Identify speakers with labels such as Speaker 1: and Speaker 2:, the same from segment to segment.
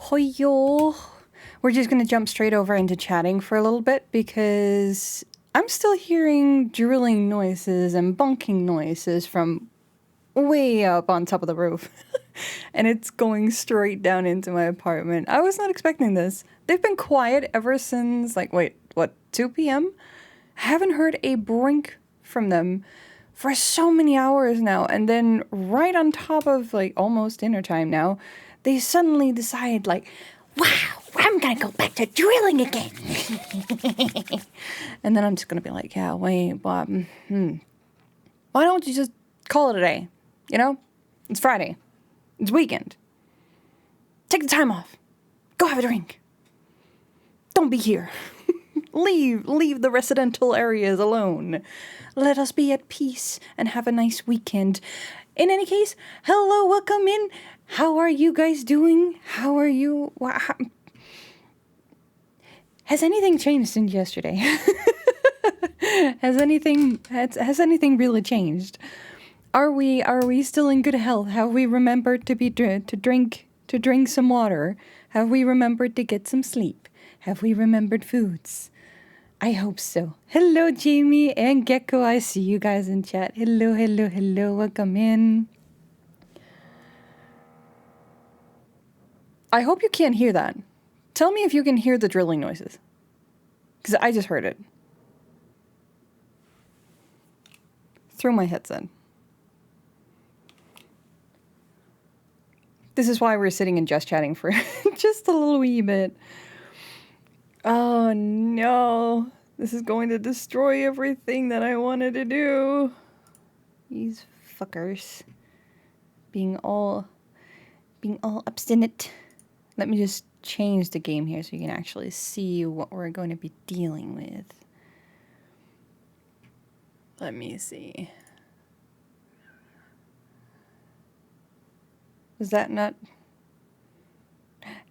Speaker 1: Hoyo. We're just going to jump straight over into chatting for a little bit because I'm still hearing drilling noises and bonking noises from way up on top of the roof. And it's going straight down into my apartment. I was not expecting this. They've been quiet ever since, 2 p.m.? I haven't heard a brink from them for so many hours now. And then right on top of, almost dinner time now, they suddenly decide, wow, I'm gonna go back to drilling again. And then I'm just gonna be like, yeah, wait, Bob, why don't you just call it a day? You know? It's Friday. It's weekend. Take the time off. Go have a drink. Don't be here. Leave the residential areas alone. Let us be at peace and have a nice weekend. In any case, hello, welcome in. How are you guys doing? How are you? Has anything changed since yesterday? Has anything really changed? Are we still in good health? Have we remembered to drink some water? Have we remembered to get some sleep? Have we remembered foods? I hope so. Hello, Jamie and Gecko. I see you guys in chat. Hello. Welcome in. I hope you can't hear that. Tell me if you can hear the drilling noises. Because I just heard it. Through my headset. This is why we're sitting and just chatting for just a little wee bit. Oh no. This is going to destroy everything that I wanted to do. These fuckers. Being all obstinate. Let me just change the game here so you can actually see what we're going to be dealing with. Let me see. Was that not?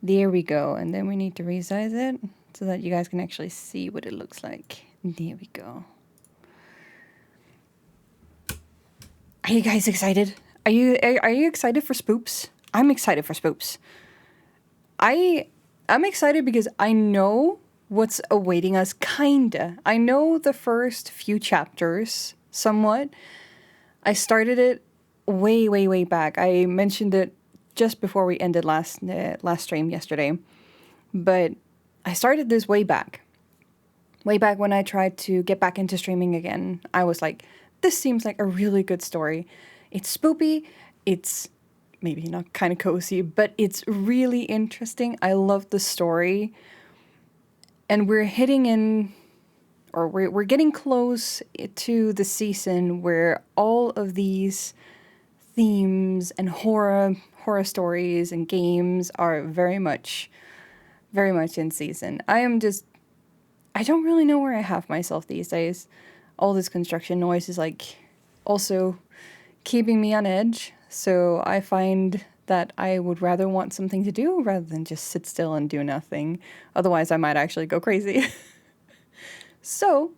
Speaker 1: There we go. And then we need to resize it so that you guys can actually see what it looks like. There we go. Are you guys excited? Are you excited for spoops? I'm excited for spoops. I'm excited because I know what's awaiting us, kinda. I know the first few chapters somewhat. I started it way back. I mentioned it just before we ended last stream yesterday. But I started this way back. Way back when I tried to get back into streaming again. I was like, this seems like a really good story. It's spoopy. It's maybe not kind of cozy, but it's really interesting. I love the story. And we're we're getting close to the season where all of these themes and horror stories and games are very much in season. I don't really know where I have myself these days. All this construction noise is also keeping me on edge. So I find that I would rather want something to do rather than just sit still and do nothing. Otherwise, I might actually go crazy. So,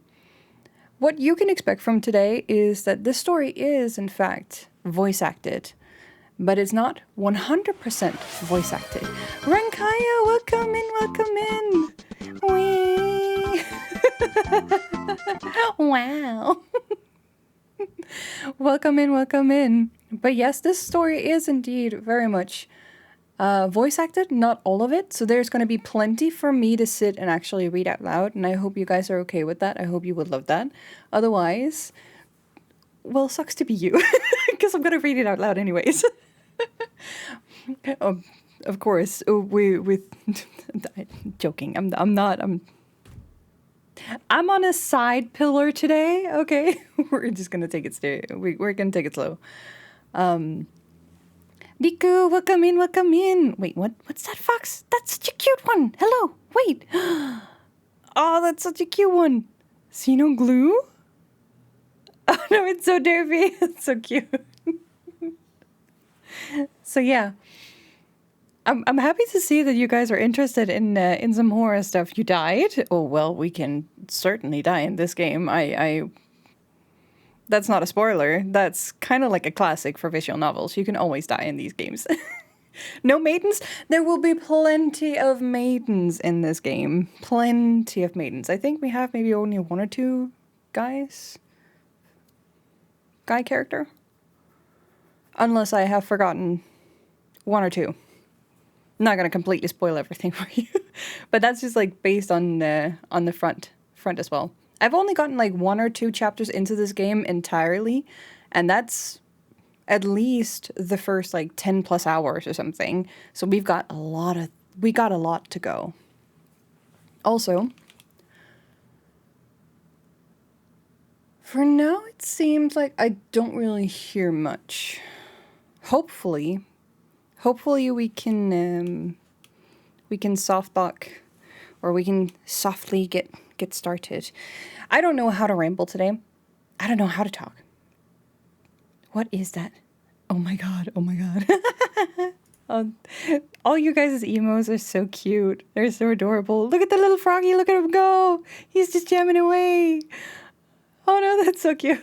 Speaker 1: what you can expect from today is that this story is, in fact, voice acted. But it's not 100% voice acted. Rankaya, welcome in. Wee. Wow. Welcome in. But yes, this story is indeed very much voice acted, not all of it. So there's going to be plenty for me to sit and actually read out loud. And I hope you guys are okay with that. I hope you would love that. Otherwise, well, sucks to be you. Because I'm going to read it out loud anyways. Of course, with joking. I'm on a side pillar today, okay? We're just gonna take it slow. We're gonna take it slow. Niku, welcome in. Wait, what's that fox? That's such a cute one. Hello, wait. Oh, that's such a cute one. See no glue? Oh no, it's so derpy. It's so cute. So yeah. I'm happy to see that you guys are interested in some horror stuff. You died? Oh well, we can certainly die in this game. I that's not a spoiler. That's kind of like a classic for visual novels. You can always die in these games. No maidens? There will be plenty of maidens in this game. Plenty of maidens. I think we have maybe only one or two guys. Guy character? Unless I have forgotten one or two. I'm not gonna completely spoil everything for you. But that's just like based on the front as well. I've only gotten like one or two chapters into this game entirely, and that's at least the first like 10 plus hours or something. So we got a lot to go. Also, for now it seems like I don't really hear much. Hopefully we can soft lock, or we can softly get started. I don't know how to ramble today. I don't know how to talk. What is that? Oh my god. All you guys' emos are so cute. They're so adorable. Look at the little froggy. Look at him go. He's just jamming away. Oh no, that's so cute.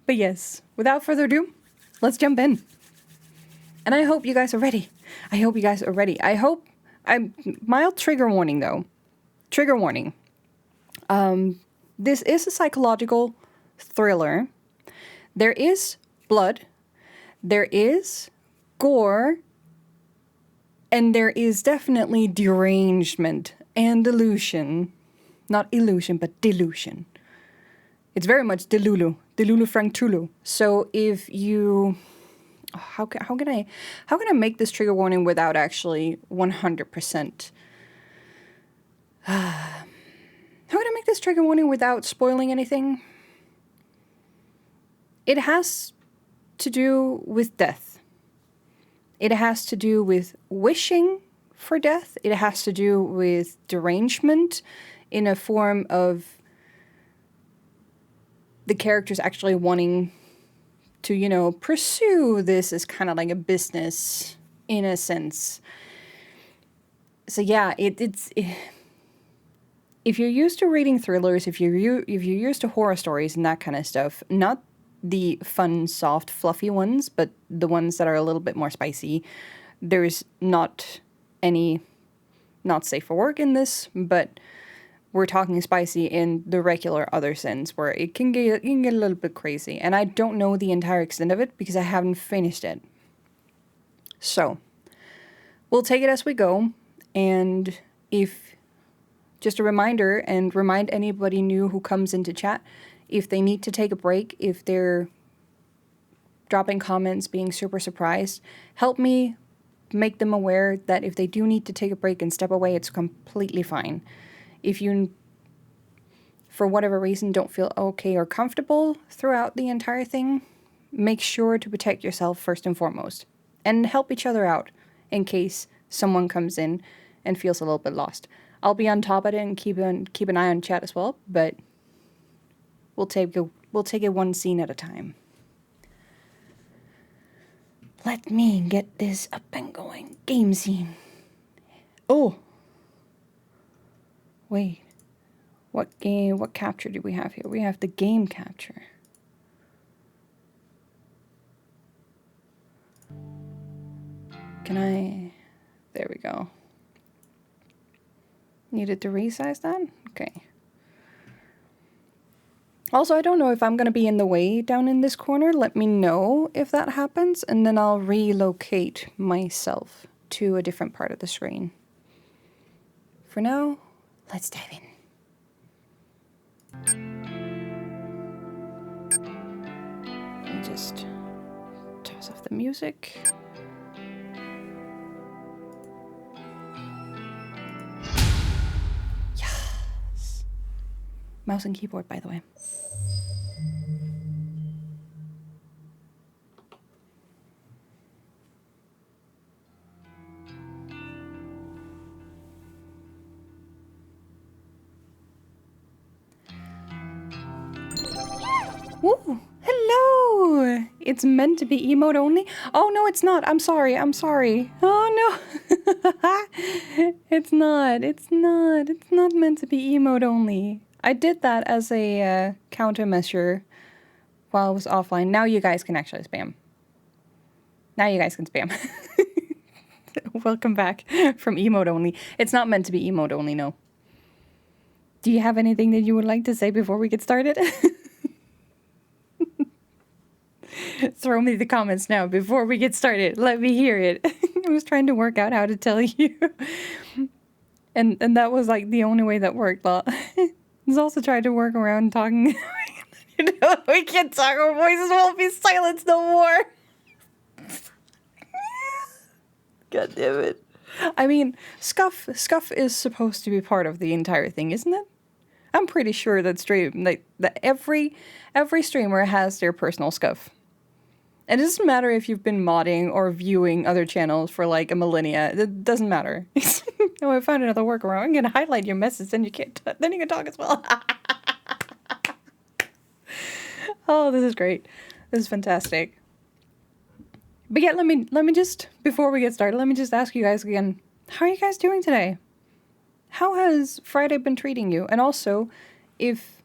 Speaker 1: But yes, without further ado, let's jump in. And I hope you guys are ready. Mild trigger warning though. Trigger warning. This is a psychological thriller. There is blood, there is gore, and there is definitely derangement and delusion. Not illusion, but delusion. It's very much Delulu Frank Tulu. So if you... How can I make this trigger warning without actually 100%... How can I make this trigger warning without spoiling anything? It has to do with death. It has to do with wishing for death. It has to do with derangement in a form of the characters actually wanting to, you know, pursue this as kind of like a business in a sense. So yeah, it's if you're used to reading thrillers, if you're used to horror stories and that kind of stuff, not the fun, soft, fluffy ones, but the ones that are a little bit more spicy, there's not any not safe for work in this, but we're talking spicy in the regular other sense, where it can get a little bit crazy. And I don't know the entire extent of it because I haven't finished it. So, we'll take it as we go. And if, just a reminder, and remind anybody new who comes into chat, if they need to take a break, if they're dropping comments, being super surprised, help me make them aware that if they do need to take a break and step away, it's completely fine. If you, for whatever reason, don't feel okay or comfortable throughout the entire thing, make sure to protect yourself first and foremost. And help each other out in case someone comes in and feels a little bit lost. I'll be on top of it and keep an eye on chat as well, but we'll take it one scene at a time. Let me get this up and going. Game scene. Oh! Wait. What capture do we have here? We have the game capture. Can I... There we go. Needed to resize that? Okay. Also, I don't know if I'm going to be in the way down in this corner. Let me know if that happens, and then I'll relocate myself to a different part of the screen. For now, let's dive in. Let me just toss off the music. Yes! Mouse and keyboard, by the way. Ooh, hello! It's meant to be emote only? Oh, no, it's not. I'm sorry. Oh, no. It's not meant to be emote only. I did that as a countermeasure while I was offline. Now you guys can actually spam. Now you guys can spam. Welcome back from emote only. It's not meant to be emote only, no. Do you have anything that you would like to say before we get started? Throw me the comments now before we get started. Let me hear it. I was trying to work out how to tell you. And that was like the only way that worked. Well, I was also trying to work around talking. We can't talk, our voices won't be silenced no more. God damn it. I mean, scuff is supposed to be part of the entire thing, isn't it? I'm pretty sure that every streamer has their personal scuff. And it doesn't matter if you've been modding or viewing other channels for like a millennia. It doesn't matter. Oh, I found another workaround. I'm gonna highlight your message, then you can talk as well. Oh, this is great. This is fantastic. But yeah, let me just, before we get started, let me just ask you guys again, how are you guys doing today? How has Friday been treating you? And also, if,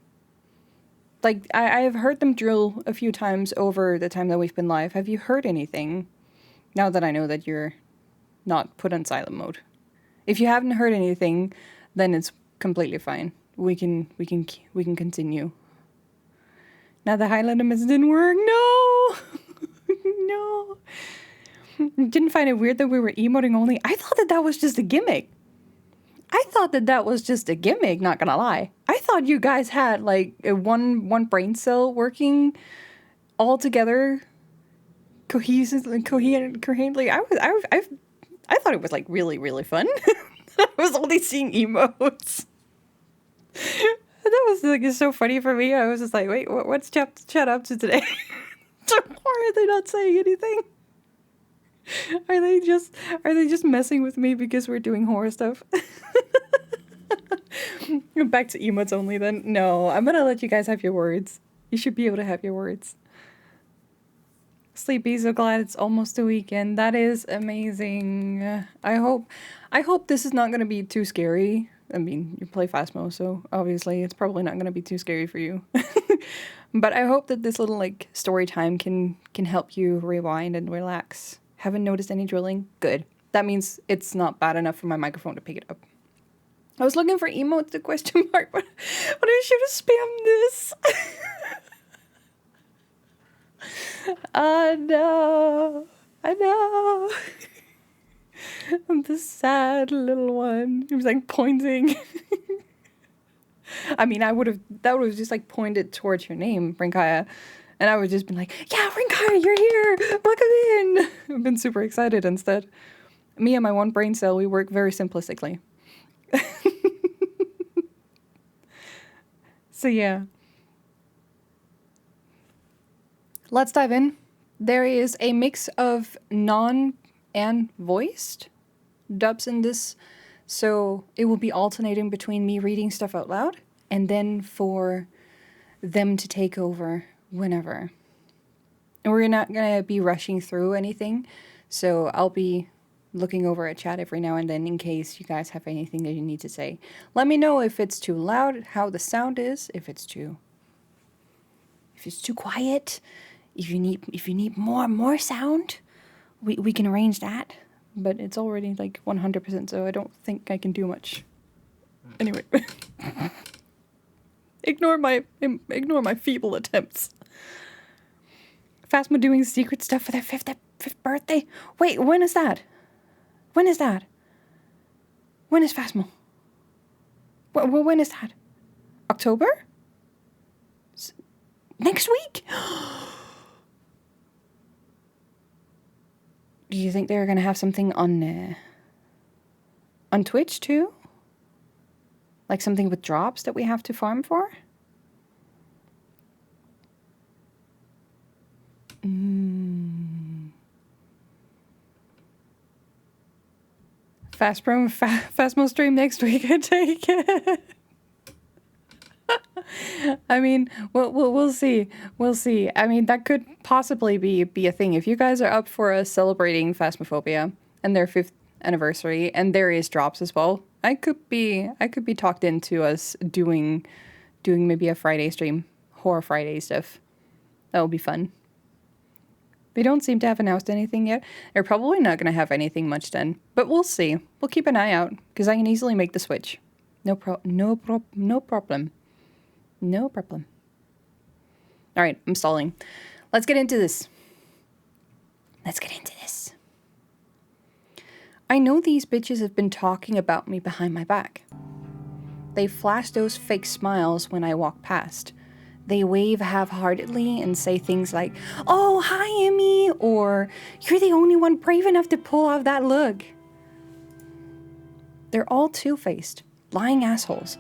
Speaker 1: like, I've heard them drill a few times over the time that we've been live. Have you heard anything? Now that I know that you're not put on silent mode. If you haven't heard anything, then it's completely fine. We can continue. Now the highlight message didn't work. No! No. Didn't find it weird that we were emoting only. I thought that was just a gimmick. Not gonna lie. I thought you guys had like a one brain cell working all together coherently. I thought it was like really, really fun. I was only seeing emotes. That was like so funny for me. I was just like, wait, what's chat up to today? Why are they not saying anything? Are they just messing with me because we're doing horror stuff? Back to emotes only then. No, I'm gonna let you guys have your words. You should be able to have your words. Sleepy, so glad it's almost a weekend. That is amazing. I hope this is not gonna be too scary. I mean, you play Phasmo, so obviously it's probably not gonna be too scary for you. But I hope that this little like story time can help you rewind and relax. Haven't noticed any drilling? Good. That means it's not bad enough for my microphone to pick it up. I was looking for emotes, the question mark, but I should have spammed this. Oh no. I know. I'm the sad little one. He was like pointing. I mean, that would have just like pointed towards your name, Brinkaya. And I would just been like, yeah, Brinkaya, you're here. Welcome in. I've been super excited instead. Me and my one brain cell, we work very simplistically. So yeah. Let's dive in. There is a mix of non and voiced dubs in this. So it will be alternating between me reading stuff out loud and then for them to take over whenever. And we're not going to be rushing through anything. So I'll be looking over at chat every now and then in case you guys have anything that you need to say. Let me know if it's too loud, how the sound is, if it's too quiet, if you need more sound, we can arrange that. But it's already like 100%, so I don't think I can do much. Anyway, ignore my feeble attempts. Phasma doing secret stuff for their fifth birthday. Wait, when is that? When is Phasma? When is that? October? Next week? Do you think they're gonna have something on Twitch too? Like something with drops that we have to farm for? Phasmo stream next week, I take it. I mean, we'll see. We'll see. I mean, that could possibly be a thing. If you guys are up for us celebrating Phasmophobia and their 5th anniversary, and there is drops as well, I could be talked into us doing maybe a Friday stream, Horror Friday stuff. That would be fun. They don't seem to have announced anything yet. They're probably not going to have anything much then. But we'll see. We'll keep an eye out, because I can easily make the switch. No problem. No problem. All right, I'm stalling. Let's get into this. I know these bitches have been talking about me behind my back. They flash those fake smiles when I walk past. They wave half-heartedly and say things like, "Oh, hi, Emmy," or "You're the only one brave enough to pull off that look." They're all two-faced, lying assholes.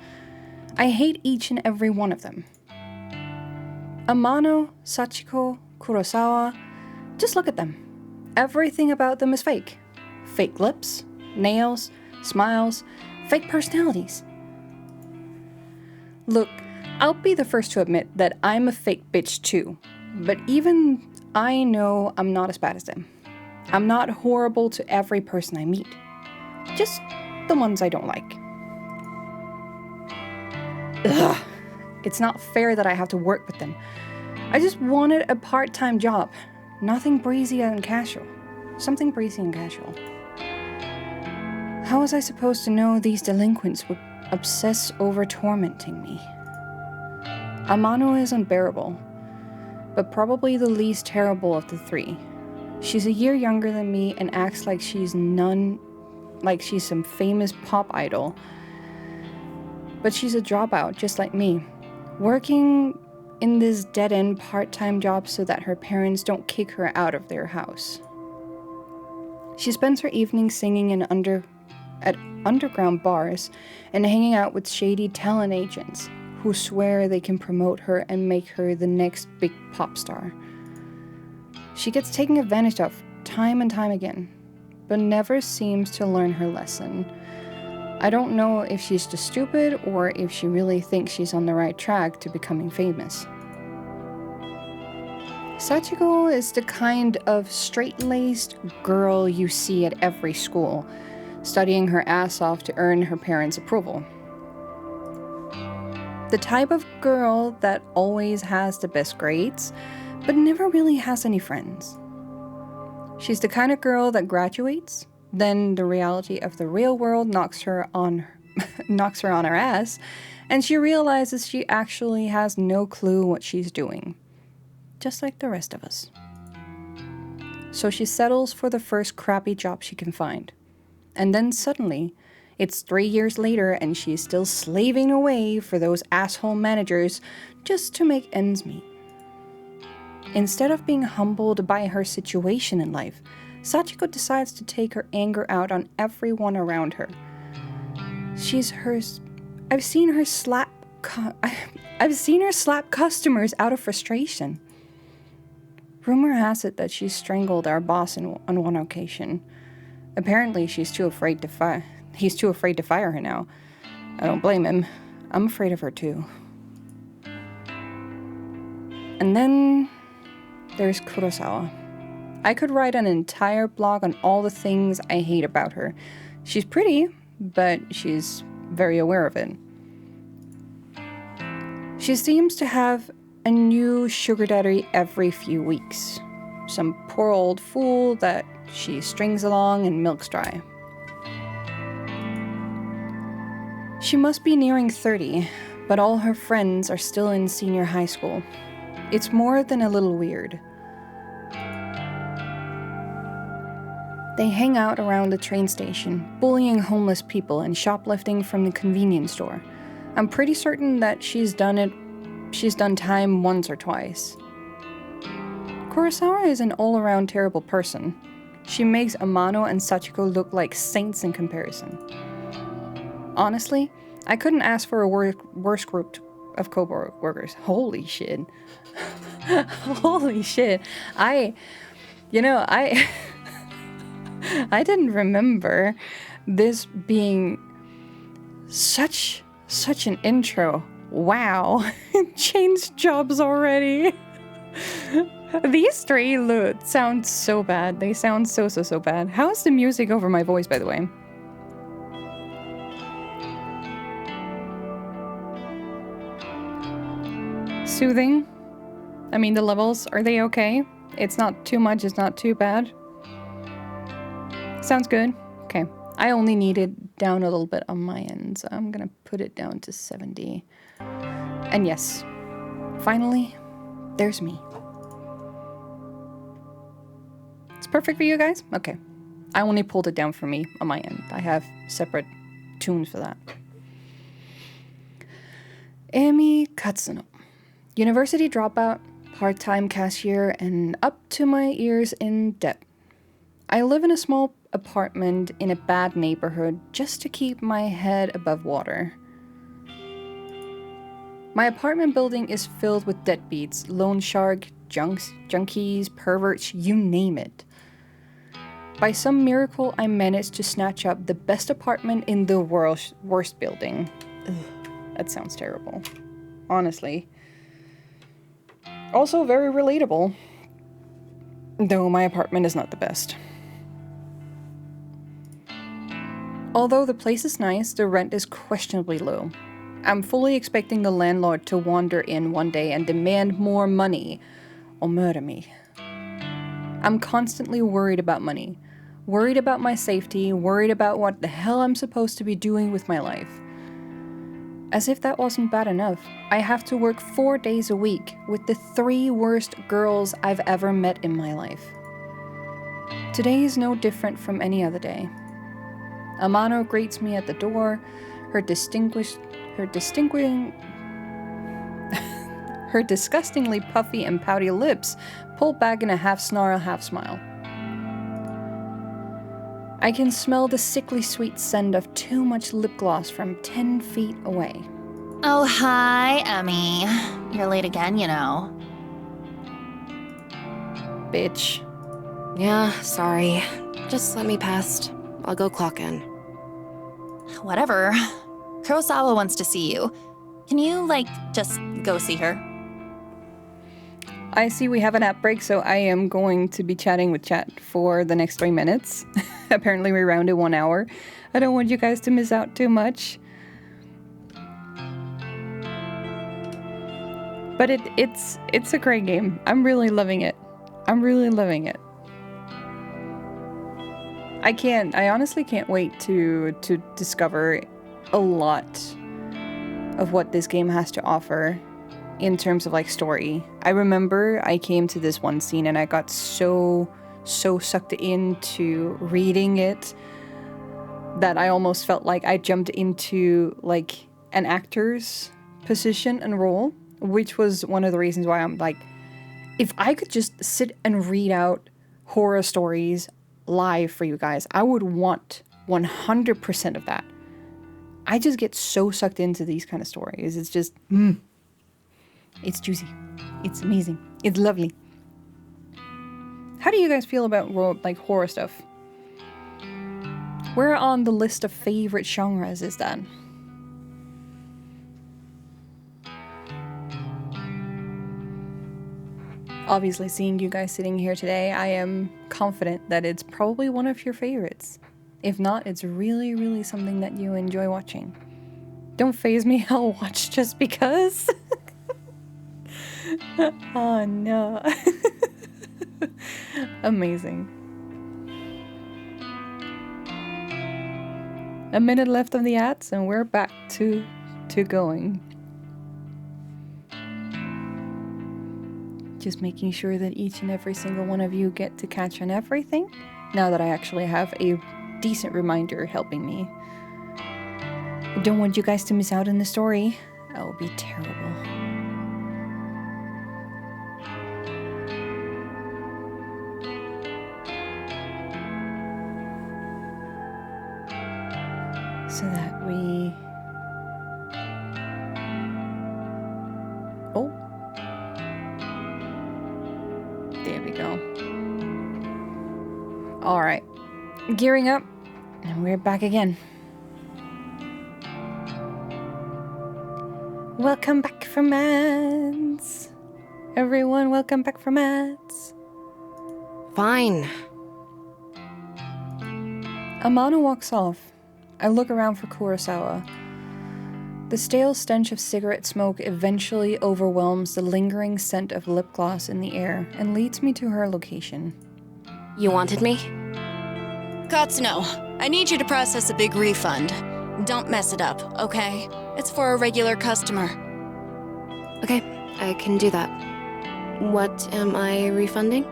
Speaker 1: I hate each and every one of them. Amano, Sachiko, Kurosawa, just look at them. Everything about them is fake. Fake lips, nails, smiles, fake personalities. Look, I'll be the first to admit that I'm a fake bitch too, but even I know I'm not as bad as them. I'm not horrible to every person I meet. Just the ones I don't like. Ugh. It's not fair that I have to work with them. I just wanted a part-time job. Nothing breezy and casual. Something breezy and casual. How was I supposed to know these delinquents would obsess over tormenting me? Amano is unbearable, but probably the least terrible of the three. She's a year younger than me and acts like she's some famous pop idol. But she's a dropout, just like me, working in this dead-end part-time job so that her parents don't kick her out of their house. She spends her evenings singing at underground bars and hanging out with shady talent agents who swear they can promote her and make her the next big pop star. She gets taken advantage of time and time again, but never seems to learn her lesson. I don't know if she's just stupid or if she really thinks she's on the right track to becoming famous. Sachiko is the kind of straight-laced girl you see at every school, studying her ass off to earn her parents' approval. The type of girl that always has the best grades, but never really has any friends. She's the kind of girl that graduates, then the reality of the real world knocks her on her ass, and she realizes she actually has no clue what she's doing. Just like the rest of us. So she settles for the first crappy job she can find. And then suddenly, it's 3 years later and she's still slaving away for those asshole managers just to make ends meet. Instead of being humbled by her situation in life, Sachiko decides to take her anger out on everyone around her. I've seen her slap customers out of frustration. Rumor has it that she strangled our boss on one occasion. Apparently, he's too afraid to fire her now. I don't blame him. I'm afraid of her too. And then there's Kurosawa. I could write an entire blog on all the things I hate about her. She's pretty, but she's very aware of it. She seems to have a new sugar daddy every few weeks. Some poor old fool that she strings along and milks dry. She must be nearing 30, but all her friends are still in senior high school. It's more than a little weird. They hang out around the train station, bullying homeless people and shoplifting from the convenience store. I'm pretty certain that she's done time once or twice. Kurosawa is an all-around terrible person. She makes Amano and Sachiko look like saints in comparison. Honestly, I couldn't ask for a worse group of co-workers. Holy shit. Holy shit. I didn't remember this being such an intro. Wow. Changed jobs already. These three sound so bad. They sound so bad. How is the music over my voice, by the way? Soothing? I mean, the levels, are they okay? It's not too much, it's not too bad. Sounds good. Okay. I only need it down a little bit on my end, so I'm gonna put it down to 70. And yes, finally, there's me. It's perfect for you guys? Okay. I only pulled it down for me on my end. I have separate tunes for that. Emi Katsuno. University dropout, part-time cashier, and up to my ears in debt. I live in a small apartment in a bad neighborhood just to keep my head above water. My apartment building is filled with deadbeats, loan shark, junkies, perverts, you name it. By some miracle, I managed to snatch up the best apartment in the worst building. Ugh, that sounds terrible. Honestly. Also very relatable. Though my apartment is not the best. Although the place is nice, the rent is questionably low. I'm fully expecting the landlord to wander in one day and demand more money, or murder me. I'm constantly worried about money. Worried about my safety, worried about what the hell I'm supposed to be doing with my life. As if that wasn't bad enough, I have to work 4 days a week with the 3 worst girls I've ever met in my life. Today is no different from any other day. Amano greets me at the door, her disgustingly puffy and pouty lips pulled back in a half snarl, half smile. I can smell the sickly sweet scent of too much lip gloss from 10 feet away.
Speaker 2: Oh, hi, Emmy. You're late again, you know.
Speaker 1: Bitch.
Speaker 3: Yeah, sorry. Just let me past. I'll go clock in.
Speaker 2: Whatever. Kurosawa wants to see you. Can you, just go see her?
Speaker 1: I see we have an app break, so I am going to be chatting with chat for the next 3 minutes. Apparently we rounded 1 hour. I don't want you guys to miss out too much. But it's a great game. I'm really loving it. I'm really loving it. I honestly can't wait to discover a lot of what this game has to offer in terms of story. I remember I came to this one scene and I got so sucked into reading it that I almost felt like I jumped into an actor's position and role, which was one of the reasons why I'm like, if I could just sit and read out horror stories live for you guys, I would want 100% of that. I just get so sucked into these kind of stories. It's just, it's juicy. It's amazing. It's lovely. How do you guys feel about horror stuff? Where on the list of favorite genres is that? Obviously, seeing you guys sitting here today, I am confident that it's probably one of your favorites. If not, it's really, really something that you enjoy watching. Don't faze me, I'll watch just because. Oh no. Amazing. A minute left of the ads and we're back to going. Just making sure that each and every single one of you get to catch on everything, now that I actually have a decent reminder helping me. I don't want you guys to miss out on the story. That would be terrible. So that we... Oh. There we go. Alright. Gearing up. And we're back again. Welcome back from ads. Everyone, welcome back from ads.
Speaker 3: Fine.
Speaker 1: Amano walks off. I look around for Kurosawa. The stale stench of cigarette smoke eventually overwhelms the lingering scent of lip gloss in the air and leads me to her location.
Speaker 3: You wanted me?
Speaker 2: Katsuno, I need you to process a big refund. Don't mess it up, okay? It's for a regular customer.
Speaker 3: Okay, I can do that. What am I refunding?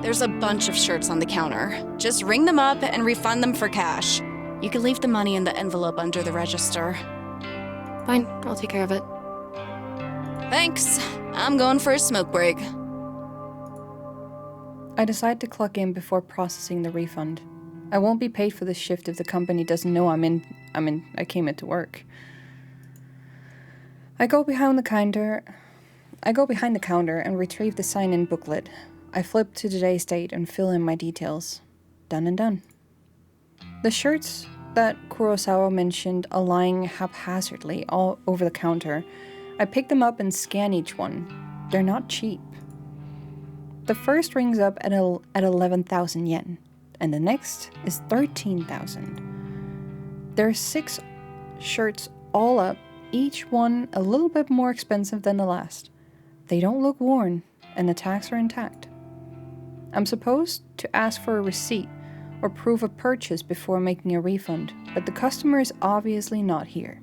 Speaker 2: There's a bunch of shirts on the counter. Just ring them up and refund them for cash. You can leave the money in the envelope under the register.
Speaker 3: Fine, I'll take care of it.
Speaker 2: Thanks. I'm going for a smoke break.
Speaker 1: I decide to clock in before processing the refund. I won't be paid for this shift if the company doesn't know I came in to work. I go behind the counter and retrieve the sign-in booklet. I flip to today's date and fill in my details. Done and done. The shirts that Kurosawa mentioned are lying haphazardly all over the counter. I pick them up and scan each one. They're not cheap. The first rings up at 11,000 yen, and the next is 13,000. There are 6 shirts all up, each one a little bit more expensive than the last. They don't look worn, and the tags are intact. I'm supposed to ask for a receipt or proof of purchase before making a refund, but the customer is obviously not here.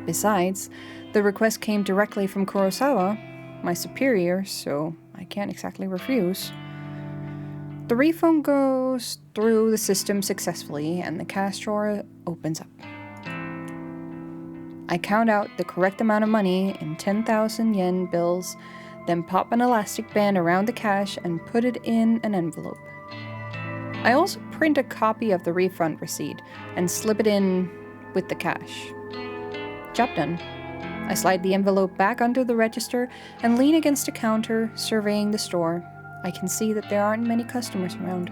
Speaker 1: Besides, the request came directly from Kurosawa, my superior, so I can't exactly refuse. The refund goes through the system successfully and the cash drawer opens up. I count out the correct amount of money in 10,000 yen bills, then pop an elastic band around the cash and put it in an envelope. I also print a copy of the refund receipt and slip it in with the cash. Job done. I slide the envelope back under the register and lean against the counter, surveying the store. I can see that there aren't many customers around.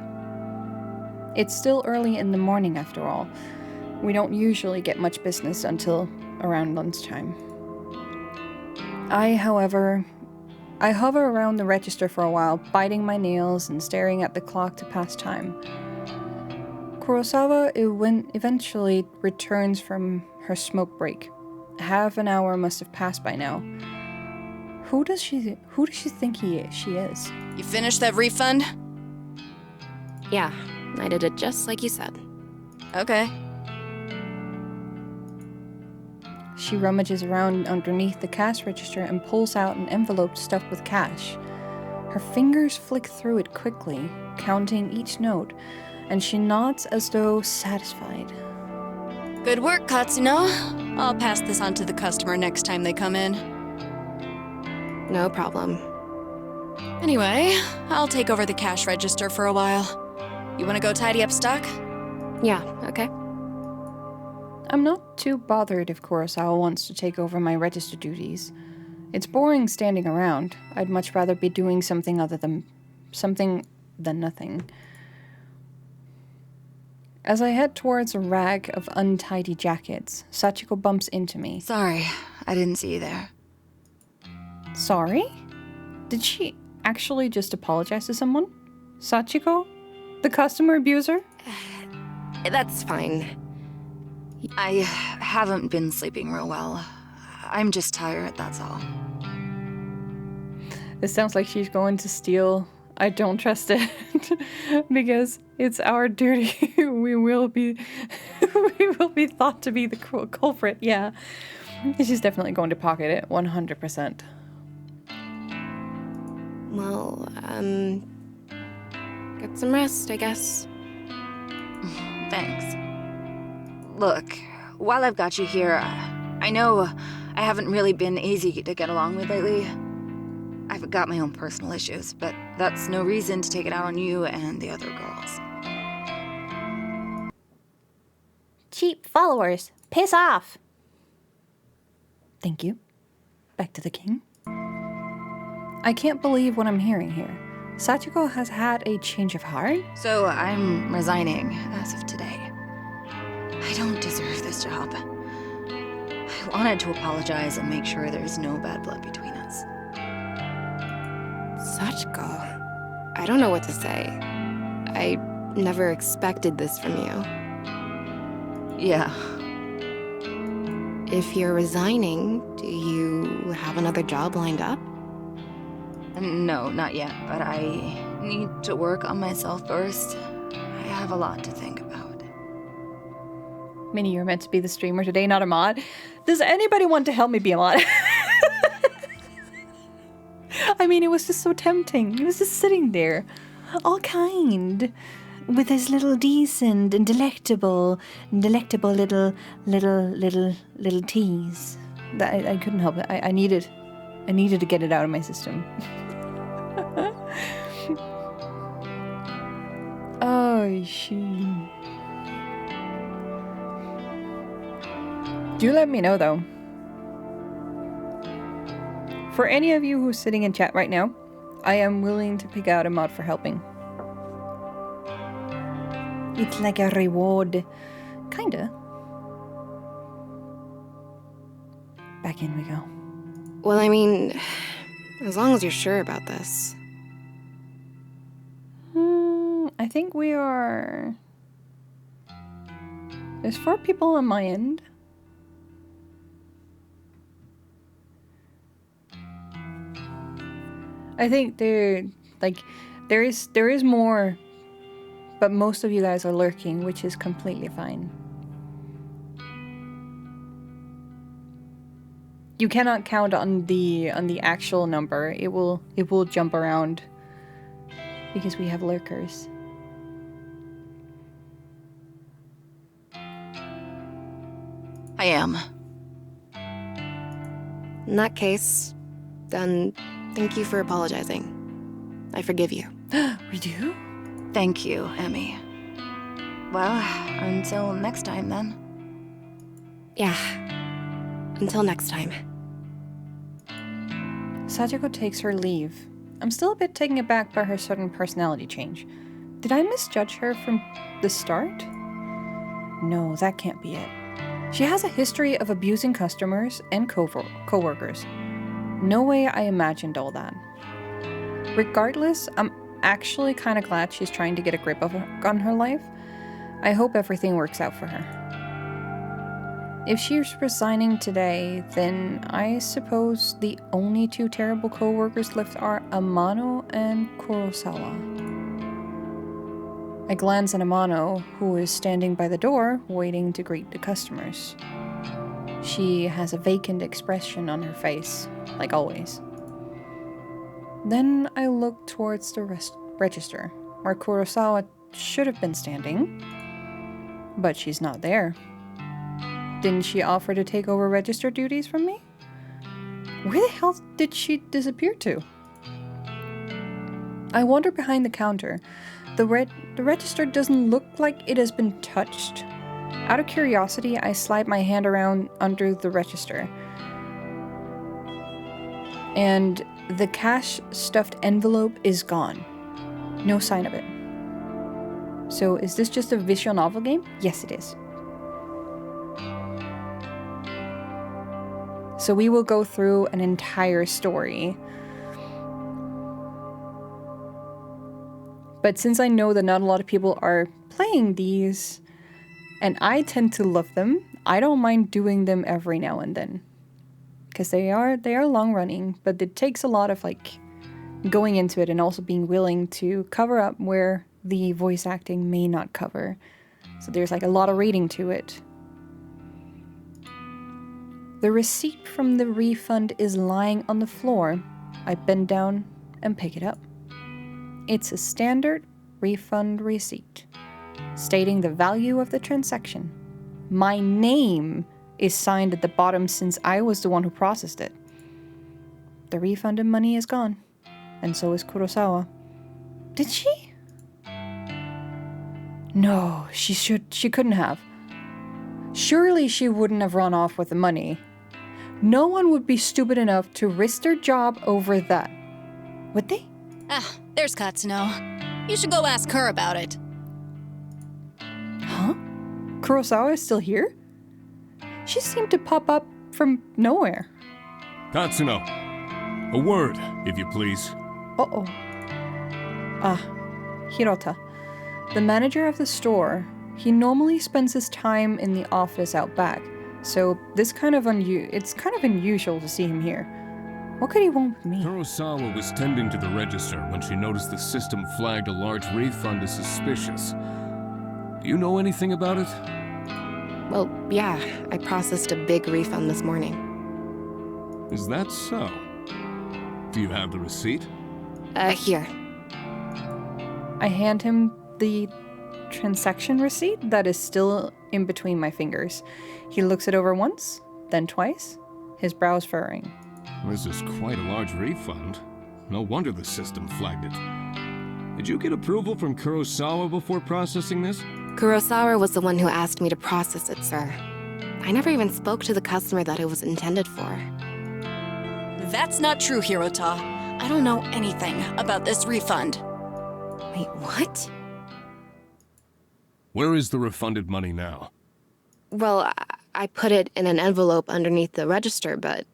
Speaker 1: It's still early in the morning after all. We don't usually get much business until around lunchtime. I hover around the register for a while, biting my nails and staring at the clock to pass time. Kurosawa eventually returns from her smoke break. Half an hour must have passed by now. Who does she think she is?
Speaker 2: You finished that refund?
Speaker 3: Yeah, I did it just like you said.
Speaker 2: Okay.
Speaker 1: She rummages around underneath the cash register and pulls out an envelope stuffed with cash. Her fingers flick through it quickly, counting each note, and she nods as though satisfied.
Speaker 2: Good work, Katsuno. I'll pass this on to the customer next time they come in.
Speaker 3: No problem.
Speaker 2: Anyway, I'll take over the cash register for a while. You want to go tidy up stock?
Speaker 3: Yeah, okay.
Speaker 1: I'm not too bothered if Kurosawa wants to take over my register duties. It's boring standing around. I'd much rather be doing something than nothing. As I head towards a rack of untidy jackets, Sachiko bumps into me.
Speaker 2: Sorry, I didn't see you there.
Speaker 1: Sorry? Did she actually just apologize to someone? Sachiko? The customer abuser?
Speaker 3: That's fine.
Speaker 4: I haven't been sleeping real well. I'm just tired, that's all.
Speaker 1: It sounds like she's going to steal. I don't trust it. Because it's our duty. we will be thought to be the culprit, yeah. She's definitely going to pocket it, 100%.
Speaker 3: Well, get some rest, I guess.
Speaker 4: Thanks. Look, while I've got you here, I know I haven't really been easy to get along with lately. I've got my own personal issues, but that's no reason to take it out on you and the other girls.
Speaker 5: Cheap followers. Piss off.
Speaker 1: Thank you. Back to the king. I can't believe what I'm hearing here. Sachiko has had a change of heart?
Speaker 4: So I'm resigning as of today. I don't deserve this job. I wanted to apologize and make sure there's no bad blood between us.
Speaker 3: Sachiko, I don't know what to say. I never expected this from you.
Speaker 4: Yeah.
Speaker 3: if you're resigning, do you have another job lined up?
Speaker 4: No, not yet, but I need to work on myself first. I have a lot to think about.
Speaker 1: Minnie, you're meant to be the streamer today, not a mod. Does anybody want to help me be a mod? I mean, it was just so tempting. He was just sitting there, all kind, with his little decent and delectable little tease. That I couldn't help it. I needed to get it out of my system. Oh, shoot. Do let me know, though. For any of you who's sitting in chat right now, I am willing to pick out a mod for helping. It's like a reward. Kinda. Back in we go.
Speaker 3: Well, I mean, as long as you're sure about this.
Speaker 1: I think we are... There's 4 people on my end. I think there is more, but most of you guys are lurking, which is completely fine. You cannot count on the actual number. It will jump around because we have lurkers.
Speaker 4: I am.
Speaker 3: In that case, then thank you for apologizing. I forgive you.
Speaker 1: We do?
Speaker 4: Thank you, Emmy. Well, until next time then.
Speaker 3: Yeah. Until next time.
Speaker 1: Satoko takes her leave. I'm still a bit taken aback by her sudden personality change. Did I misjudge her from the start? No, that can't be it. She has a history of abusing customers and co-workers. No way I imagined all that. Regardless, I'm actually kind of glad she's trying to get a grip on her life. I hope everything works out for her. If she's resigning today, then I suppose the only 2 terrible co-workers left are Amano and Kurosawa. I glance at Amano, who is standing by the door, waiting to greet the customers. She has a vacant expression on her face, like always. Then I look towards the register, where Kurosawa should have been standing, but she's not there. Didn't she offer to take over register duties from me? Where the hell did she disappear to? I wander behind the counter. The register doesn't look like it has been touched. Out of curiosity, I slide my hand around under the register. And the cash-stuffed envelope is gone. No sign of it. So is this just a visual novel game? Yes, it is. So we will go through an entire story. But since I know that not a lot of people are playing these, and I tend to love them, I don't mind doing them every now and then. Because they are long running, but it takes a lot of like going into it and also being willing to cover up where the voice acting may not cover. So there's like a lot of reading to it. The receipt from the refund is lying on the floor. I bend down and pick it up. It's a standard refund receipt, stating the value of the transaction. My name is signed at the bottom since I was the one who processed it. The refunded money is gone, and so is Kurosawa. Did she? No, she couldn't have. Surely she wouldn't have run off with the money. No one would be stupid enough to risk their job over that. Would they?
Speaker 2: Ah, there's Katsuno. You should go ask her about it.
Speaker 1: Huh? Kurosawa is still here? She seemed to pop up from nowhere.
Speaker 6: Katsuno, a word, if you please.
Speaker 1: Uh-oh. Ah, Hirota. The manager of the store. He normally spends his time in the office out back, So it's kind of unusual to see him here. What could he want with me?
Speaker 6: Kurosawa was tending to the register when she noticed the system flagged a large refund as suspicious. Do you know anything about it?
Speaker 3: Well, yeah, I processed a big refund this morning.
Speaker 6: Is that so? Do you have the receipt?
Speaker 3: Here.
Speaker 1: I hand him the transaction receipt that is still in between my fingers. He looks it over once, then twice, his brows furrowing.
Speaker 6: This is quite a large refund. No wonder the system flagged it. Did you get approval from Kurosawa before processing this?
Speaker 3: Kurosawa was the one who asked me to process it, sir. I never even spoke to the customer that it was intended for.
Speaker 2: That's not true, Hirota. I don't know anything about this refund.
Speaker 3: Wait, what?
Speaker 6: Where is the refunded money now?
Speaker 3: Well, I put it in an envelope underneath the register, but...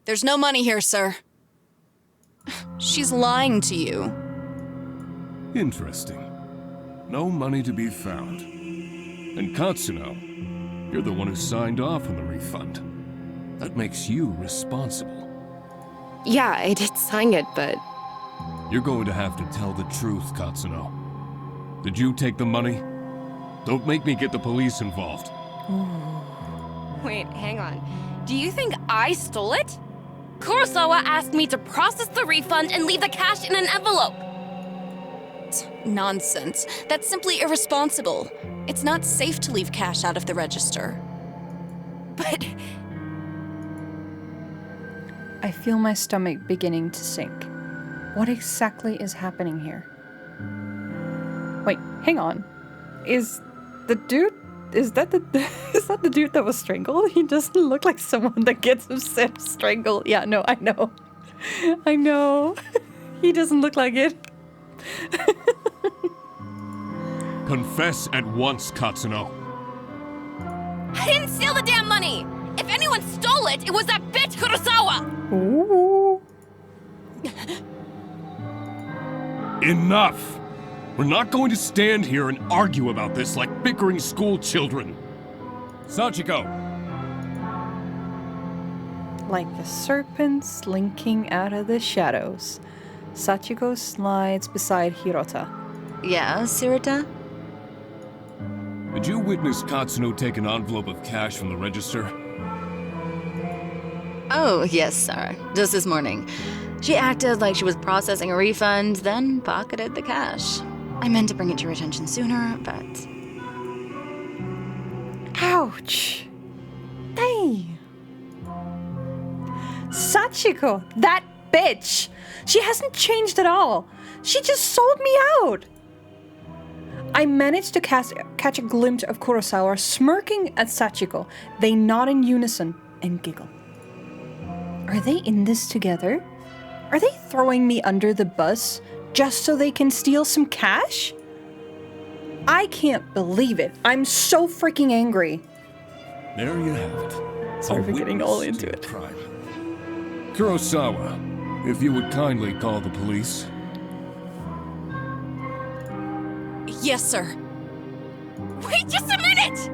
Speaker 2: There's no money here, sir. She's lying to you.
Speaker 6: Interesting. No money to be found. And Katsuno, you're the one who signed off on the refund. That makes you responsible.
Speaker 3: Yeah, I did sign it, but...
Speaker 6: You're going to have to tell the truth, Katsuno. Did you take the money? Don't make me get the police involved.
Speaker 7: Wait, hang on. Do you think I stole it? Kurosawa asked me to process the refund and leave the cash in an envelope.
Speaker 2: Nonsense. That's simply irresponsible. It's not safe to leave cash out of the register.
Speaker 7: But
Speaker 1: I feel my stomach beginning to sink. What exactly is happening here? Wait, hang on. Is that the dude that was strangled? He doesn't look like someone that gets himself strangled. Yeah, no, I know. I know. He doesn't look like it.
Speaker 6: Confess at once, Katsuno.
Speaker 7: I didn't steal the damn money! If anyone stole it, it was that bitch Kurosawa!
Speaker 1: Ooh.
Speaker 6: Enough! We're not going to stand here and argue about this like bickering school children. Sachiko!
Speaker 1: Like the serpent slinking out of the shadows, Sachiko slides beside Hirota.
Speaker 4: Yeah, Sirita?
Speaker 6: Did you witness Katsuno take an envelope of cash from the register?
Speaker 4: Oh, yes, sir. Just this morning. She acted like she was processing a refund, then pocketed the cash. I meant to bring it to your attention sooner, but...
Speaker 1: Ouch! Hey! Sachiko, that bitch! She hasn't changed at all! She just sold me out! I managed to catch a glimpse of Kurosawa smirking at Sachiko. They nod in unison and giggle. Are they in this together? Are they throwing me under the bus just so they can steal some cash? I can't believe it. I'm so freaking angry.
Speaker 6: There you have it.
Speaker 1: Sorry
Speaker 6: A
Speaker 1: for getting all
Speaker 6: witness
Speaker 1: into
Speaker 6: to
Speaker 1: it.
Speaker 6: a crime. Kurosawa, if you would kindly call the police.
Speaker 2: Yes, sir.
Speaker 7: Wait just a minute!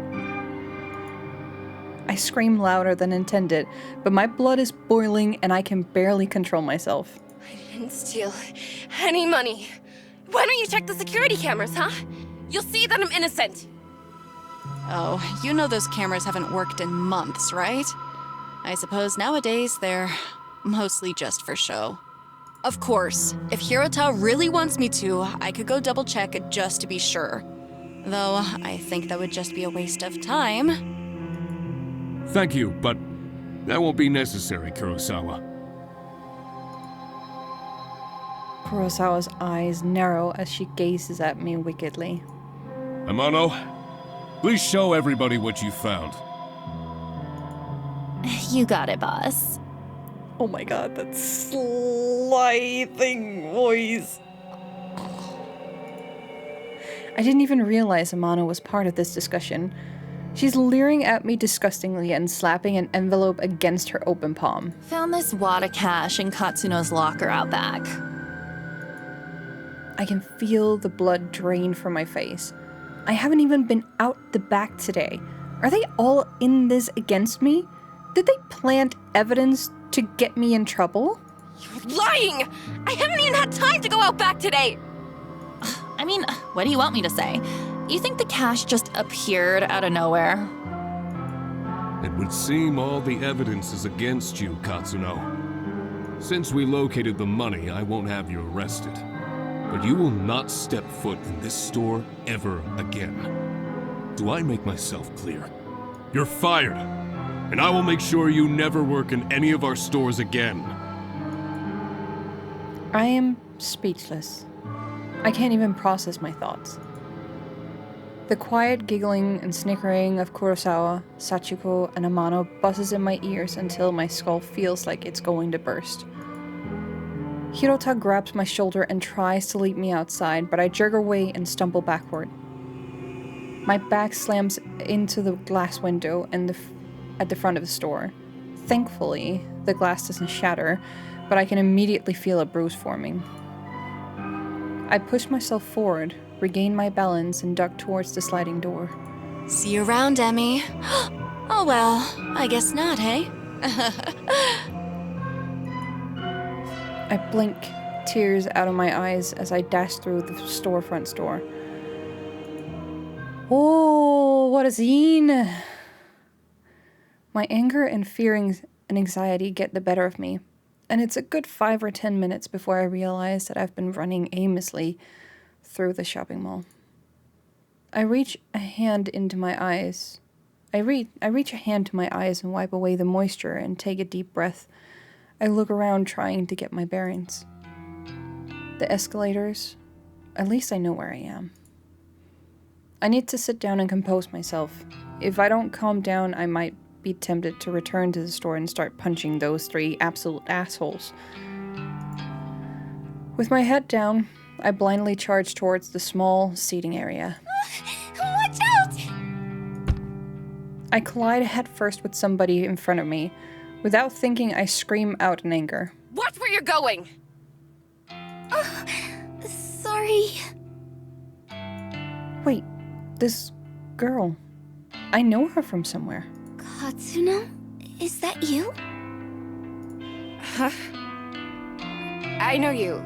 Speaker 1: I scream louder than intended, but my blood is boiling and I can barely control myself.
Speaker 7: I didn't steal any money. Why don't you check the security cameras, huh? You'll see that I'm innocent.
Speaker 2: Oh, you know those cameras haven't worked in months, right? I suppose nowadays they're mostly just for show. Of course, if Hirota really wants me to, I could go double check it just to be sure. Though, I think that would just be a waste of time.
Speaker 6: Thank you, but that won't be necessary, Kurosawa.
Speaker 1: Kurosawa's eyes narrow as she gazes at me wickedly.
Speaker 6: Amano, please show everybody what you found.
Speaker 5: You got it, boss.
Speaker 1: Oh my god, that slithing voice. I didn't even realize Amano was part of this discussion. She's leering at me disgustingly and slapping an envelope against her open palm.
Speaker 5: Found this wad of cash in Katsuno's locker out back.
Speaker 1: I can feel the blood drain from my face. I haven't even been out the back today. Are they all in this against me? Did they plant evidence to get me in trouble?
Speaker 7: You're lying! I haven't even had time to go out back today!
Speaker 5: I mean, what do you want me to say? You think the cash just appeared out of nowhere?
Speaker 6: It would seem all the evidence is against you, Katsuno. Since we located the money, I won't have you arrested. But you will not step foot in this store ever again. Do I make myself clear? You're fired, and I will make sure you never work in any of our stores again.
Speaker 1: I am speechless. I can't even process my thoughts. The quiet giggling and snickering of Kurosawa, Sachiko, and Amano buzzes in my ears until my skull feels like it's going to burst. Hirota grabs my shoulder and tries to lead me outside, but I jerk away and stumble backward. My back slams into the glass window at the front of the store. Thankfully, the glass doesn't shatter, but I can immediately feel a bruise forming. I push myself forward, regain my balance, and duck towards the sliding door.
Speaker 2: See you around, Emmy. Oh well, I guess not, hey?
Speaker 1: I blink, tears out of my eyes as I dash through the storefront door. Oh, what a scene! My anger and fearings and anxiety get the better of me, and it's a good 5 or 10 minutes before I realize that I've been running aimlessly through the shopping mall. I reach a hand to my eyes and wipe away the moisture and take a deep breath. I look around trying to get my bearings. The escalators, at least I know where I am. I need to sit down and compose myself. If I don't calm down, I might be tempted to return to the store and start punching those 3 absolute assholes. With my head down, I blindly charge towards the small seating area.
Speaker 7: Watch out!
Speaker 1: I collide headfirst with somebody in front of me. Without thinking, I scream out in anger.
Speaker 7: Watch where you're going!
Speaker 3: Sorry.
Speaker 1: Wait, this girl. I know her from somewhere.
Speaker 3: Katsuno? Is that you?
Speaker 7: Huh? I know you.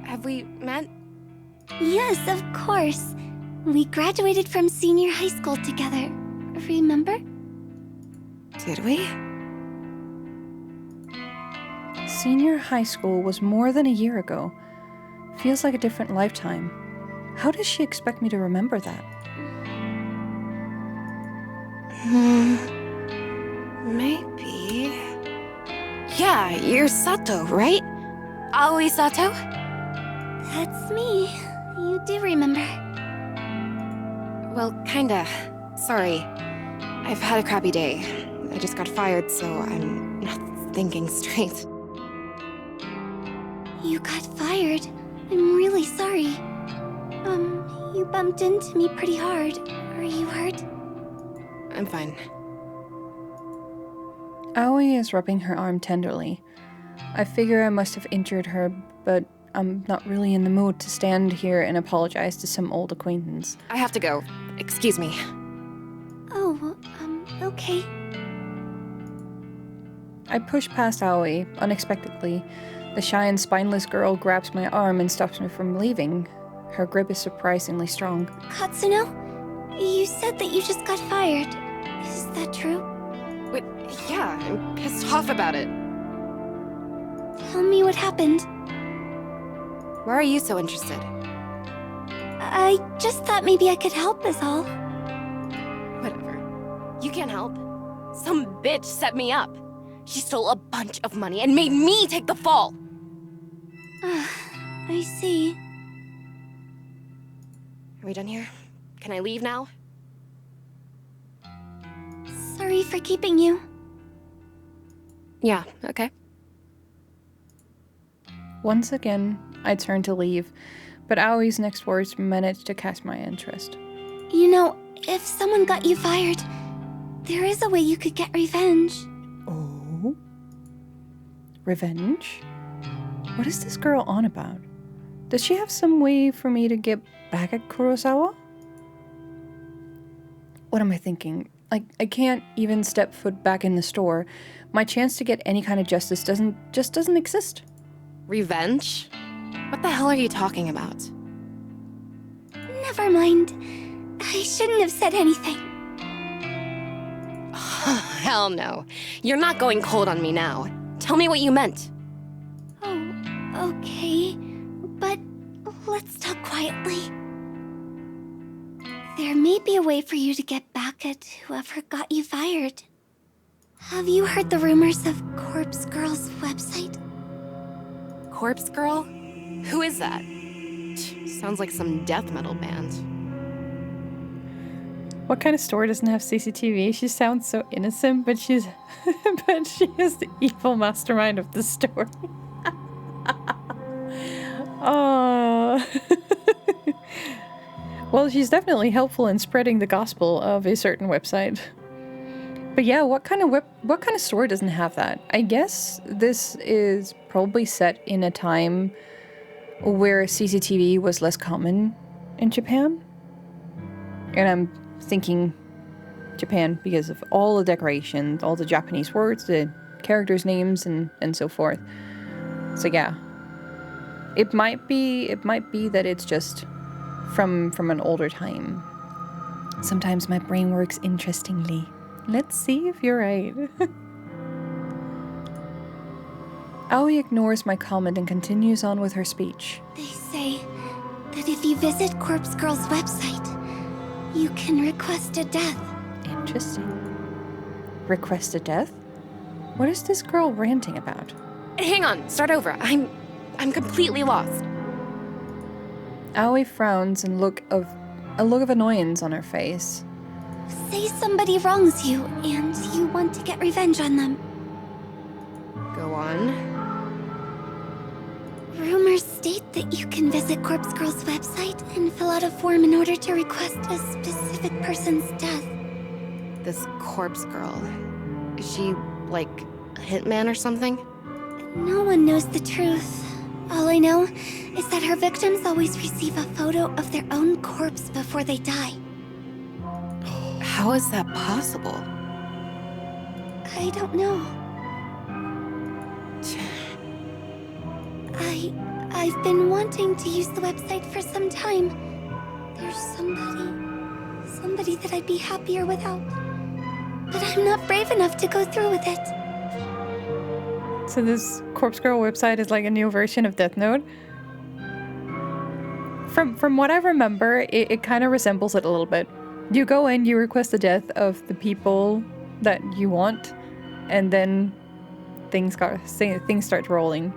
Speaker 7: Have we met?
Speaker 3: Yes, of course. We graduated from senior high school together. Remember?
Speaker 4: Did we?
Speaker 1: Senior high school was more than a year ago. Feels like a different lifetime. How does she expect me to remember that?
Speaker 3: Maybe. Yeah, you're Sato, right?
Speaker 7: Aoi Sato?
Speaker 3: That's me. You do remember.
Speaker 8: Well, kinda. Sorry. I've had a crappy day. I just got fired, so I'm not thinking straight.
Speaker 3: You got fired. I'm really sorry. You bumped into me pretty hard. Are you hurt?
Speaker 8: I'm fine.
Speaker 1: Aoi is rubbing her arm tenderly. I figure I must have injured her, but I'm not really in the mood to stand here and apologize to some old acquaintance.
Speaker 8: I have to go. Excuse me.
Speaker 3: Oh, okay.
Speaker 1: I push past Aoi, unexpectedly. The shy and spineless girl grabs my arm and stops me from leaving. Her grip is surprisingly strong.
Speaker 3: Katsuno? You said that you just got fired. Is that true?
Speaker 8: Wait, yeah, I'm pissed off about it.
Speaker 3: Tell me what happened.
Speaker 8: Why are you so interested?
Speaker 3: I just thought maybe I could help is all.
Speaker 8: Whatever.
Speaker 7: You can't help. Some bitch set me up. She stole a bunch of money and made me take the fall.
Speaker 3: I see.
Speaker 8: Are we done here? Can I leave now?
Speaker 3: Sorry for keeping you.
Speaker 8: Yeah, okay.
Speaker 1: Once again, I turn to leave, but Aoi's next words manage to catch my interest.
Speaker 3: You know, if someone got you fired, there is a way you could get revenge.
Speaker 1: Oh? Revenge? What is this girl on about? Does she have some way for me to get back at Kurosawa? What am I thinking? I can't even step foot back in the store. My chance to get any kind of justice doesn't exist.
Speaker 8: Revenge? What the hell are you talking about?
Speaker 3: Never mind. I shouldn't have said anything.
Speaker 8: Hell no. You're not going cold on me now. Tell me what you meant.
Speaker 3: Oh, okay. But let's talk quietly. There may be a way for you to get back at whoever got you fired. Have you heard the rumors of Corpse Girl's website?
Speaker 8: Corpse Girl? Who is that? Sounds like some death metal band.
Speaker 1: What kind of store doesn't have CCTV? She sounds so innocent, but she is the evil mastermind of the store. Oh. Well, she's definitely helpful in spreading the gospel of a certain website. But yeah, what kind of store doesn't have that? I guess this is probably set in a time where CCTV was less common in Japan. And I'm thinking Japan because of all the decorations, all the Japanese words, the characters' names, and so forth. So yeah, it might be that it's just from an older time. Sometimes my brain works interestingly. Let's see if you're right. Aoi ignores my comment and continues on with her speech.
Speaker 3: They say that if you visit Corpse Girl's website, you can request a death.
Speaker 1: Interesting. Request a death? What is this girl ranting about?
Speaker 8: Hang on, start over. I'm completely lost.
Speaker 1: Aoi frowns and a look of annoyance on her face.
Speaker 3: Say somebody wrongs you and you want to get revenge on them.
Speaker 8: Go on.
Speaker 3: Rumors state that you can visit Corpse Girl's website and fill out a form in order to request a specific person's death.
Speaker 8: This Corpse Girl. Is she, like, a hitman or something?
Speaker 3: No one knows the truth. All I know is that her victims always receive a photo of their own corpse before they die.
Speaker 8: How is that possible?
Speaker 3: I don't know. I've been wanting to use the website for some time. There's somebody that I'd be happier without. But I'm not brave enough to go through with it.
Speaker 1: So this Corpse Girl website is like a new version of Death Note. From what I remember, it kind of resembles it a little bit. You go in, you request the death of the people that you want, and then things start rolling.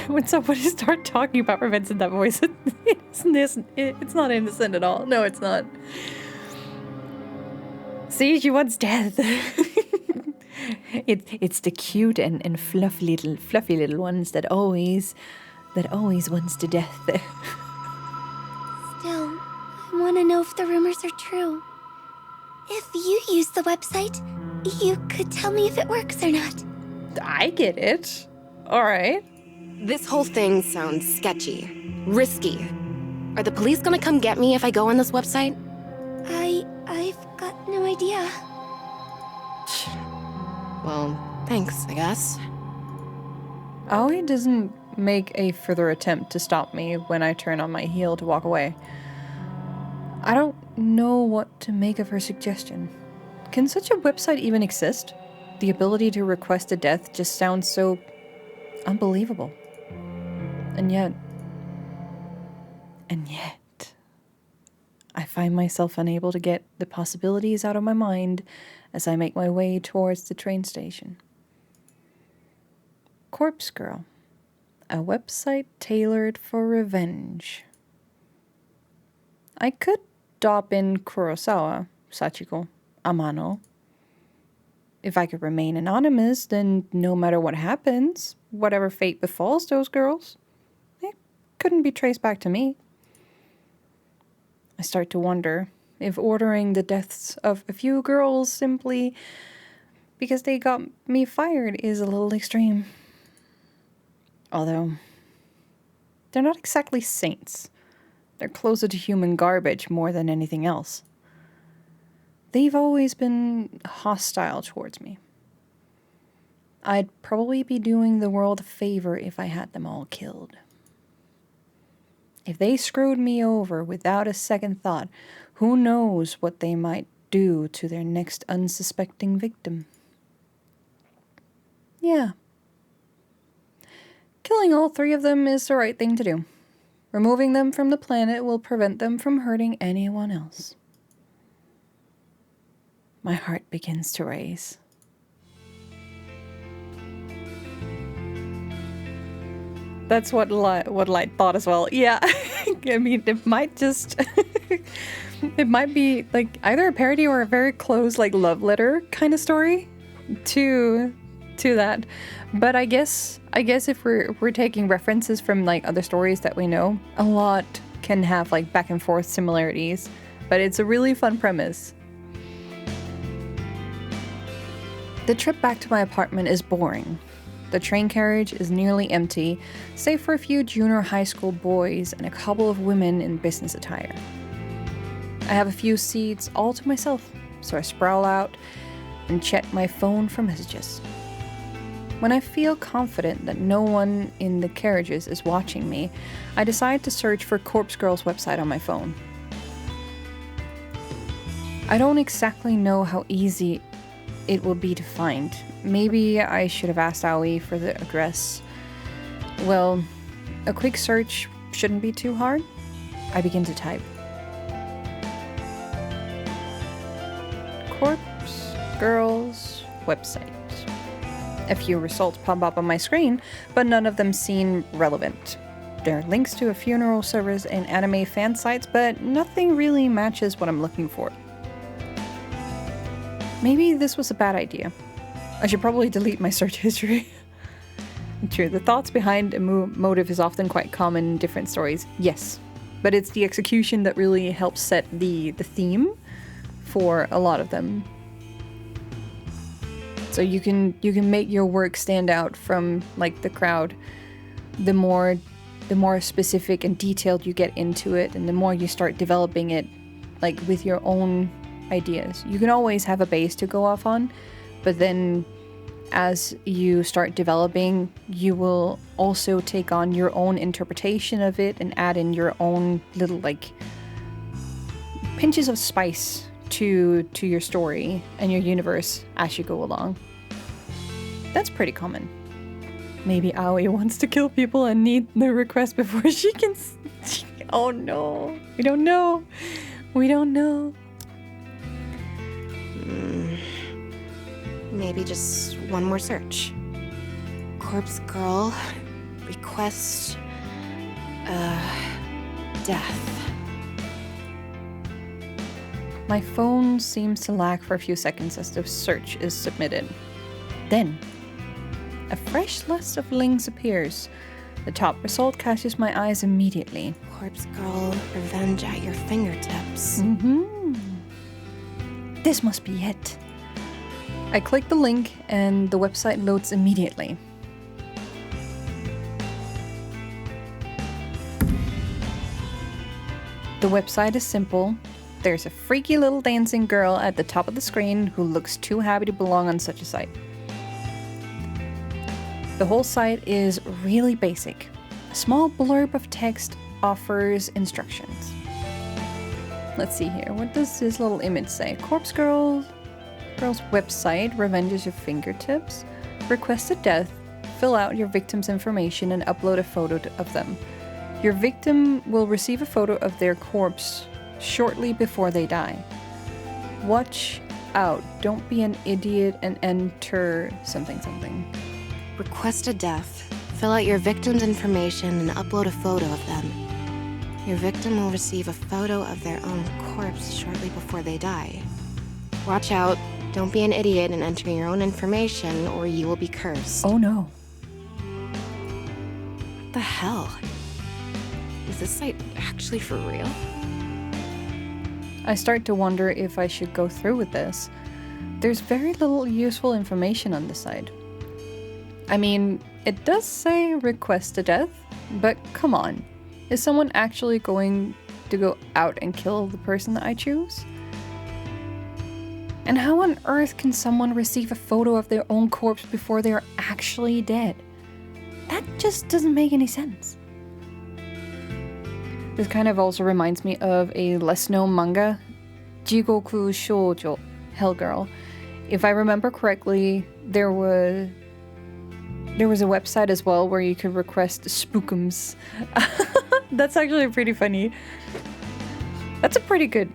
Speaker 1: When somebody starts talking about revenge in that voice, it's not innocent at all. No, it's not. See, she wants death. It's the cute and fluffy little ones that always wants to death.
Speaker 3: Still, I want to know if the rumors are true. If you use the website, you could tell me if it works or not.
Speaker 1: I get it. All right.
Speaker 8: This whole thing sounds sketchy. Risky. Are the police gonna come get me if I go on this website?
Speaker 3: I've got no idea.
Speaker 8: Well, thanks, I guess.
Speaker 1: Aoi doesn't make a further attempt to stop me when I turn on my heel to walk away. I don't know what to make of her suggestion. Can such a website even exist? The ability to request a death just sounds so unbelievable. And yet, I find myself unable to get the possibilities out of my mind as I make my way towards the train station. Corpse Girl, a website tailored for revenge. I could dop in Kurosawa, Sachiko, Amano. If I could remain anonymous, then no matter what happens, whatever fate befalls those girls, it couldn't be traced back to me. I start to wonder if ordering the deaths of a few girls simply because they got me fired is a little extreme. Although, they're not exactly saints. They're closer to human garbage more than anything else. they've always been hostile towards me. I'd probably be doing the world a favor if I had them all killed. If they screwed me over without a second thought, who knows what they might do to their next unsuspecting victim. Yeah. Killing all 3 of them is the right thing to do. Removing them from the planet will prevent them from hurting anyone else. My heart begins to race. That's what Light thought as well. Yeah, I mean, it might just... it might be, like, either a parody or a very close, like, love letter kind of story to that. But I guess if we're taking references from, like, other stories that we know, a lot can have, like, back and forth similarities. But it's a really fun premise. The trip back to my apartment is boring. The train carriage is nearly empty, save for a few junior high school boys and a couple of women in business attire. I have a few seats all to myself, so I sprawl out and check my phone for messages. When I feel confident that no one in the carriages is watching me, I decide to search for Corpse Girl's website on my phone. I don't exactly know how easy it will be to find. Maybe I should have asked Aoi for the address. Well, a quick search shouldn't be too hard. I begin to type. Corpse Girl's website. A few results pop up on my screen, but none of them seem relevant. There are links to a funeral service and anime fan sites, but nothing really matches what I'm looking for. Maybe this was a bad idea. I should probably delete my search history. True, the thoughts behind a motive is often quite common in different stories, yes. But it's the execution that really helps set the theme for a lot of them. So you can make your work stand out from, like, the crowd. The more specific and detailed you get into it, and the more you start developing it, like, with your own ideas. You can always have a base to go off on, but then as you start developing, you will also take on your own interpretation of it and add in your own little, like, pinches of spice to your story and your universe as you go along. That's pretty common. Maybe Aoi wants to kill people and need the request before she can... Oh no. We don't know. We don't know.
Speaker 8: Maybe just one more search. Corpse Girl, request, death.
Speaker 1: My phone seems to lag for a few seconds as the search is submitted. Then, a fresh list of links appears. The top result catches my eyes immediately.
Speaker 8: Corpse Girl, revenge at your fingertips.
Speaker 1: This must be it. I click the link and the website loads immediately. The website is simple. There's a freaky little dancing girl at the top of the screen who looks too happy to belong on such a site. The whole site is really basic. A small blurb of text offers instructions. Let's see here. What does this little image say? Corpse Girl's website, revenge at your fingertips. Request a death. Fill out your victim's information and upload a photo of them. Your victim will receive a photo of their corpse shortly before they die. Watch out. Don't be an idiot and enter something something.
Speaker 8: Request a death. Fill out your victim's information and upload a photo of them. Your victim will receive a photo of their own corpse shortly before they die. Watch out. Don't be an idiot and enter your own information, or you will be cursed.
Speaker 1: Oh no.
Speaker 8: What the hell? Is this site actually for real?
Speaker 1: I start to wonder if I should go through with this. There's very little useful information on the site. I mean, it does say request a death, but come on. Is someone actually going to go out and kill the person that I choose? And how on earth can someone receive a photo of their own corpse before they are actually dead? That just doesn't make any sense. This kind of also reminds me of a less-known manga, Jigoku Shoujo, Hell Girl. If I remember correctly, there was a website as well where you could request spookums. That's actually pretty funny. That's a pretty good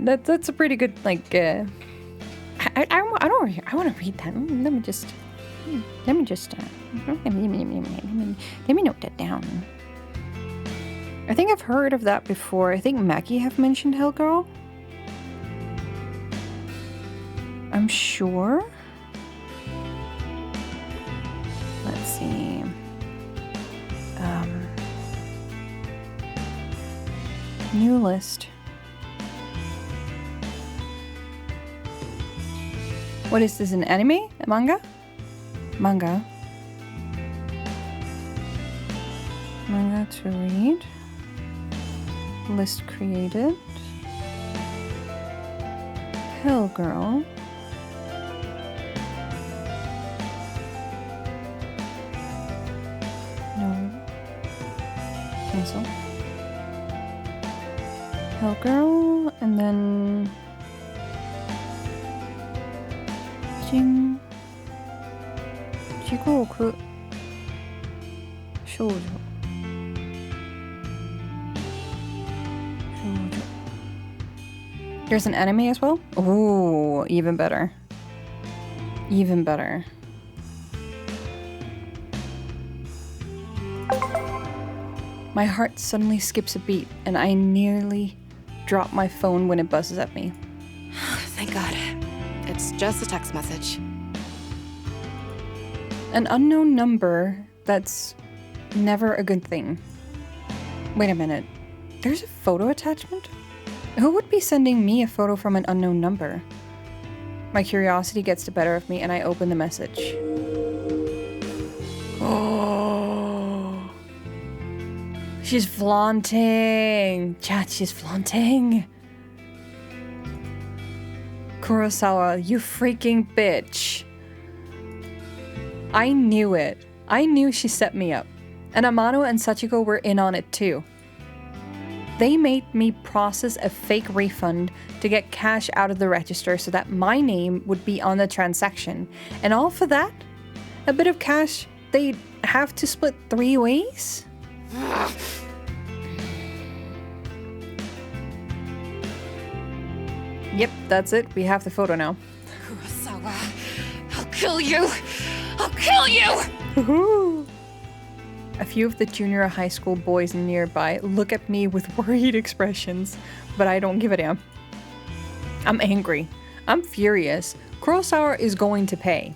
Speaker 1: like I want to read that. Let me note that down. I think I've heard of that before. I think Mackie have mentioned Hellgirl. I'm sure. Let's see. New list. What is this, an anime? A manga? Manga. Manga to read. List created. Hell Girl. No. Cancel. Hell Girl, and then Jigoku Shoujo. There's an anime as well? Ooh, even better. Even better. My heart suddenly skips a beat, and I nearly drop my phone when it buzzes at me.
Speaker 8: Thank God. It's just a text message.
Speaker 1: An unknown number, that's never a good thing. Wait a minute. There's a photo attachment? Who would be sending me a photo from an unknown number? My curiosity gets the better of me and I open the message. Oh. She's flaunting. Chat, she's flaunting. Kurosawa, you freaking bitch. I knew it. I knew she set me up. And Amano and Sachiko were in on it too. They made me process a fake refund to get cash out of the register so that my name would be on the transaction. And all for that? A bit of cash they'd have to split 3 ways? Yep, that's it. We have the photo now.
Speaker 7: Kurosawa, I'll kill you! I'll kill you!
Speaker 1: Woohoo! A few of the junior high school boys nearby look at me with worried expressions, but I don't give a damn. I'm angry. I'm furious. Kurosawa is going to pay.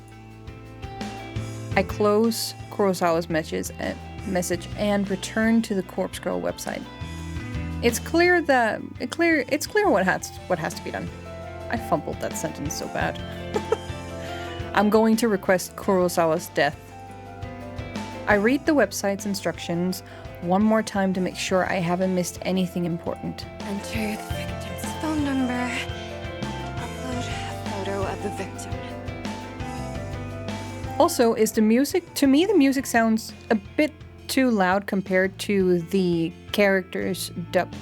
Speaker 1: I close Kurosawa's message and return to the Corpse Girl website. It's clear what has to be done. I fumbled that sentence so bad. I'm going to request Kurosawa's death. I read the website's instructions one more time to make sure I haven't missed anything important.
Speaker 8: Enter the victim's phone number. Upload a photo of the victim.
Speaker 1: Also, is the music... To me, the music sounds a bit too loud compared to the character's dub.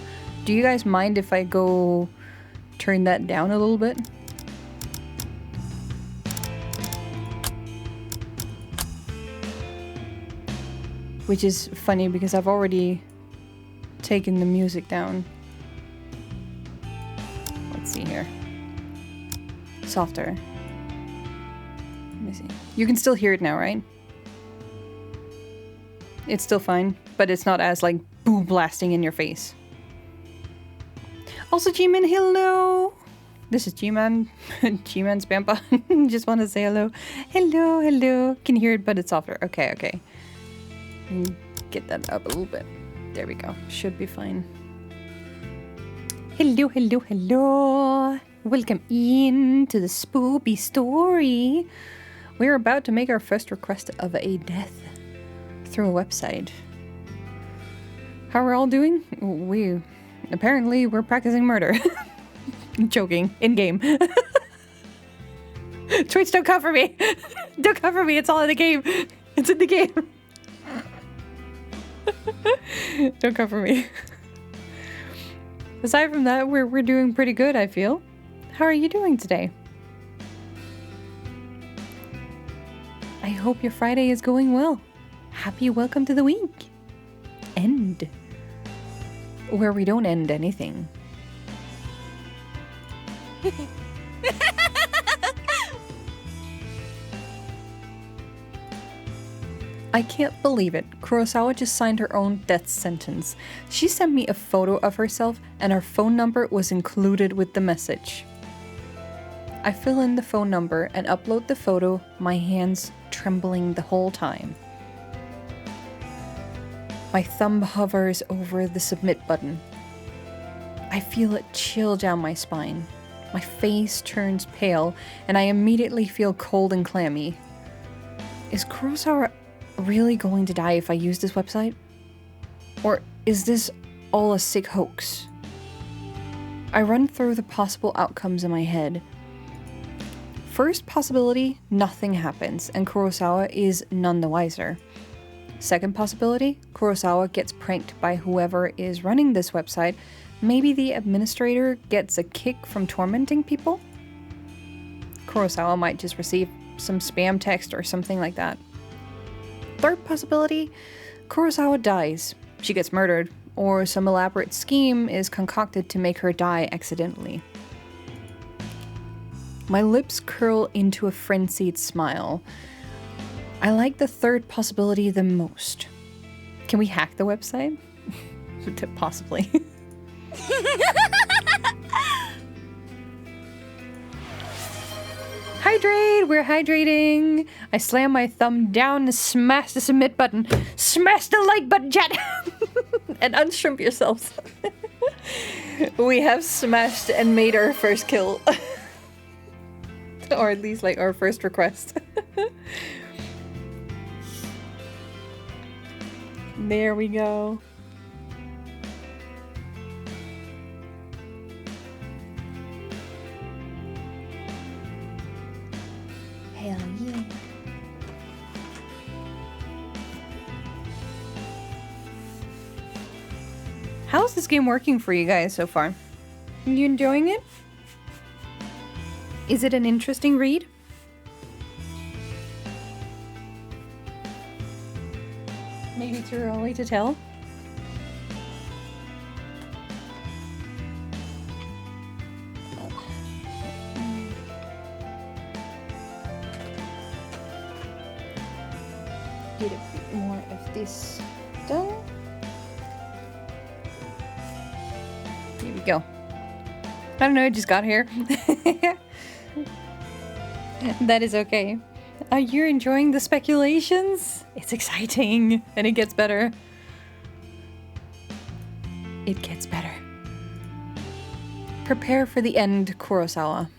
Speaker 1: Do you guys mind if I go turn that down a little bit? Which is funny because I've already taken the music down. Let's see here. Softer. Let me see. You can still hear it now, right? It's still fine, but it's not as like boom blasting in your face. Also, G-Man, hello! This is G-Man. G-Man Spampa. Just want to say hello. Hello, hello. Can hear it, but it's softer. Okay, okay. Get that up a little bit. There we go. Should be fine. Hello, hello, hello. Welcome in to the spoopy story. We're about to make our first request of a death through a website. How are we all doing? We're practicing murder. Joking. In game. Twitch, don't cover me. Don't cover me. It's all in the game. It's in the game. Don't cover me. Aside from that, we're doing pretty good, I feel. How are you doing today? I hope your Friday is going well. Happy welcome to the week. End. Where we don't end anything. I can't believe it. Kurosawa just signed her own death sentence. She sent me a photo of herself and her phone number was included with the message. I fill in the phone number and upload the photo, my hands trembling the whole time. My thumb hovers over the submit button. I feel it chill down my spine. My face turns pale and I immediately feel cold and clammy. Is Kurosawa really going to die if I use this website? Or is this all a sick hoax? I run through the possible outcomes in my head. First possibility, nothing happens and Kurosawa is none the wiser. Second possibility, Kurosawa gets pranked by whoever is running this website. Maybe the administrator gets a kick from tormenting people? Kurosawa might just receive some spam text or something like that. Third possibility, Kurosawa dies. She gets murdered, or some elaborate scheme is concocted to make her die accidentally. My lips curl into a frenzied smile. I like the third possibility the most. Can we hack the website? Possibly. Hydrate! We're hydrating! I slam my thumb down and smash the submit button. Smash the like button, chat! And unshrimp yourselves. We have smashed and made our first kill. Or at least like our first request. There we go. Hell yeah. How's this game working for you guys so far? You enjoying it? Is it an interesting read? Maybe too early to tell? Get a bit more of this done. Here we go. I don't know, I just got here. That is okay. Are you enjoying the speculations? It's exciting, and it gets better. It gets better. Prepare for the end, Kurosawa.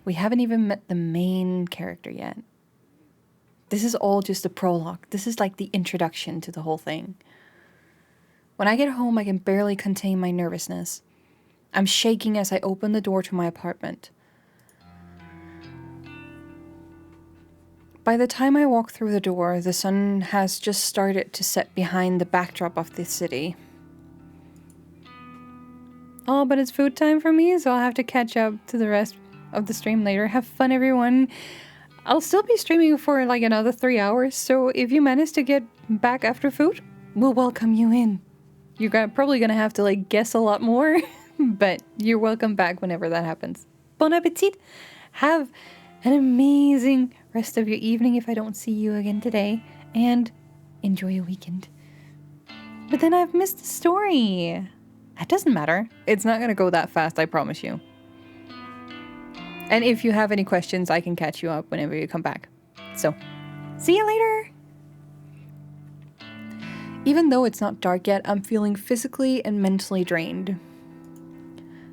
Speaker 1: We haven't even met the main character yet. This is all just a prologue. This is like the introduction to the whole thing. When I get home, I can barely contain my nervousness. I'm shaking as I open the door to my apartment. By the time I walk through the door, the sun has just started to set behind the backdrop of the city. Oh, but it's food time for me, so I'll have to catch up to the rest of the stream later. Have fun, everyone. I'll still be streaming for like another 3 hours, so if you manage to get back after food, we'll welcome you in. You're probably gonna have to like guess a lot more, but you're welcome back whenever that happens. Bon appetit! Have an amazing rest of your evening if I don't see you again today, and enjoy your weekend. But then I've missed the story. That doesn't matter. It's not gonna go that fast, I promise you. And if you have any questions, I can catch you up whenever you come back. So, see you later! Even though it's not dark yet, I'm feeling physically and mentally drained.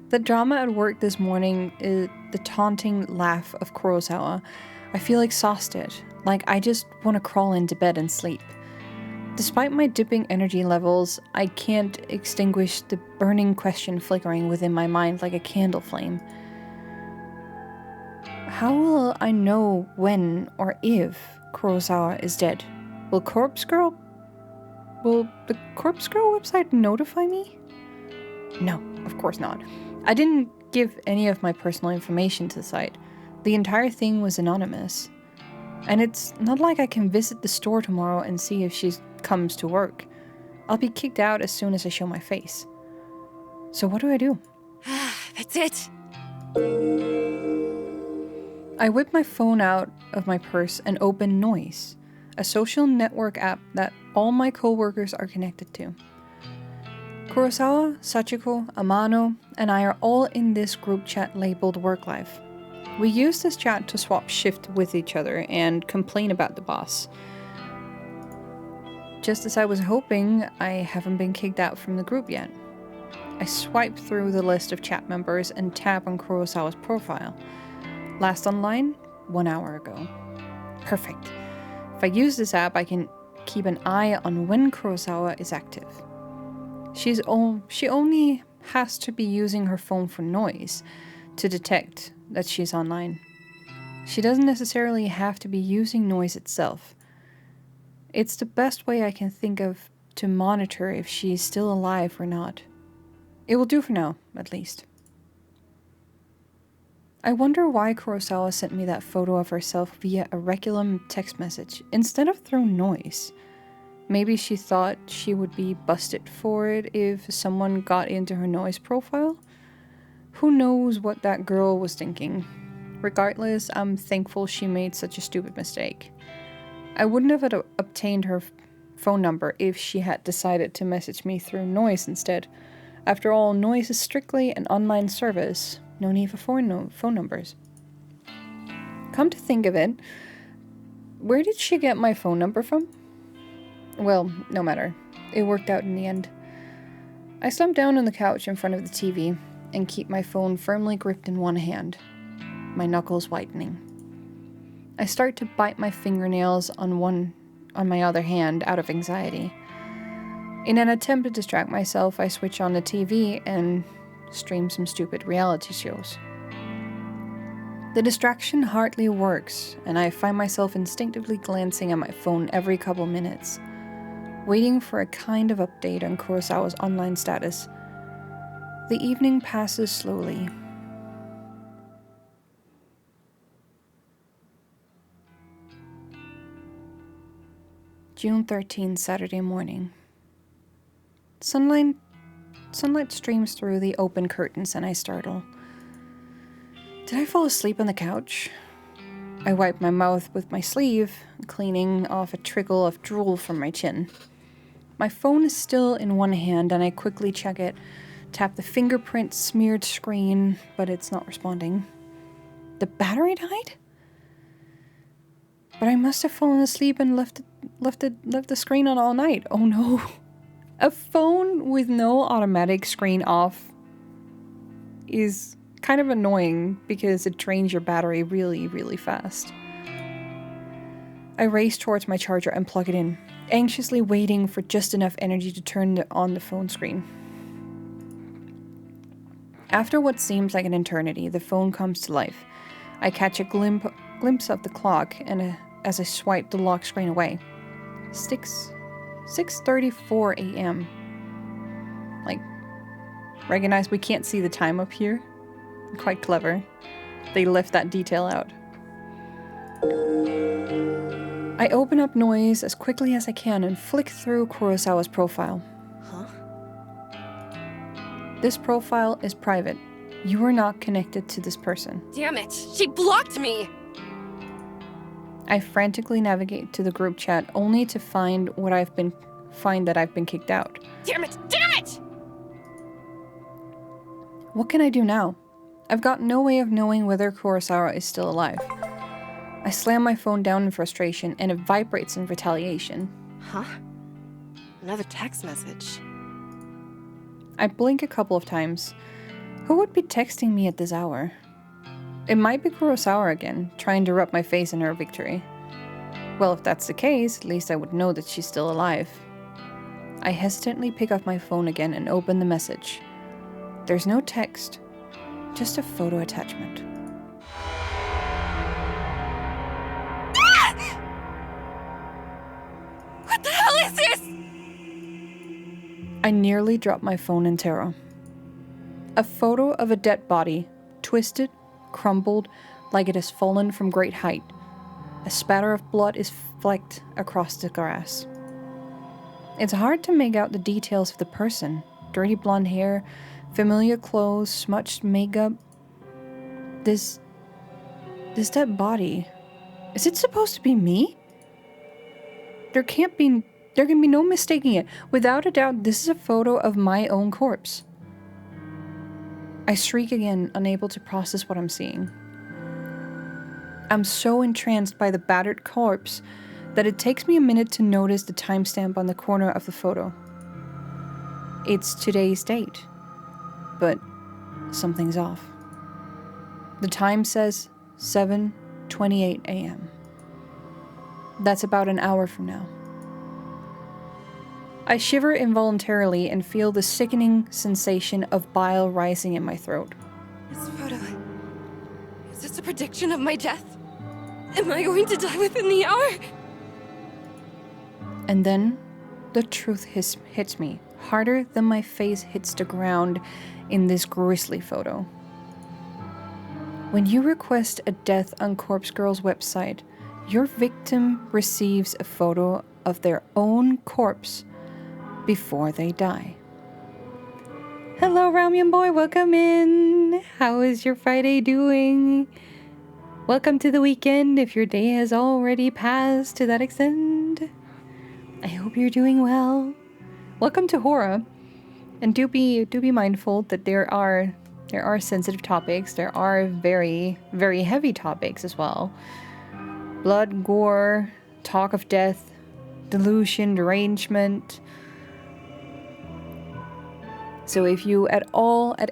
Speaker 1: The drama at work this morning is the taunting laugh of Kurosawa. I feel exhausted, like I just want to crawl into bed and sleep. Despite my dipping energy levels, I can't extinguish the burning question flickering within my mind like a candle flame. How will I know when or if Kurosawa is dead? Will the Corpse Girl website notify me? No, of course not. I didn't give any of my personal information to the site. The entire thing was anonymous. And it's not like I can visit the store tomorrow and see if she comes to work. I'll be kicked out as soon as I show my face. So what do I do?
Speaker 7: That's it.
Speaker 1: I whip my phone out of my purse and open Noise, a social network app that all my coworkers are connected to. Kurosawa, Sachiko, Amano, and I are all in this group chat labeled Work Life. We use this chat to swap shift with each other and complain about the boss. Just as I was hoping, I haven't been kicked out from the group yet. I swipe through the list of chat members and tap on Kurosawa's profile. Last online, 1 hour ago. Perfect. If I use this app, I can keep an eye on when Kurosawa is active. She only has to be using her phone for Noise to detect that she's online. She doesn't necessarily have to be using Noise itself. It's the best way I can think of to monitor if she's still alive or not. It will do for now, at least. I wonder why Kurosawa sent me that photo of herself via a regular text message instead of through Noise. Maybe she thought she would be busted for it if someone got into her Noise profile? Who knows what that girl was thinking? Regardless, I'm thankful she made such a stupid mistake. I wouldn't have obtained her phone number if she had decided to message me through Noise instead. After all, Noise is strictly an online service. No need for phone numbers. Come to think of it, where did she get my phone number from? Well, no matter. It worked out in the end. I slump down on the couch in front of the TV and keep my phone firmly gripped in one hand, my knuckles whitening. I start to bite my fingernails on my other hand out of anxiety. In an attempt to distract myself, I switch on the TV and stream some stupid reality shows. The distraction hardly works, and I find myself instinctively glancing at my phone every couple minutes, waiting for a kind of update on Kurosawa's online status. The evening passes slowly. June 13th, Saturday morning. Sunlight streams through the open curtains and I startle. Did I fall asleep on the couch? I wipe my mouth with my sleeve, cleaning off a trickle of drool from my chin. My phone is still in one hand and I quickly check it, tap the fingerprint smeared screen, but it's not responding. The battery died? But I must have fallen asleep and left the screen on all night. Oh no. A phone with no automatic screen off is kind of annoying because it drains your battery really, really fast. I race towards my charger and plug it in, anxiously waiting for just enough energy to turn on the phone screen. After what seems like an eternity, the phone comes to life. I catch a glimpse of the clock and as I swipe the lock screen away. 6:34 a.m. Like, recognize we can't see the time up here? Quite clever. They left that detail out. I open up Noise as quickly as I can and flick through Kurosawa's profile.
Speaker 8: Huh?
Speaker 1: This profile is private. You are not connected to this person.
Speaker 7: Damn it! She blocked me!
Speaker 1: I frantically navigate to the group chat only to find that I've been kicked out.
Speaker 7: Damn it! Damn it!
Speaker 1: What can I do now? I've got no way of knowing whether Kurosawa is still alive. I slam my phone down in frustration and it vibrates in retaliation.
Speaker 8: Huh? Another text message.
Speaker 1: I blink a couple of times. Who would be texting me at this hour? It might be Kurosawa again, trying to rub my face in her victory. Well, if that's the case, at least I would know that she's still alive. I hesitantly pick up my phone again and open the message. There's no text, just a photo attachment. I nearly dropped my phone in terror. A photo of a dead body, twisted, crumbled, like it has fallen from great height. A spatter of blood is flecked across the grass. It's hard to make out the details of the person. Dirty blonde hair, familiar clothes, smudged makeup. This dead body. Is it supposed to be me? There can be no mistaking it. Without a doubt, this is a photo of my own corpse. I shriek again, unable to process what I'm seeing. I'm so entranced by the battered corpse that it takes me a minute to notice the timestamp on the corner of the photo. It's today's date, but something's off. The time says 7:28 a.m. That's about an hour from now. I shiver involuntarily and feel the sickening sensation of bile rising in my throat.
Speaker 7: This photo... Is this a prediction of my death? Am I going to die within the hour?
Speaker 1: And then, the truth hits me, harder than my face hits the ground in this grisly photo. When you request a death on Corpse Girl's website, your victim receives a photo of their own corpse before they die. Hello, Ramen Boy, welcome in. How is your Friday doing? Welcome to the weekend if your day has already passed to that extent. I hope you're doing well. Welcome to Horror. And do be mindful that there are sensitive topics. There are very, very heavy topics as well. Blood, gore, talk of death, delusion, derangement. So if you at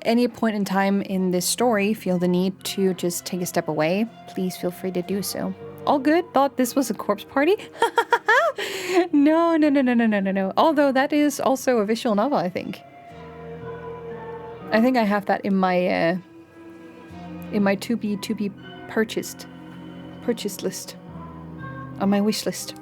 Speaker 1: any point in time in this story feel the need to just take a step away, please feel free to do so. All good? Thought this was a corpse party? No. Although that is also a visual novel, I think. I think I have that in my to be purchase list, on my wish list.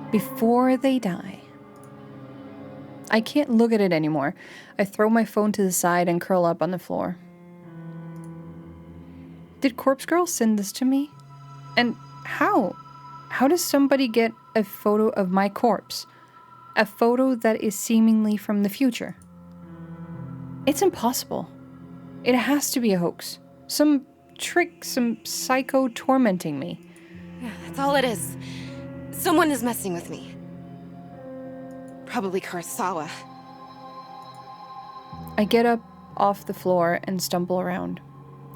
Speaker 1: Before they die. I can't look at it anymore. I throw my phone to the side and curl up on the floor. Did Corpse Girl send this to me? And how? How does somebody get a photo of my corpse? A photo that is seemingly from the future? It's impossible. It has to be a hoax. Some trick, some psycho tormenting me.
Speaker 7: Yeah, that's all it is. Someone is messing with me. Probably Kurosawa.
Speaker 1: I get up off the floor and stumble around.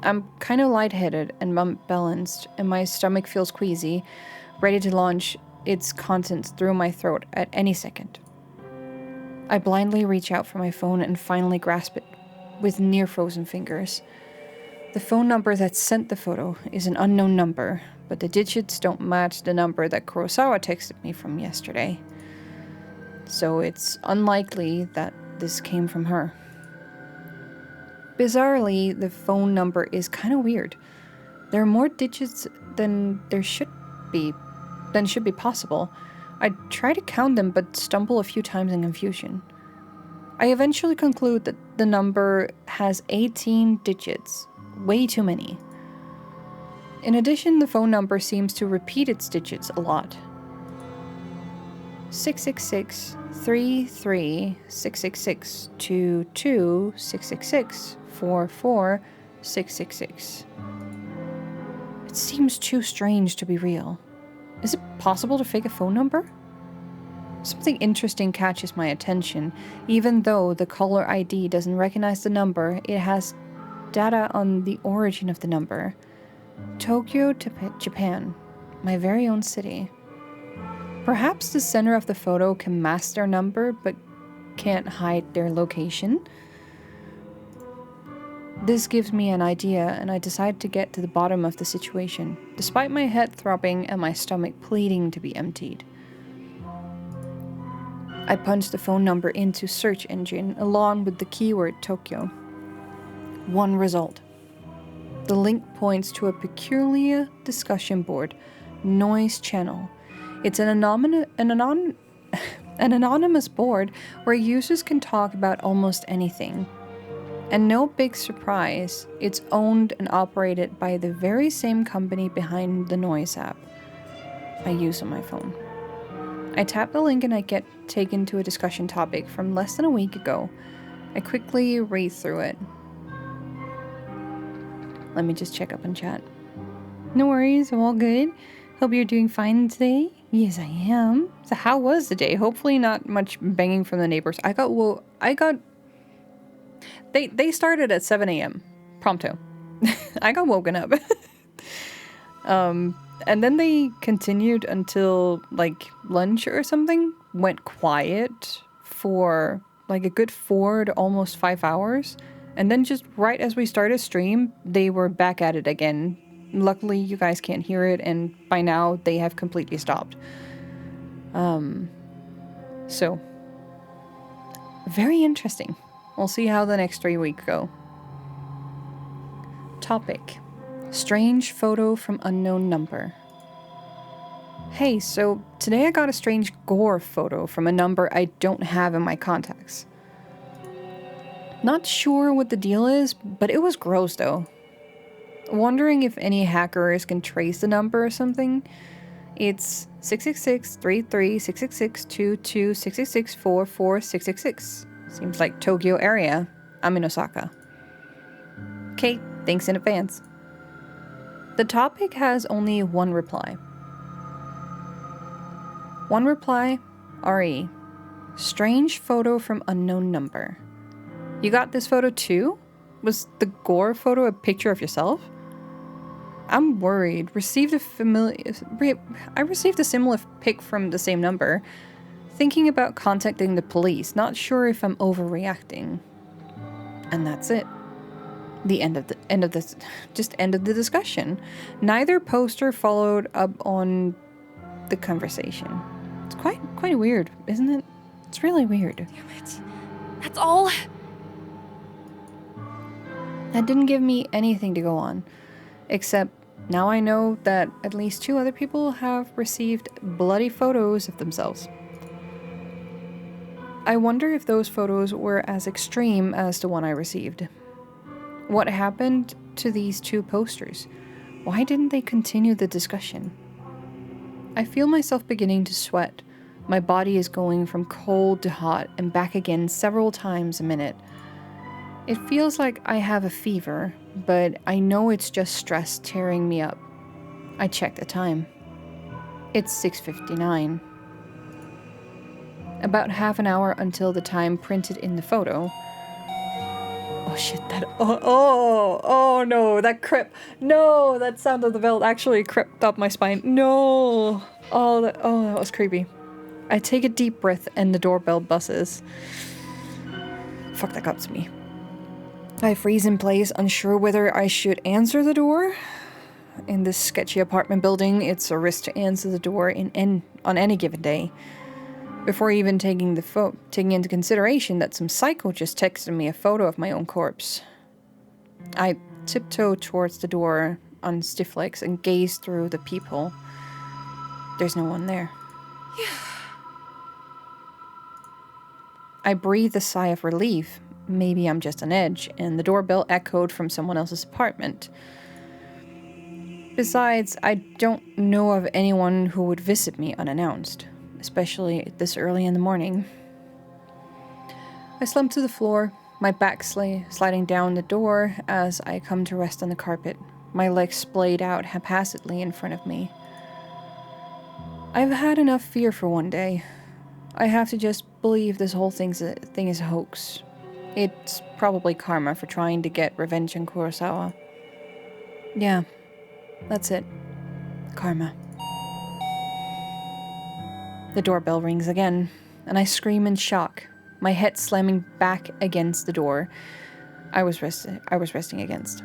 Speaker 1: I'm kind of lightheaded and unbalanced, and my stomach feels queasy, ready to launch its contents through my throat at any second. I blindly reach out for my phone and finally grasp it with near-frozen fingers. The phone number that sent the photo is an unknown number, but the digits don't match the number that Kurosawa texted me from yesterday. So it's unlikely that this came from her. Bizarrely, the phone number is kind of weird. There are more digits than should be possible. I try to count them but stumble a few times in confusion. I eventually conclude that the number has 18 digits, way too many. In addition, the phone number seems to repeat its digits a lot. 666 33 666 22 666 44 666. It seems too strange to be real. Is it possible to fake a phone number? Something interesting catches my attention. Even though the caller ID doesn't recognize the number, it has data on the origin of the number. Tokyo, Japan, my very own city. Perhaps the sender of the photo can mask their number, but can't hide their location. This gives me an idea, and I decide to get to the bottom of the situation, despite my head throbbing and my stomach pleading to be emptied. I punch the phone number into search engine along with the keyword Tokyo. One result. The link points to a peculiar discussion board Noise Channel. It's an anonymous board where users can talk about almost anything. And no big surprise, it's owned and operated by the very same company behind the Noise app I use on my phone. I tap the link and I get taken to a discussion topic from less than a week ago. I quickly read through it. Let me just check up on chat. No worries, I'm all good. Hope you're doing fine today. Yes, I am. So how was the day? Hopefully not much banging from the neighbors. They started at 7 a.m. Prompto. I got woken up. And then they continued until like lunch or something. Went quiet for like a good 4 to almost 5 hours. And then just right as we started stream, they were back at it again. Luckily, you guys can't hear it, and by now they have completely stopped. So, very interesting. We'll see how the next 3 weeks go. Topic: strange photo from unknown number. Hey, so today I got a strange gore photo from a number I don't have in my contacts. Not sure what the deal is, but it was gross though. Wondering if any hackers can trace the number or something. It's 666-33-666-22-666-44-666. Seems like Tokyo area. I'm in Osaka. Okay, thanks in advance. The topic has only one reply. One reply, RE. Strange photo from unknown number. You got this photo too? Was the gore photo a picture of yourself? I'm worried. I received a similar pic from the same number. Thinking about contacting the police. Not sure if I'm overreacting. And that's it. The end of the discussion. Neither poster followed up on the conversation. It's quite weird, isn't it? It's really weird.
Speaker 7: Damn it. That's all?
Speaker 1: That didn't give me anything to go on, except now I know that at least 2 other people have received bloody photos of themselves. I wonder if those photos were as extreme as the one I received. What happened to these 2 posters? Why didn't they continue the discussion? I feel myself beginning to sweat. My body is going from cold to hot and back again several times a minute. It feels like I have a fever, but I know it's just stress tearing me up. I check the time. It's 6:59. About half an hour until the time printed in the photo. Oh shit, oh no, that sound of the bell actually crept up my spine. No. That was creepy. I take a deep breath and the doorbell buzzes. Fuck, that got to me. I freeze in place, unsure whether I should answer the door. In this sketchy apartment building, it's a risk to answer the door on any given day. Before even taking into consideration that some psycho just texted me a photo of my own corpse. I tiptoe towards the door on stiff legs and gaze through the peephole. There's no one there. I breathe a sigh of relief. Maybe I'm just on edge, and the doorbell echoed from someone else's apartment. Besides, I don't know of anyone who would visit me unannounced, especially this early in the morning. I slump to the floor, my back sliding down the door as I come to rest on the carpet, my legs splayed out haphazardly in front of me. I've had enough fear for one day. I have to just believe this whole thing is a hoax. It's probably karma for trying to get revenge on Kurosawa. Yeah, that's it. Karma. The doorbell rings again, and I scream in shock, my head slamming back against the door I was resting against.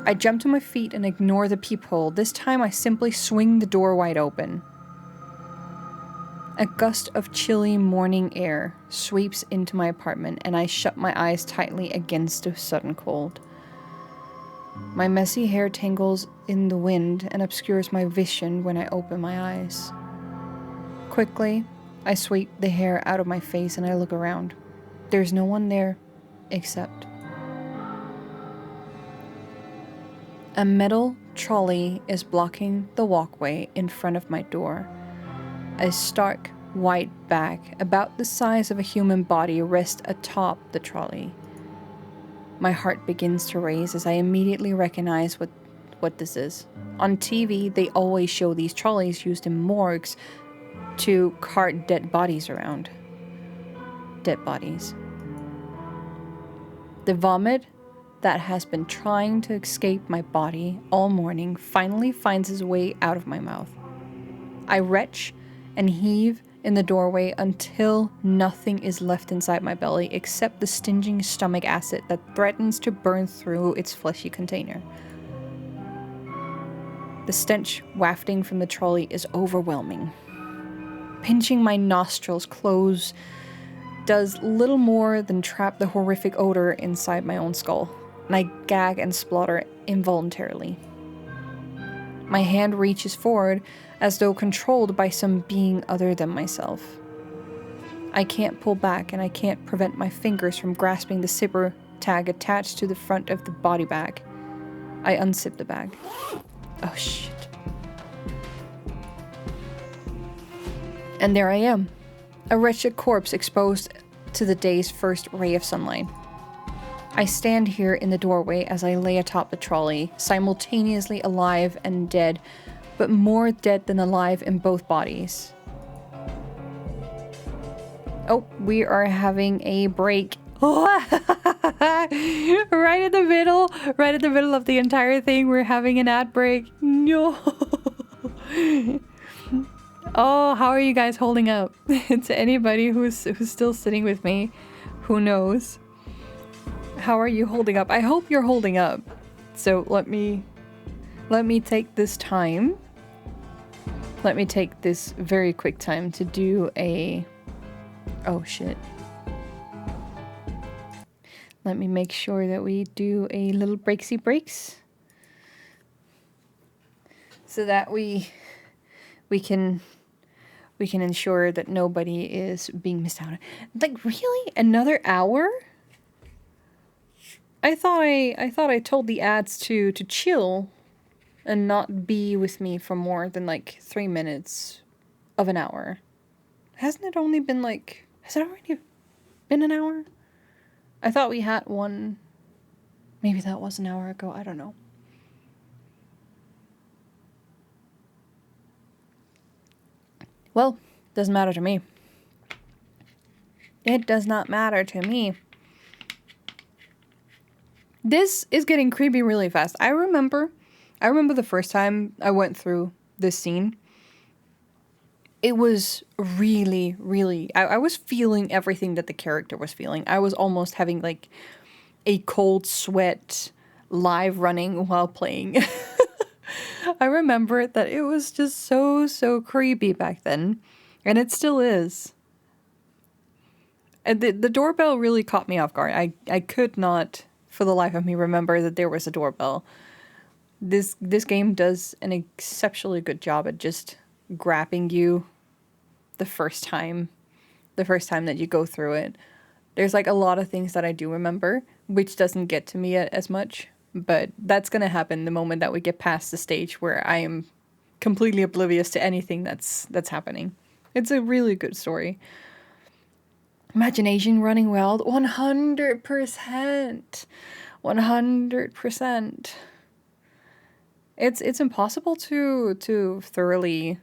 Speaker 1: I jump to my feet and ignore the peephole. This time I simply swing the door wide open. A gust of chilly morning air sweeps into my apartment, and I shut my eyes tightly against the sudden cold. My messy hair tangles in the wind and obscures my vision when I open my eyes. Quickly, I sweep the hair out of my face and I look around. There's no one there except a metal trolley is blocking the walkway in front of my door. A stark white bag, about the size of a human body, rests atop the trolley. My heart begins to race as I immediately recognize what this is. On TV, they always show these trolleys used in morgues to cart dead bodies around. Dead bodies. The vomit that has been trying to escape my body all morning finally finds its way out of my mouth. I retch and heave in the doorway until nothing is left inside my belly except the stinging stomach acid that threatens to burn through its fleshy container. The stench wafting from the trolley is overwhelming. Pinching my nostrils close does little more than trap the horrific odor inside my own skull, and I gag and splutter involuntarily. My hand reaches forward as though controlled by some being other than myself. I can't pull back and I can't prevent my fingers from grasping the zipper tag attached to the front of the body bag. I unzip the bag. Oh shit. And there I am, a wretched corpse exposed to the day's first ray of sunlight. I stand here in the doorway as I lay atop the trolley, simultaneously alive and dead, but more dead than alive in both bodies. Oh, we are having a break. right in the middle of the entire thing, we're having an ad break. No. Oh, how are you guys holding up? To anybody who's still sitting with me, who knows? How are you holding up? I hope you're holding up. So let me take this time. Let me take this very quick time to do a... Oh shit. Let me make sure that we do a little breaksy breaks. So that we can ensure that nobody is being missed out. Like, really? Another hour? I thought I told the ads to chill and not be with me for more than like 3 minutes of an hour. Hasn't it only been like... Has it already been an hour? I thought we had one... Maybe that was an hour ago. I don't know. Well, doesn't matter to me. It does not matter to me. This is getting creepy really fast. I remember the first time I went through this scene. It was really, really... I was feeling everything that the character was feeling. I was almost having like a cold sweat live running while playing. I remember that it was just so creepy back then. And it still is. And the doorbell really caught me off guard. I could not, for the life of me, remember that there was a doorbell. This game does an exceptionally good job at just grabbing you the first time that you go through it. There's like a lot of things that I do remember, which doesn't get to me as much. But that's going to happen the moment that we get past the stage where I am completely oblivious to anything that's happening. It's a really good story. Imagination running wild, 100%. 100%. It's impossible to thoroughly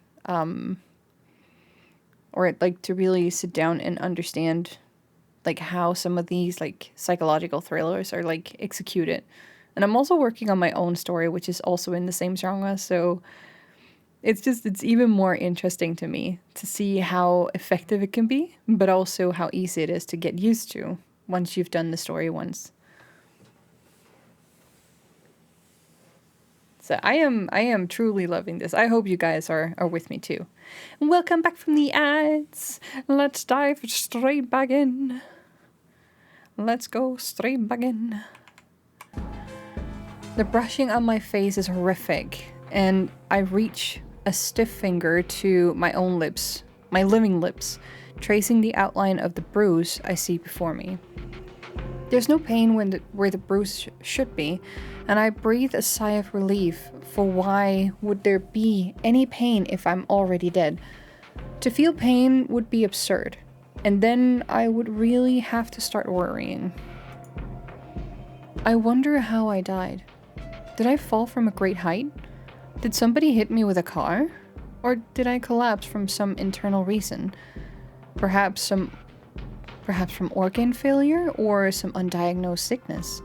Speaker 1: or like to really sit down and understand like how some of these like psychological thrillers are like executed. And I'm also working on my own story, which is also in the same genre, so it's even more interesting to me to see how effective it can be, but also how easy it is to get used to once you've done the story once. So I am truly loving this. I hope you guys are with me too. Welcome back from the ads. Let's dive straight back in. Let's go straight back in. The brushing on my face is horrific, and I reach a stiff finger to my own lips, my living lips, tracing the outline of the bruise I see before me. There's no pain where the bruise should be, and I breathe a sigh of relief, for why would there be any pain if I'm already dead? To feel pain would be absurd, and then I would really have to start worrying. I wonder how I died. Did I fall from a great height? Did somebody hit me with a car? Or did I collapse from some internal reason? Perhaps from organ failure or some undiagnosed sickness.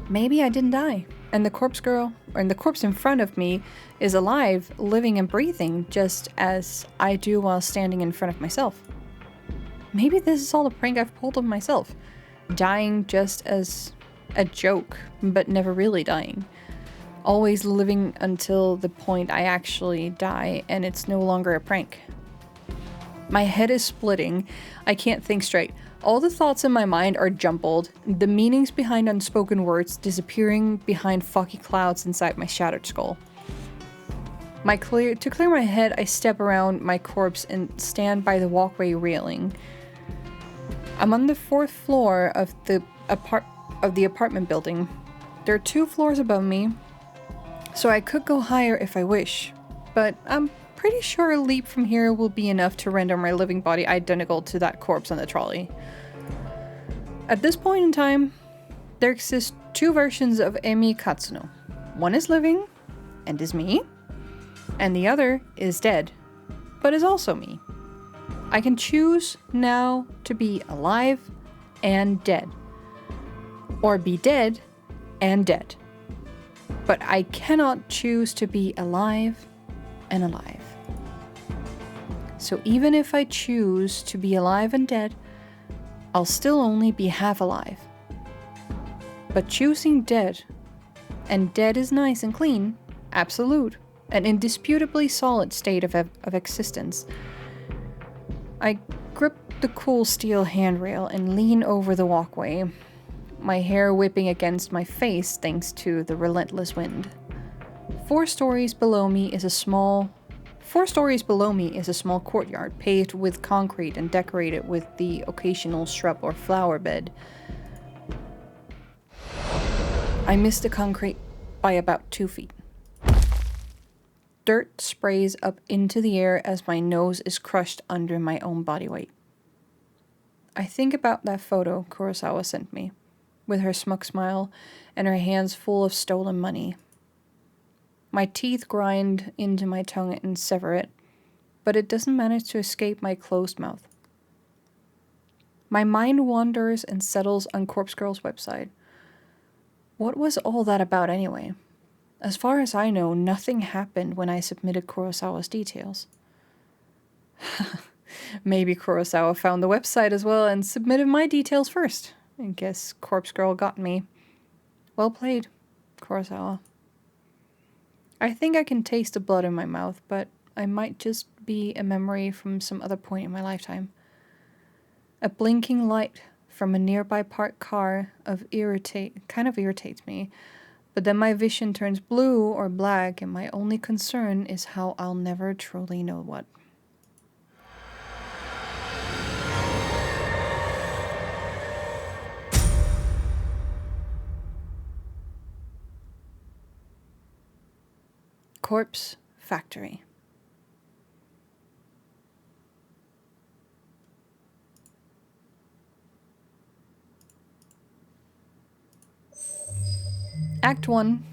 Speaker 1: Maybe I didn't die, and the corpse in front of me is alive, living and breathing, just as I do while standing in front of myself. Maybe this is all a prank I've pulled on myself, dying just as a joke, but never really dying. Always living until the point I actually die, and it's no longer a prank. My head is splitting. I can't think straight. All the thoughts in my mind are jumbled, the meanings behind unspoken words disappearing behind foggy clouds inside my shattered skull. To clear my head, I step around my corpse and stand by the walkway railing. I'm on the 4th floor of the apartment building. There are 2 floors above me, so I could go higher if I wish, but I'm pretty sure a leap from here will be enough to render my living body identical to that corpse on the trolley. At this point in time, there exist 2 versions of Emi Katsuno. One is living, and is me, and the other is dead, but is also me. I can choose now to be alive and dead, or be dead and dead. But I cannot choose to be alive and alive. So even if I choose to be alive and dead, I'll still only be half alive. But choosing dead, and dead is nice and clean, absolute, an indisputably solid state of existence. I grip the cool steel handrail and lean over the walkway, my hair whipping against my face thanks to the relentless wind. 4 stories below me is a small courtyard paved with concrete and decorated with the occasional shrub or flower bed. I miss the concrete by about 2 feet. Dirt sprays up into the air as my nose is crushed under my own body weight. I think about that photo Kurosawa sent me, with her smug smile and her hands full of stolen money. My teeth grind into my tongue and sever it, but it doesn't manage to escape my closed mouth. My mind wanders and settles on Corpse Girl's website. What was all that about anyway? As far as I know, nothing happened when I submitted Kurosawa's details. Maybe Kurosawa found the website as well and submitted my details first. I guess Corpse Girl got me. Well played, Kurosawa. I think I can taste the blood in my mouth, but I might just be a memory from some other point in my lifetime. A blinking light from a nearby parked car kind of irritates me, but then my vision turns blue or black, and my only concern is how I'll never truly know what. Corpse Factory. Act 1.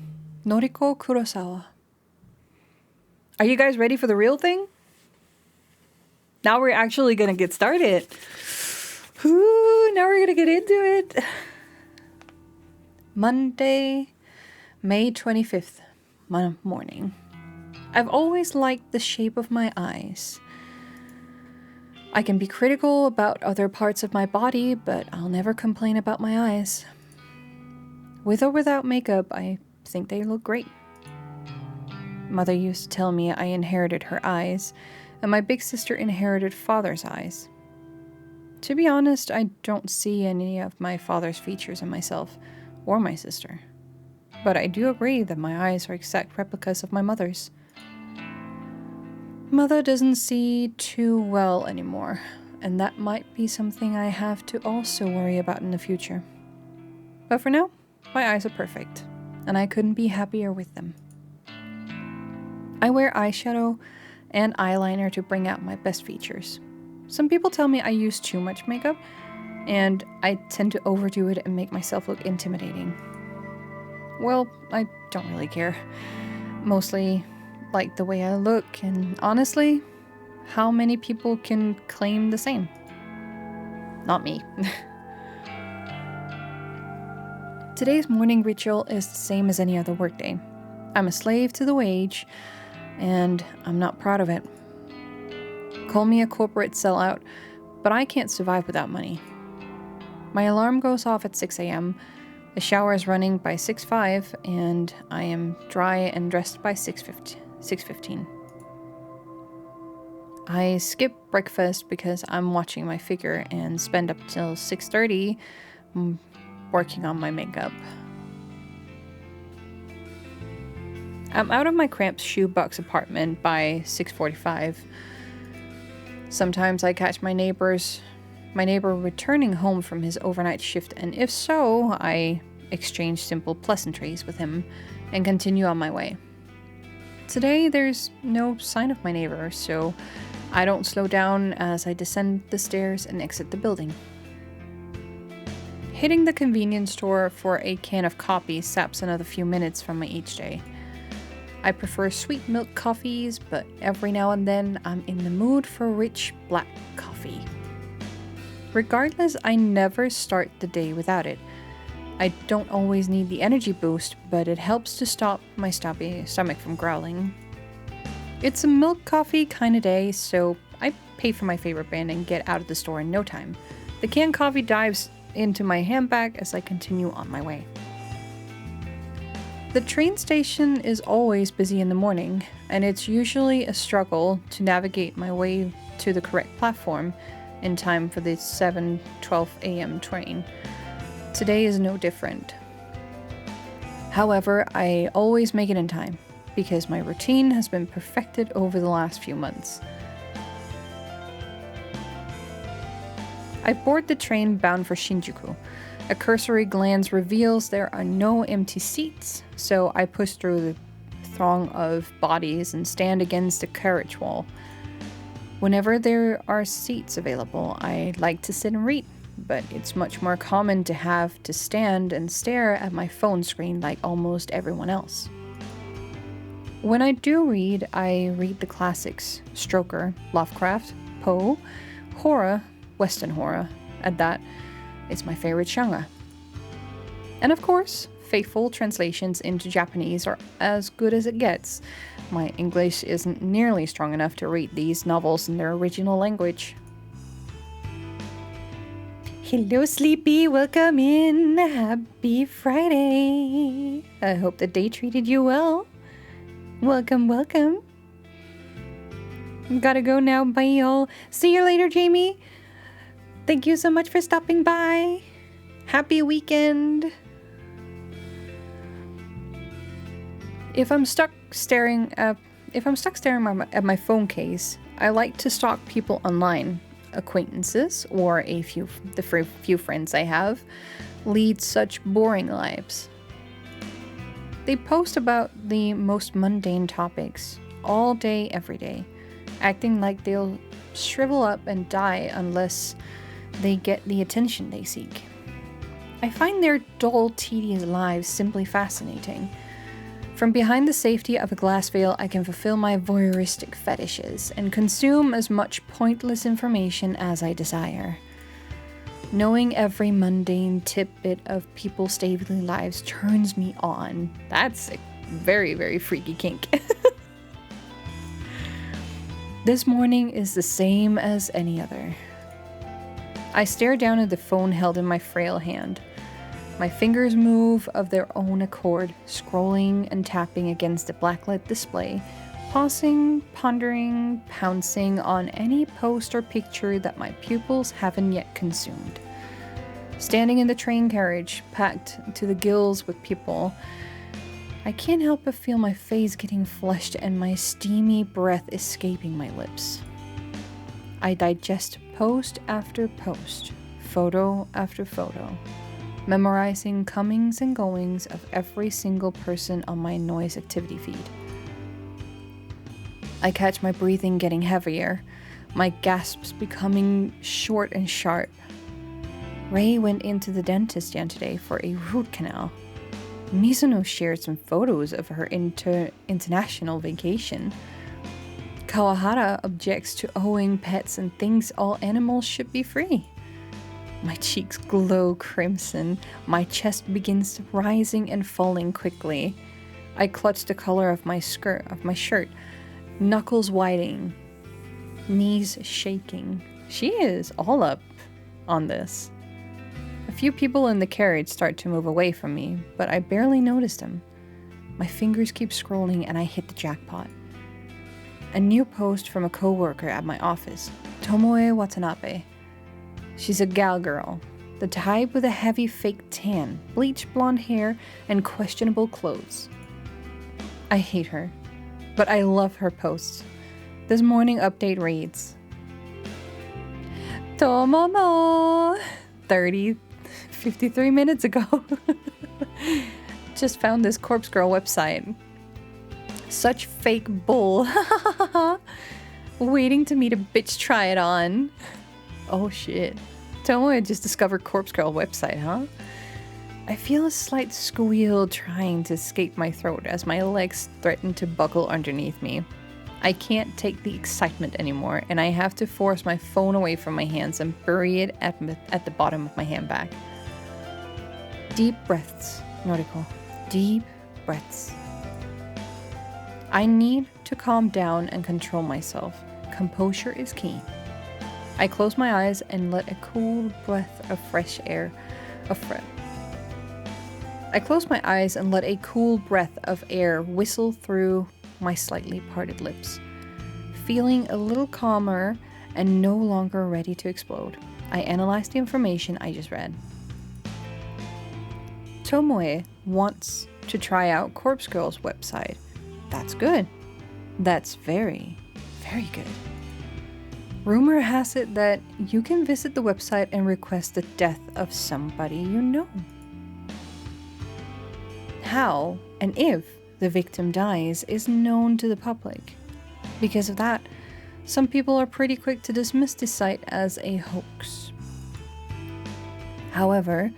Speaker 1: Noriko Kurosawa. Are you guys ready for the real thing? Now we're actually gonna get started. Ooh, now we're gonna get into it. Monday, May 25th, morning. I've always liked the shape of my eyes. I can be critical about other parts of my body, but I'll never complain about my eyes. With or without makeup, I think they look great. Mother used to tell me I inherited her eyes, and my big sister inherited father's eyes. To be honest, I don't see any of my father's features in myself or my sister. but I do agree that my eyes are exact replicas of my mother's. Mother doesn't see too well anymore, and that might be something I have to also worry about in the future. But for now, my eyes are perfect, and I couldn't be happier with them. I wear eyeshadow and eyeliner to bring out my best features. Some people tell me I use too much makeup, and I tend to overdo it and make myself look intimidating. Well, I don't really care. Mostly like the way I look, and honestly, how many people can claim the same? Not me. Today's morning ritual is the same as any other workday. I'm a slave to the wage, and I'm not proud of it. Call me a corporate sellout, but I can't survive without money. My alarm goes off at 6 a.m., the shower is running by 6:05, and I am dry and dressed by 6:15. I skip breakfast because I'm watching my figure and spend up till 6:30 working on my makeup. I'm out of my cramped shoebox apartment by 6:45. Sometimes I catch my neighbor returning home from his overnight shift, and if so, I exchange simple pleasantries with him and continue on my way. Today, there's no sign of my neighbor, so I don't slow down as I descend the stairs and exit the building. Hitting the convenience store for a can of coffee saps another few minutes from my each day. I prefer sweet milk coffees, but every now and then I'm in the mood for rich black coffee. Regardless, I never start the day without it. I don't always need the energy boost, but it helps to stop my stomach from growling. It's a milk coffee kind of day, so I pay for my favorite brand and get out of the store in no time. The canned coffee dives into my handbag as I continue on my way. The train station is always busy in the morning, and it's usually a struggle to navigate my way to the correct platform in time for the 7:12 a.m. train. Today is no different. However, I always make it in time, because my routine has been perfected over the last few months. I board the train bound for Shinjuku. A cursory glance reveals there are no empty seats, so I push through the throng of bodies and stand against the carriage wall. Whenever there are seats available, I like to sit and read, but it's much more common to have to stand and stare at my phone screen like almost everyone else. When I do read, I read the classics: Stoker, Lovecraft, Poe, horror, Western horror. At that, it's my favorite genre. And of course, faithful translations into Japanese are as good as it gets. My English isn't nearly strong enough to read these novels in their original language. Hello, Sleepy. Welcome in. Happy Friday. I hope the day treated you well. Welcome, welcome. Gotta go now. Bye, y'all. See you later, Jamie. Thank you so much for stopping by. Happy weekend. If I'm stuck staring at my phone case, I like to stalk people online. Acquaintances or the few friends I have lead such boring lives. They post about the most mundane topics all day, every day, acting like they'll shrivel up and die unless they get the attention they seek. I find their dull, tedious lives simply fascinating. From behind the safety of a glass veil, I can fulfill my voyeuristic fetishes and consume as much pointless information as I desire. Knowing every mundane tidbit of people's daily lives turns me on. That's a very, very freaky kink. This morning is the same as any other. I stare down at the phone held in my frail hand. My fingers move of their own accord, scrolling and tapping against the blacklit display, pausing, pondering, pouncing on any post or picture that my pupils haven't yet consumed. Standing in the train carriage, packed to the gills with people, I can't help but feel my face getting flushed and my steamy breath escaping my lips. I digest post after post, photo after photo, memorizing comings and goings of every single person on my noise activity feed. I catch my breathing getting heavier, my gasps becoming short and sharp. Ray went into the dentist yesterday for a root canal. Mizuno shared some photos of her international vacation. Kawahara objects to owning pets and thinks all animals should be free. My cheeks glow crimson, my chest begins rising and falling quickly. I clutch the collar of my shirt, knuckles whitening, knees shaking. She is all up on this. A few people in the carriage start to move away from me, but I barely notice them. My fingers keep scrolling and I hit the jackpot. A new post from a co-worker at my office, Tomoe Watanabe. She's a gal girl, the type with a heavy fake tan, bleached blonde hair, and questionable clothes. I hate her, but I love her posts. This morning update reads, Tomomo! 53 minutes ago. Just found this Corpse Girl website. Such fake bull. Waiting to meet a bitch try it on. Oh shit. Tomoe just discovered Corpse Girl website, huh? I feel a slight squeal trying to escape my throat as my legs threaten to buckle underneath me. I can't take the excitement anymore, and I have to force my phone away from my hands and bury it at the bottom of my handbag. Deep breaths, Noriko. Deep breaths. I need to calm down and control myself. Composure is key. I close my eyes and let a cool breath of fresh air whistle through my slightly parted lips. Feeling a little calmer and no longer ready to explode, I analyze the information I just read. Tomoe wants to try out Corpse Girl's website. That's good. That's very, very good. Rumor has it that you can visit the website and request the death of somebody you know. How and if the victim dies is known to the public. Because of that, some people are pretty quick to dismiss this site as a hoax. However,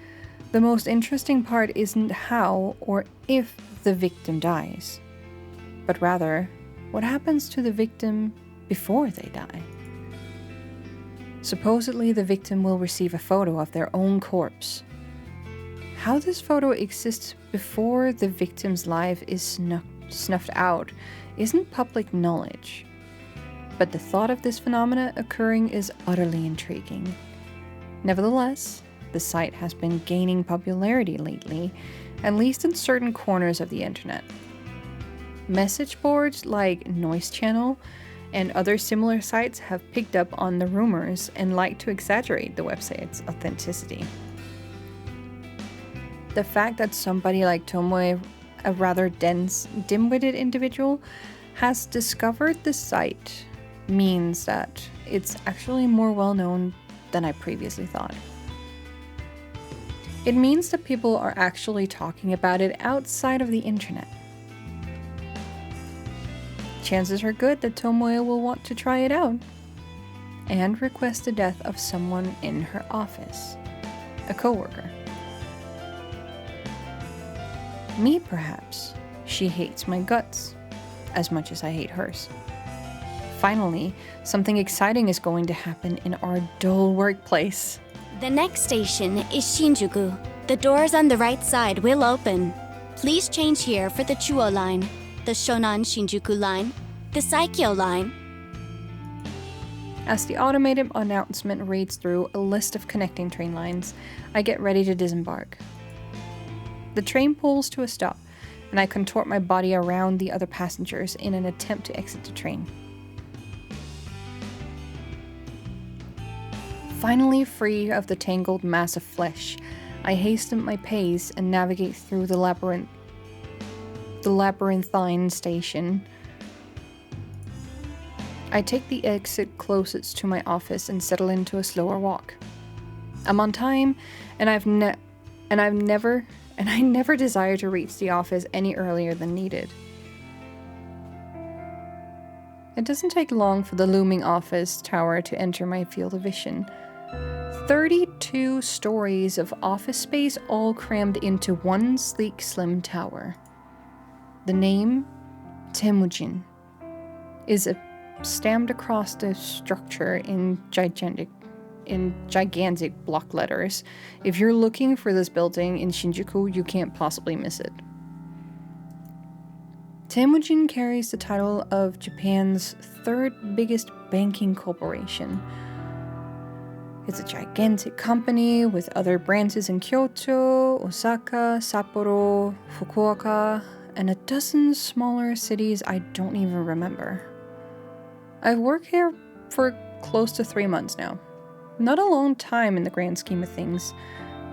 Speaker 1: the most interesting part isn't how or if the victim dies, but rather what happens to the victim before they die. Supposedly, the victim will receive a photo of their own corpse. How this photo exists before the victim's life is snuffed out isn't public knowledge, but the thought of this phenomena occurring is utterly intriguing. Nevertheless, the site has been gaining popularity lately, at least in certain corners of the internet. Message boards like Noise Channel and other similar sites have picked up on the rumors and like to exaggerate the website's authenticity. The fact that somebody like Tomoe, a rather dense, dim-witted individual, has discovered the site means that it's actually more well-known than I previously thought. It means that people are actually talking about it outside of the internet. Chances are good that Tomoe will want to try it out and request the death of someone in her office, a coworker. Me, perhaps. She hates my guts as much as I hate hers. Finally, something exciting is going to happen in our dull workplace.
Speaker 3: The next station is Shinjuku. The doors on the right side will open. Please change here for the Chuo line, the Shonan Shinjuku line, the Saikyo line.
Speaker 1: As the automated announcement reads through a list of connecting train lines, I get ready to disembark. The train pulls to a stop, and I contort my body around the other passengers in an attempt to exit the train. Finally free of the tangled mass of flesh, I hasten my pace and navigate through the labyrinth the labyrinthine station. I take the exit closest to my office and settle into a slower walk. I'm on time, and I never desire to reach the office any earlier than needed. It doesn't take long for the looming office tower to enter my field of vision. 32 stories of office space all crammed into one sleek, slim tower. The name, Temujin, is stamped across the structure in gigantic block letters. If you're looking for this building in Shinjuku, you can't possibly miss it. Temujin carries the title of Japan's third biggest banking corporation. It's a gigantic company with other branches in Kyoto, Osaka, Sapporo, Fukuoka, and a dozen smaller cities I don't even remember. I've worked here for close to 3 months now. Not a long time in the grand scheme of things.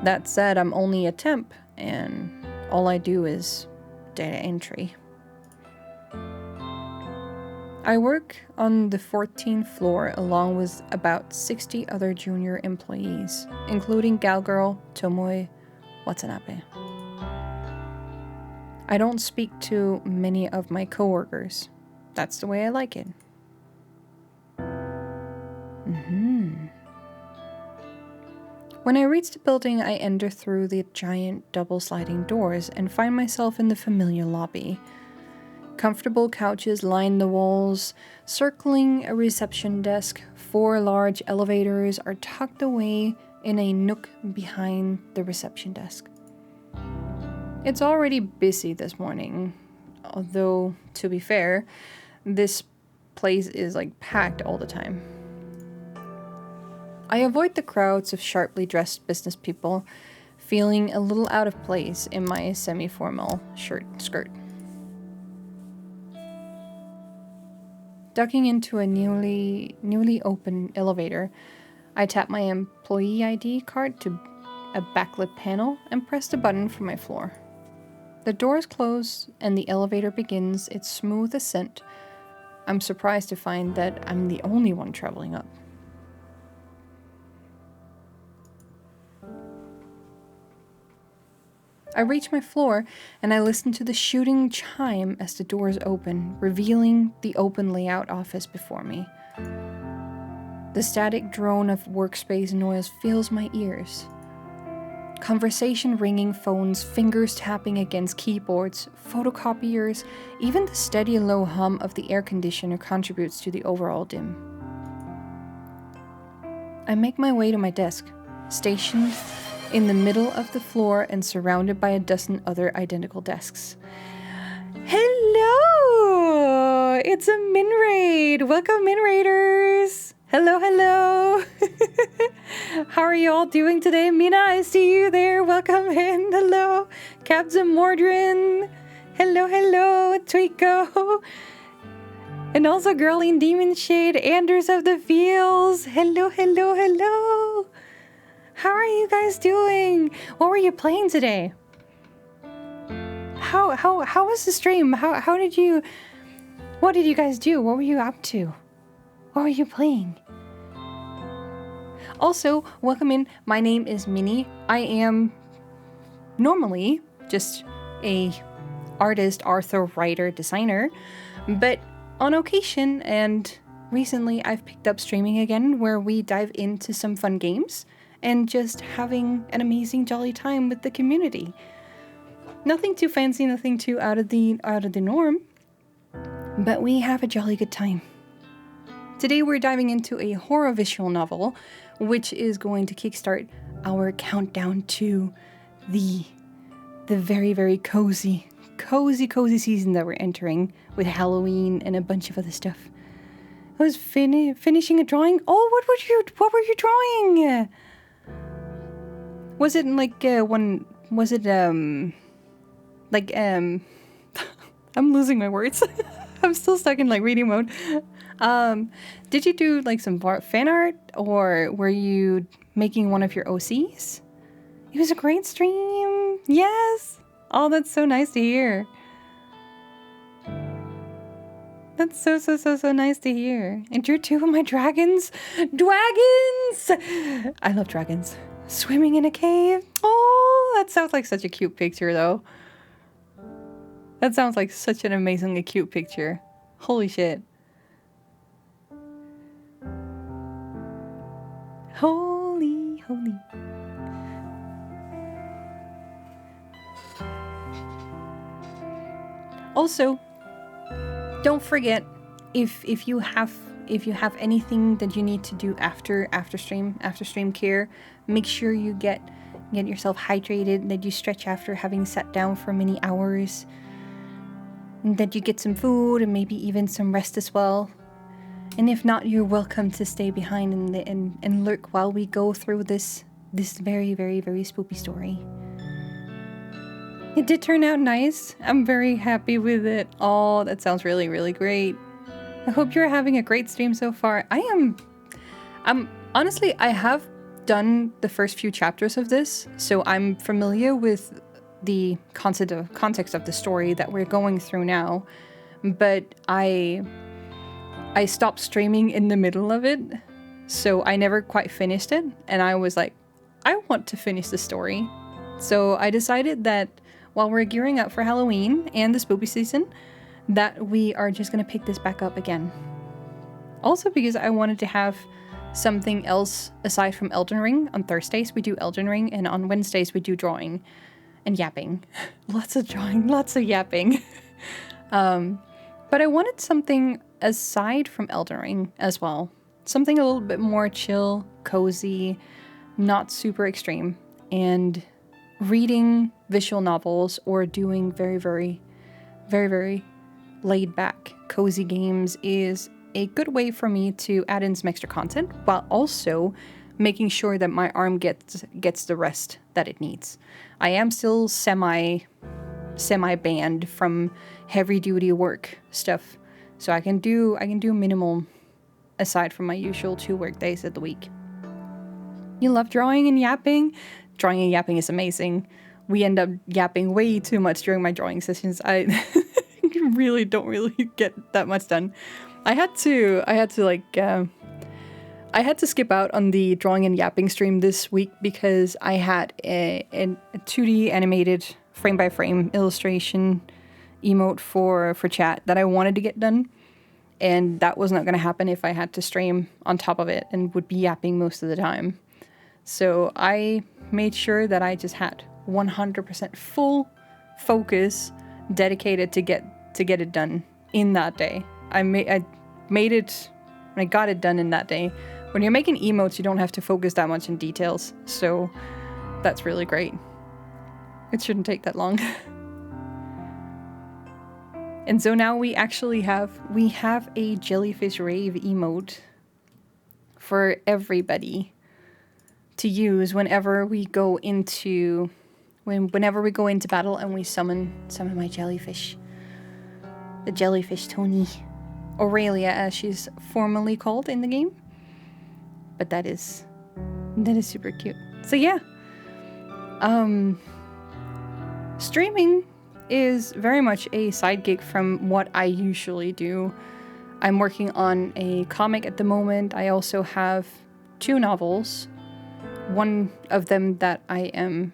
Speaker 1: That said, I'm only a temp, and all I do is data entry. I work on the 14th floor along with about 60 other junior employees, including gal girl Tomoe Watanabe. I don't speak to many of my coworkers. That's the way I like it. When I reach the building, I enter through the giant double sliding doors and find myself in the familiar lobby. Comfortable couches line the walls. Circling a reception desk, 4 large elevators are tucked away in a nook behind the reception desk. It's already busy this morning, although, to be fair, this place is packed all the time. I avoid the crowds of sharply dressed business people, feeling a little out of place in my semi-formal skirt. Ducking into a newly open elevator, I tap my employee ID card to a backlit panel and press the button for my floor. The doors close and the elevator begins its smooth ascent. I'm surprised to find that I'm the only one traveling up. I reach my floor and I listen to the shooting chime as the doors open, revealing the open layout office before me. The static drone of workspace noise fills my ears. Conversation ringing phones, fingers tapping against keyboards, photocopiers, even the steady low hum of the air conditioner contributes to the overall dim. I make my way to my desk, stationed in the middle of the floor and surrounded by a dozen other identical desks. Hello! It's a min raid! Welcome, min raiders! Hello, hello! How are you all doing today? Mina, I see you there. Welcome in. Hello, Captain Mordrin. Hello, hello, Twico. And also Girlie in Demon Shade, Anders of the Fields. Hello, hello, hello. How are you guys doing? What were you playing today? How was the stream? What did you guys do? What were you up to? What were you playing? Also, welcome in. My name is Minnie. I am normally just a artist, author, writer, designer, but on occasion and recently I've picked up streaming again where we dive into some fun games and just having an amazing jolly time with the community. Nothing too fancy, nothing too out of the norm, but we have a jolly good time. Today we're diving into a horror visual novel, which is going to kickstart our countdown to the very, very cozy season that we're entering with Halloween and a bunch of other stuff. I was finishing a drawing. Oh, what were you drawing? Was it I'm losing my words. I'm still stuck in reading mode. Did you do some fan art, or were you making one of your OCs? It was a great stream. Yes. Oh, that's so nice to hear. That's so nice to hear. And you're two of my dragons. Dragons! I love dragons. Swimming in a cave. Oh, that sounds like such a cute picture, though. That sounds like such an amazingly cute picture. Holy shit. Holy. Also, don't forget, if you have anything that you need to do after stream care, make sure you get yourself hydrated, that you stretch after having sat down for many hours, and that you get some food and maybe even some rest as well. And if not, you're welcome to stay behind and lurk while we go through this very spooky story. It did turn out nice. I'm very happy with it. Oh, that sounds really great. I hope you're having a great stream so far. I'm honestly, I have done the first few chapters of this, so I'm familiar with the context of the story that we're going through now. But I stopped streaming in the middle of it, so I never quite finished it, and I was like, I want to finish the story. So I decided that while we're gearing up for Halloween and the spooky season, that we are just going to pick this back up again. Also because I wanted to have something else aside from Elden Ring. On Thursdays we do Elden Ring, and on Wednesdays we do drawing and yapping. Lots of drawing, lots of yapping. But I wanted something aside from Elden Ring as well. Something a little bit more chill, cozy, not super extreme. And reading visual novels or doing very laid back, cozy games is a good way for me to add in some extra content while also making sure that my arm gets the rest that it needs. I am still semi banned from heavy duty work stuff, so I can do minimal aside from my usual 2 work days of the week. You love drawing and yapping? Drawing and yapping is amazing. We end up yapping way too much during my drawing sessions. I really don't get that much done. I had to skip out on the drawing and yapping stream this week because I had a 2D animated frame by frame illustration emote for chat that I wanted to get done, and that was not going to happen if I had to stream on top of it and would be yapping most of the time. So I made sure that I just had 100% full focus dedicated to get it done in that day. I made it, and I got it done in that day. When you're making emotes, you don't have to focus that much in details, so that's really great. It shouldn't take that long. And so now we actually have a jellyfish rave emote for everybody to use whenever we go into battle and we summon my jellyfish. The jellyfish Tony. Aurelia, as she's formally called in the game. But that is super cute. So yeah. Streaming is very much a side gig from what I usually do. I'm working on a comic at the moment. I also have 2 novels. One of them that I am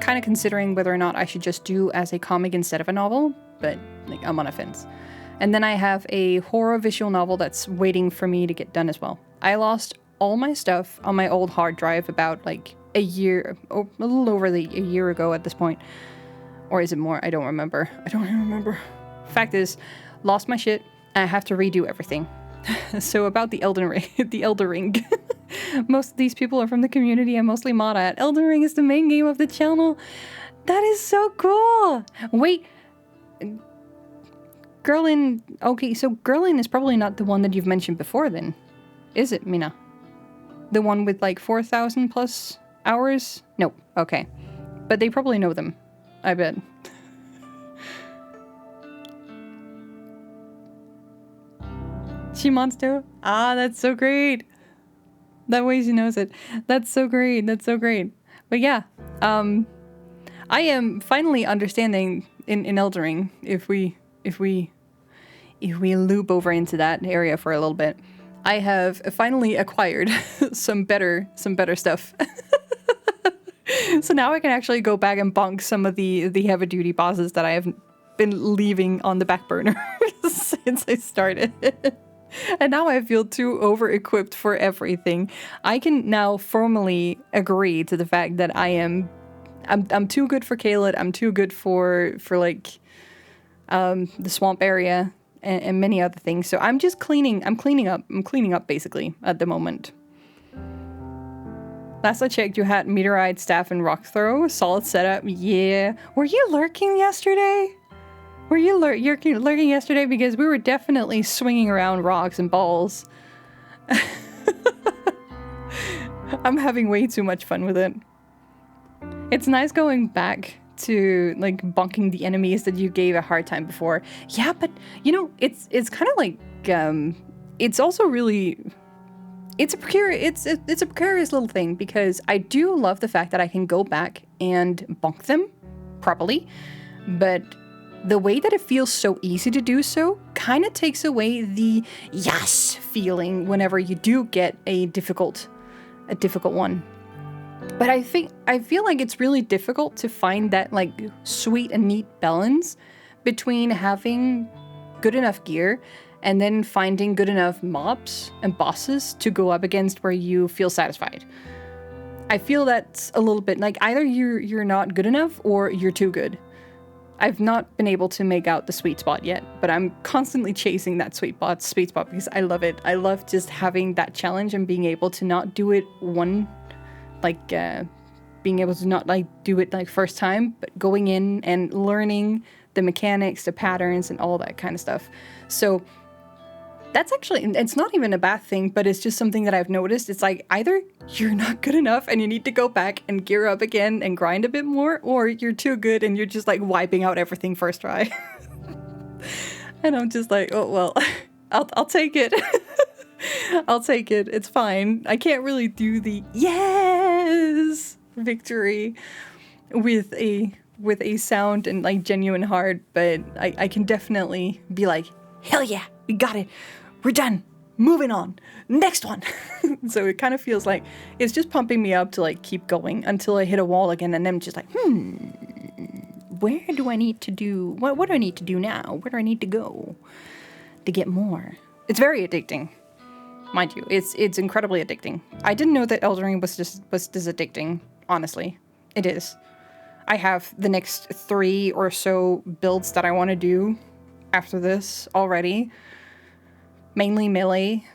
Speaker 1: kind of considering whether or not I should just do as a comic instead of a novel, but like, I'm on a fence. And then I have a horror visual novel that's waiting for me to get done as well. I lost all my stuff on my old hard drive about like a little over a year ago at this point. Or is it more? I don't remember. Fact is, lost my shit, and I have to redo everything. So about the Elden Ring. Most of these people are from the community I mostly mod at. Elden Ring is the main game of the channel. That is so cool. Wait. Gerlin. Okay, so Gerlin is probably not the one that you've mentioned before then. Is it, Mina? The one with like 4,000 plus hours? Nope. Okay. But they probably know them. I bet. She monster? Ah, that's so great. That way she knows it. That's so great. But yeah, I am finally understanding in Elden Ring, if we if we loop over into that area for a little bit, I have finally acquired some better stuff. So now I can actually go back and bonk some of the heavy duty bosses that I have been leaving on the back burner since I started. And now I feel too over-equipped for everything. I can now formally agree to the fact that I'm too good for Caelid. I'm too good for like the swamp area and many other things. So I'm just cleaning up basically at the moment. Last I checked, you had meteorite, staff, and rock throw. Solid setup. Yeah. Were you lurking yesterday? Were you lurking yesterday? Because we were definitely swinging around rocks and balls. I'm having way too much fun with it. It's nice going back to like bonking the enemies that you gave a hard time before. Yeah, but you know, it's kind of like it's also really it's a precarious little thing, because I do love the fact that I can go back and bonk them properly, but the way that it feels so easy to do so kind of takes away the yes feeling whenever you do get a difficult one. But I feel like it's really difficult to find that like sweet and neat balance between having good enough gear and then finding good enough mobs and bosses to go up against where you feel satisfied. I feel that's a little bit like either you're not good enough or you're too good. I've not been able to make out the sweet spot yet, but I'm constantly chasing that sweet spot because I love it. I love just having that challenge and being able to not do it being able to not like do it like first time, but going in and learning the mechanics, the patterns, and all that kind of stuff. So that's actually, it's not even a bad thing, but it's just something that I've noticed. It's like either you're not good enough and you need to go back and gear up again and grind a bit more, or you're too good and you're just like wiping out everything first try. And I'm just like, oh, well, I'll take it. I'll take it. It's fine. I can't really do the yes victory with a sound and like genuine heart, but I can definitely be like, hell yeah, we got it. We're done. Moving on. Next one. So it kind of feels like it's just pumping me up to like keep going until I hit a wall again, and then I'm just like, where do I need to do? What do I need to do now? Where do I need to go to get more? It's very addicting, mind you. It's incredibly addicting. I didn't know that Elden Ring was this addicting. Honestly, it is. I have the next 3 or so builds that I want to do after this already. Mainly melee,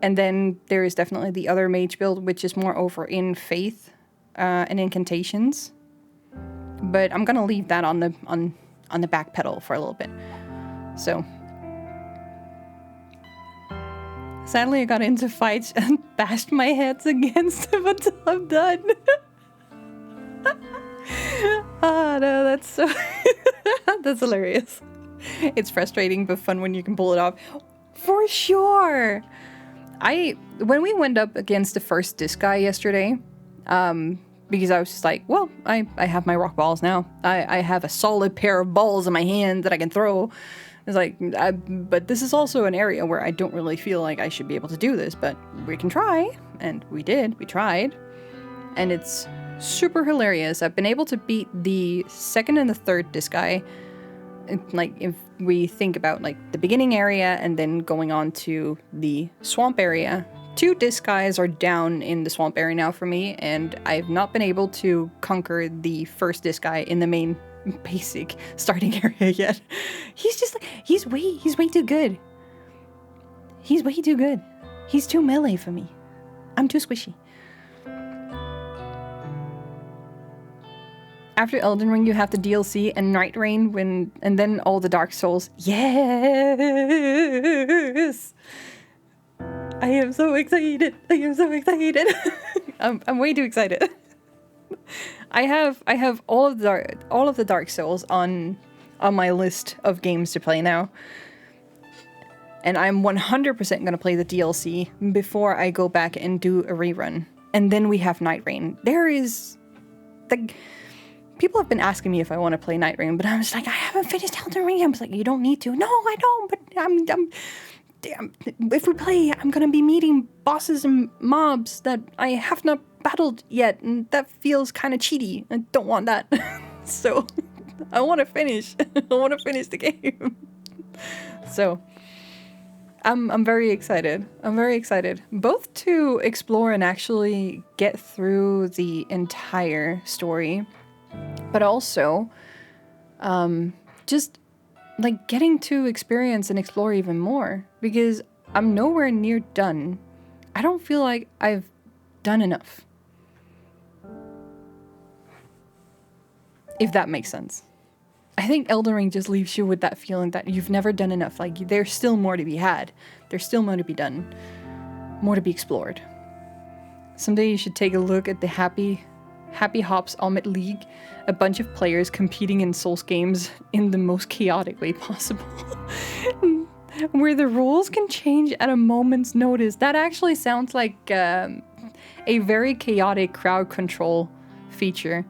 Speaker 1: and then there is definitely the other mage build, which is more over in faith and incantations. But I'm gonna leave that on the back pedal for a little bit. So sadly, I got into fights and bashed my heads against them until I'm done. Oh no, that's so that's hilarious. It's frustrating but fun when you can pull it off. For sure. When we went up against the first disc guy yesterday, because I was just like, well, I have my rock balls now. I have a solid pair of balls in my hand that I can throw. It's like, but this is also an area where I don't really feel like I should be able to do this, but we can try. And we did. We tried. And it's super hilarious. I've been able to beat the second and the third disc guy. Like, if we think about like the beginning area and then going on to the swamp area, 2 disc guys are down in the swamp area now for me, and I've not been able to conquer the first disc guy in the main basic starting area yet. He's just like, he's way too good. He's way too good. He's too melee for me. I'm too squishy. After Elden Ring, you have the DLC and Night Rain and then all the Dark Souls. Yes! I am so excited. I'm way too excited. I have all of the Dark Souls on my list of games to play now. And I'm 100% going to play the DLC before I go back and do a rerun. And then we have Night Rain. There is people have been asking me if I want to play Night Ring, but I was like, I haven't finished Elden Ring. I was like, you don't need to. No, I don't, but damn, if we play, I'm gonna be meeting bosses and mobs that I have not battled yet, and that feels kind of cheaty. I don't want that. So I want to finish. I want to finish the game. So I'm very excited. I'm very excited, both to explore and actually get through the entire story, but also just like getting to experience and explore even more, because I'm nowhere near done. I don't feel like I've done enough. If that makes sense. I think Elden Ring just leaves you with that feeling that you've never done enough. Like, there's still more to be had. There's still more to be done. More to be explored. Someday you should take a look at the Happy Hops Ultimate League. A bunch of players competing in Souls games in the most chaotic way possible. Where the rules can change at a moment's notice. That actually sounds like a very chaotic crowd control feature.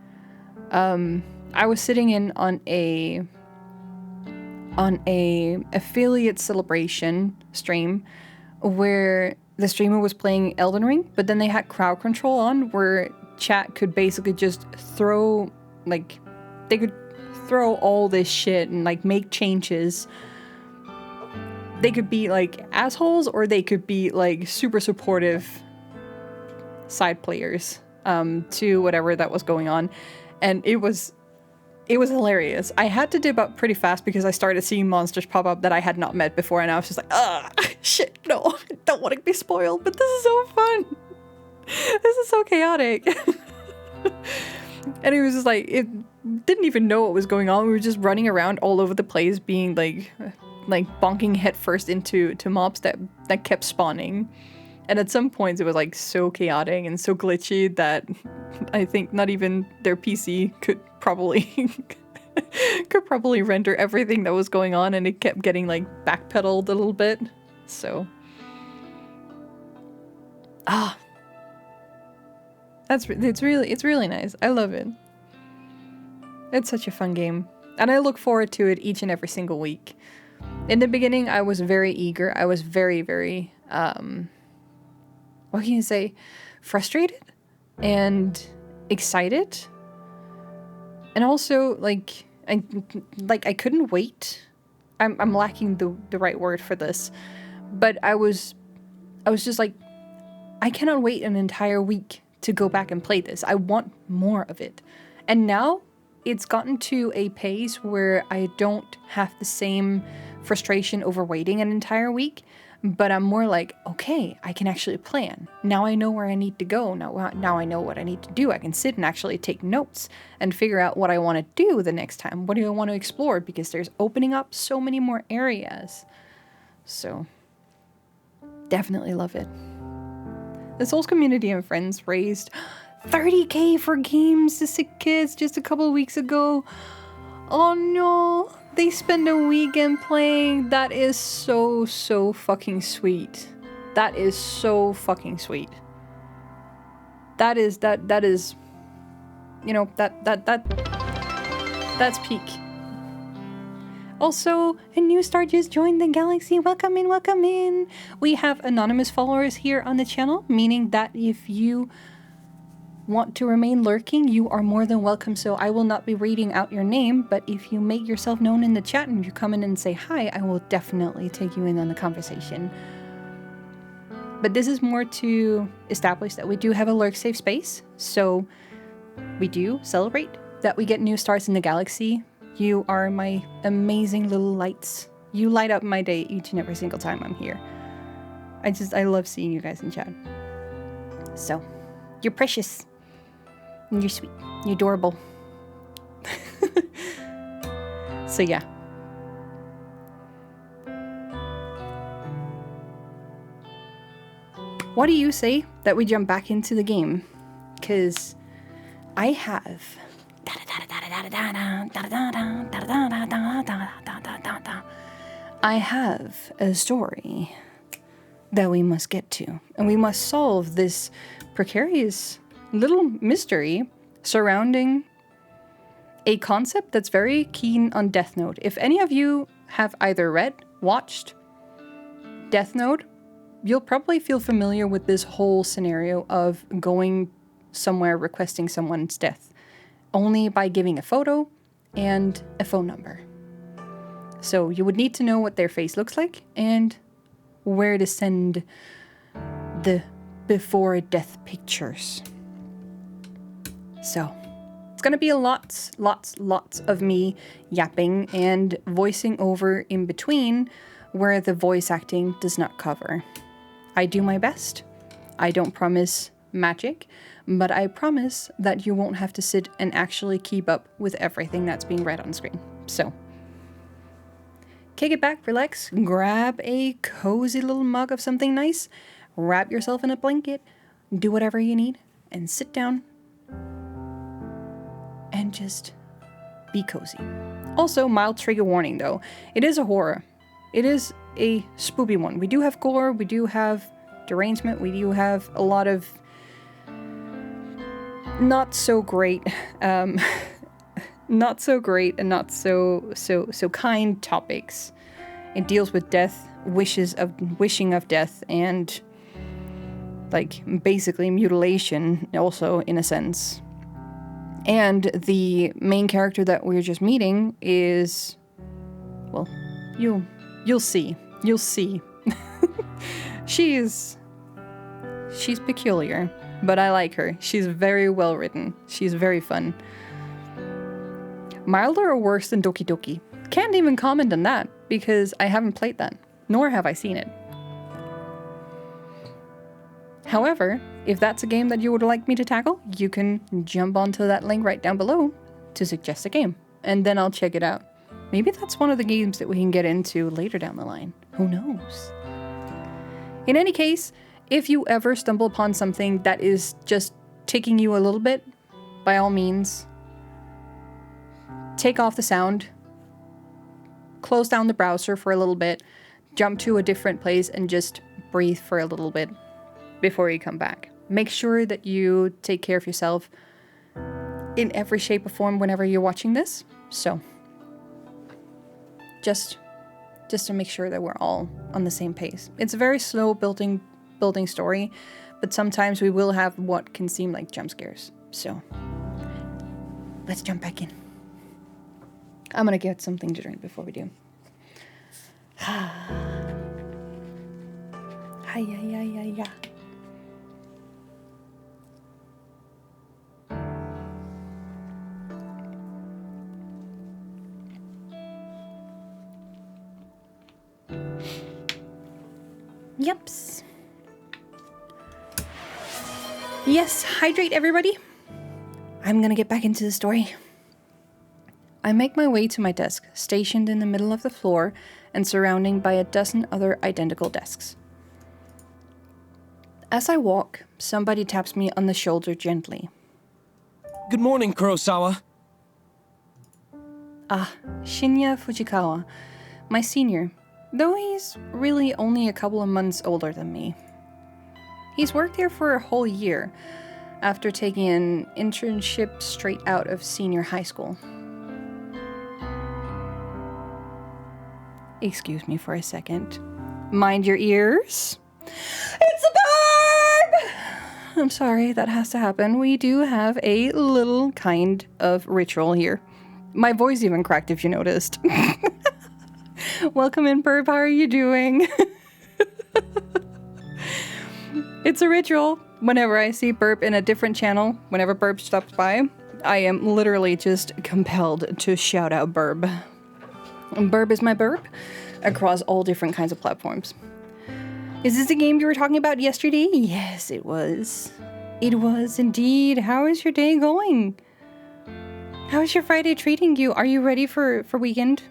Speaker 1: I was sitting in on a affiliate celebration stream where the streamer was playing Elden Ring, but then they had crowd control on where chat could basically just throw, like, they could throw all this shit and like make changes. They could be like assholes, or they could be like super supportive side players to whatever that was going on. And it was hilarious. I had to dip up pretty fast because I started seeing monsters pop up that I had not met before, and I was just like, shit, no, I don't want to be spoiled, but this is so fun. This is so chaotic. And it was just like, it didn't even know what was going on. We were just running around all over the place, being like bonking headfirst into mobs that kept spawning. And at some points it was like so chaotic and so glitchy that I think not even their PC could probably render everything that was going on, and it kept getting like backpedaled a little bit. So it's really nice. I love it. It's such a fun game, and I look forward to it each and every single week. In the beginning, I was very eager. I was very, very what can you say? Frustrated and excited. And also, like I couldn't wait. I'm lacking the right word for this. But I was just like, I cannot wait an entire week to go back and play this. I want more of it. And now it's gotten to a pace where I don't have the same frustration over waiting an entire week. But I'm more like, okay, I can actually plan. Now I know where I need to go. Now I know what I need to do. I can sit and actually take notes and figure out what I want to do the next time. What do I want to explore? Because there's opening up so many more areas. So, definitely love it. The Souls community and friends raised $30,000 for games to sick kids just a couple of weeks ago. Oh no. They spend a weekend playing. That is so fucking sweet. That is so fucking sweet. That is, you know, that's peak. Also, a new star just joined the galaxy. Welcome in, welcome in. We have anonymous followers here on the channel, meaning that if you want to remain lurking, you are more than welcome. So I will not be reading out your name, but if you make yourself known in the chat and you come in and say hi, I will definitely take you in on the conversation. But this is more to establish that we do have a lurk safe space. So we do celebrate that we get new stars in the galaxy. You are my amazing little lights. You light up my day each and every single time I'm here. I love seeing you guys in chat. So, you're precious. You're sweet. You're adorable. So yeah. What do you say that we jump back into the game? Because I have... I have a story that we must get to. And we must solve this precarious little mystery surrounding a concept that's very keen on Death Note. If any of you have either read, watched Death Note, you'll probably feel familiar with this whole scenario of going somewhere requesting someone's death only by giving a photo and a phone number. So you would need to know what their face looks like and where to send the before death pictures. So it's gonna be lots of me yapping and voicing over in between where the voice acting does not cover. I do my best. I don't promise magic, but I promise that you won't have to sit and actually keep up with everything that's being read on screen. So kick it back, relax, grab a cozy little mug of something nice, wrap yourself in a blanket, do whatever you need, and sit down and just be cozy. Also, mild trigger warning though. It is a horror. It is a spoopy one. We do have gore, we do have derangement, we do have a lot of not so great, not so great and not so kind topics. It deals with death, wishing of death, and like basically mutilation also in a sense. And the main character that we're just meeting is, well, you'll see. She's peculiar, but I like her. She's very well written. She's very fun. Milder or worse than Doki Doki? Can't even comment on that because I haven't played that, nor have I seen it. However, if that's a game that you would like me to tackle, you can jump onto that link right down below to suggest a game, and then I'll check it out. Maybe that's one of the games that we can get into later down the line. Who knows? In any case, if you ever stumble upon something that is just ticking you a little bit, by all means, take off the sound, close down the browser for a little bit, jump to a different place, and just breathe for a little bit before you come back. Make sure that you take care of yourself in every shape or form whenever you're watching this. So, just to make sure that we're all on the same pace. It's a very slow building story, but sometimes we will have what can seem like jump scares. So, let's jump back in. I'm gonna get something to drink before we do. Hi, yeah. Yups. Yes, hydrate everybody. I'm gonna get back into the story. I make my way to my desk, stationed in the middle of the floor and surrounded by a dozen other identical desks. As I walk, somebody taps me on the shoulder gently.
Speaker 9: Good morning, Kurosawa.
Speaker 1: Ah, Shinya Fujikawa, my senior, though he's really only a couple of months older than me. He's worked here for a whole year, after taking an internship straight out of senior high school. Excuse me for a second. Mind your ears. It's a barb! I'm sorry, that has to happen. We do have a little kind of ritual here. My voice even cracked if you noticed. Welcome in, Burp. How are you doing? It's a ritual. Whenever I see Burp in a different channel, whenever Burp stops by, I am literally just compelled to shout out Burp. Burp is my burp across all different kinds of platforms. Is this the game you were talking about yesterday? Yes, it was. It was indeed. How is your day going? How is your Friday treating you? Are you ready for weekend?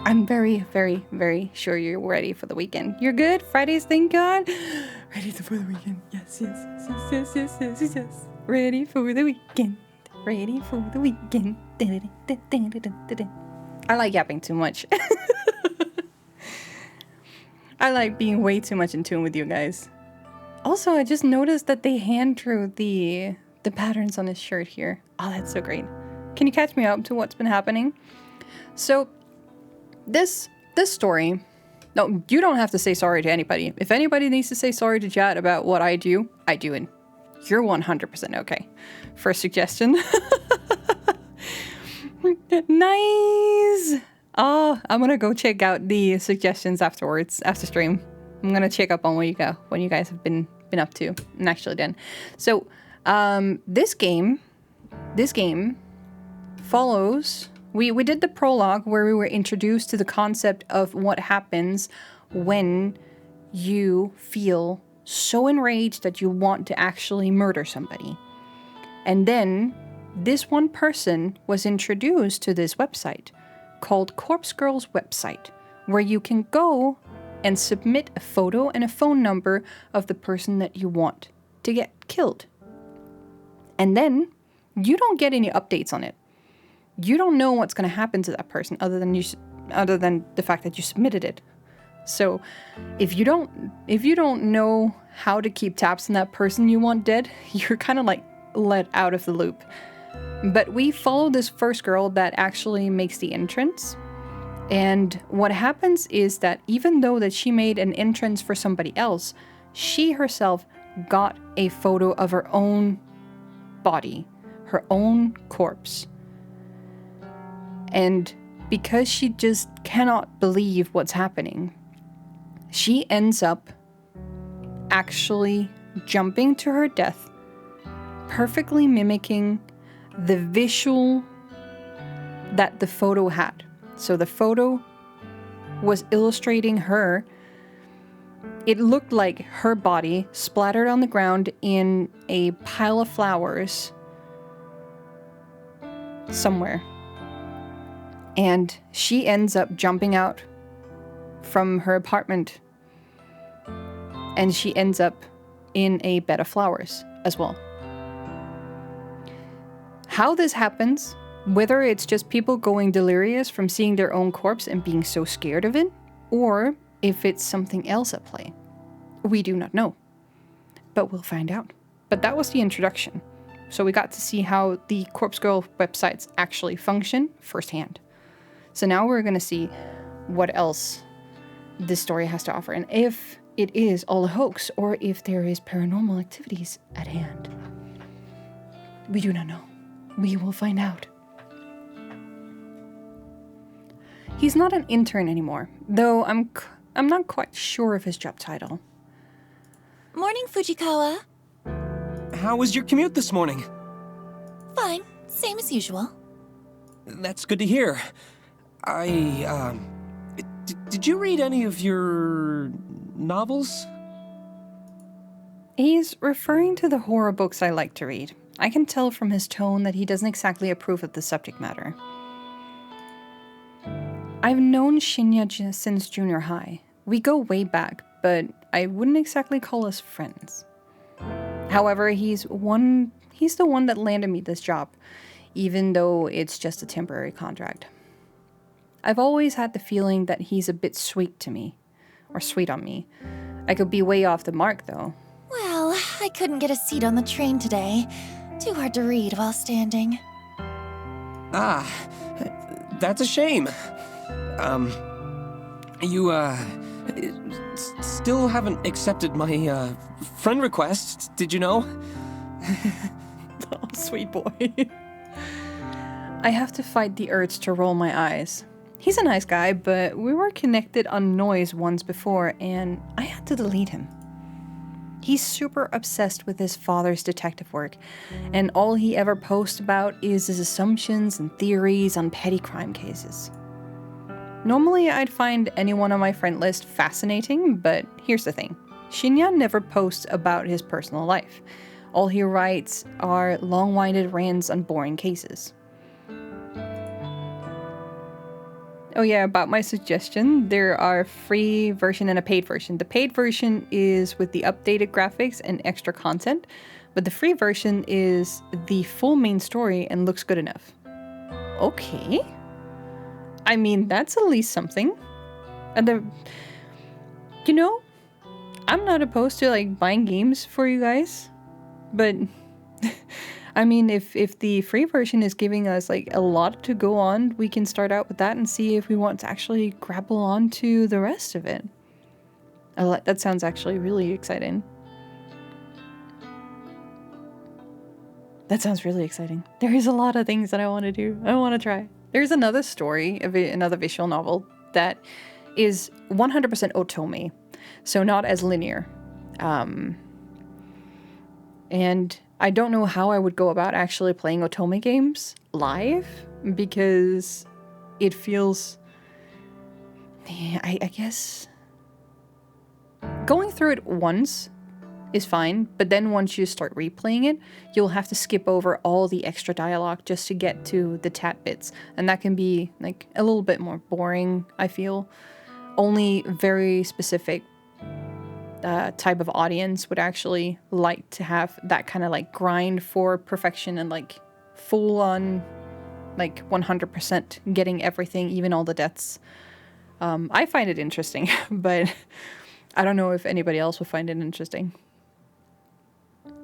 Speaker 1: I'm very, very, very sure you're ready for the weekend. You're good? Fridays, thank God. Ready for the weekend. Yes. Ready for the weekend. Ready for the weekend. I like yapping too much. I like being way too much in tune with you guys. Also, I just noticed that they hand drew the patterns on his shirt here. Oh, that's so great. Can you catch me up to what's been happening? So, this story... No, you don't have to say sorry to anybody. If anybody needs to say sorry to chat about what I do, and you're 100% okay. First suggestion. Nice! Oh, I'm gonna go check out the suggestions afterwards, after stream. I'm gonna check up on what you guys have been up to and actually done. So, this game follows... We did the prologue where we were introduced to the concept of what happens when you feel so enraged that you want to actually murder somebody. And then this one person was introduced to this website called Corpse Girl's website, where you can go and submit a photo and a phone number of the person that you want to get killed. And then you don't get any updates on it. You don't know what's going to happen to that person other than the fact that you submitted it. So if you don't know how to keep tabs on that person you want dead, you're kind of like let out of the loop. But we follow this first girl that actually makes the entrance. And what happens is that even though that she made an entrance for somebody else, she herself got a photo of her own body, her own corpse. And because she just cannot believe what's happening, she ends up actually jumping to her death, perfectly mimicking the visual that the photo had. So the photo was illustrating her. It looked like her body splattered on the ground in a pile of flowers somewhere. And she ends up jumping out from her apartment. And she ends up in a bed of flowers as well. How this happens, whether it's just people going delirious from seeing their own corpse and being so scared of it, or if it's something else at play, we do not know. But we'll find out. But that was the introduction. So we got to see how the Corpse Girl websites actually function firsthand. So now we're going to see what else this story has to offer, and if it is all a hoax, or if there is paranormal activities at hand. We do not know. We will find out. He's not an intern anymore, though I'm not quite sure of his job title.
Speaker 5: Morning, Fujikawa.
Speaker 9: How was your commute this morning?
Speaker 5: Fine, same as usual.
Speaker 9: That's good to hear. Did you read any of your novels?
Speaker 1: He's referring to the horror books I like to read. I can tell from his tone that he doesn't exactly approve of the subject matter. I've known Shinya since junior high. We go way back, but I wouldn't exactly call us friends. However, he's the one that landed me this job, even though it's just a temporary contract. I've always had the feeling that he's a bit sweet to me, or sweet on me. I could be way off the mark, though.
Speaker 5: Well, I couldn't get a seat on the train today. Too hard to read while standing.
Speaker 9: Ah, that's a shame. You, still haven't accepted my, friend request, did you know?
Speaker 1: Oh, sweet boy. I have to fight the urge to roll my eyes. He's a nice guy, but we were connected on Noise once before, and I had to delete him. He's super obsessed with his father's detective work, and all he ever posts about is his assumptions and theories on petty crime cases. Normally, I'd find anyone on my friend list fascinating, but here's the thing. Shinya never posts about his personal life. All he writes are long-winded rants on boring cases. Oh yeah, about my suggestion, there are a free version and a paid version. The paid version is with the updated graphics and extra content, but the free version is the full main story and looks good enough. Okay. I mean, that's at least something. And I'm not opposed to like buying games for you guys, but I mean, if the free version is giving us like a lot to go on, we can start out with that and see if we want to actually grapple on to the rest of it. That sounds actually really exciting. That sounds really exciting. There is a lot of things that I want to do. I want to try. There's another story, another visual novel that is 100% otome, so not as linear. And I don't know how I would go about actually playing otome games live, because it feels... I guess... going through it once is fine, but then once you start replaying it, you'll have to skip over all the extra dialogue just to get to the tat bits, and that can be like a little bit more boring, I feel. Only very specific type of audience would actually like to have that kind of like grind for perfection and like full on like 100% getting everything, even all the deaths. I find it interesting, but I don't know if anybody else would find it interesting.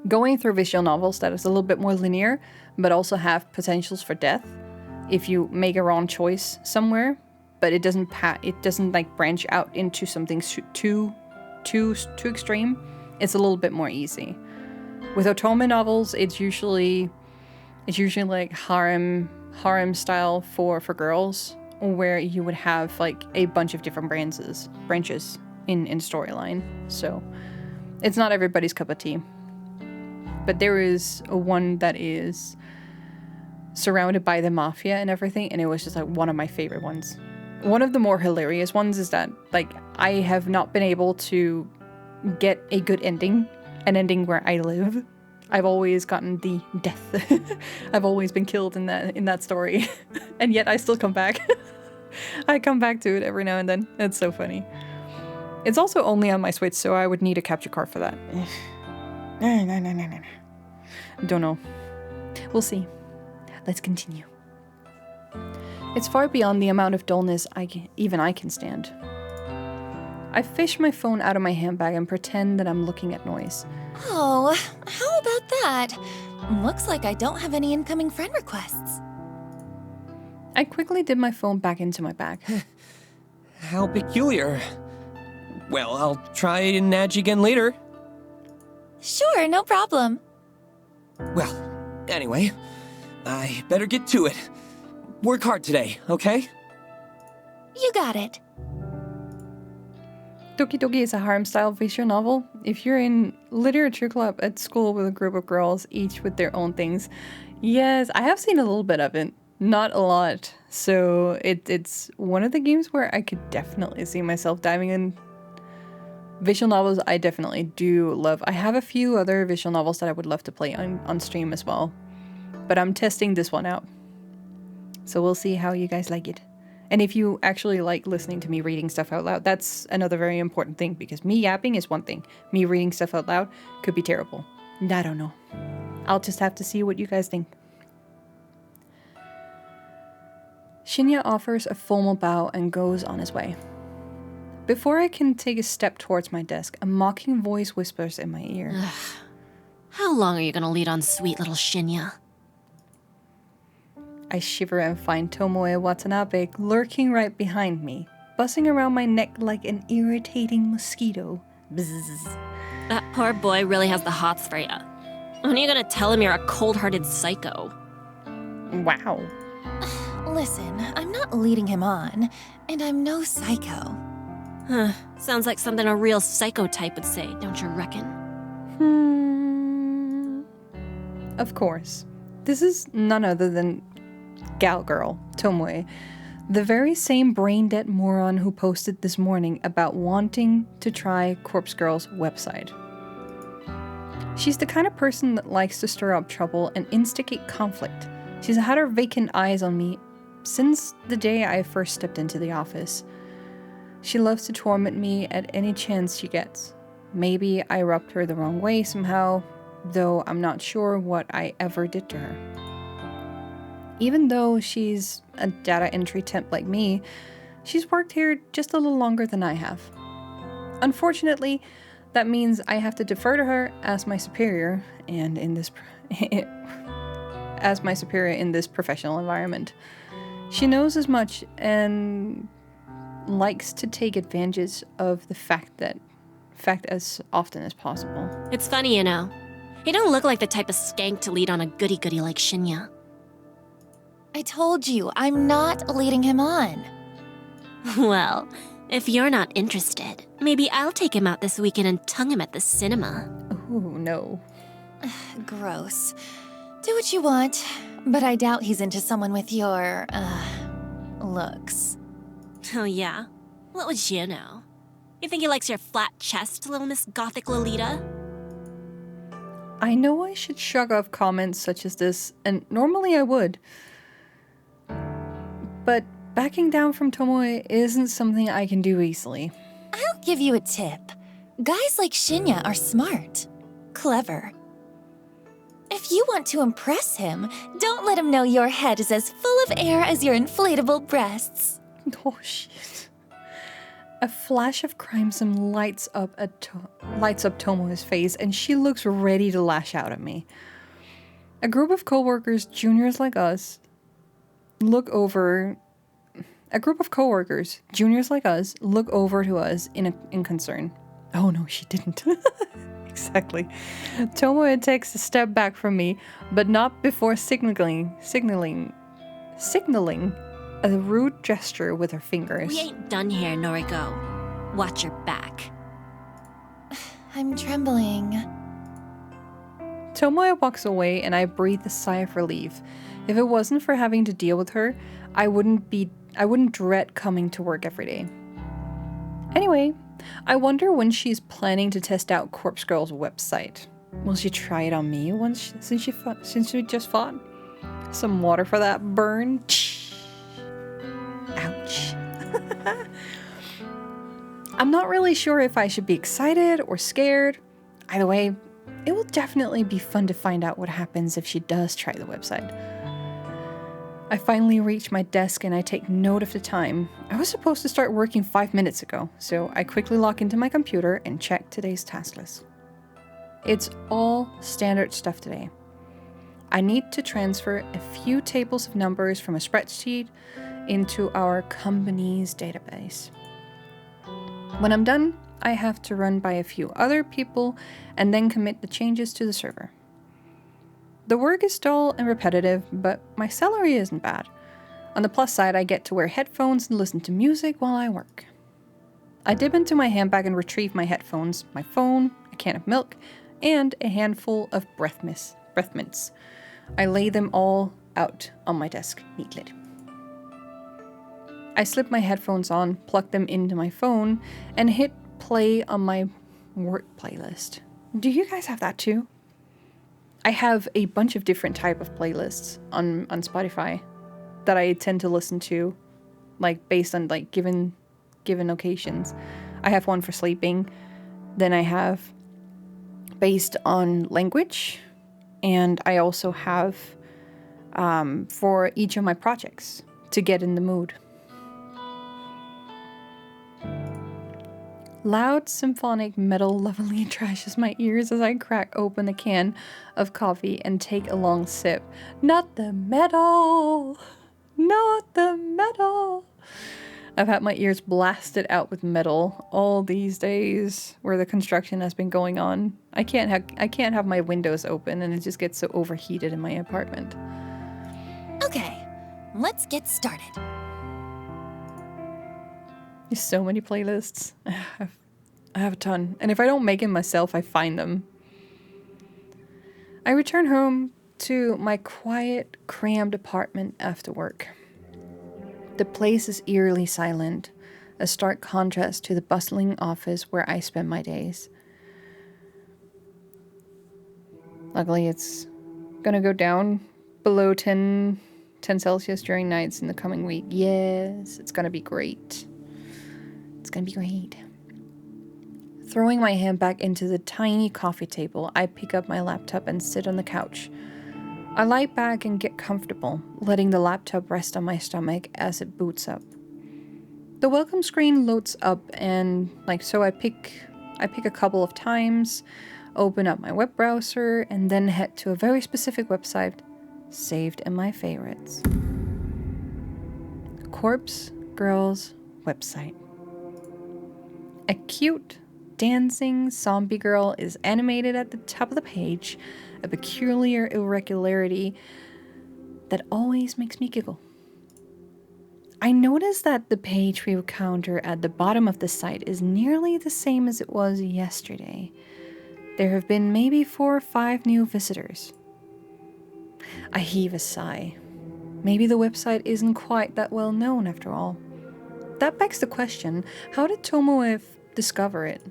Speaker 1: Going through visual novels that is a little bit more linear, but also have potentials for death if you make a wrong choice somewhere, but it doesn't like branch out into something too extreme. It's a little bit more easy. With otome novels, it's usually like harem style for girls, where you would have like a bunch of different branches in storyline. So it's not everybody's cup of tea. But there is one that is surrounded by the mafia and everything, and it was just like one of my favorite ones. One of the more hilarious ones is that like I have not been able to get a good ending, an ending where I live. I've always gotten the death. I've always been killed in that story, and yet I still come back. I come back to it every now and then. It's so funny. It's also only on my Switch, so I would need a capture card for that. No. Don't know. We'll see. Let's continue. It's far beyond the amount of dullness even I can stand. I fish my phone out of my handbag and pretend that I'm looking at noise.
Speaker 5: Oh, how about that? Looks like I don't have any incoming friend requests.
Speaker 1: I quickly dip my phone back into my bag.
Speaker 9: How peculiar. Well, I'll try and nudge again later.
Speaker 5: Sure, no problem.
Speaker 9: Well, anyway, I better get to it. Work hard today, okay?
Speaker 5: You got it.
Speaker 1: Doki Doki is a harem-style visual novel. If you're in literature club at school with a group of girls, each with their own things. Yes, I have seen a little bit of it. Not a lot. So it's one of the games where I could definitely see myself diving in. Visual novels I definitely do love. I have a few other visual novels that I would love to play on stream as well. But I'm testing this one out. So we'll see how you guys like it. And if you actually like listening to me reading stuff out loud, that's another very important thing, because me yapping is one thing. Me reading stuff out loud could be terrible. I don't know. I'll just have to see what you guys think. Shinya offers a formal bow and goes on his way. Before I can take a step towards my desk, a mocking voice whispers in my ear.
Speaker 8: Ugh. How long are you gonna lead on sweet little Shinya?
Speaker 1: I shiver and find Tomoe Watanabe lurking right behind me, buzzing around my neck like an irritating mosquito. Bzzz.
Speaker 10: That poor boy really has the hots for you. When are you gonna tell him you're a cold-hearted psycho?
Speaker 1: Wow.
Speaker 5: Listen, I'm not leading him on, and I'm no psycho.
Speaker 10: Huh. Sounds like something a real psycho type would say, don't you reckon?
Speaker 1: Of course. This is none other than Gal Girl, Tomoe, the very same brain-dead moron who posted this morning about wanting to try Corpse Girl's website. She's the kind of person that likes to stir up trouble and instigate conflict. She's had her vacant eyes on me since the day I first stepped into the office. She loves to torment me at any chance she gets. Maybe I rubbed her the wrong way somehow, though I'm not sure what I ever did to her. Even though she's a data entry temp like me, she's worked here just a little longer than I have. Unfortunately, That means I have to defer to her as my superior, and in this as my superior in this professional environment. She knows as much and likes to take advantage of the fact as often as possible.
Speaker 10: It's funny, you know. You don't look like the type of skank to lead on a goody-goody like Shinya.
Speaker 11: I told you, I'm not leading him on.
Speaker 10: Well, if you're not interested, maybe I'll take him out this weekend and tongue him at the cinema.
Speaker 1: Oh, no.
Speaker 11: Gross. Do what you want, but I doubt he's into someone with your, looks.
Speaker 10: Oh yeah? What would you know? You think he likes your flat chest, little Miss Gothic Lolita?
Speaker 1: I know I should shrug off comments such as this, and normally I would. But backing down from Tomoe isn't something I can do easily.
Speaker 11: I'll give you a tip. Guys like Shinya are smart. Clever. If you want to impress him, don't let him know your head is as full of air as your inflatable breasts.
Speaker 1: Oh, shit. A flash of crimson lights up Tomoe's face, and she looks ready to lash out at me. A group of coworkers, juniors like us, look over to us in concern. Oh no, she didn't. Exactly. Tomoe takes a step back from me, but not before signaling a rude gesture with her fingers.
Speaker 10: We ain't done here, Noriko. Watch your back.
Speaker 11: I'm trembling.
Speaker 1: Tomoe walks away and I breathe a sigh of relief. If it wasn't for having to deal with her, I wouldn't dread coming to work every day. Anyway, I wonder when she's planning to test out Corpse Girl's website. Will she try it on me since we just fought? Some water for that burn? Ouch. I'm not really sure if I should be excited or scared. Either way, it will definitely be fun to find out what happens if she does try the website. I finally reach my desk and I take note of the time. I was supposed to start working 5 minutes ago, so I quickly log into my computer and check today's task list. It's all standard stuff today. I need to transfer a few tables of numbers from a spreadsheet into our company's database. When I'm done, I have to run by a few other people and then commit the changes to the server. The work is dull and repetitive, but my salary isn't bad. On the plus side, I get to wear headphones and listen to music while I work. I dip into my handbag and retrieve my headphones, my phone, a can of milk, and a handful of breath mints. I lay them all out on my desk neatly. I slip my headphones on, plug them into my phone, and hit play on my work playlist. Do you guys have that too? I have a bunch of different type of playlists on Spotify that I tend to listen to, like based on like given occasions. I have one for sleeping, then I have based on language, and I also have for each of my projects to get in the mood. Loud symphonic metal lovingly trashes my ears as I crack open a can of coffee and take a long sip. Not the metal! Not the metal! I've had my ears blasted out with metal all these days where the construction has been going on. I can't have my windows open and it just gets so overheated in my apartment.
Speaker 11: Okay, let's get started.
Speaker 1: There's so many playlists. I have a ton. And if I don't make them myself, I find them. I return home to my quiet, crammed apartment after work. The place is eerily silent, a stark contrast to the bustling office where I spend my days. Luckily, it's gonna go down below 10 Celsius during nights in the coming week. Yes, it's gonna be great. It's gonna be great. Throwing my hand back into the tiny coffee table, I pick up my laptop and sit on the couch. I lie back and get comfortable, letting the laptop rest on my stomach as it boots up. The welcome screen loads up and so I pick I pick a couple of times, open up my web browser, and then head to a very specific website saved in my favorites. Corpse Girl's website. A cute, dancing zombie girl is animated at the top of the page, a peculiar irregularity that always makes me giggle. I noticed that the page view counter at the bottom of the site is nearly the same as it was yesterday. There have been maybe 4 or 5 new visitors. I heave a sigh. Maybe the website isn't quite that well known after all. That begs the question, how did Tomoe discover it?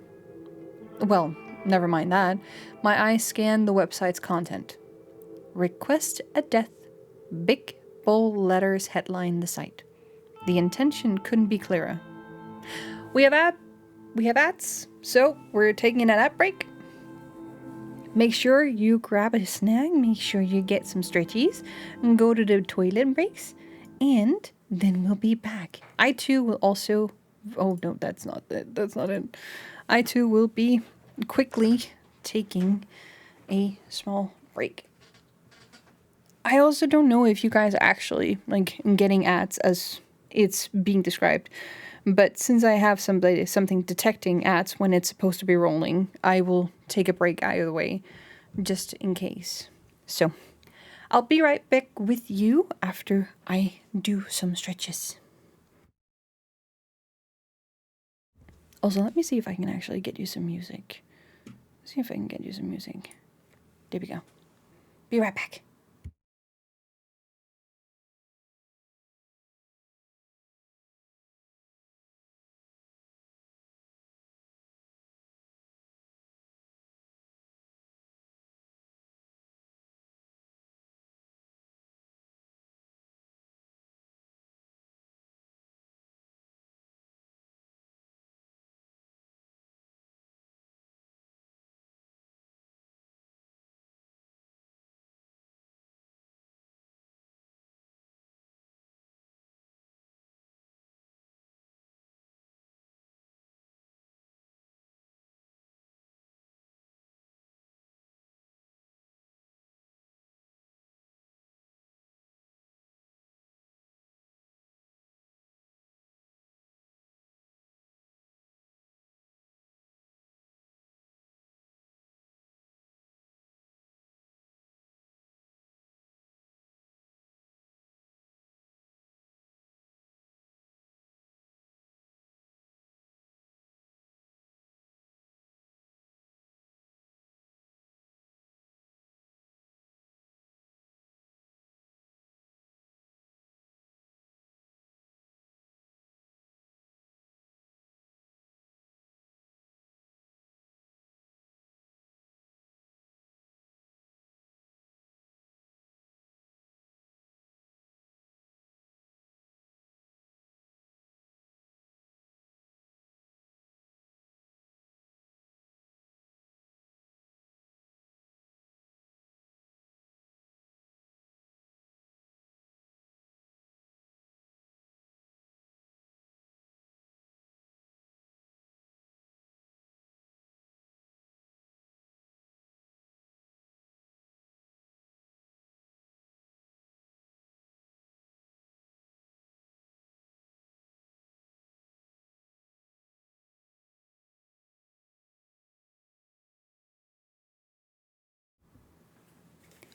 Speaker 1: Well, never mind that. My eyes scan the website's content. Request a death. Big, bold letters headline the site. The intention couldn't be clearer. We have ads, so we're taking an ad break. Make sure you grab a snack, make sure you get some stretchies, and go to the toilet breaks, and then we'll be back. I too will also... Oh no, that's not it. That's not it. I too will be quickly taking a small break. I also don't know if you guys are actually like getting ads as it's being described. But since I have something detecting ads when it's supposed to be rolling, I will take a break either way, just in case. So, I'll be right back with you after I do some stretches. Also, let me see if I can actually get you some music. See if I can get you some music. There we go. Be right back.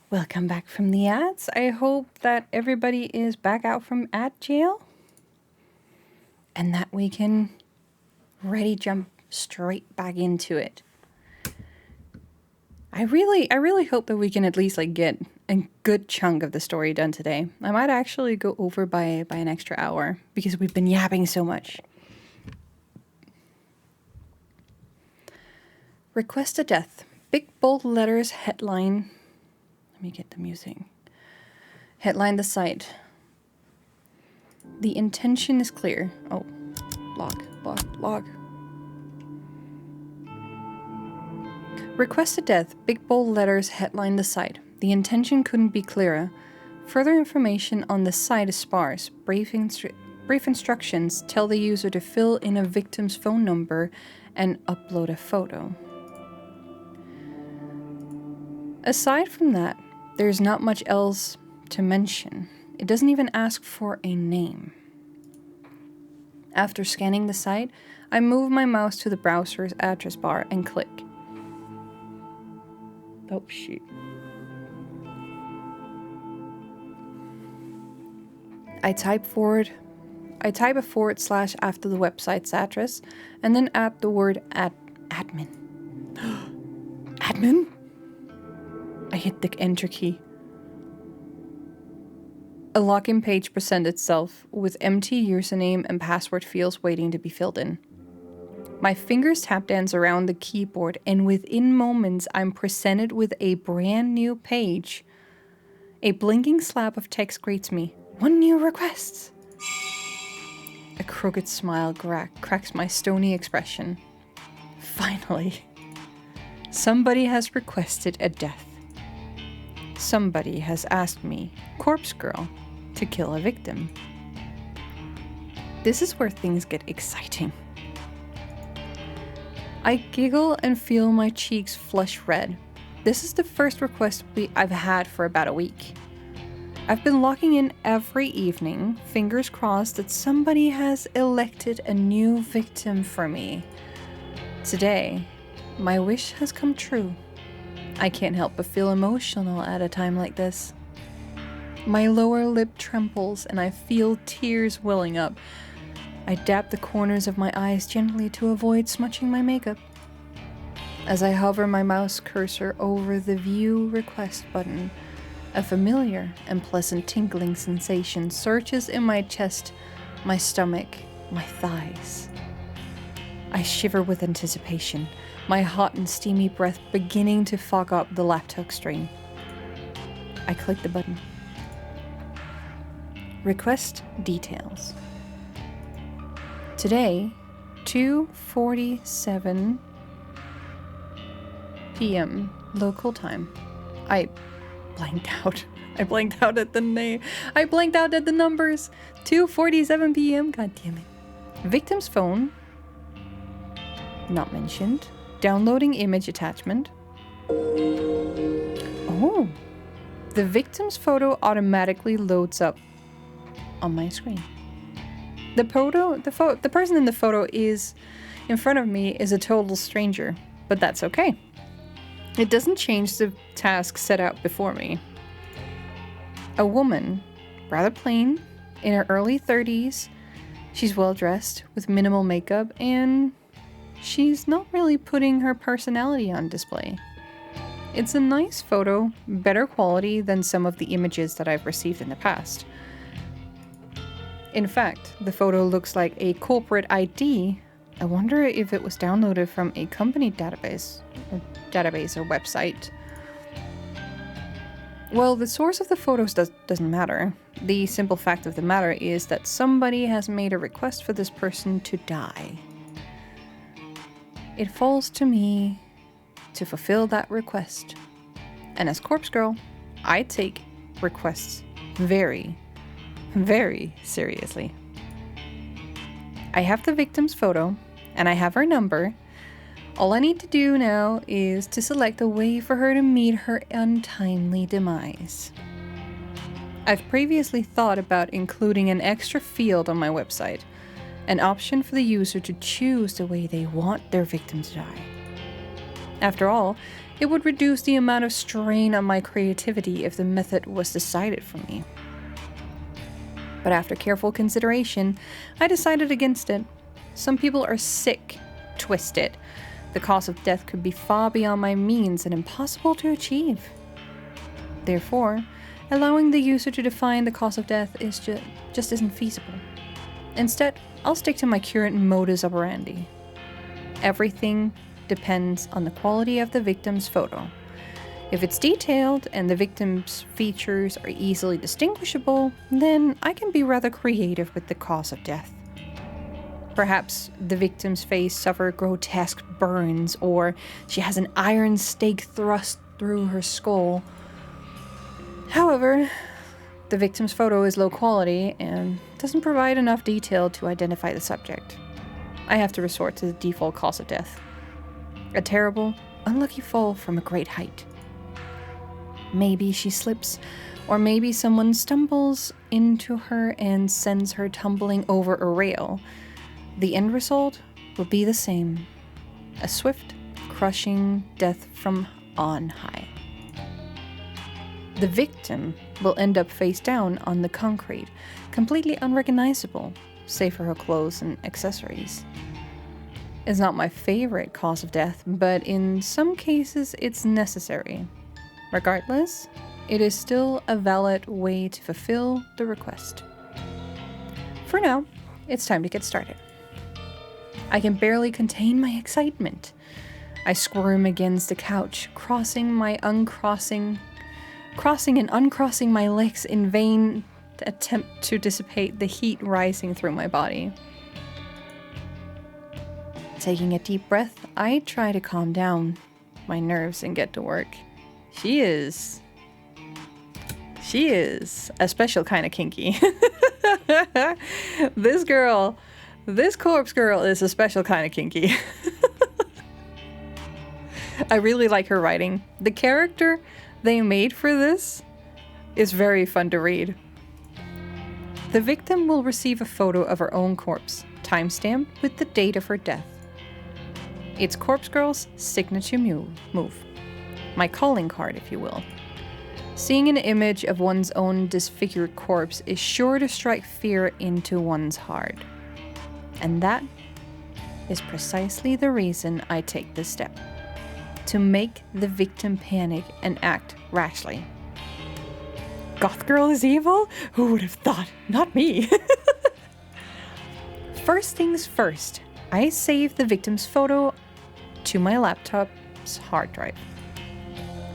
Speaker 1: Welcome back from the ads. I hope that everybody is back out from ad jail and that we can ready jump straight back into it. I really hope that we can at least like get a good chunk of the story done today. I might actually go over by an extra hour because we've been yapping so much. Request a death. Big bold letters headline. Let me get the music. Headline the site. The intention is clear. Oh, log. Request a death. Big bold letters headline the site. The intention couldn't be clearer. Further information on the site is sparse. Brief instructions tell the user to fill in a victim's phone number and upload a photo. Aside from that, there's not much else to mention. It doesn't even ask for a name. After scanning the site, I move my mouse to the browser's address bar and click. Oh, shoot. I type a forward slash after the website's address, and then add the word admin. Admin? I hit the enter key. A login page presents itself with empty username and password fields waiting to be filled in. My fingers tap dance around the keyboard, and within moments I'm presented with a brand new page. A blinking slab of text greets me. 1 new request. A crooked smile cracks my stony expression. Finally, somebody has requested a death. Somebody has asked me, Corpse Girl, to kill a victim. This is where things get exciting. I giggle and feel my cheeks flush red. This is the first request I've had for about a week. I've been logging in every evening, fingers crossed that somebody has elected a new victim for me. Today, my wish has come true. I can't help but feel emotional at a time like this. My lower lip trembles and I feel tears welling up. I dab the corners of my eyes gently to avoid smudging my makeup. As I hover my mouse cursor over the View Request button, a familiar and pleasant tingling sensation surges in my chest, my stomach, my thighs. I shiver with anticipation, my hot and steamy breath beginning to fog up the laptop screen. I click the button. Request details. Today, 2:47 p.m. local time. I blanked out. I blanked out at the name. I blanked out at the numbers. 2:47 p.m. God damn it. Victim's phone. Not mentioned. Downloading image attachment. Oh. The victim's photo automatically loads up on my screen. The person in the photo is in front of me is a total stranger, but that's okay. It doesn't change the task set out before me. A woman, rather plain, in her early 30s. She's well dressed with minimal makeup, and she's not really putting her personality on display. It's a nice photo, better quality than some of the images that I've received in the past. In fact, the photo looks like a corporate ID. I wonder if it was downloaded from a company database or website. Well, the source of the photos doesn't matter. The simple fact of the matter is that somebody has made a request for this person to die. It falls to me to fulfill that request. And as Corpse Girl, I take requests very, very seriously. I have the victim's photo, and I have her number. All I need to do now is to select a way for her to meet her untimely demise. I've previously thought about including an extra field on my website, an option for the user to choose the way they want their victim to die. After all, it would reduce the amount of strain on my creativity if the method was decided for me. But after careful consideration, I decided against it. Some people are sick, twisted. The cause of death could be far beyond my means and impossible to achieve. Therefore, allowing the user to define the cause of death is just isn't feasible. Instead, I'll stick to my current modus operandi. Everything depends on the quality of the victim's photo. If it's detailed and the victim's features are easily distinguishable, then I can be rather creative with the cause of death. Perhaps the victim's face suffered grotesque burns, or she has an iron stake thrust through her skull. However, the victim's photo is low quality and doesn't provide enough detail to identify the subject. I have to resort to the default cause of death. A terrible, unlucky fall from a great height. Maybe she slips, or maybe someone stumbles into her and sends her tumbling over a rail. The end result will be the same. A swift, crushing death from on high. The victim will end up face down on the concrete, completely unrecognizable, save for her clothes and accessories. It's not my favorite cause of death, but in some cases it's necessary. Regardless, it is still a valid way to fulfill the request. For now, it's time to get started. I can barely contain my excitement. I squirm against the couch, crossing and uncrossing my legs in vain attempt to dissipate the heat rising through my body. Taking a deep breath, I try to calm down my nerves and get to work. She is a special kind of kinky. This corpse girl is a special kind of kinky. I really like her writing. The character they made for this is very fun to read. The victim will receive a photo of her own corpse, timestamped with the date of her death. It's Corpse Girl's signature move. My calling card, if you will. Seeing an image of one's own disfigured corpse is sure to strike fear into one's heart. And that is precisely the reason I take this step. To make the victim panic and act rashly. Goth Girl is evil? Who would have thought? Not me. First things first, I save the victim's photo to my laptop's hard drive.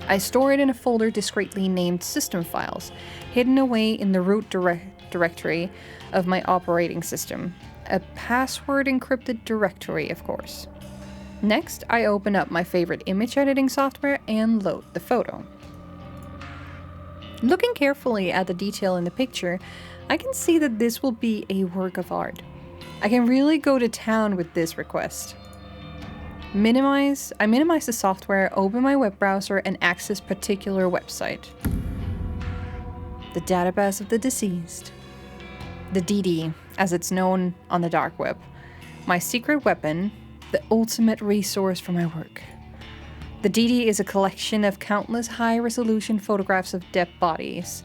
Speaker 1: I store it in a folder discreetly named System Files, hidden away in the root directory of my operating system. A password encrypted directory, of course. Next, I open up my favorite image editing software and load the photo. Looking carefully at the detail in the picture, I can see that this will be a work of art. I can really go to town with this request. I minimize the software, open my web browser, and access particular website. The database of the deceased. The DD, as it's known on the dark web. My secret weapon, the ultimate resource for my work. The DD is a collection of countless high-resolution photographs of dead bodies.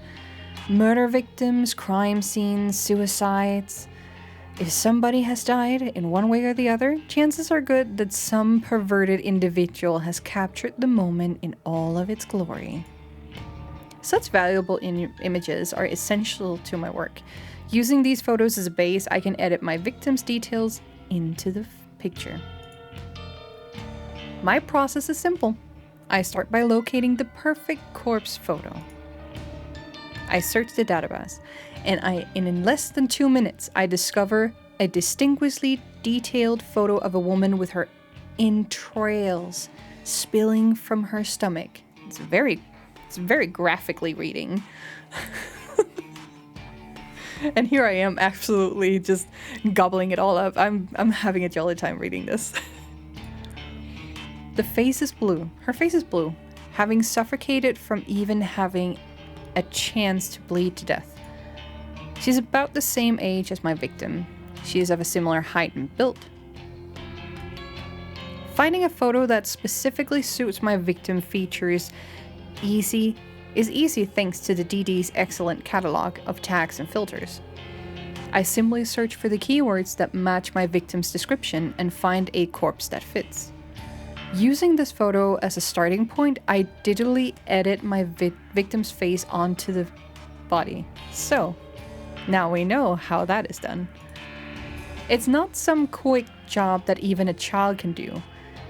Speaker 1: Murder victims, crime scenes, suicides. If somebody has died in one way or the other, chances are good that some perverted individual has captured the moment in all of its glory. Such valuable images are essential to my work. Using these photos as a base, I can edit my victim's details into the picture. My process is simple. I start by locating the perfect corpse photo. I search the database, and in less than 2 minutes, I discover a distinguishedly detailed photo of a woman with her entrails spilling from her stomach. It's very graphically reading. And here I am, absolutely just gobbling it all up. I'm having a jolly time reading this. The face is blue. Her face is blue, having suffocated from even having a chance to bleed to death. She's about the same age as my victim. She is of a similar height and build. Finding a photo that specifically suits my victim features is easy thanks to the DD's excellent catalog of tags and filters. I simply search for the keywords that match my victim's description and find a corpse that fits. Using this photo as a starting point, I digitally edit my victim's face onto the body. So, now we know how that is done. It's not some quick job that even a child can do.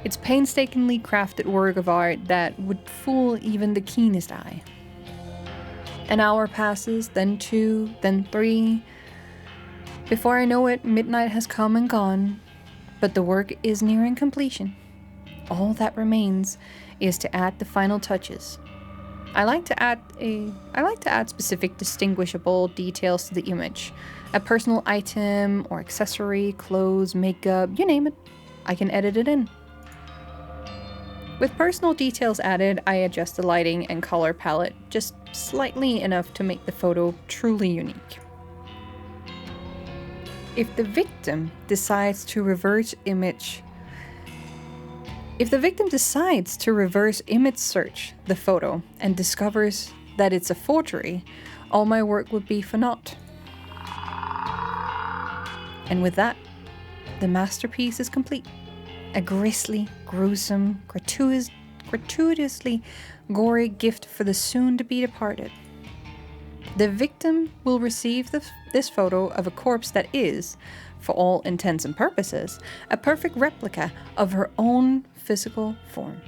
Speaker 1: It's painstakingly crafted work of art that would fool even the keenest eye. An hour passes, then 2, then 3. Before I know it, midnight has come and gone, but the work is nearing completion. All that remains is to add the final touches. I like to add specific distinguishable details to the image. A personal item or accessory, clothes, makeup, you name it. I can edit it in. With personal details added, I adjust the lighting and color palette just slightly enough to make the photo truly unique. If the victim decides to reverse image search the photo and discovers that it's a forgery, all my work would be for naught. And with that, the masterpiece is complete. A grisly, gruesome, gratuitously gory gift for the soon-to-be departed. The victim will receive this photo of a corpse that is, for all intents and purposes, a perfect replica of her own physical form.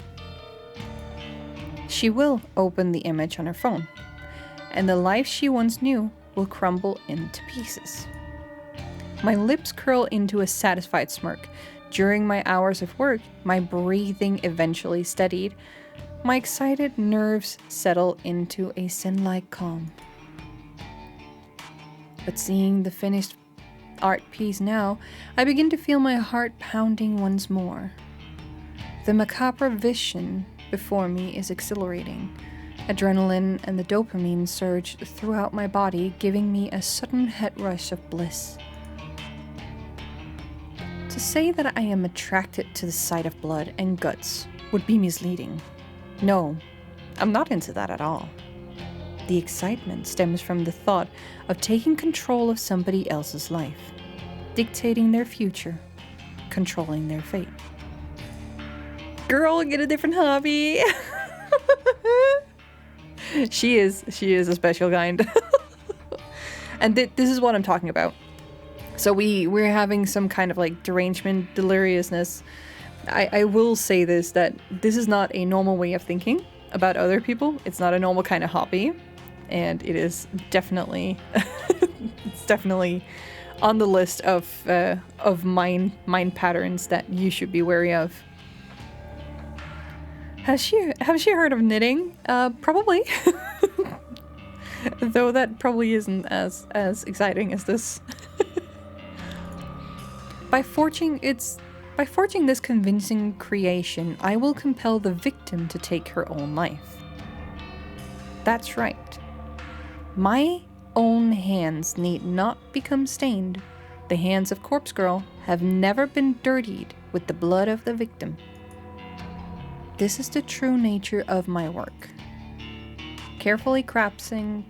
Speaker 1: She will open the image on her phone, and the life she once knew will crumble into pieces. My lips curl into a satisfied smirk. During my hours of work, my breathing eventually steadied. My excited nerves settle into a sin-like calm. But seeing the finished art piece now, I begin to feel my heart pounding once more. The macabre vision before me is exhilarating. Adrenaline and the dopamine surge throughout my body, giving me a sudden head rush of bliss. To say that I am attracted to the sight of blood and guts would be misleading. No, I'm not into that at all. The excitement stems from the thought of taking control of somebody else's life, dictating their future, controlling their fate. Girl, get a different hobby. She is a special kind. And this is what I'm talking about. So we're having some kind of like derangement, deliriousness. I will say this, that this is not a normal way of thinking about other people. It's not a normal kind of hobby. And it is definitely, it's definitely on the list of mind patterns that you should be wary of. Have she heard of knitting? Probably. Though that probably isn't as exciting as this. By forging this convincing creation, I will compel the victim to take her own life. That's right. My own hands need not become stained. The hands of Corpse Girl have never been dirtied with the blood of the victim. This is the true nature of my work. Carefully crafting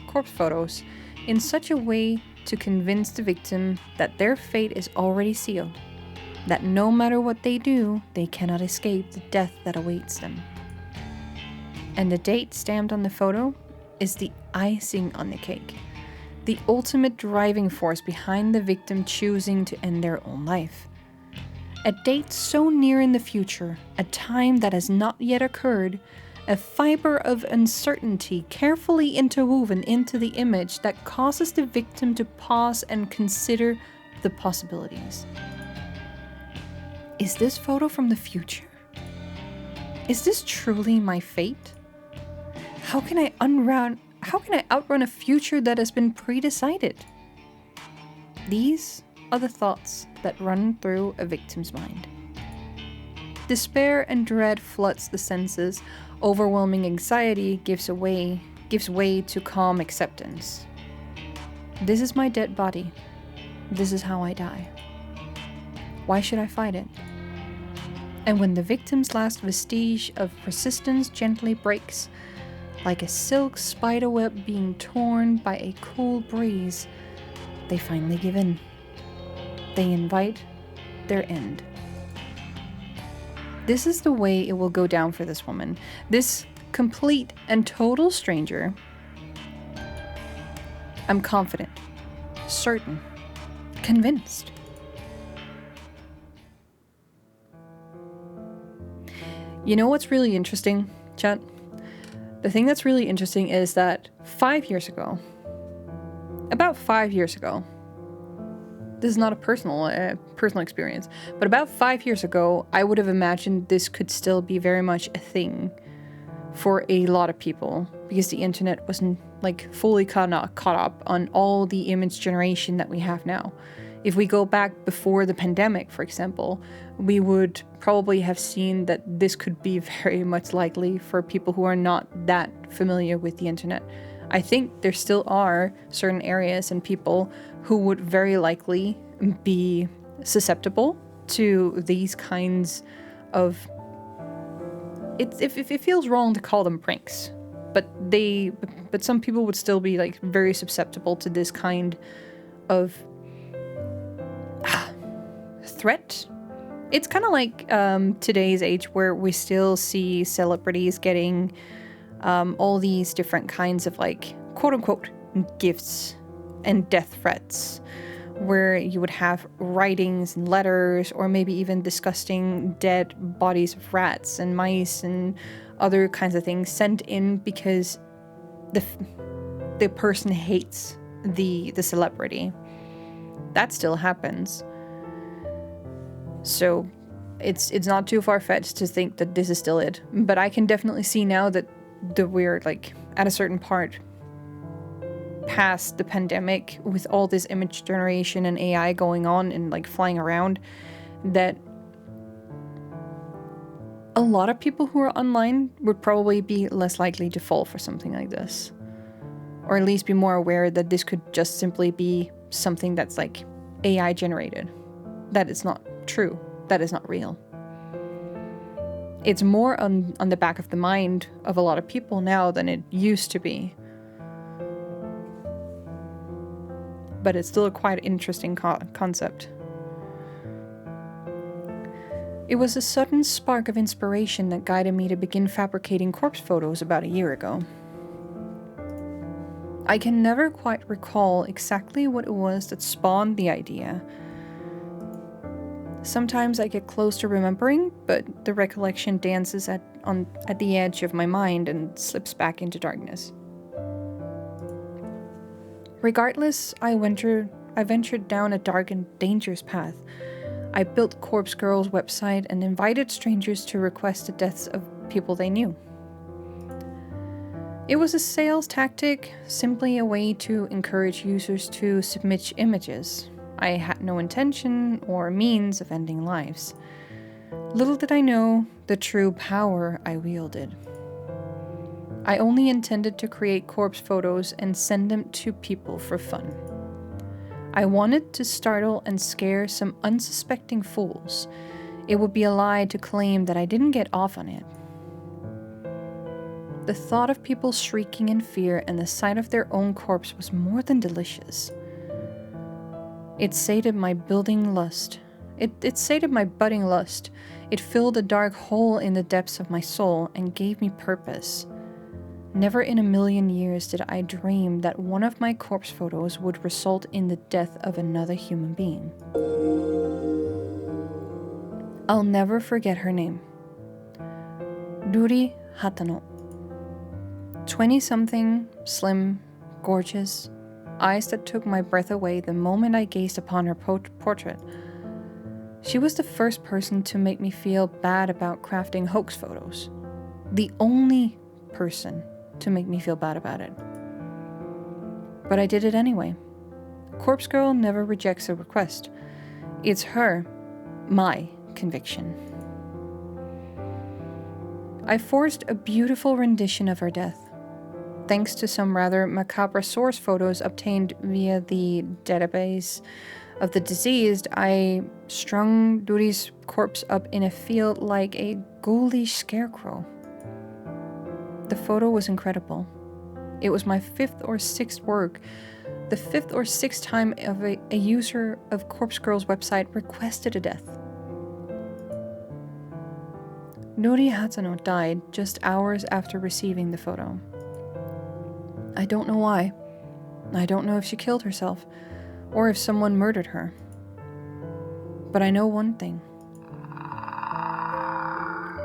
Speaker 1: corpse photos in such a way to convince the victim that their fate is already sealed, that no matter what they do, they cannot escape the death that awaits them. And the date stamped on the photo is the icing on the cake, the ultimate driving force behind the victim choosing to end their own life. A date so near in the future, a time that has not yet occurred, a fiber of uncertainty carefully interwoven into the image that causes the victim to pause and consider the possibilities. Is this photo from the future? Is this truly my fate? How can I outrun a future that has been pre-decided? These are the thoughts that run through a victim's mind. Despair and dread floods the senses. Overwhelming anxiety gives way to calm acceptance. This is my dead body. This is how I die. Why should I fight it? And when the victim's last vestige of persistence gently breaks, like a silk spiderweb being torn by a cool breeze, they finally give in. They invite their end. This is the way it will go down for this woman. This complete and total stranger. I'm confident, certain, convinced. You know what's really interesting, chat? The thing that's really interesting is that 5 years ago, about 5 years ago, this is not a personal experience, but about 5 years ago, I would have imagined this could still be very much a thing for a lot of people because the internet wasn't like fully caught up on all the image generation that we have now. If we go back before the pandemic, for example, we would probably have seen that this could be very much likely for people who are not that familiar with the internet. I think there still are certain areas and people who would very likely be susceptible to these kinds of... It feels wrong to call them pranks, but some people would still be like very susceptible to this kind of threat. It's kind of like today's age where we still see celebrities getting all these different kinds of like quote unquote gifts and death threats, where you would have writings and letters, or maybe even disgusting dead bodies of rats and mice and other kinds of things sent in because the person hates the celebrity. That still happens. So it's not too far-fetched to think that this is still it. But I can definitely see now that we're like at a certain part past the pandemic with all this image generation and AI going on and like flying around, that a lot of people who are online would probably be less likely to fall for something like this. Or at least be more aware that this could just simply be something that's like AI generated. That is not true. That is not real. It's more on the back of the mind of a lot of people now than it used to be. But it's still a quite interesting concept. It was a sudden spark of inspiration that guided me to begin fabricating corpse photos about a year ago. I can never quite recall exactly what it was that spawned the idea. Sometimes I get close to remembering, but the recollection dances at the edge of my mind and slips back into darkness. Regardless, I ventured down a dark and dangerous path. I built Corpse Girl's website and invited strangers to request the deaths of people they knew. It was a sales tactic, simply a way to encourage users to submit images. I had no intention or means of ending lives. Little did I know the true power I wielded. I only intended to create corpse photos and send them to people for fun. I wanted to startle and scare some unsuspecting fools. It would be a lie to claim that I didn't get off on it. The thought of people shrieking in fear and the sight of their own corpse was more than delicious. It sated my budding lust. It sated my budding lust. It filled a dark hole in the depths of my soul and gave me purpose. Never in a million years did I dream that one of my corpse photos would result in the death of another human being. I'll never forget her name. Ruri Hatano. 20-something, slim, gorgeous, eyes that took my breath away the moment I gazed upon her portrait. She was the first person to make me feel bad about crafting hoax photos. The only person to make me feel bad about it. But I did it anyway. Corpse Girl never rejects a request. It's my conviction. I forged a beautiful rendition of her death. Thanks to some rather macabre source photos obtained via the database of the deceased, I strung Ruri's corpse up in a field like a ghoulish scarecrow. The photo was incredible. It was my fifth or sixth work, the fifth or sixth time a user of Corpse Girl's website requested a death. Ruri Hatano died just hours after receiving the photo. I don't know why. I don't know if she killed herself, or if someone murdered her. But I know one thing.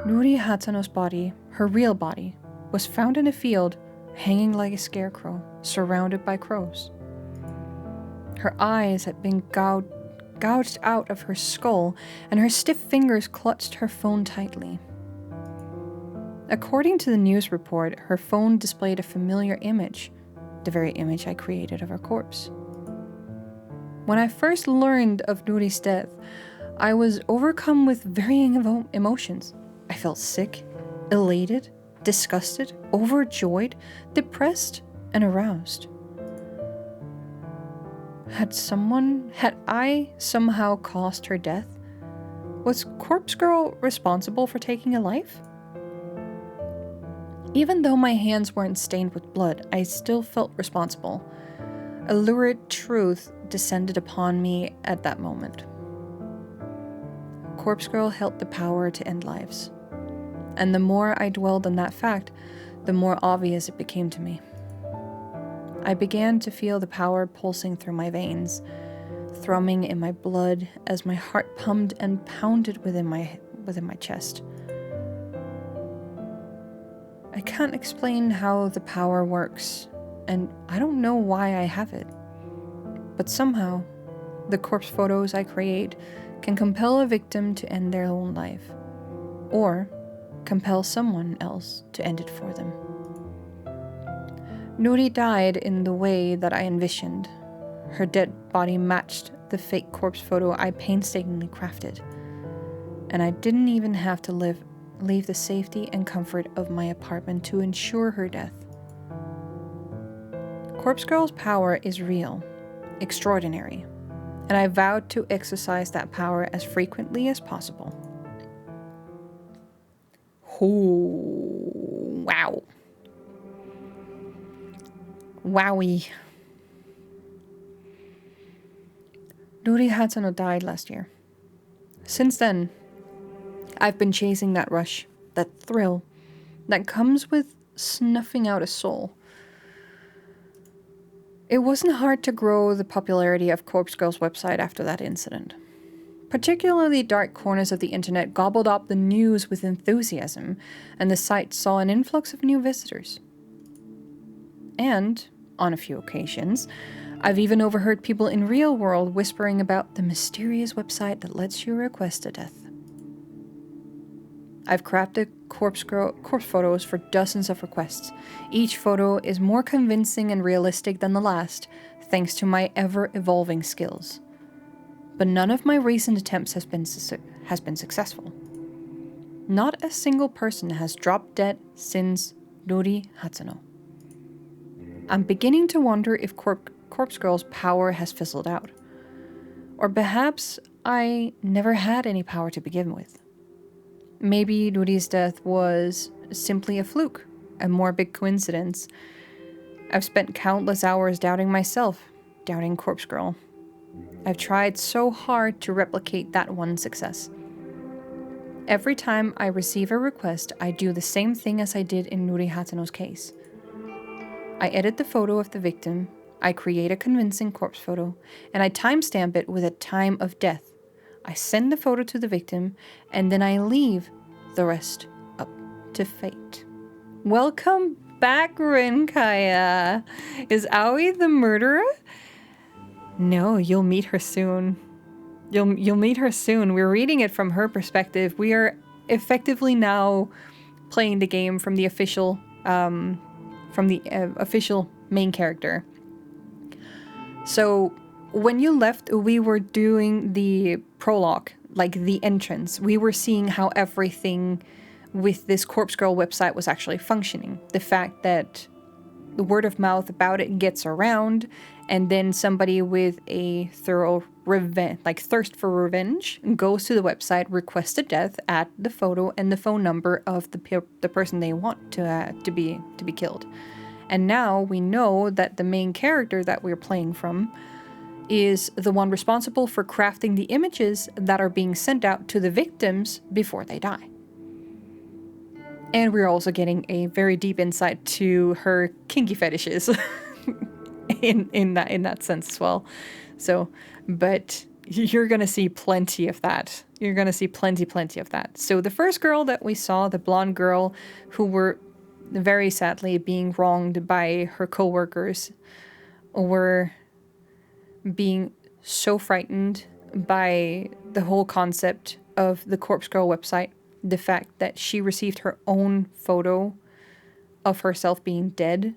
Speaker 1: Ruri Hatano's body, her real body, was found in a field, hanging like a scarecrow, surrounded by crows. Her eyes had been gouged out of her skull, and her stiff fingers clutched her phone tightly. According to the news report, her phone displayed a familiar image, the very image I created of her corpse. When I first learned of Nuri's death, I was overcome with varying emotions. I felt sick, elated, disgusted, overjoyed, depressed, and aroused. Had I somehow caused her death? Was Corpse Girl responsible for taking a life? Even though my hands weren't stained with blood, I still felt responsible. A lurid truth descended upon me at that moment. Corpse Girl held the power to end lives. And the more I dwelled on that fact, the more obvious it became to me. I began to feel the power pulsing through my veins, thrumming in my blood as my heart pumped and pounded within my chest. I can't explain how the power works, and I don't know why I have it. But somehow, the corpse photos I create can compel a victim to end their own life, or compel someone else to end it for them. Nuri died in the way that I envisioned. Her dead body matched the fake corpse photo I painstakingly crafted, and I didn't even have to leave the safety and comfort of my apartment to ensure her death. Corpse Girl's power is real, extraordinary, and I vowed to exercise that power as frequently as possible. Ooh, wow. Wowie. Nuri Hatsuno died last year. Since then, I've been chasing that rush, that thrill, that comes with snuffing out a soul. It wasn't hard to grow the popularity of Corpse Girl's website after that incident. Particularly dark corners of the internet gobbled up the news with enthusiasm, and the site saw an influx of new visitors. And, on a few occasions, I've even overheard people in real world whispering about the mysterious website that lets you request a death. I've crafted corpse photos for dozens of requests. Each photo is more convincing and realistic than the last, thanks to my ever-evolving skills. But none of my recent attempts has been successful. Not a single person has dropped dead since Nuri Hatsuno. I'm beginning to wonder if Corpse Girl's power has fizzled out. Or perhaps I never had any power to begin with. Maybe Nuri's death was simply a fluke, a morbid coincidence. I've spent countless hours doubting myself, doubting Corpse Girl. I've tried so hard to replicate that one success. Every time I receive a request, I do the same thing as I did in Nuri Hatsuno's case. I edit the photo of the victim, I create a convincing corpse photo, and I timestamp it with a time of death. I send the photo to the victim, and then I leave the rest up to fate. Welcome back, Renkaya. Is Aoi the murderer? No, you'll meet her soon. You'll meet her soon. We're reading it from her perspective. We are effectively now playing the game from the official main character. So when you left, we were doing the prologue, like the entrance. We were seeing how everything with this Corpse Girl website was actually functioning. The fact that the word of mouth about it gets around, and then somebody with a thorough thirst for revenge goes to the website, requests a death, add the photo and the phone number of the person they want to be killed. And now we know that the main character that we're playing from is the one responsible for crafting the images that are being sent out to the victims before they die. And we're also getting a very deep insight to her kinky fetishes in that sense as well. So, but you're gonna see plenty of that. You're gonna see plenty of that. So the first girl that we saw, the blonde girl, who were very sadly being wronged by her co-workers, were being so frightened by the whole concept of the Corpse Girl website, the fact that she received her own photo of herself being dead,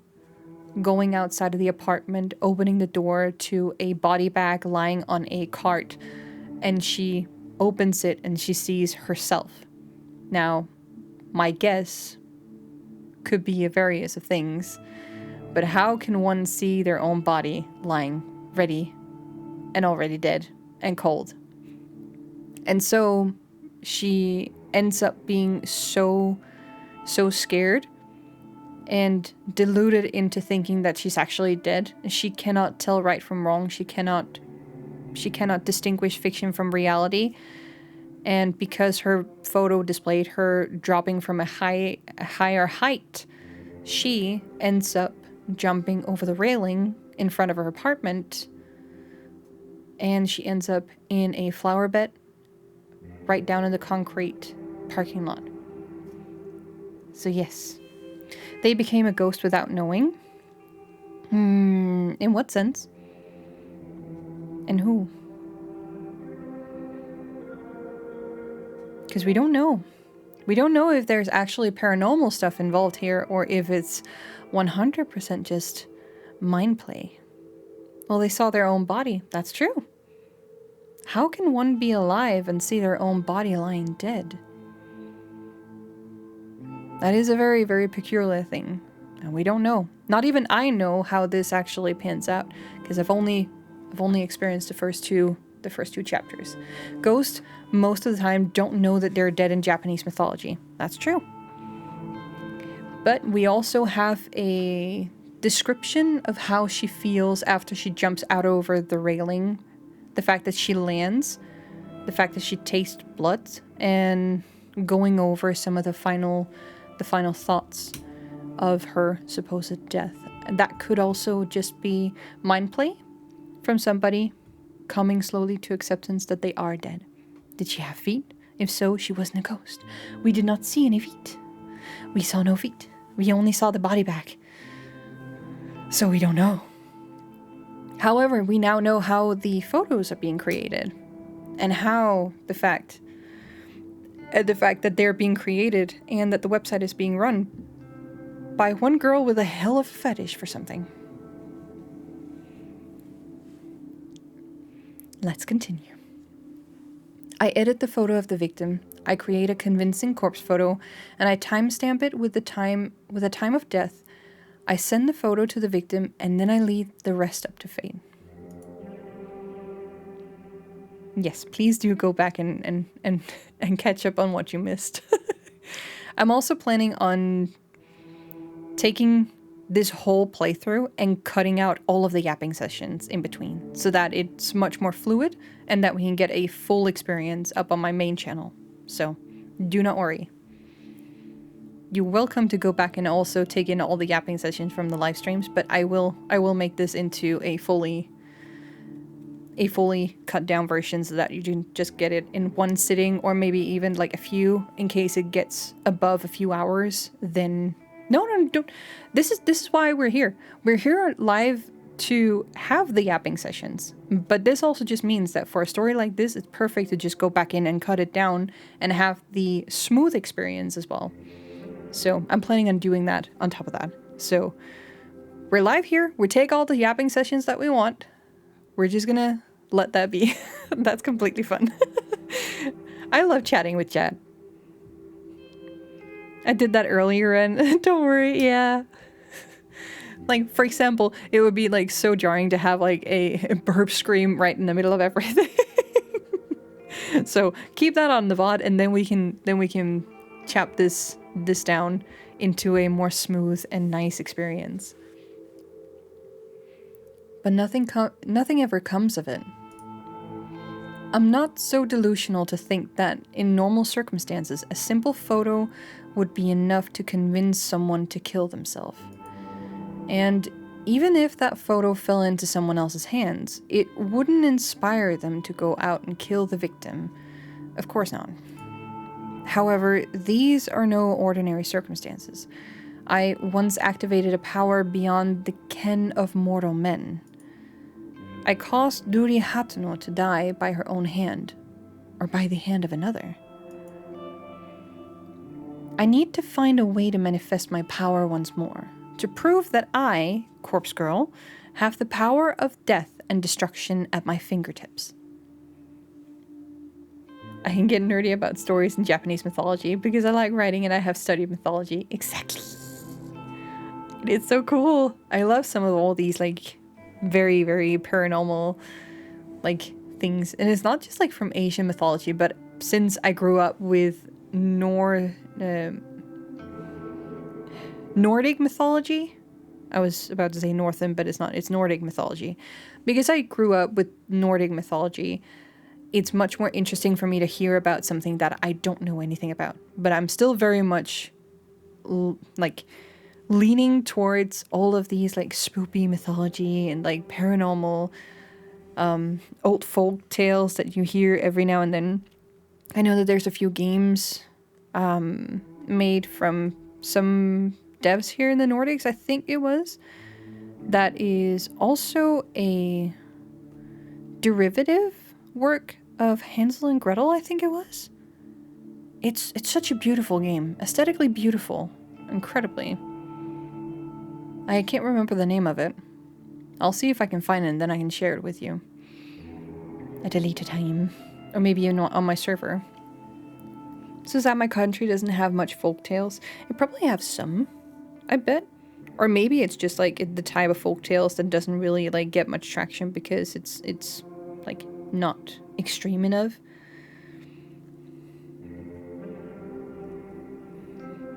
Speaker 1: going outside of the apartment, opening the door to a body bag lying on a cart, and she opens it and she sees herself. Now, my guess could be a various of things, but how can one see their own body lying ready and already dead and cold? And so she ends up being so scared and deluded into thinking that she's actually dead. She cannot tell right from wrong. She cannot distinguish fiction from reality. And because her photo displayed her dropping from a higher height, she ends up jumping over the railing in front of her apartment, and she ends up in a flower bed right down in the concrete parking lot. So yes, they became a ghost without knowing. In what sense? And who? Because we don't know. We don't know if there's actually paranormal stuff involved here or if it's 100% just mind play. Well, they saw their own body. That's true. How can one be alive and see their own body lying dead? That is a very, very peculiar thing. And we don't know. Not even I know how this actually pans out, because I've only experienced the first two chapters. Ghosts, most of the time, don't know that they're dead in Japanese mythology. That's true. But we also have a description of how she feels after she jumps out over the railing. The fact that she lands, the fact that she tastes blood, and going over some of the final thoughts of her supposed death. And that could also just be mind play from somebody coming slowly to acceptance that they are dead. Did she have feet? If so, she wasn't a ghost. We did not see any feet. We saw no feet. We only saw the body bag. So we don't know. However, we now know how the photos are being created, and how the fact that they're being created and that the website is being run by one girl with a hell of a fetish for something. Let's continue. I edit the photo of the victim, I create a convincing corpse photo, and I timestamp it with the time of death. I send the photo to the victim, and then I leave the rest up to fate. Yes, please do go back and catch up on what you missed. I'm also planning on taking this whole playthrough and cutting out all of the yapping sessions in between so that it's much more fluid and that we can get a full experience up on my main channel. So do not worry. You're welcome to go back and also take in all the yapping sessions from the live streams, but I will make this into a fully cut down version so that you can just get it in one sitting, or maybe even like a few in case it gets above a few hours. Then no, don't. This is why we're here. We're here live to have the yapping sessions. But this also just means that for a story like this, it's perfect to just go back in and cut it down and have the smooth experience as well. So I'm planning on doing that on top of that. So we're live here. We take all the yapping sessions that we want. We're just gonna let that be. That's completely fun. I love chatting with chat. I did that earlier and don't worry, yeah. Like, for example, it would be like so jarring to have like a burp scream right in the middle of everything. So keep that on the VOD, and then we can chop this down into a more smooth and nice experience. But nothing ever comes of it. I'm not so delusional to think that in normal circumstances, a simple photo would be enough to convince someone to kill themselves. And even if that photo fell into someone else's hands, it wouldn't inspire them to go out and kill the victim. Of course not. However, these are no ordinary circumstances. I once activated a power beyond the ken of mortal men. I caused Duri Hatuno to die by her own hand, or by the hand of another. I need to find a way to manifest my power once more, to prove that I, Corpse Girl, have the power of death and destruction at my fingertips. I can get nerdy about stories in Japanese mythology because I like writing and I have studied mythology. Exactly. It's so cool. I love some of all these like very, very paranormal like things. And it's not just like from Asian mythology, but since I grew up with Nordic mythology. I was about to say Northern, but it's not. It's Nordic mythology. Because I grew up with Nordic mythology, it's much more interesting for me to hear about something that I don't know anything about. But I'm still very much like leaning towards all of these like spoopy mythology and like paranormal old folk tales that you hear every now and then. I know that there's a few games made from some devs here in the Nordics, I think it was, that is also a derivative work of Hansel and Gretel, I think it was. It's such a beautiful game, aesthetically beautiful, incredibly. I can't remember the name of it. I'll see if I can find it and then I can share it with you at a later time, or maybe on my server. So that my country doesn't have much folk tales. It probably have some, I bet. Or maybe it's just like the type of folk tales that doesn't really like get much traction because it's like not extreme enough.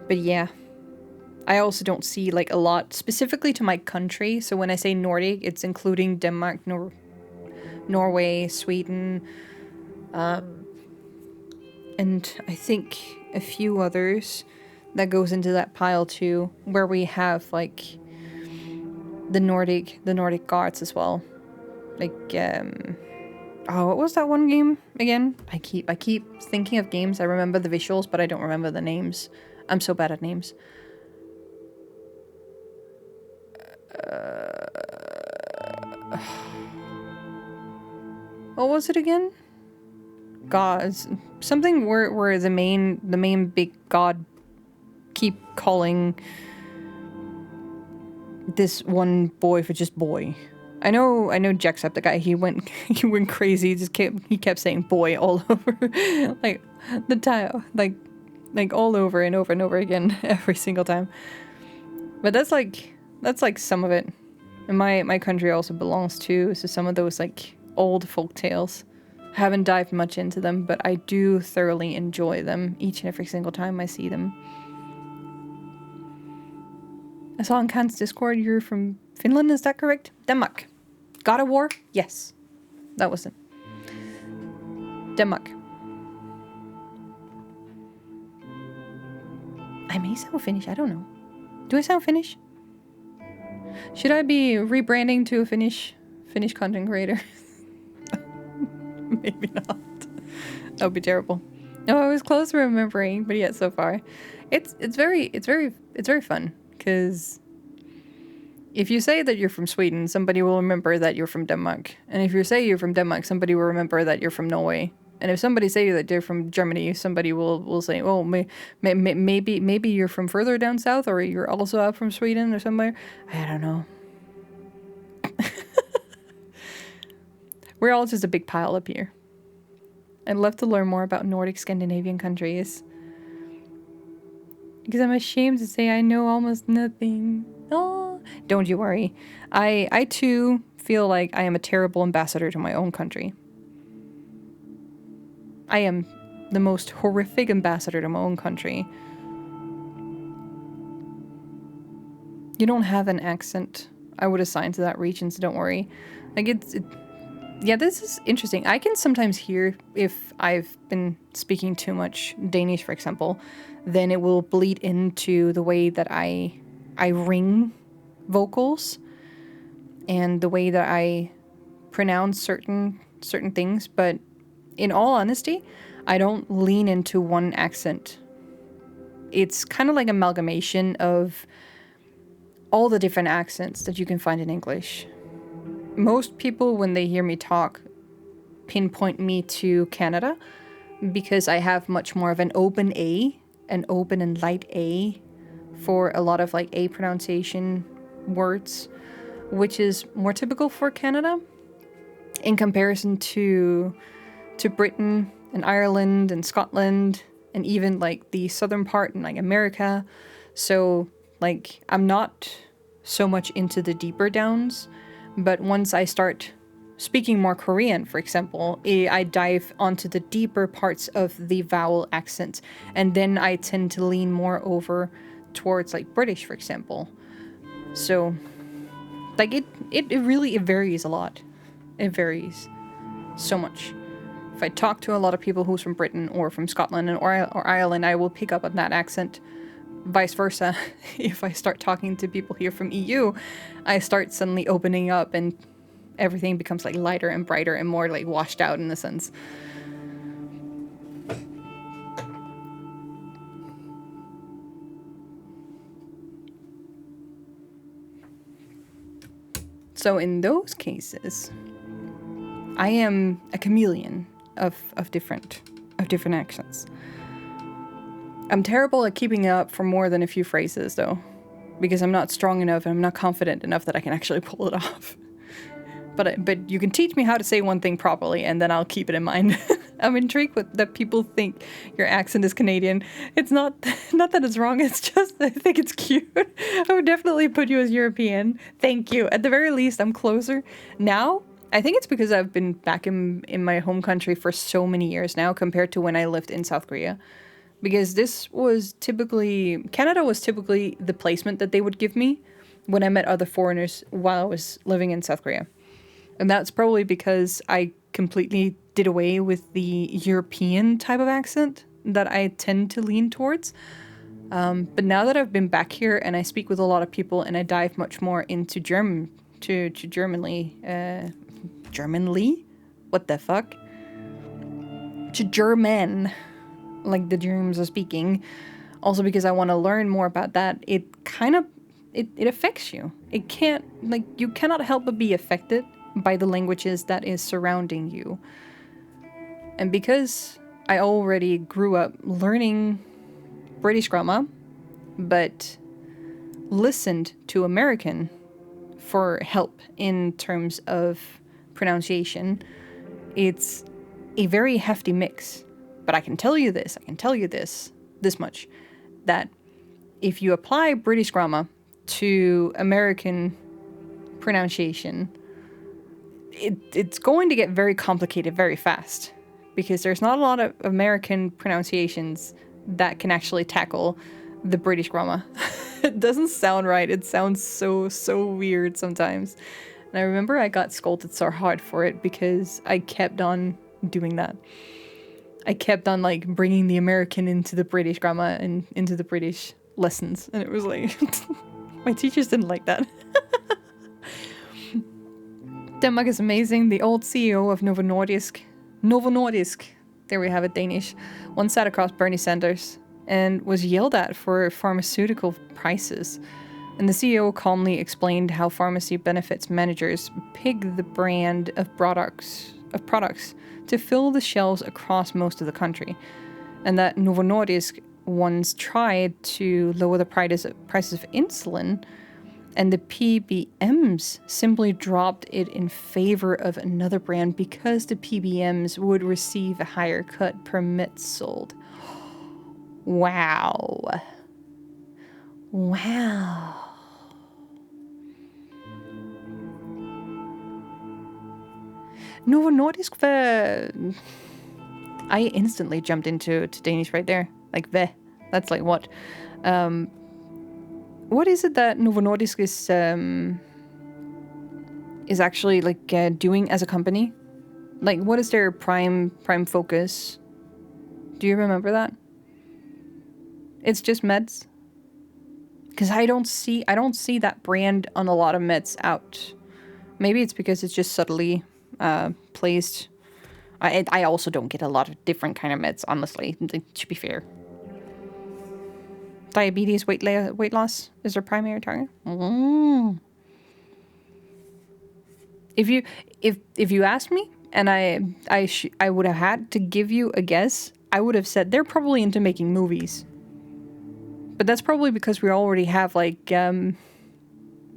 Speaker 1: But yeah, I also don't see like a lot specifically to my country. So when I say Nordic, it's including Denmark, Norway, Sweden, and I think a few others that goes into that pile too, where we have like the Nordic gods as well. Like oh, what was that one game again? I keep thinking of games. I remember the visuals, but I don't remember the names. I'm so bad at names. What was it again? Gods. Something where the main big god keep calling this one boy for just boy. I know Jacksepticeye, he went crazy. He kept saying boy all over like the time, like all over and over and over again every single time. But that's like some of it. And my country also belongs to some of those like old folk tales. I haven't dived much into them, but I do thoroughly enjoy them each and every single time I see them. I saw in Khan's Discord you're from Finland, is that correct? Denmark. God of War? Yes. That was it. Denmark. I may sound Finnish, I don't know. Do I sound Finnish? Should I be rebranding to a Finnish content creator? Maybe not. That would be terrible. No, I was close to remembering, but yet so far. It's very fun, because if you say that you're from Sweden, somebody will remember that you're from Denmark. And if you say you're from Denmark, somebody will remember that you're from Norway. And if somebody say that they're from Germany, somebody will say, oh, maybe you're from further down south, or you're also up from Sweden or somewhere. I don't know. We're all just a big pile up here. I'd love to learn more about Nordic Scandinavian countries, because I'm ashamed to say I know almost nothing. Oh, don't you worry. I too feel like I am a terrible ambassador to my own country. I am the most horrific ambassador to my own country. You don't have an accent I would assign to that region, so don't worry. Like yeah, this is interesting. I can sometimes hear if I've been speaking too much Danish, for example, then it will bleed into the way that I ring vocals and the way that I pronounce certain things. But in all honesty, I don't lean into one accent. It's kind of like amalgamation of all the different accents that you can find in English. Most people, when they hear me talk, pinpoint me to Canada because I have much more of an open A an open and light A for a lot of like A pronunciation words, which is more typical for Canada in comparison to Britain and Ireland and Scotland and even like the southern part in like America. So like I'm not so much into the deeper downs, but once I start speaking more Korean, for example, I dive onto the deeper parts of the vowel accent, and then I tend to lean more over towards like British, for example. So like it really varies a lot. It varies so much. If I talk to a lot of people who's from Britain or from Scotland or Ireland, I will pick up on that accent. Vice versa, if I start talking to people here from EU, I start suddenly opening up and everything becomes like lighter and brighter and more like washed out in a sense. So in those cases, I am a chameleon of different accents. I'm terrible at keeping up for more than a few phrases though, because I'm not strong enough and I'm not confident enough that I can actually pull it off. But you can teach me how to say one thing properly and then I'll keep it in mind. I'm intrigued with that people think your accent is Canadian. It's not that it's wrong, it's just I think it's cute. I would definitely put you as European. Thank you. At the very least, I'm closer. Now, I think it's because I've been back in my home country for so many years now compared to when I lived in South Korea. Because Canada was typically the placement that they would give me when I met other foreigners while I was living in South Korea. And that's probably because I completely did away with the European type of accent that I tend to lean towards. But now that I've been back here and I speak with a lot of people and I dive much more into Germanly, what the fuck? To German, like the Germans are speaking. Also because I want to learn more about that, it affects you. You cannot help but be affected by the languages that is surrounding you. And because I already grew up learning British grammar, but listened to American for help in terms of pronunciation, it's a very hefty mix. But I can tell you this much, that if you apply British grammar to American pronunciation, it's going to get very complicated very fast, because there's not a lot of American pronunciations that can actually tackle the British grammar. It doesn't sound right. It sounds so weird sometimes. And I remember I got scolded so hard for it because I kept on doing that. I kept on like bringing the American into the British grammar and into the British lessons. And it was like, my teachers didn't like that. Denmark is amazing. The old CEO of Novo Nordisk, there we have it, Danish, once sat across Bernie Sanders and was yelled at for pharmaceutical prices. And the CEO calmly explained how pharmacy benefits managers pig the brand of products to fill the shelves across most of the country. And that Novo Nordisk once tried to lower the prices of insulin, and the PBMs simply dropped it in favor of another brand because the PBMs would receive a higher cut per meds sold. Wow. Novo Nordisk, I instantly jumped into Danish right there. Like, that's like what? What is it that Novo Nordisk is actually like doing as a company? Like, what is their prime focus? Do you remember that? It's just meds? Because I don't see that brand on a lot of meds out. Maybe it's because it's just subtly placed. I also don't get a lot of different kind of meds, honestly, to be fair. Diabetes, weight loss is their primary target. If you asked me, and I would have had to give you a guess, I would have said they're probably into making movies. But that's probably because we already have like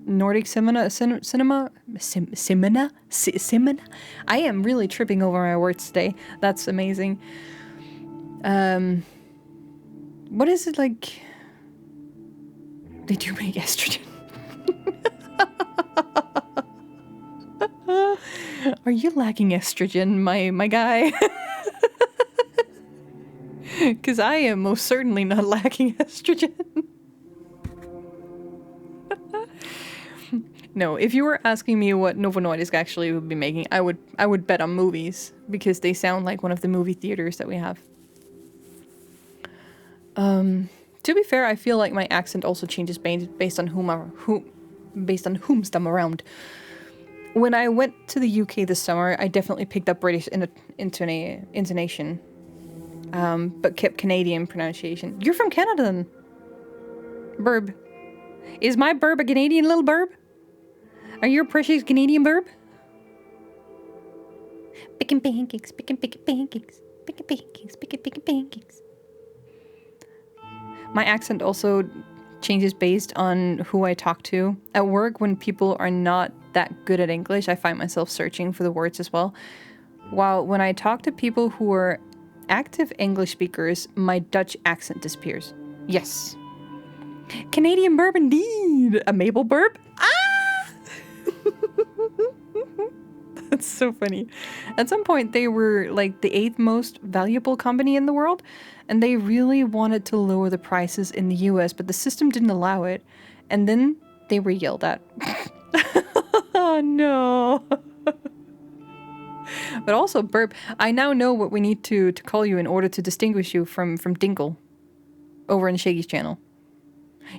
Speaker 1: Nordic cinema. I am really tripping over my words today. That's amazing. What is it like? They do make estrogen. Are you lacking estrogen, my guy? Because I am most certainly not lacking estrogen. No, if you were asking me what Novo Nordisk actually would be making, I would bet on movies because they sound like one of the movie theaters that we have. To be fair, I feel like my accent also changes based on whomst I'm around. When I went to the UK this summer, I definitely picked up British intonation, but kept Canadian pronunciation. You're from Canada then? Burb. Is my burb a Canadian little burb? Are you a precious Canadian burb? Picking pancakes, picking pancakes, picking pancakes, picking pancakes. My accent also changes based on who I talk to. At work, when people are not that good at English, I find myself searching for the words as well. While when I talk to people who are active English speakers, my Dutch accent disappears. Yes. Canadian burb indeed! A maple burb? Ah! That's so funny. At some point, they were like the 8th most valuable company in the world, and they really wanted to lower the prices in the US, but the system didn't allow it. And then they were yelled at. Oh no. But also, burp, I now know what we need to call you in order to distinguish you from Dingle over in Shaggy's channel.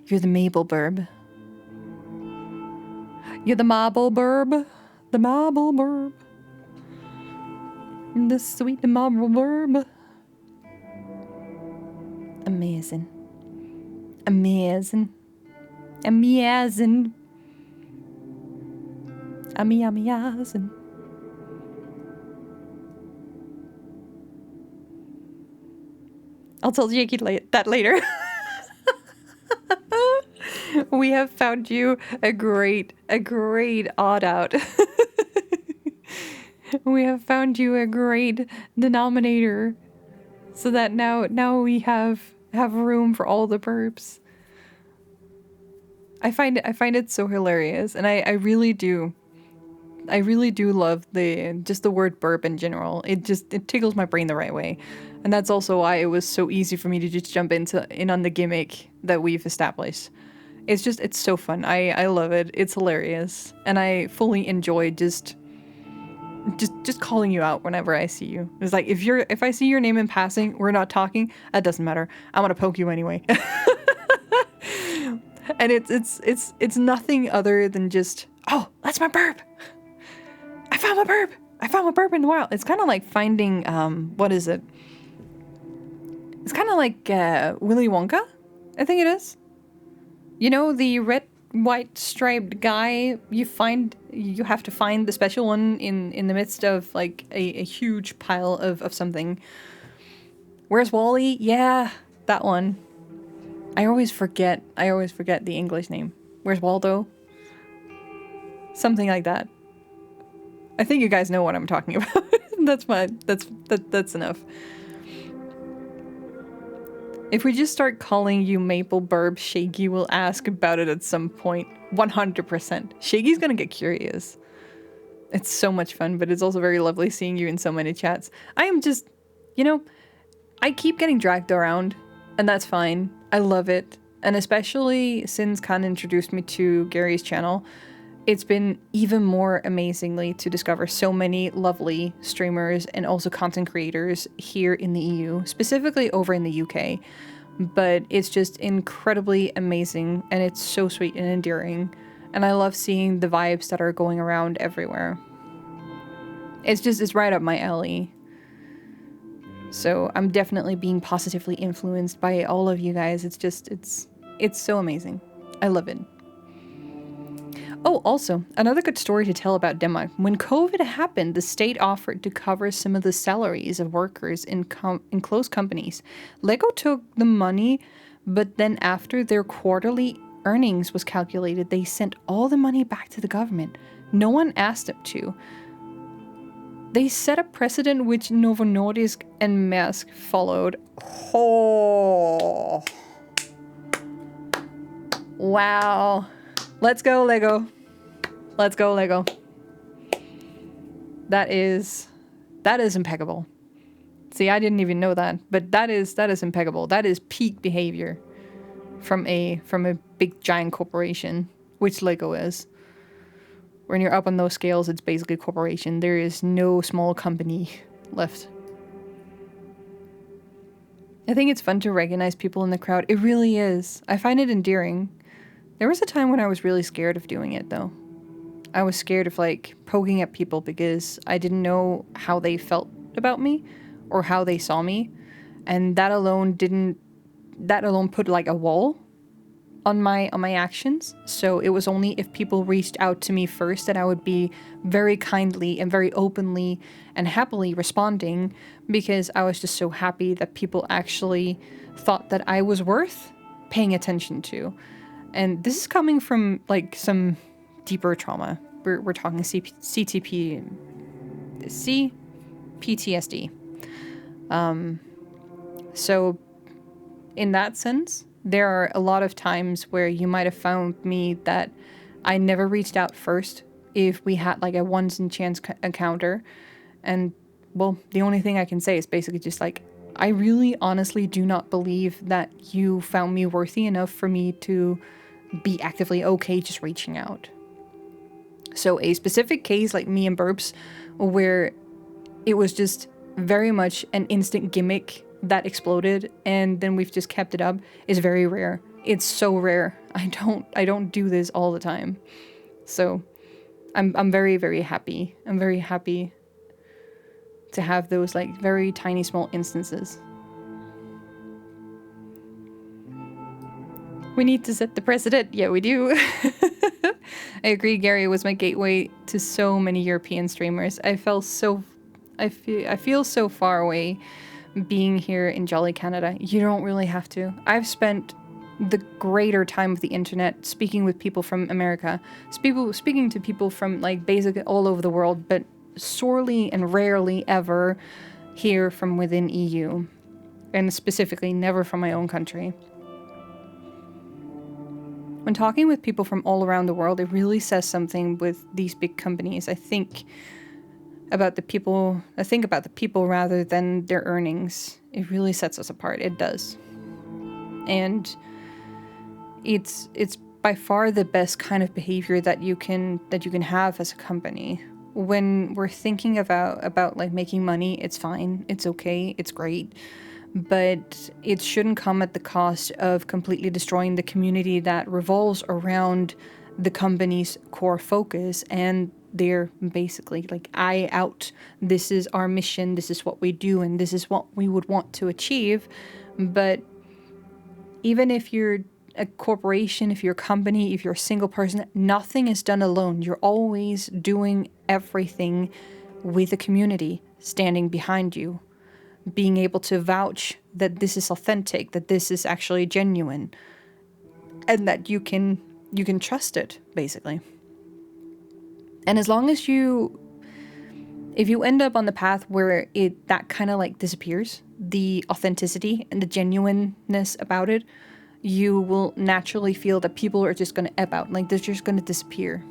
Speaker 1: You're the Mabel burb. You're the marble burb. The marble burb. The sweet marble burb. Amazing. Amazing. Amazing. Amazing. I'll tell Jakey that later. We have found you a great odd out. We have found you a great denominator, so that now we have room for all the burps. I find it so hilarious, and I really do love the word burp in general. It tickles my brain the right way. And that's also why it was so easy for me to just jump in on the gimmick that we've established. It's so fun. I love it. It's hilarious. And I fully enjoy just calling you out whenever I see you. It's like if I see your name in passing, we're not talking, that doesn't matter. I'm gonna poke you anyway. And it's nothing other than just, oh, that's my burp. I found my burp. I found my burp in the wild. It's kind of like finding, what is it? It's kind of like Willy Wonka, I think it is. You know, the red, white striped guy, you have to find the special one in the midst of like a huge pile of something. Where's Wally? Yeah, that one. I always forget the English name. Where's Waldo? Something like that. I think you guys know what I'm talking about. That's fine. That's enough. If we just start calling you Maple Burb, Shaggy will ask about it at some point. 100%. Shaggy's gonna get curious. It's so much fun, but it's also very lovely seeing you in so many chats. I am just, I keep getting dragged around, and that's fine. I love it. And especially since Khan introduced me to Gary's channel, it's been even more amazingly to discover so many lovely streamers and also content creators here in the EU, specifically over in the UK. But it's just incredibly amazing, and it's so sweet and endearing. And I love seeing the vibes that are going around everywhere. It's right up my alley. So I'm definitely being positively influenced by all of you guys. It's so amazing. I love it. Oh, also, another good story to tell about Denmark. When COVID happened, the state offered to cover some of the salaries of workers in close companies. Lego took the money, But then after their quarterly earnings was calculated, they sent all the money back to the government. No one asked them to. They set a precedent which Novo Nordisk and Maersk followed. Oh. Wow. Let's go, Lego. Let's go, Lego. That is impeccable. See, I didn't even know that, but that is impeccable. That is peak behavior from a big giant corporation, which Lego is. When you're up on those scales, it's basically a corporation. There is no small company left. I think it's fun to recognize people in the crowd. It really is. I find it endearing. There was a time when I was really scared of doing it, though. I was scared of, like, poking at people because I didn't know how they felt about me or how they saw me. And that alone put, like, a wall on my actions. So it was only if people reached out to me first that I would be very kindly and very openly and happily responding, because I was just so happy that people actually thought that I was worth paying attention to. And this is coming from, like, some deeper trauma. We're talking PTSD. So in that sense, there are a lot of times where you might have found me that I never reached out first if we had, like, a once in chance encounter. And, well, the only thing I can say is basically just like, I really honestly do not believe that you found me worthy enough for me to be actively okay just reaching out. So a specific case like me and Burps, where it was just very much an instant gimmick that exploded and then we've just kept it up, is very rare. It's so rare. I don't do this all the time. So I'm very, very happy. I'm very happy to have those, like, very tiny small instances. We need to set the precedent. Yeah, we do. I agree, Gary was my gateway to so many European streamers. I feel so far away being here in jolly Canada. You don't really have to. I've spent the greater time of the internet speaking with people from America, speaking to people from, like, basically all over the world, but sorely and rarely ever here from within EU, and specifically never from my own country. When talking with people from all around the world, it really says something with these big companies. I think about the people rather than their earnings. It really sets us apart. It does. And it's by far the best kind of behavior that you can have as a company. When we're thinking about like making money, it's fine. It's okay. It's great. But it shouldn't come at the cost of completely destroying the community that revolves around the company's core focus. And they're basically like, this is our mission, this is what we do, and this is what we would want to achieve. But even if you're a corporation, if you're a company, if you're a single person, nothing is done alone. You're always doing everything with a community standing behind you, being able to vouch that this is authentic, that this is actually genuine, and that you can trust it, basically. And as long as if you end up on the path where that kind of like disappears, the authenticity and the genuineness about it, you will naturally feel that people are just going to ebb out, like they're just going to disappear.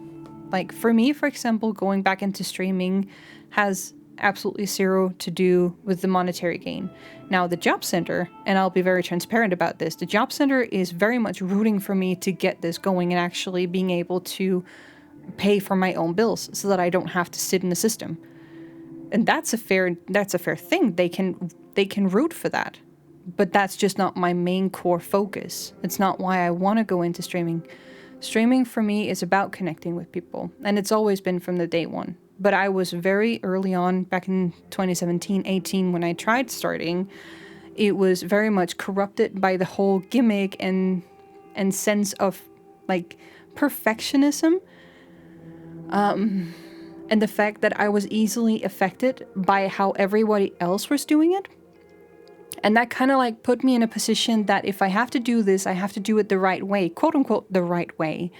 Speaker 1: Like for me, for example, going back into streaming has absolutely zero to do with the monetary gain. Now, the job center, and I'll be very transparent about this, the job center is very much rooting for me to get this going and actually being able to pay for my own bills so that I don't have to sit in the system. And that's a fair thing. They can root for that. But that's just not my main core focus. It's not why I want to go into streaming. Streaming for me is about connecting with people, and it's always been from the day one. But I was very early on, back in 2017-18, when I tried starting, it was very much corrupted by the whole gimmick and sense of like perfectionism. And the fact that I was easily affected by how everybody else was doing it. And that kind of like put me in a position that if I have to do this, I have to do it the right way, quote unquote, the right way.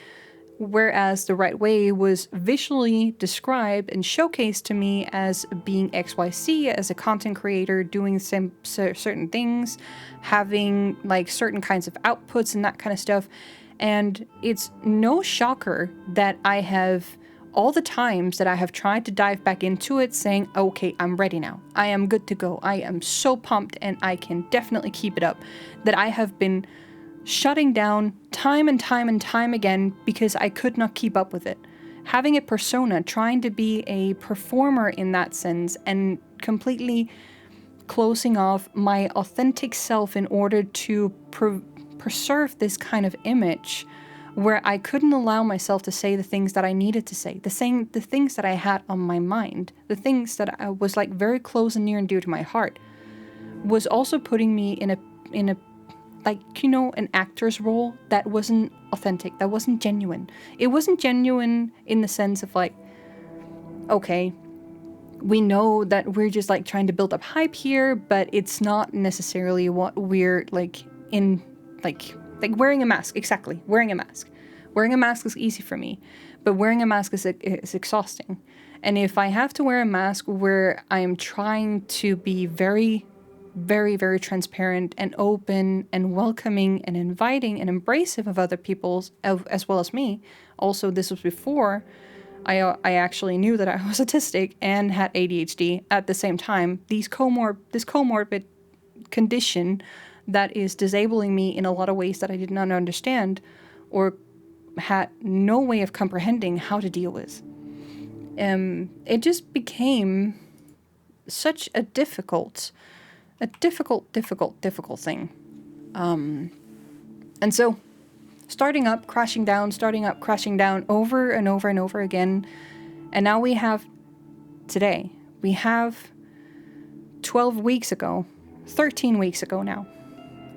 Speaker 1: Whereas the right way was visually described and showcased to me as being XYZ, as a content creator, doing some certain things, having like certain kinds of outputs and that kind of stuff. And it's no shocker that I have all the times that I have tried to dive back into it saying, okay, I'm ready now. I am good to go. I am so pumped and I can definitely keep it up. That I have been shutting down time and time and time again because I could not keep up with it. Having a persona, trying to be a performer in that sense, and completely closing off my authentic self in order to preserve this kind of image where I couldn't allow myself to say the things that I needed to say, the things that I had on my mind, the things that I was like very close and near and dear to my heart, was also putting me in a like, you know, an actor's role that wasn't authentic, that wasn't genuine. It wasn't genuine in the sense of like, okay, we know that we're just like trying to build up hype here, but it's not necessarily what we're like in, like wearing a mask. Exactly, wearing a mask. Wearing a mask is easy for me, but wearing a mask is exhausting. And if I have to wear a mask where I am trying to be very, very, very transparent and open and welcoming and inviting and embracive of other people's, as well as me. Also, this was before I actually knew that I was autistic and had ADHD at the same time. This comorbid condition that is disabling me in a lot of ways that I did not understand or had no way of comprehending how to deal with. It just became such a difficult thing. And so, starting up, crashing down over and over and over again. And now we have today. We have 13 weeks ago now,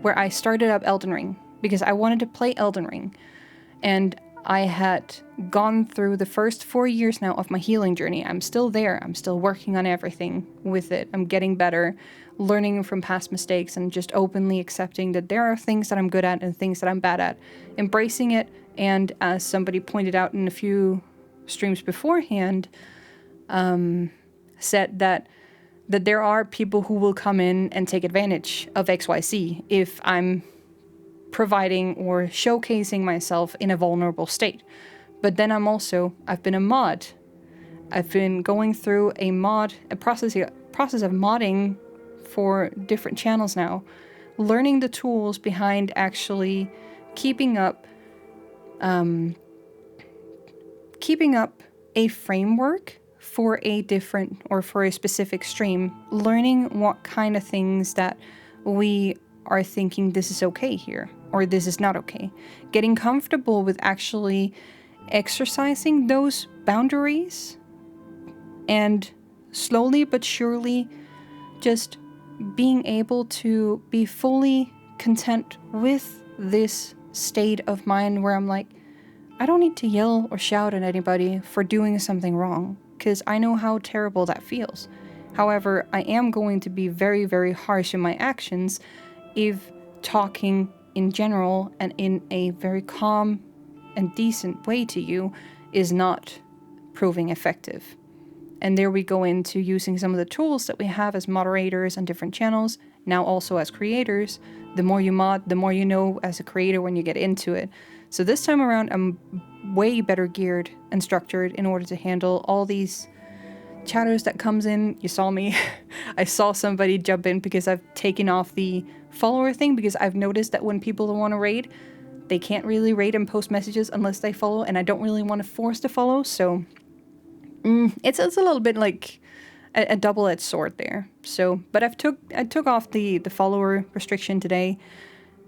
Speaker 1: where I started up Elden Ring because I wanted to play Elden Ring. And I had gone through the first 4 years now of my healing journey. I'm still there. I'm still working on everything with it. I'm getting better, learning from past mistakes, and just openly accepting that there are things that I'm good at and things that I'm bad at. Embracing it, and as somebody pointed out in a few streams beforehand, said that there are people who will come in and take advantage of XYZ if I'm providing or showcasing myself in a vulnerable state. But then I've been a mod. I've been going through a process of modding for different channels now, learning the tools behind actually keeping up a framework for a specific stream, learning what kind of things that we are thinking this is okay here or this is not okay, getting comfortable with actually exercising those boundaries, and slowly but surely just being able to be fully content with this state of mind where I'm like, I don't need to yell or shout at anybody for doing something wrong, because I know how terrible that feels. However, I am going to be very, very harsh in my actions if talking in general and in a very calm and decent way to you is not proving effective. And there we go into using some of the tools that we have as moderators on different channels, now also as creators. The more you mod, the more you know as a creator when you get into it. So this time around, I'm way better geared and structured in order to handle all these chatters that comes in. You saw me. I saw somebody jump in because I've taken off the follower thing, because I've noticed that when people want to raid, they can't really raid and post messages unless they follow, and I don't really want to force to follow, so it's a little bit like a double-edged sword there. So, but I took off the follower restriction today.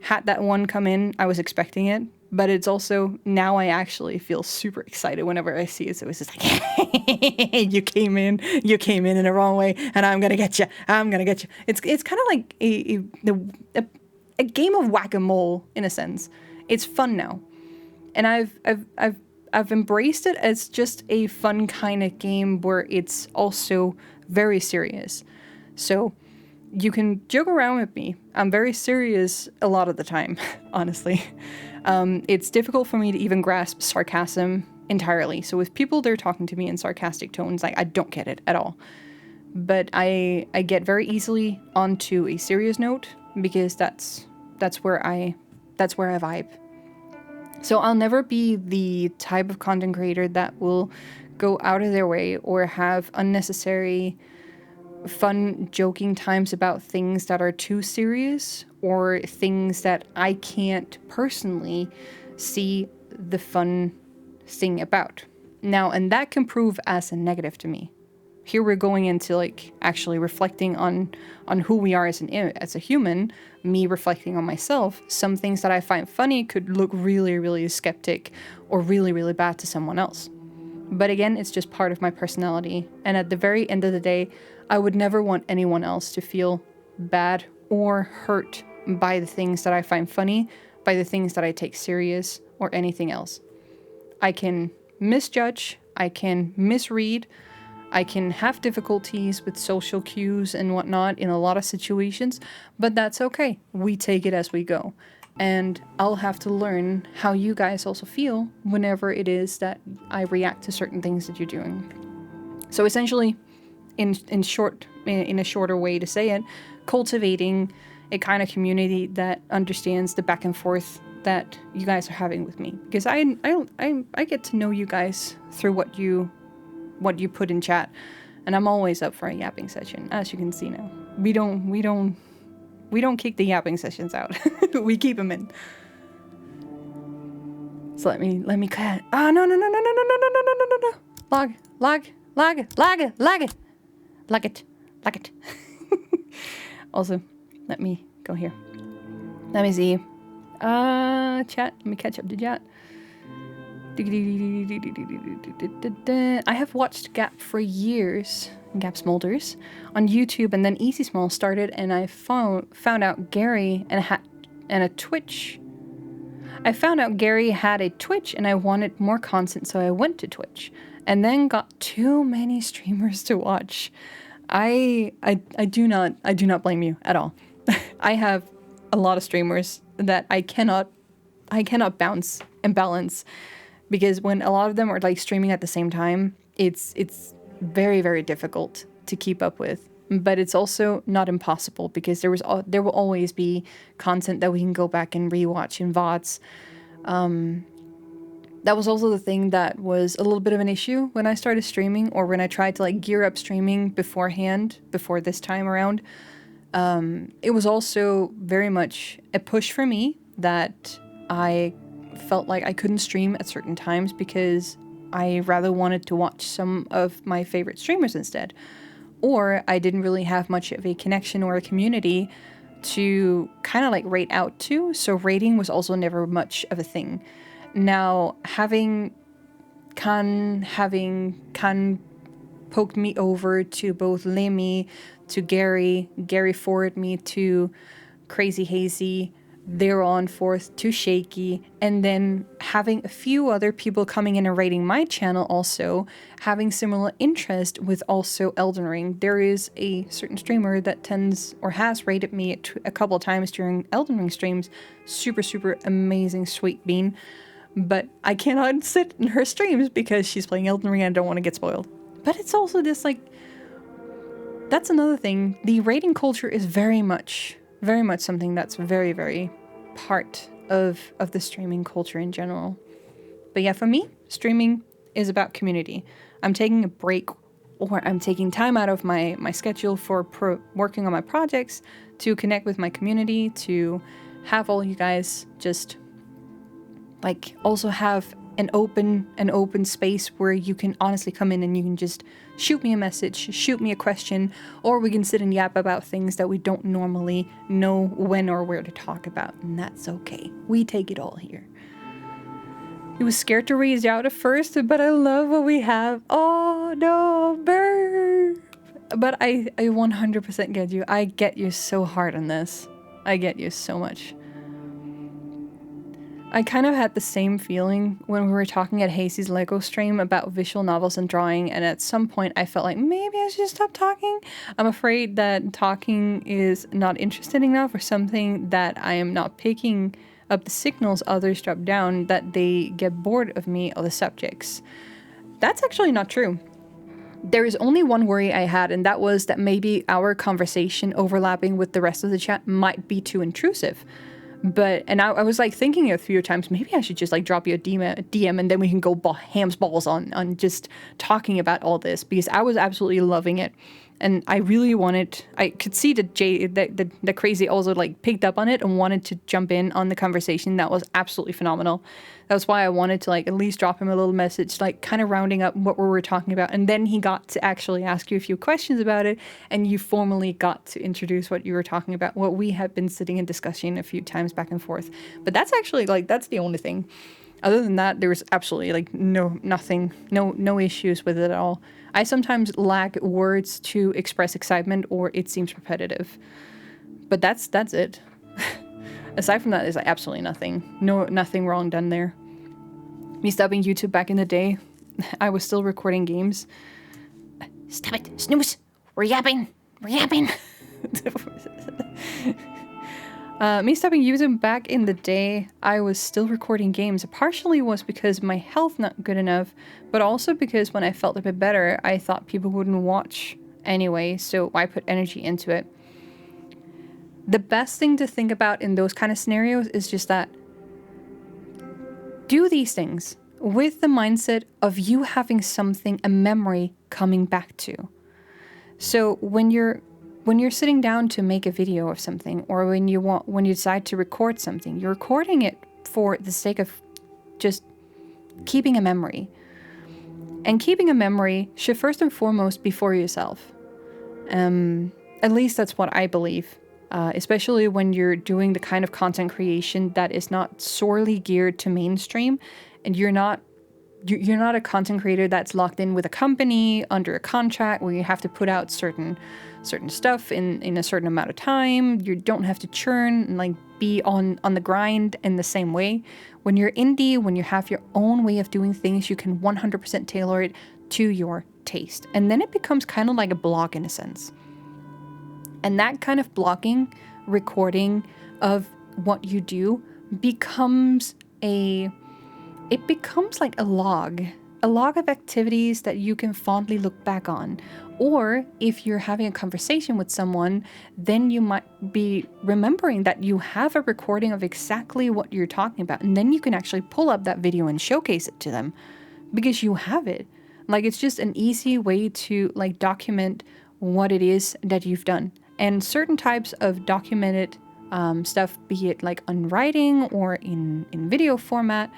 Speaker 1: Had that one come in, I was expecting it, but it's also, now I actually feel super excited whenever I see it. So it's just like, you came in in the wrong way, and I'm gonna get you. It's kind of like a game of whack-a-mole in a sense. It's fun now, and I've embraced it as just a fun kind of game where it's also very serious. So you can joke around with me. I'm very serious a lot of the time, honestly. It's difficult for me to even grasp sarcasm entirely. So if people, they're talking to me in sarcastic tones, like I don't get it at all. But I get very easily onto a serious note because that's where I vibe. So I'll never be the type of content creator that will go out of their way or have unnecessary fun joking times about things that are too serious or things that I can't personally see the fun thing about. Now, and that can prove as a negative to me. Here we're going into like actually reflecting on who we are as a human, me reflecting on myself. Some things that I find funny could look really, really skeptic or really, really bad to someone else. But again, it's just part of my personality. And at the very end of the day, I would never want anyone else to feel bad or hurt by the things that I find funny, by the things that I take serious, or anything else. I can misjudge, I can misread, I can have difficulties with social cues and whatnot in a lot of situations, but that's okay. We take it as we go. And I'll have to learn how you guys also feel whenever it is that I react to certain things that you're doing. So essentially, in a shorter way to say it, cultivating a kind of community that understands the back and forth that you guys are having with me, because I get to know you guys through what you put in chat, and I'm always up for a yapping session, as you can see now. We don't kick the yapping sessions out. We keep them in. So let me cut. Ah, no. Lag it. Also, let me go here. Let me see. Chat. Let me catch up to chat. I have watched Gap for years, Gap Smolders, on YouTube, and then Easy Small started, and I found out Gary and a Twitch. I found out Gary had a Twitch, and I wanted more content, so I went to Twitch, and then got too many streamers to watch. I do not blame you at all. I have a lot of streamers that I cannot bounce and balance. Because when a lot of them are like streaming at the same time, it's very, very difficult to keep up with. But it's also not impossible because there will always be content that we can go back and rewatch in VODs. That was also the thing that was a little bit of an issue when I started streaming, or when I tried to like gear up streaming beforehand, before this time around. It was also very much a push for me that I felt like I couldn't stream at certain times because I rather wanted to watch some of my favorite streamers instead. Or I didn't really have much of a connection or a community to kind of like rate out to, so rating was also never much of a thing. Now, having Kan poked me over to both Lemmy, to Gary forwarded me to Crazy Hazy, they're on forth to Shaky, and then having a few other people coming in and rating my channel also, having similar interest with also Elden Ring. There is a certain streamer that tends or has rated me a couple of times during Elden Ring streams. Super, super amazing, sweet bean. But I cannot sit in her streams because she's playing Elden Ring and I don't want to get spoiled. But it's also this like, that's another thing. The rating culture is very much something that's very, very part of the streaming culture in general. But yeah, for me, streaming is about community. I'm taking a break, or I'm taking time out of my schedule for working on my projects to connect with my community, to have all you guys just like also have an open space where you can honestly come in and you can just shoot me a message, shoot me a question, or we can sit and yap about things that we don't normally know when or where to talk about, and that's okay. We take it all here. It was scared to reach out at first, but I love what we have. Oh no, burp! But I 100% get you. I get you so hard on this. I get you so much. I kind of had the same feeling when we were talking at Hazy's Lego stream about visual novels and drawing, and at some point I felt like maybe I should just stop talking. I'm afraid that talking is not interesting enough, or something that I am not picking up the signals others drop down, that they get bored of me or the subjects. That's actually not true. There is only one worry I had, and that was that maybe our conversation overlapping with the rest of the chat might be too intrusive. And I was like thinking a few times, maybe I should just like drop you a DM and then we can go hams balls on just talking about all this, because I was absolutely loving it. And I really wanted, I could see that the crazy also like picked up on it and wanted to jump in on the conversation. That was absolutely phenomenal. That was why I wanted to like at least drop him a little message, like kind of rounding up what we were talking about. And then he got to actually ask you a few questions about it, and you formally got to introduce what you were talking about, what we had been sitting and discussing a few times back and forth. But that's actually like, that's the only thing. Other than that, there was absolutely like no issues with it at all. I sometimes lack words to express excitement, or it seems repetitive. But that's it. Aside from that, there's like absolutely nothing. Nothing wrong done there. Me stopping YouTube back in the day, I was still recording games. Stop it, Snooze! We're yapping! Me stopping YouTube back in the day, I was still recording games. Partially was because my health not good enough, but also because when I felt a bit better, I thought people wouldn't watch anyway, so I put energy into it. The best thing to think about in those kind of scenarios is just that do these things with the mindset of you having something, a memory coming back to. So when you're sitting down to make a video of something, or when you decide to record something, you're recording it for the sake of just keeping a memory. And keeping a memory should first and foremost be for yourself. At least that's what I believe. Especially when you're doing the kind of content creation that is not sorely geared to mainstream, and you're not a content creator that's locked in with a company under a contract where you have to put out certain stuff in a certain amount of time. You don't have to churn and like be on the grind in the same way. When you're indie, when you have your own way of doing things, you can 100% tailor it to your taste. And then it becomes kind of like a blog in a sense. And that kind of blogging, recording of what you do becomes like a log of activities that you can fondly look back on. Or if you're having a conversation with someone, then you might be remembering that you have a recording of exactly what you're talking about. And then you can actually pull up that video and showcase it to them because you have it. Like, it's just an easy way to like document what it is that you've done. And certain types of documented stuff, be it like on writing or in video format,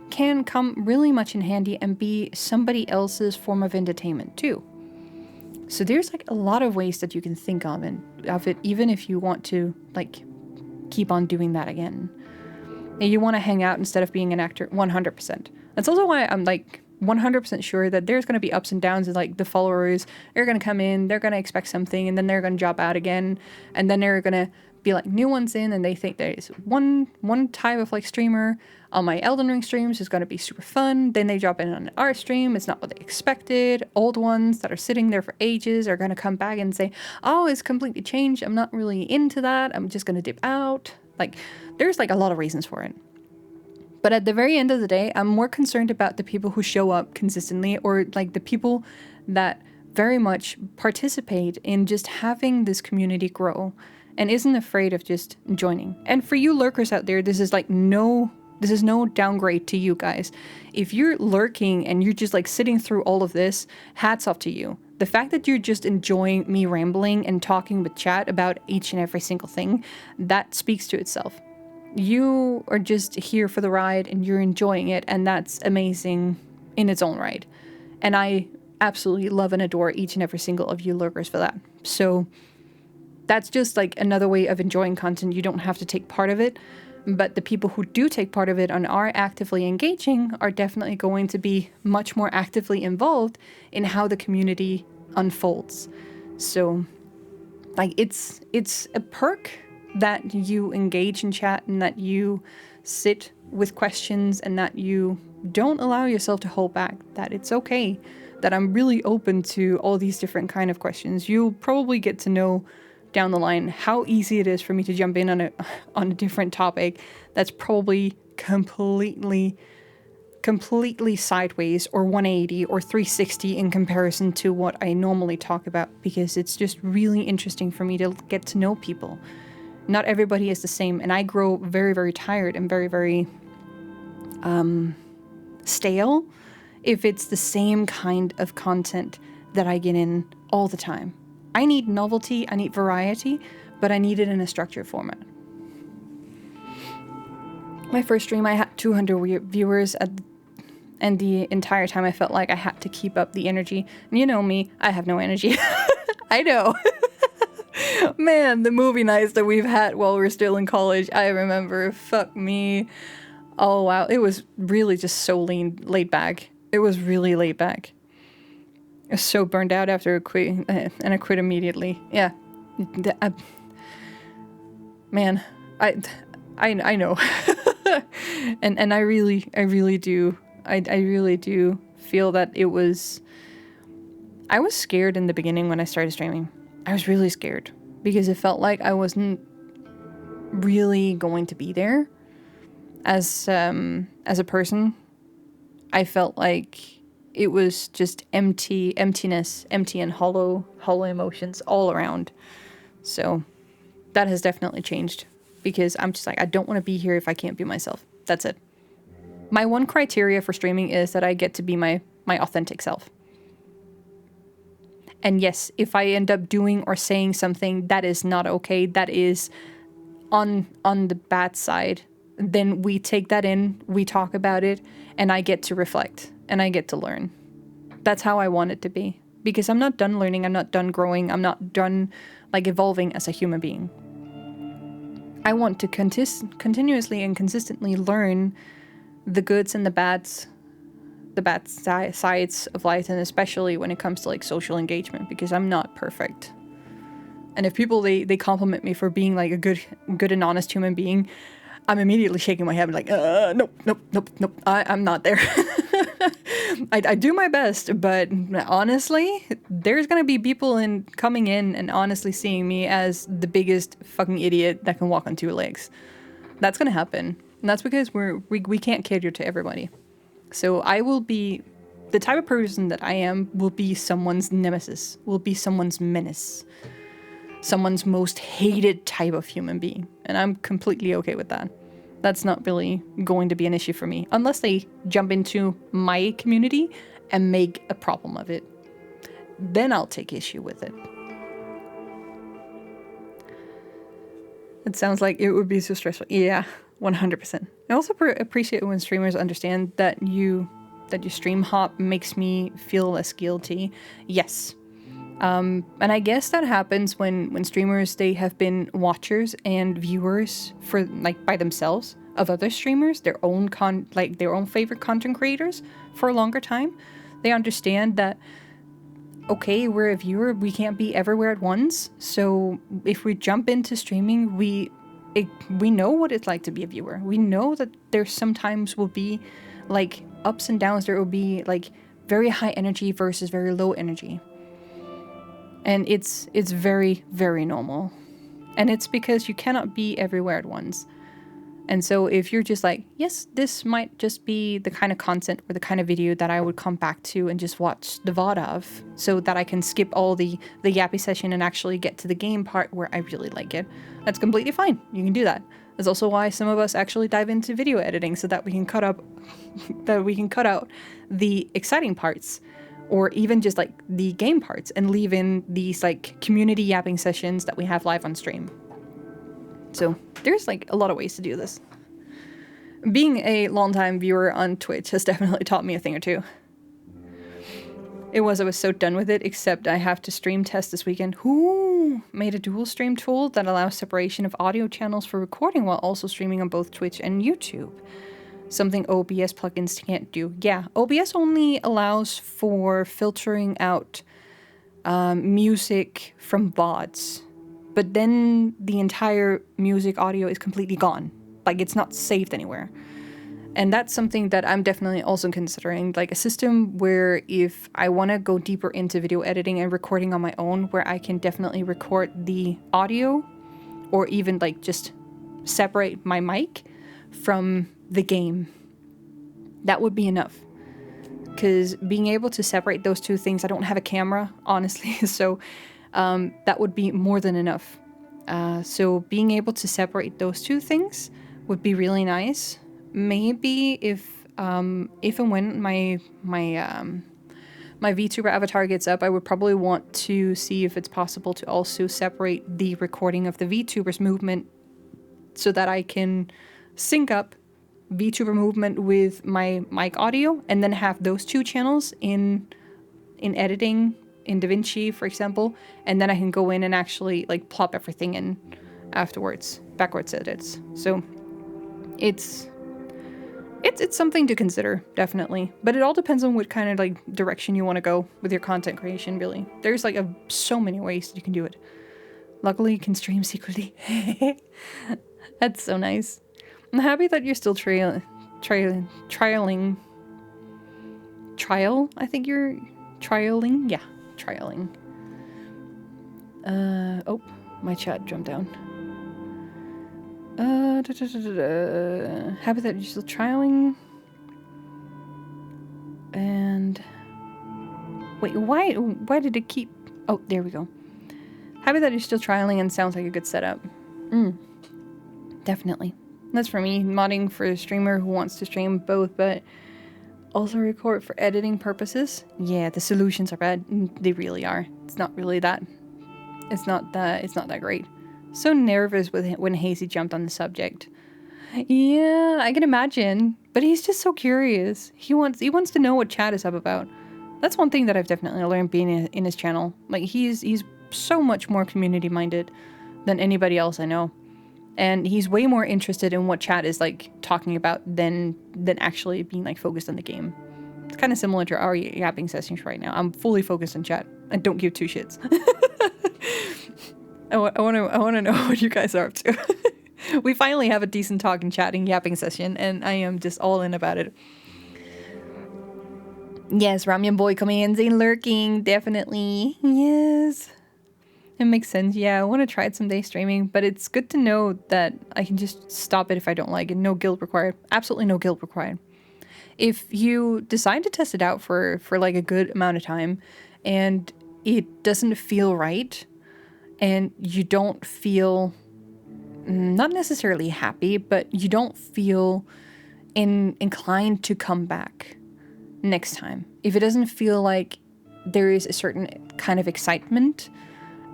Speaker 1: can come really much in handy and be somebody else's form of entertainment too. So there's like a lot of ways that you can think of it, even if you want to like keep on doing that again. And you want to hang out instead of being an actor 100%. That's also why I'm like 100% sure that there's going to be ups and downs. Like the followers are going to come in, they're going to expect something, and then they're going to drop out again, and then they're going to be like new ones in, and they think there's one type of like streamer on my Elden Ring streams is going to be super fun. Then they drop in on our stream, it's not what they expected. Old ones that are sitting there for ages are going to come back and say, oh, it's completely changed, I'm not really into that, I'm just going to dip out. Like, there's like a lot of reasons for it. But at the very end of the day, I'm more concerned about the people who show up consistently, or like the people that very much participate in just having this community grow and isn't afraid of just joining. And for you lurkers out there, this is no downgrade to you guys. If you're lurking and you're just like sitting through all of this, hats off to you. The fact that you're just enjoying me rambling and talking with chat about each and every single thing, that speaks to itself. You are just here for the ride and you're enjoying it, and that's amazing in its own right. And I absolutely love and adore each and every single of you lurkers for that. So that's just like another way of enjoying content. You don't have to take part of it, but the people who do take part of it and are actively engaging are definitely going to be much more actively involved in how the community unfolds. So like it's a perk that you engage in chat and that you sit with questions and that you don't allow yourself to hold back, that it's okay, that I'm really open to all these different kind of questions. You'll probably get to know down the line how easy it is for me to jump in on a different topic that's probably completely sideways or 180 or 360 in comparison to what I normally talk about, because it's just really interesting for me to get to know people. Not everybody is the same, and I grow very, very tired and very, very stale if it's the same kind of content that I get in all the time. I need novelty, I need variety, but I need it in a structured format. My first stream, I had 200 viewers, and the entire time I felt like I had to keep up the energy. And you know me, I have no energy. I know. Man, the movie nights that we've had while we're still in college, I remember, fuck me. Oh wow, it was really just so laid back. It was really laid back. I was so burned out after I quit, and I quit immediately. Yeah. Man, I know. and I really do feel that it was... I was scared in the beginning when I started streaming. I was really scared because it felt like I wasn't really going to be there as a person. I felt like it was just emptiness, empty and hollow emotions all around. So that has definitely changed, because I'm just like, I don't want to be here if I can't be myself. That's it. My one criteria for streaming is that I get to be my authentic self. And yes, if I end up doing or saying something that is not okay, that is on the bad side, then we take that in, we talk about it, and I get to reflect, and I get to learn. That's how I want it to be. Because I'm not done learning, I'm not done growing, I'm not done like evolving as a human being. I want to continuously and consistently learn the goods and the bads, sides of life, and especially when it comes to like social engagement, because I'm not perfect. And if people they compliment me for being like a good and honest human being, I'm immediately shaking my head like, nope, I'm not there. I do my best, but honestly, there's gonna be people coming in and honestly seeing me as the biggest fucking idiot that can walk on two legs. That's gonna happen. And that's because we can't cater to everybody. So I will be, the type of person that I am will be someone's nemesis, will be someone's menace, someone's most hated type of human being. And I'm completely okay with that. That's not really going to be an issue for me, unless they jump into my community and make a problem of it. Then I'll take issue with it. It sounds like it would be so stressful. Yeah, 100%. I also appreciate when streamers understand that you stream hop makes me feel less guilty. Yes. And I guess that happens when streamers, they have been watchers and viewers for like by themselves of other streamers, their own favorite content creators for a longer time. They understand that, okay, we're a viewer, we can't be everywhere at once. So if we jump into streaming, we know what it's like to be a viewer. We know that there sometimes will be like ups and downs. There will be like very high energy versus very low energy. And it's very, very normal. And it's because you cannot be everywhere at once. And so if you're just like, yes, this might just be the kind of content or the kind of video that I would come back to and just watch the VOD of, so that I can skip all the yappy session and actually get to the game part where I really like it, that's completely fine. You can do that. That's also why some of us actually dive into video editing, so that we can cut out the exciting parts, or even just like the game parts, and leave in these like community yapping sessions that we have live on stream. So there's like a lot of ways to do this. Being a longtime viewer on Twitch has definitely taught me a thing or two. I was so done with it, except I have to stream test this weekend. Who made a dual stream tool that allows separation of audio channels for recording while also streaming on both Twitch and YouTube. Something OBS plugins can't do. Yeah, OBS only allows for filtering out music from VODs. But then the entire music audio is completely gone. like it's not saved anywhere. And that's something that I'm definitely also considering, like a system where if I want to go deeper into video editing and recording on my own, where I can definitely record the audio or even like just separate my mic from the game. That would be enough. Because being able to separate those two things, I don't have a camera, honestly, so that would be more than enough. So being able to separate those two things would be really nice. Maybe if and when my VTuber avatar gets up, I would probably want to see if it's possible to also separate the recording of the VTuber's movement so that I can sync up VTuber movement with my mic audio and then have those two channels in editing in DaVinci, for example, and then I can go in and actually like plop everything in afterwards, backwards edits. So it's something to consider, definitely. But it all depends on what kind of like direction you want to go with your content creation, really. There's like so many ways you can do it. Luckily, you can stream secretly. That's so nice. I'm happy that you're still trialing. Trial? I think you're trialing? Yeah, trialing. Oh, my chat jumped down. Happy that you're still trialing. And wait, why did it keep? Oh, there we go. Happy that you're still trialing and sounds like a good setup. Definitely. That's for me, modding for a streamer who wants to stream both, but also record for editing purposes. Yeah, the solutions are bad. They really are. It's not really that. It's not that great. So nervous when Hazy jumped on the subject. Yeah, I can imagine. But he's just so curious. He wants to know what chat is up about. That's one thing that I've definitely learned being in his channel. Like he's so much more community minded than anybody else I know. And he's way more interested in what chat is like talking about than actually being like focused on the game. It's kind of similar to our yapping sessions right now. I'm fully focused on chat and don't give two shits. I want to know what you guys are up to. We finally have a decent talking, chatting, yapping session, and I am just all in about it. Yes, Ramyan Boy coming in, saying lurking, definitely. Yes. It makes sense. Yeah, I want to try it someday streaming, but it's good to know that I can just stop it if I don't like it. No guilt required. Absolutely no guilt required. If you decide to test it out for like a good amount of time and it doesn't feel right and you don't feel not necessarily happy, but you don't feel inclined to come back next time. If it doesn't feel like there is a certain kind of excitement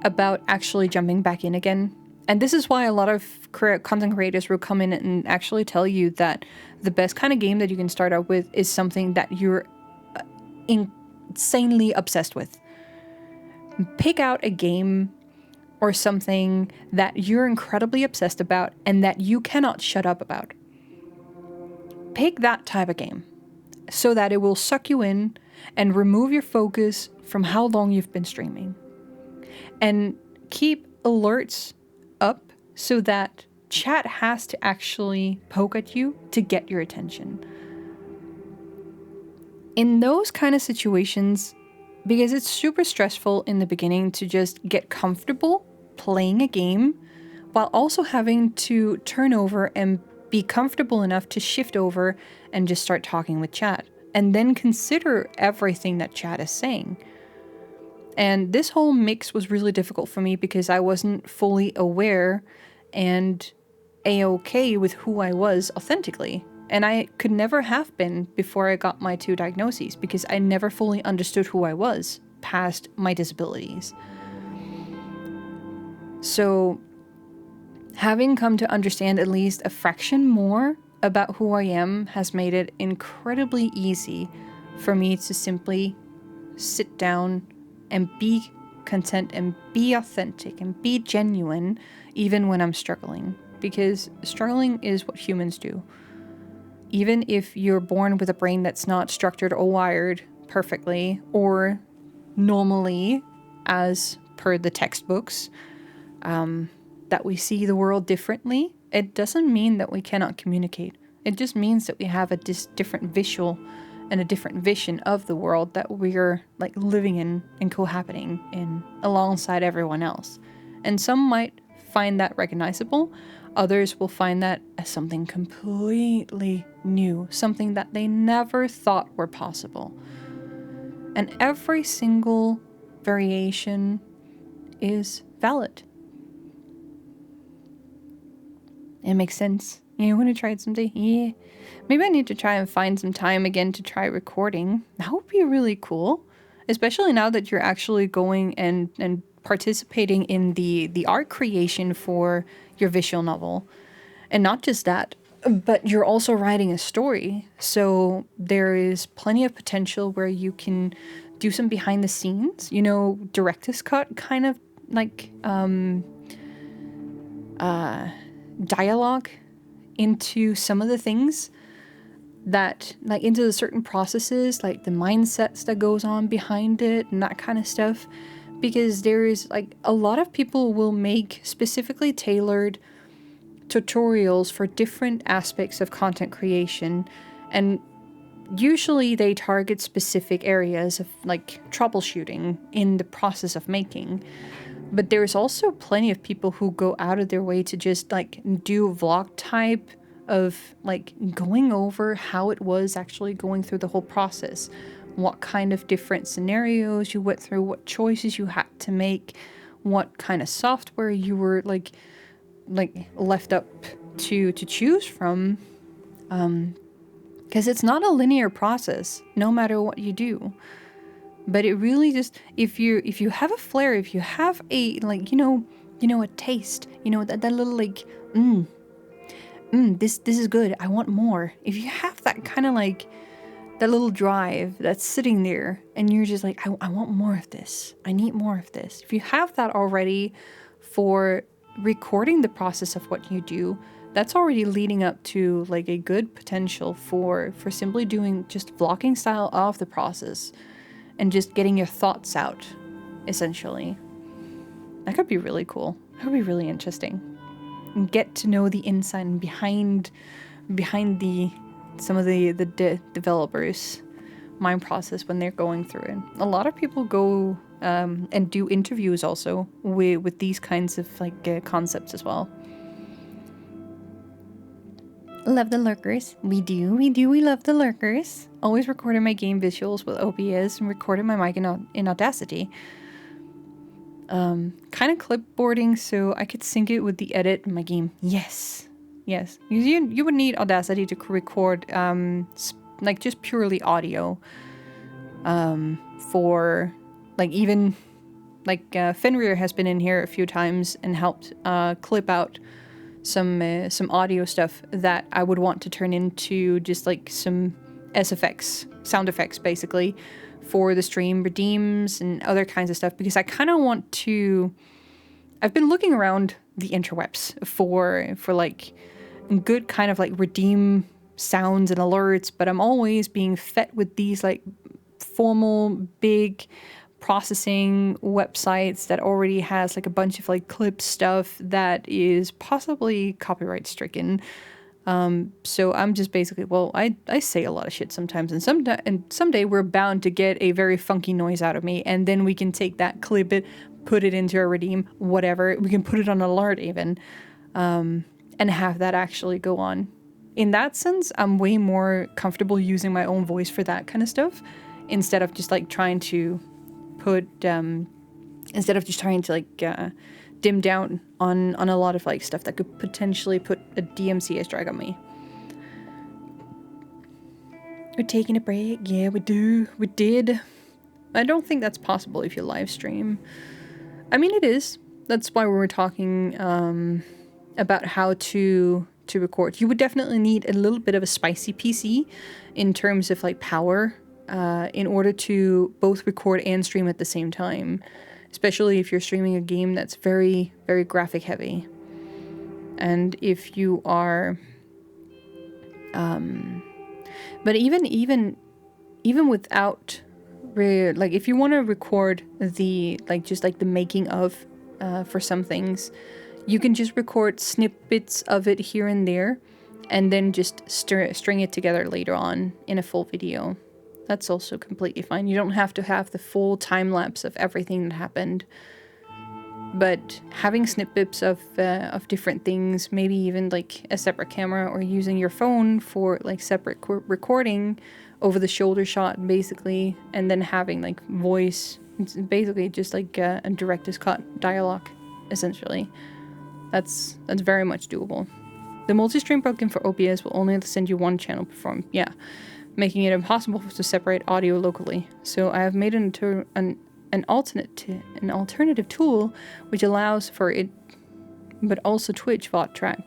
Speaker 1: about actually jumping back in again. And this is why a lot of content creators will come in and actually tell you that the best kind of game that you can start out with is something that you're insanely obsessed with. Pick out a game or something that you're incredibly obsessed about and that you cannot shut up about. Pick that type of game so that it will suck you in and remove your focus from how long you've been streaming. And keep alerts up so that chat has to actually poke at you to get your attention. In those kind of situations, because it's super stressful in the beginning to just get comfortable playing a game while also having to turn over and be comfortable enough to shift over and just start talking with chat and then consider everything that chat is saying. And this whole mix was really difficult for me because I wasn't fully aware and a-okay with who I was authentically. And I could never have been before I got my 2 diagnoses because I never fully understood who I was past my disabilities. So having come to understand at least a fraction more about who I am has made it incredibly easy for me to simply sit down and be content and be authentic and be genuine even when I'm struggling. Because struggling is what humans do. Even if you're born with a brain that's not structured or wired perfectly or normally as per the textbooks, that we see the world differently it doesn't mean that we cannot communicate. It just means that we have a different visual and a different vision of the world that we're like living in and cohabiting in alongside everyone else. And some might find that recognizable. Others will find that as something completely new, something that they never thought were possible. And every single variation is valid. It makes sense. You want to try it someday? Yeah. Maybe I need to try and find some time again to try recording. That would be really cool. Especially now that you're actually going and participating in the art creation for your visual novel. And not just that, but you're also writing a story. So there is plenty of potential where you can do some behind the scenes, you know, director's cut kind of like dialogue into some of the things that, like, into the certain processes, like the mindsets that goes on behind it and that kind of stuff. Because there is, like, a lot of people will make specifically tailored tutorials for different aspects of content creation, and usually they target specific areas of, like, troubleshooting in the process of making. But there's also plenty of people who go out of their way to just, like, do vlog type of, like, going over how it was actually going through the whole process. What kind of different scenarios you went through, what choices you had to make, what kind of software you were, like left up to choose from. Because it's not a linear process, no matter what you do. But it really just, if you have a flair, if you have a, like, you know, a taste, you know, that little, like, this is good, I want more. If you have that kind of, like, that little drive that's sitting there and you're just like, I want more of this, I need more of this. If you have that already for recording the process of what you do, that's already leading up to, like, a good potential for simply doing just vlogging style of the process and just getting your thoughts out, essentially. That could be really cool. That would be really interesting. And get to know the inside and behind some of the developers' mind process when they're going through it. A lot of people go and do interviews also with these kinds of, like, concepts as well. Love the lurkers. We love the lurkers. Always recording my game visuals with OBS and recording my mic in Audacity. Kind of clipboarding so I could sync it with the edit in my game. Yes. You would need Audacity to record like just purely audio for, like, even like Fenrir has been in here a few times and helped clip out some audio stuff that I would want to turn into just, like, some SFX, sound effects, basically, for the stream, redeems, and other kinds of stuff, because I kind of want to... I've been looking around the interwebs for like, good kind of, like, redeem sounds and alerts, but I'm always being fed with these, like, formal, big processing websites that already has, like, a bunch of, like, clip stuff that is possibly copyright stricken. So I'm just basically, well, I say a lot of shit sometimes, and someday we're bound to get a very funky noise out of me, and then we can take that, clip it, put it into a redeem, whatever. We can put it on alert even, and have that actually go on. In that sense, I'm way more comfortable using my own voice for that kind of stuff, instead of just, like, trying to dim down on a lot of, like, stuff that could potentially put a DMCA strike on me. We're taking a break. Yeah, we did. I don't think that's possible if you live stream. I mean, it is. That's why we were talking about how to record. You would definitely need a little bit of a spicy PC in terms of, like, power in order to both record and stream at the same time. Especially if you're streaming a game that's very, very graphic heavy. And if you are... but even without... like, if you want to record the, like, just, like, the making of for some things, You can just record snippets of it here and there, and then just string it together later on in a full video. That's also completely fine. You don't have to have the full time lapse of everything that happened. But having snippets of different things, maybe even like a separate camera or using your phone for like separate recording over the shoulder shot basically, and then having like voice, it's basically just like a director's cut dialogue essentially. That's very much doable. The multi-stream plugin for OBS will only send you one channel perform, yeah, making it impossible to separate audio locally. So I have made an alternative tool which allows for it, but also Twitch VOD track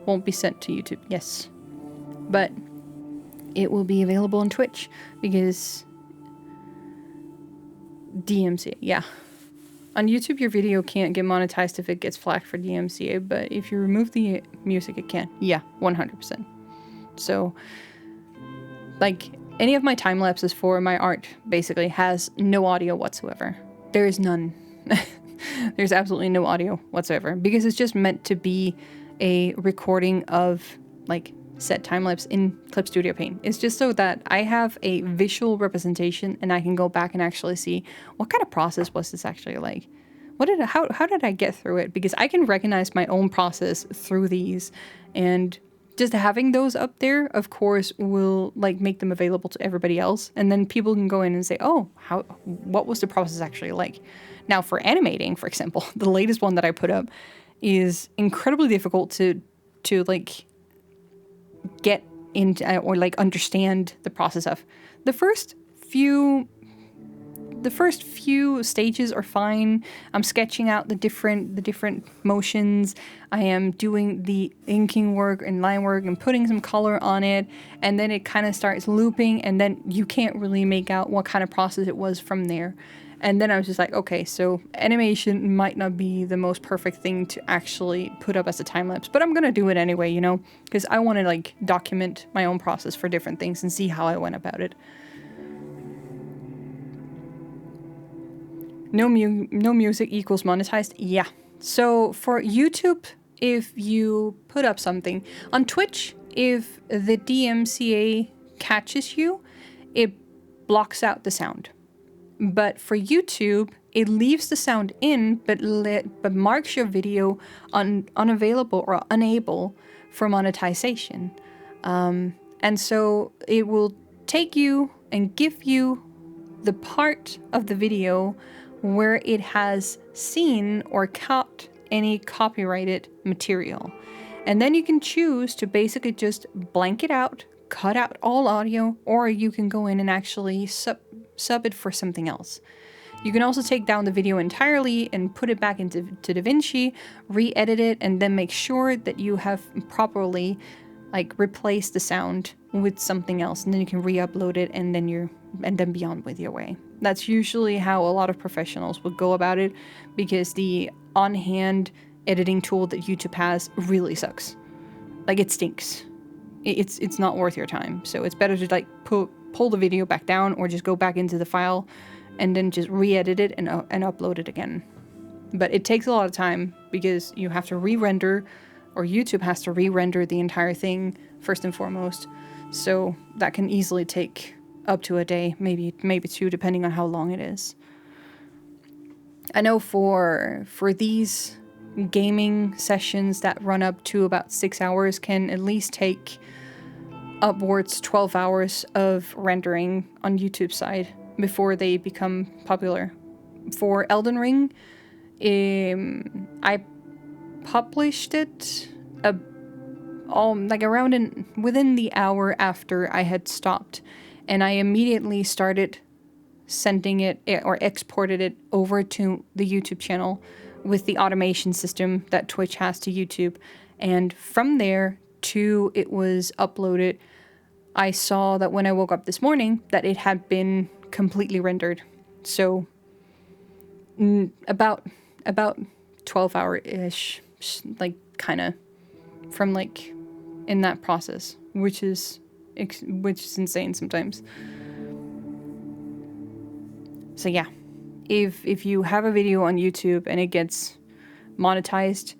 Speaker 1: won't be sent to YouTube. Yes, but it will be available on Twitch because DMCA. Yeah, on YouTube your video can't get monetized if it gets flagged for DMCA, but if you remove the music it can. Yeah, 100%. So like any of my time lapses for my art basically has no audio whatsoever. There is none. There's absolutely no audio whatsoever because it's just meant to be a recording of like set time lapse in Clip Studio Paint. It's just so that I have a visual representation and I can go back and actually see what kind of process was this actually like. How did I get through it? Because I can recognize my own process through these, and just having those up there, of course, will like make them available to everybody else, and then people can go in and say, "Oh, what was the process actually like?" Now, for animating, for example, the latest one that I put up is incredibly difficult to like get into or like understand the process of. The first few stages are fine. I'm sketching out the different motions. I am doing the inking work and line work and putting some color on it, and then it kind of starts looping, and then you can't really make out what kind of process it was from there. And then I was just like, okay, so animation might not be the most perfect thing to actually put up as a time lapse, but I'm gonna do it anyway, you know, because I want to like document my own process for different things and see how I went about it. No music equals monetized? Yeah. So for YouTube, if you put up something on Twitch, if the DMCA catches you, it blocks out the sound. But for YouTube, it leaves the sound in, but marks your video unavailable or unable for monetization. And so it will take you and give you the part of the video where it has seen or caught any copyrighted material. And then you can choose to basically just blank it out, cut out all audio, or you can go in and actually sub it for something else. You can also take down the video entirely and put it back into DaVinci, re-edit it, and then make sure that you have properly like replaced the sound with something else, and then you can re-upload it, and then be on with your way. That's usually how a lot of professionals would go about it, because the on-hand editing tool that YouTube has really sucks. Like, it stinks. It's not worth your time. So it's better to like pull the video back down, or just go back into the file and then just re-edit it and upload it again. But it takes a lot of time because you have to re-render, or YouTube has to re-render the entire thing first and foremost. So that can easily take up to a day, maybe 2, depending on how long it is. I know for these gaming sessions that run up to about 6 hours can at least take upwards 12 hours of rendering on YouTube's side before they become popular. For Elden Ring, I published it within the hour after I had stopped, and I immediately started sending it or exported it over to the YouTube channel with the automation system that Twitch has to YouTube. And from there to it was uploaded, I saw that when I woke up this morning that it had been completely rendered. So about 12 hour-ish, like kind of from like in that process, which is insane sometimes. So yeah, if you have a video on YouTube and it gets monetized,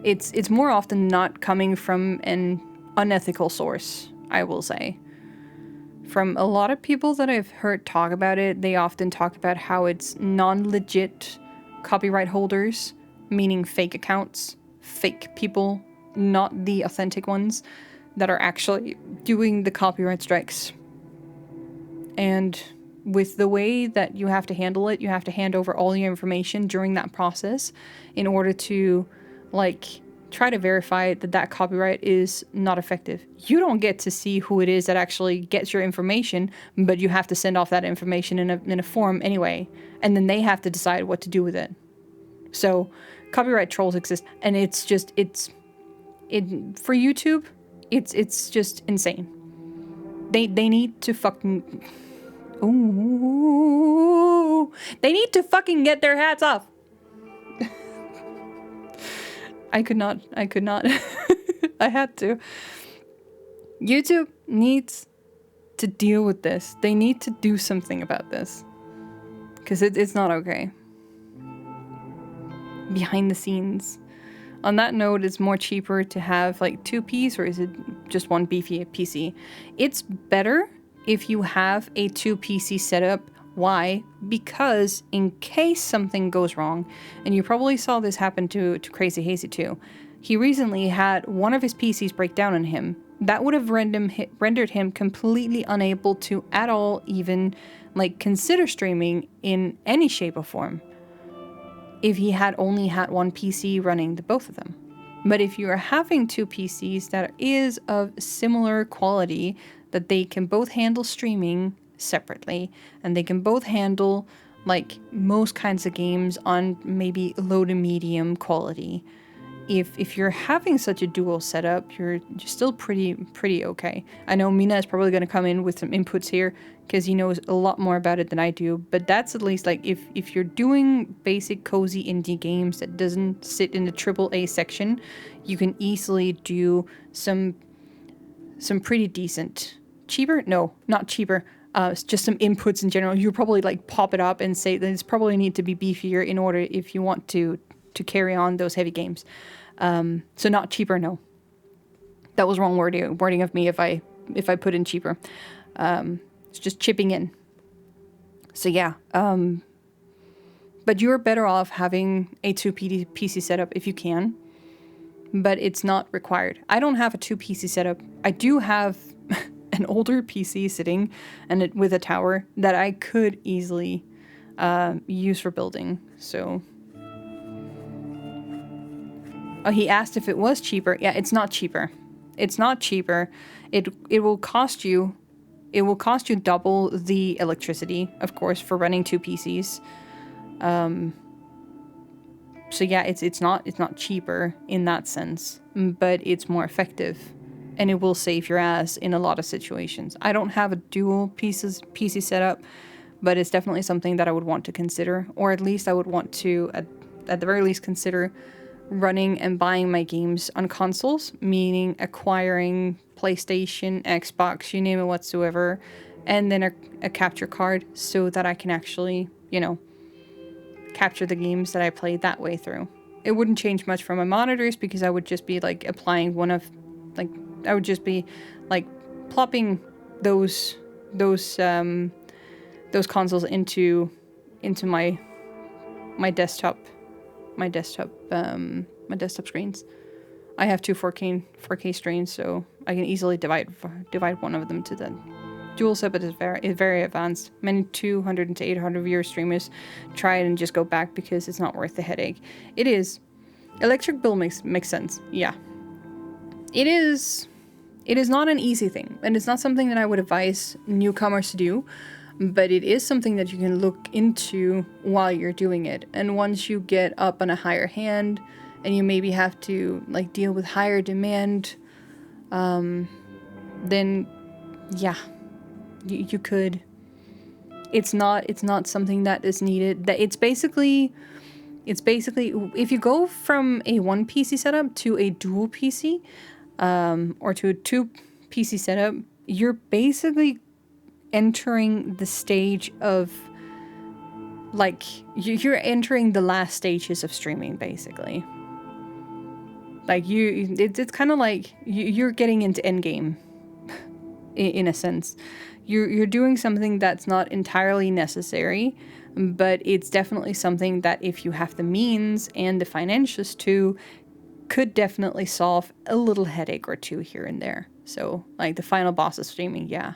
Speaker 1: it's more often not coming from an unethical source, I will say. From a lot of people that I've heard talk about it, they often talk about how it's non-legit copyright holders, meaning fake accounts, fake people, not the authentic ones, that are actually doing the copyright strikes. And with the way that you have to handle it, you have to hand over all your information during that process in order to, like, try to verify that that copyright is not effective. You don't get to see who it is that actually gets your information, but you have to send off that information in a form anyway, and then they have to decide what to do with it. So copyright trolls exist, and it's just for YouTube, it's just insane. They need to fucking they need to fucking get their hats off. I could not. I had to. YouTube needs to deal with this. They need to do something about this. Because it's not okay. Behind the scenes. On that note, it's more cheaper to have like 2 Ps, or is it just one beefy PC? It's better if you have a 2 PC setup. Why? Because in case something goes wrong, and you probably saw this happen to Crazy Hazy too, he recently had one of his PCs break down on him. That would have rendered him completely unable to at all even like consider streaming in any shape or form if he had only had one PC running the both of them. But if you are having 2 PCs that is of similar quality, that they can both handle streaming separately, and they can both handle like most kinds of games on maybe low to medium quality. If you're having such a dual setup, you're still pretty okay. I know Mina is probably going to come in with some inputs here because he knows a lot more about it than I do, but that's at least like if you're doing basic cozy indie games that doesn't sit in the AAA section, you can easily do some pretty decent. Cheaper? No, not cheaper. Just some inputs in general. You probably like pop it up and say that it's probably need to be beefier in order if you want to carry on those heavy games. So not cheaper, no. That was wrong wording of me if I put in cheaper. It's just chipping in. So yeah. But you're better off having a 2 PC setup if you can. But it's not required. I don't have a 2 PC setup. I do have an older PC sitting and with a tower that I could easily use for building. So, oh, he asked if it was cheaper. Yeah, it's not cheaper. It's not cheaper. It will cost you. It will cost you double the electricity, of course, for running 2 PCs. So yeah, it's not cheaper in that sense, but it's more effective. And it will save your ass in a lot of situations. I don't have a dual PC setup, but it's definitely something that I would want to consider. Or at least I would want to, at the very least, consider running and buying my games on consoles, meaning acquiring PlayStation, Xbox, you name it whatsoever, and then a capture card so that I can actually, capture the games that I played that way through. It wouldn't change much for my monitors because I would just be like applying I would just be like plopping those consoles into my desktop screens. I have 2 4K screens, so I can easily divide one of them to the dual set, but it's very advanced. Many 200 to 800 viewer streamers try it and just go back because it's not worth the headache. It is. Electric bill makes sense. Yeah. It is not an easy thing, and it's not something that I would advise newcomers to do, but it is something that you can look into while you're doing it. And once you get up on a higher hand, and you maybe have to like deal with higher demand, then yeah, you could. It's not something that is needed. That it's basically if you go from a 1 PC setup to a dual PC, or to a 2 PC setup, you're basically entering the stage of like you're entering the last stages of streaming, basically. Like it's kind of like you're getting into endgame, in a sense. You're doing something that's not entirely necessary, but it's definitely something that if you have the means and the financials to, could definitely solve a little headache or two here and there. So like the final boss of streaming, yeah.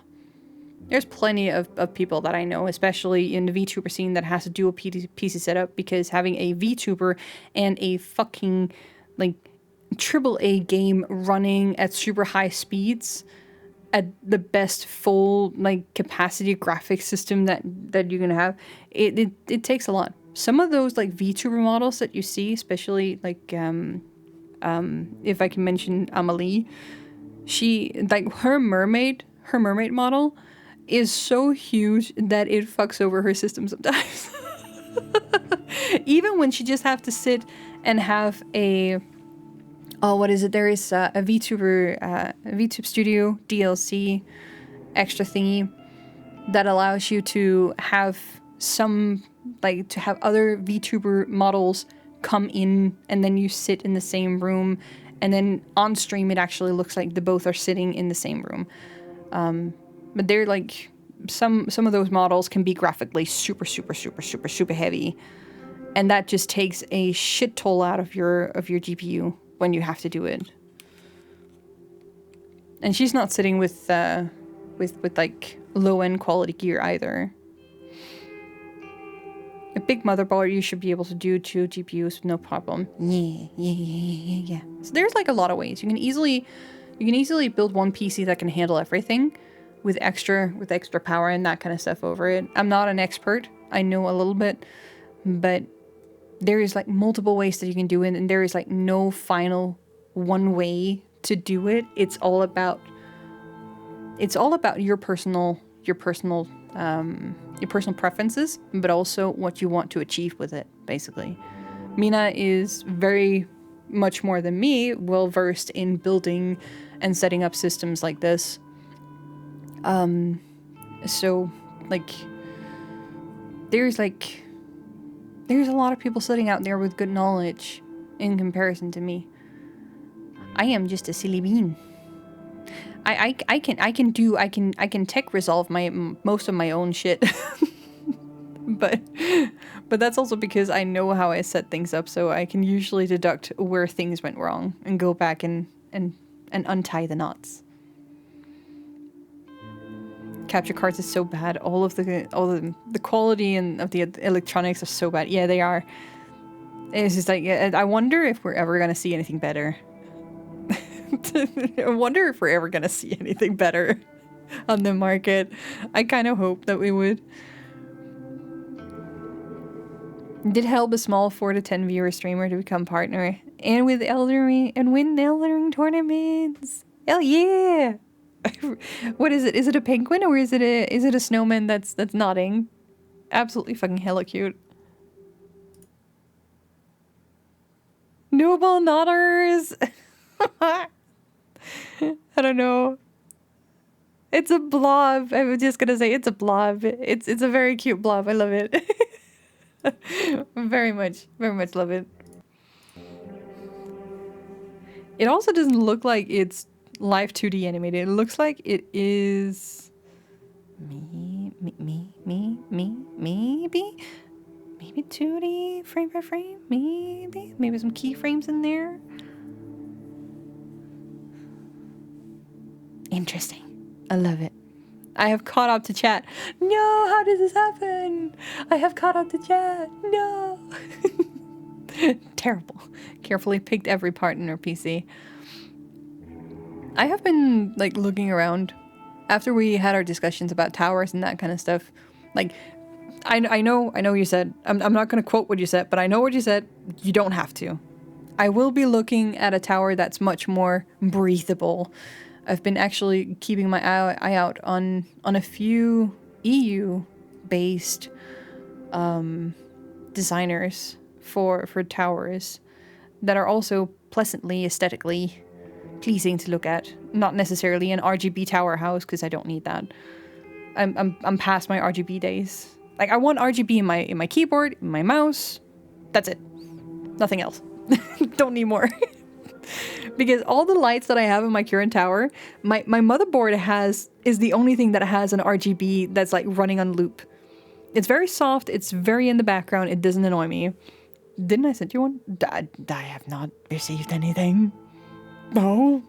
Speaker 1: There's plenty of people that I know, especially in the VTuber scene, that has a dual PC setup, because having a VTuber and a fucking like AAA game running at super high speeds at the best full like capacity graphics system that you can have, it takes a lot. Some of those like VTuber models that you see, especially like if I can mention Amelie, she like her mermaid model is so huge that it fucks over her system sometimes. Even when she just have to sit and have a what is it? There is a VTuber Studio DLC extra thingy that allows you to have other VTuber models come in, and then you sit in the same room, and then on stream it actually looks like they both are sitting in the same room. But they're like some of those models can be graphically super heavy, and that just takes a shit toll out of your GPU when you have to do it. And she's not sitting with like low end quality gear either. A big motherboard you should be able to do 2 GPUs with no problem. Yeah. So there's like a lot of ways. You can easily build one PC that can handle everything with extra power and that kind of stuff over it. I'm not an expert. I know a little bit, but there is like multiple ways that you can do it, and there is like no final one way to do it. It's all about your personal preferences, but also what you want to achieve with it, basically. Mina is very much more than me well versed in building and setting up systems like this. So like there's a lot of people sitting out there with good knowledge in comparison to me. I am just a silly bean. I can tech resolve most of my own shit. but that's also because I know how I set things up, so I can usually deduct where things went wrong and go back and untie the knots. Capture cards is so bad. All the quality and of the electronics are so bad. Yeah, they are. It's just like, I wonder if we're ever gonna see anything better. I wonder if we're ever gonna see anything better on the market. I kind of hope that we would. Did help a small 4 to 10 viewer streamer to become partner, and with Elden Ring and win Elden Ring tournaments. Hell yeah! What is it? Is it a penguin or is it a snowman that's nodding? Absolutely fucking hella cute. Noble nodders. I don't know. It's a blob. I was just gonna say it's a blob. It's a very cute blob. I love it. Very much love it. It also doesn't look like it's live 2D animated. It looks like it is maybe 2D frame by frame, maybe some keyframes in there. Interesting. I love it. I have caught up to chat. No, how did this happen? I have caught up to chat. No. Terrible. Carefully picked every part in her PC. I have been like looking around after we had our discussions about towers and that kind of stuff. Like, I know you said, I'm not going to quote what you said, but I know what you said. You don't have to. I will be looking at a tower that's much more breathable. I've been actually keeping my eye out on a few EU-based designers for towers that are also pleasantly aesthetically pleasing to look at. Not necessarily an RGB tower house, because I don't need that. I'm past my RGB days. Like, I want RGB in my keyboard, in my mouse. That's it. Nothing else. Don't need more. Because all the lights that I have in my current tower, my motherboard is the only thing that has an RGB that's like running on loop. It's very soft, it's very in the background, it doesn't annoy me. Didn't I send you one? I have not received anything. No.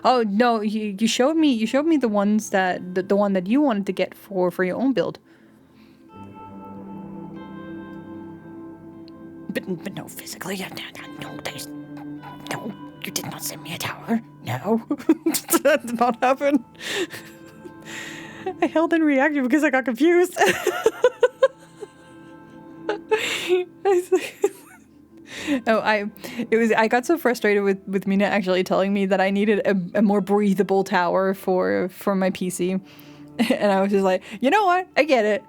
Speaker 1: Oh no, you showed me the ones that the one that you wanted to get for your own build. But no, physically, no, you did not send me a tower. No, that did not happen. I held in reactive because I got confused. I got so frustrated with Mina actually telling me that I needed a more breathable tower for my PC, and I was just like, you know what? I get it.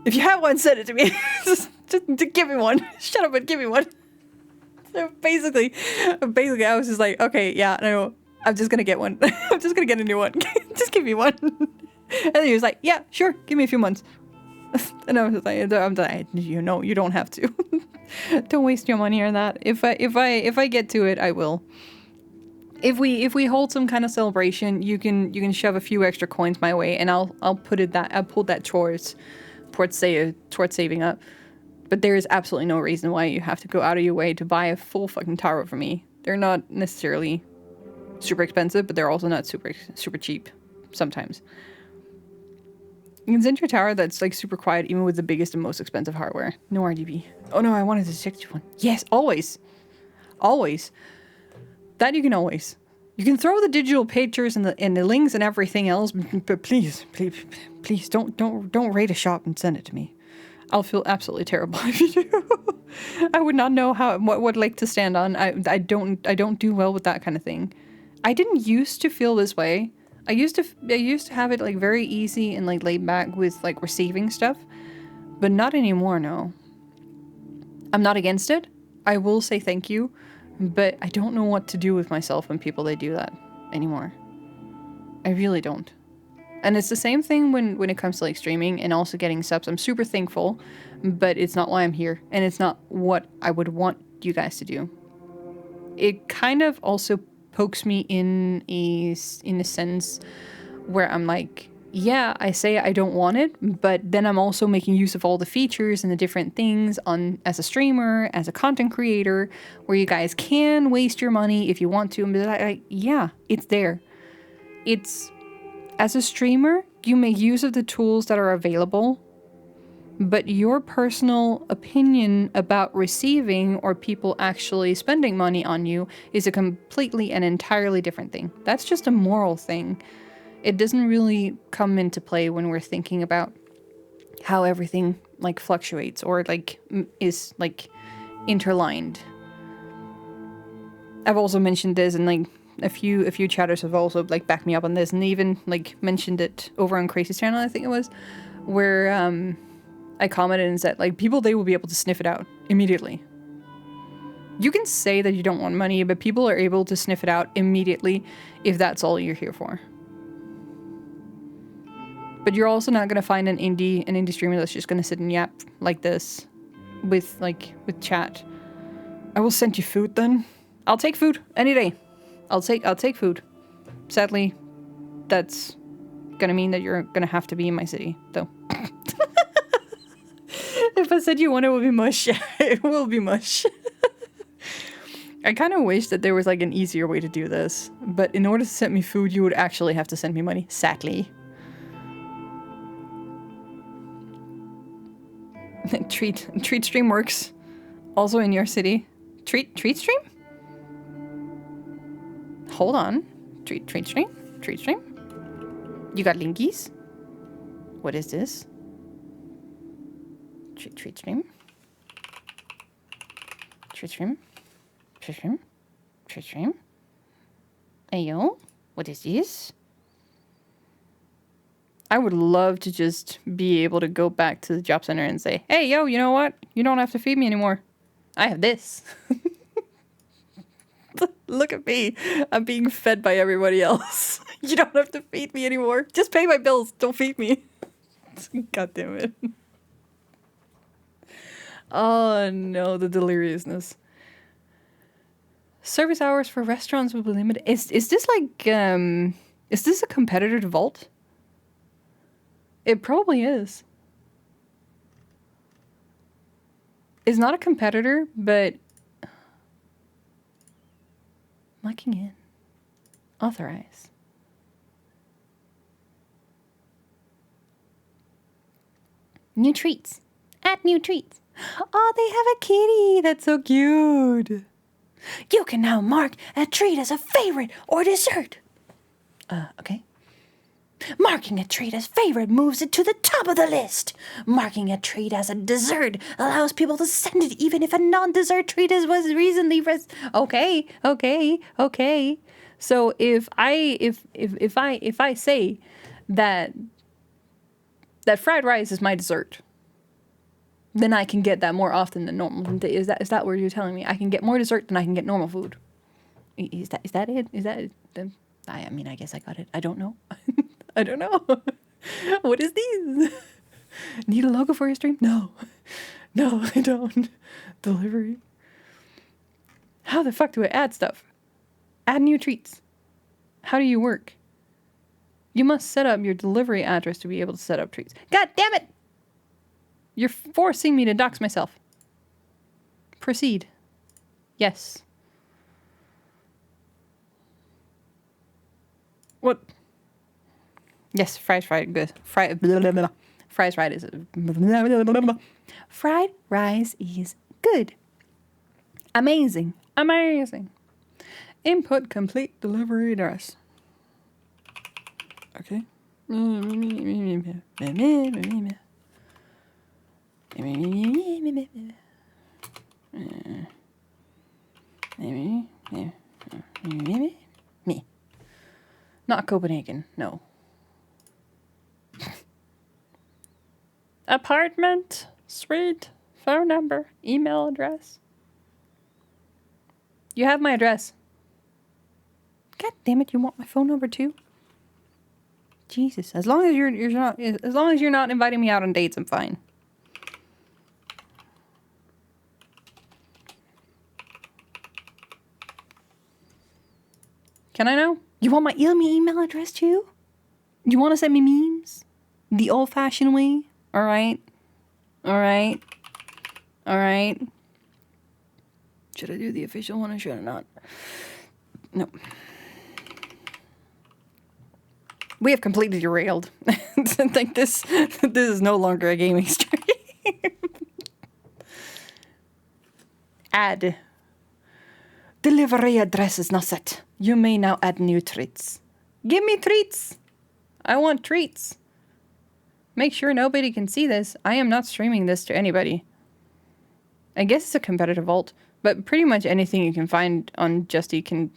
Speaker 1: If you have one, send it to me. just give me one. Shut up and give me one. So basically, I was just like, okay, yeah, no, I'm just gonna get one. I'm just gonna get a new one. Just give me one. And then he was like, yeah, sure, give me a few months. And I was just like, I'm like, you know, you don't have to. Don't waste your money on that. If I get to it, I will. If we hold some kind of celebration, you can shove a few extra coins my way, and I'll pull that towards saving up. But there is absolutely no reason why you have to go out of your way to buy a full fucking tower for me. They're not necessarily super expensive, but they're also not super cheap sometimes. You can send your tower that's like super quiet even with the biggest and most expensive hardware. No RGB. Oh no, I wanted the 61. Yes, always. Always. That you can always. You can throw the digital pictures and the links and everything else, but please don't rate a shop and send it to me. I'll feel absolutely terrible if you do. I would not know what leg to stand on. I don't do well with that kind of thing. I didn't used to feel this way. I used to have it like very easy and like laid back with like receiving stuff, but not anymore. No. I'm not against it. I will say thank you, but I don't know what to do with myself when people they do that anymore. I really don't. And it's the same thing when it comes to like streaming and also getting subs. I'm super thankful, but it's not why I'm here, and it's not what I would want you guys to do. It kind of also pokes me in a sense where I'm like, yeah, I say I don't want it, but then I'm also making use of all the features and the different things as a streamer, as a content creator, where you guys can waste your money if you want to. And yeah, it's there. As a streamer, you make use of the tools that are available, but your personal opinion about receiving or people actually spending money on you is a completely and entirely different thing. That's just a moral thing. It doesn't really come into play when we're thinking about how everything like fluctuates or like is like interlined. I've also mentioned this and like a few chatters have also like backed me up on this and even like mentioned it over on Crazy's channel, I think it was, where I commented and said like people, they will be able to sniff it out immediately. You can say that you don't want money, but people are able to sniff it out immediately if that's all you're here for. But you're also not gonna find an indie streamer that's just gonna sit and yap like this with chat. I will send you food then. I'll take food any day. I'll take food. Sadly, that's gonna mean that you're gonna have to be in my city, though. If I said you want it, will be mush. It will be mush. I kind of wish that there was like an easier way to do this, but in order to send me food, you would actually have to send me money. Sadly. Treat stream works. Also in your city. Treat stream? Hold on. Treat stream? Treat stream? You got linkies? What is this? Treat stream? Treat stream? Treat stream? Treat stream? Ayo? What is this? I would love to just be able to go back to the job center and say, hey, yo, you know what? You don't have to feed me anymore. I have this. Look at me. I'm being fed by everybody else. You don't have to feed me anymore. Just pay my bills. Don't feed me. God damn it. Oh no, the deliriousness. Service hours for restaurants will be limited. Is this like is this a competitor to Vault? It probably is. It's not a competitor, but locking in. Authorize. New treats. Add new treats. Oh, they have a kitty. That's so cute. You can now mark a treat as a favorite or dessert. Okay. Marking a treat as favorite moves it to the top of the list. Marking a treat as a dessert allows people to send it even if a non-dessert treat was recently Okay. So if I say that fried rice is my dessert, then I can get that more often than normal. Is that what you're telling me? I can get more dessert than I can get normal food. Is that it? Is that it? I mean, I guess I got it. I don't know. I don't know. What is these? Need a logo for your stream? No. No, I don't. Delivery. How the fuck do I add stuff? Add new treats. How do you work? You must set up your delivery address to be able to set up treats. God damn it! You're forcing me to dox myself. Proceed. Yes. What? Yes, fries fried good. Fries fried is fried rice is good. Amazing. Amazing. Input complete delivery address. Okay. Me. Not Copenhagen, no. Apartment, suite, phone number, email address. You have my address. God damn it, you want my phone number too? Jesus, as long as you're not inviting me out on dates, I'm fine. Can I know? You want my email address too? You want to send me memes? The old-fashioned way? Alright. Alright. Alright. Should I do the official one or should I not? No. We have completely derailed. Like this is no longer a gaming stream. Add. Delivery address is not set. You may now add new treats. Give me treats. I want treats. Make sure nobody can see this. I am not streaming this to anybody. I guess it's a competitive vault, but pretty much anything you can find on Just Eat can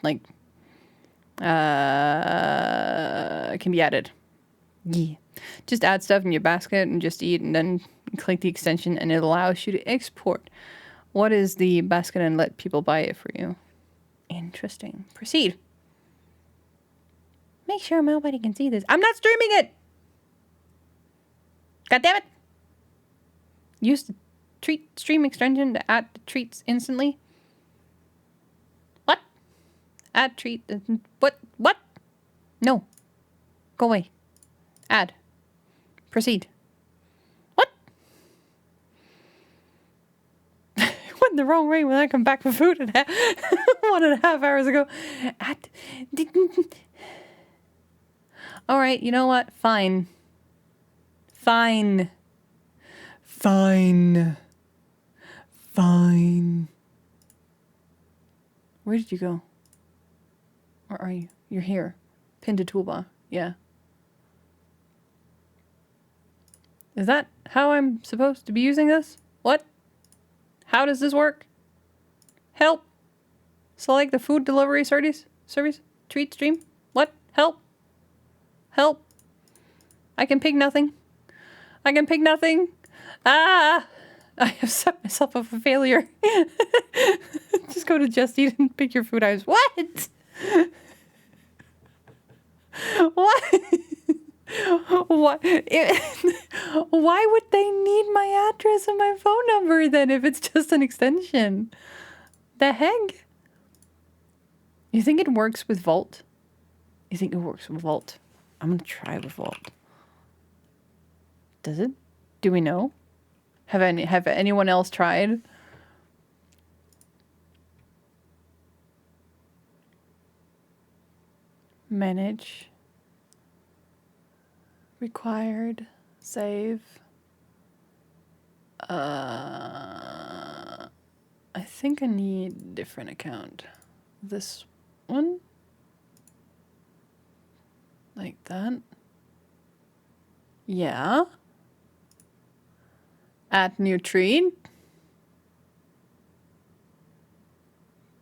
Speaker 1: can be added. Yeah. Just add stuff in your basket and Just Eat and then click the extension and it allows you to export what is the basket and let people buy it for you. Interesting. Proceed. Make sure nobody can see this. I'm not streaming it! God damn it! Use the treat stream extension to add the treats instantly. What? Add treat. What? What? No. Go away. Add. Proceed. What? Went the wrong way when I come back for food at 1.5 hours ago. Add. Alright, you know what? Fine. Fine. Fine. Fine. Where did you go? Where are you? You're here. Pinned to toolbar. Yeah. Is that how I'm supposed to be using this? What? How does this work? Help. Select the food delivery service? Treat stream? What? Help. Help. I can pick nothing. I can pick nothing. Ah! I have set myself up for failure. Just go to Just Eat and pick your food items. What? What? What? Why would they need my address and my phone number then if it's just an extension? The heck? You think it works with Vault? You think it works with Vault? I'm gonna try with Vault. Does it? Do we know? Have anyone else tried? Manage. Required. Save. I think I need a different account. This one? Like that? Yeah. Add new treat?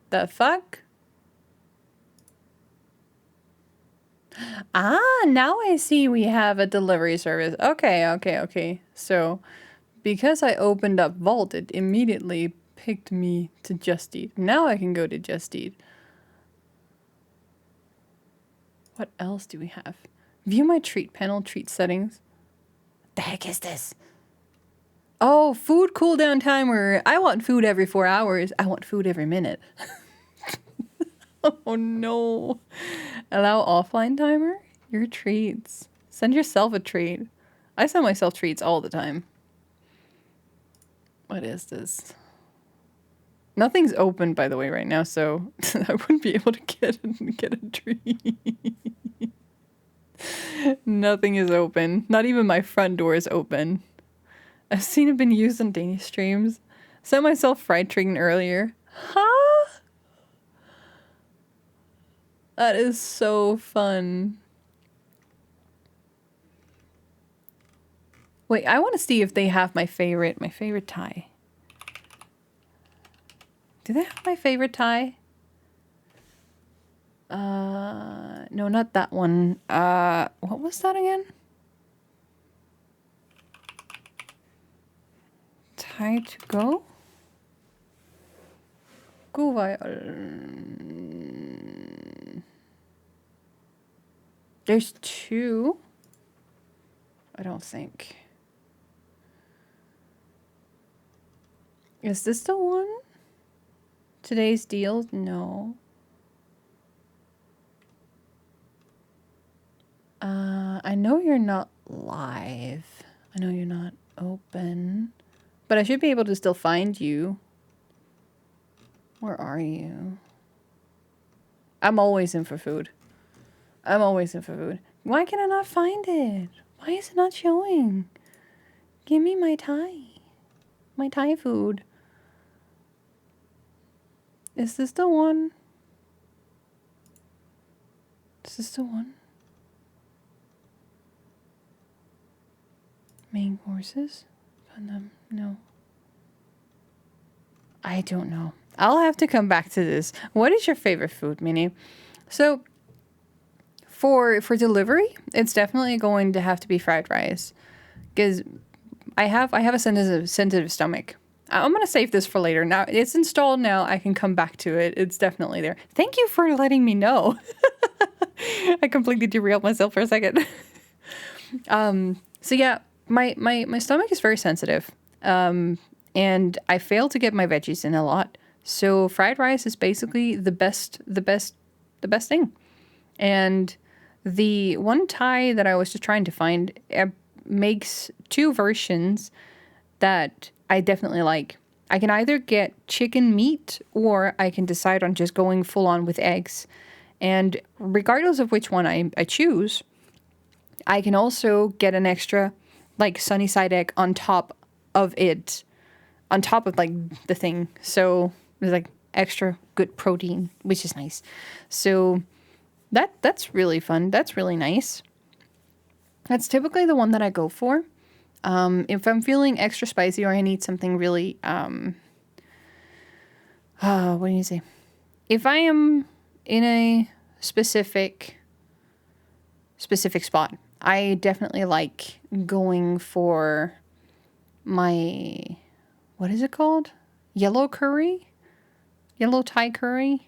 Speaker 1: The fuck? Ah, now I see we have a delivery service. Okay. So, because I opened up Vault, it immediately picked me to Just Eat. Now I can go to Just Eat. What else do we have? View my treat panel, treat settings. The heck is this? Oh, food cooldown timer. I want food every 4 hours. I want food every minute. Oh no. Allow offline timer? Your treats. Send yourself a treat. I send myself treats all the time. What is this? Nothing's open, by the way, right now, so I wouldn't be able to get a treat. Nothing is open. Not even my front door is open. I've seen it been used on Danish streams. Sent myself fried chicken earlier. Huh? That is so fun. Wait, I want to see if they have my favorite Thai. Do they have my favorite Thai? No, not that one. What was that again? Thai to go? There's two. I don't think. Is this the one? Today's deal? No. I know you're not live. I know you're not open. But I should be able to still find you. Where are you? I'm always in for food. I'm always in for food. Why can I not find it? Why is it not showing? Give me my Thai. My Thai food. Is this the one? Is this the one? Main courses? No. I don't know. I'll have to come back to this. What is your favorite food, Minnie? So, for delivery, it's definitely going to have to be fried rice. Because I have a sensitive stomach. I'm going to save this for later. Now, it's installed now. I can come back to it. It's definitely there. Thank you for letting me know. I completely derailed myself for a second. So yeah, my stomach is very sensitive. And I fail to get my veggies in a lot. So fried rice is basically the best thing. And the one Thai that I was just trying to find makes two versions that I definitely like. I can either get chicken meat or I can decide on just going full on with eggs. And regardless of which one I choose, I can also get an extra like sunny side egg on top of it, on top of like the thing. So there's like extra good protein, which is nice. So that's really fun. That's really nice. That's typically the one that I go for. If I'm feeling extra spicy or I need something really, what do you say? If I am in a specific spot, I definitely like going for my, what is it called? Yellow Thai curry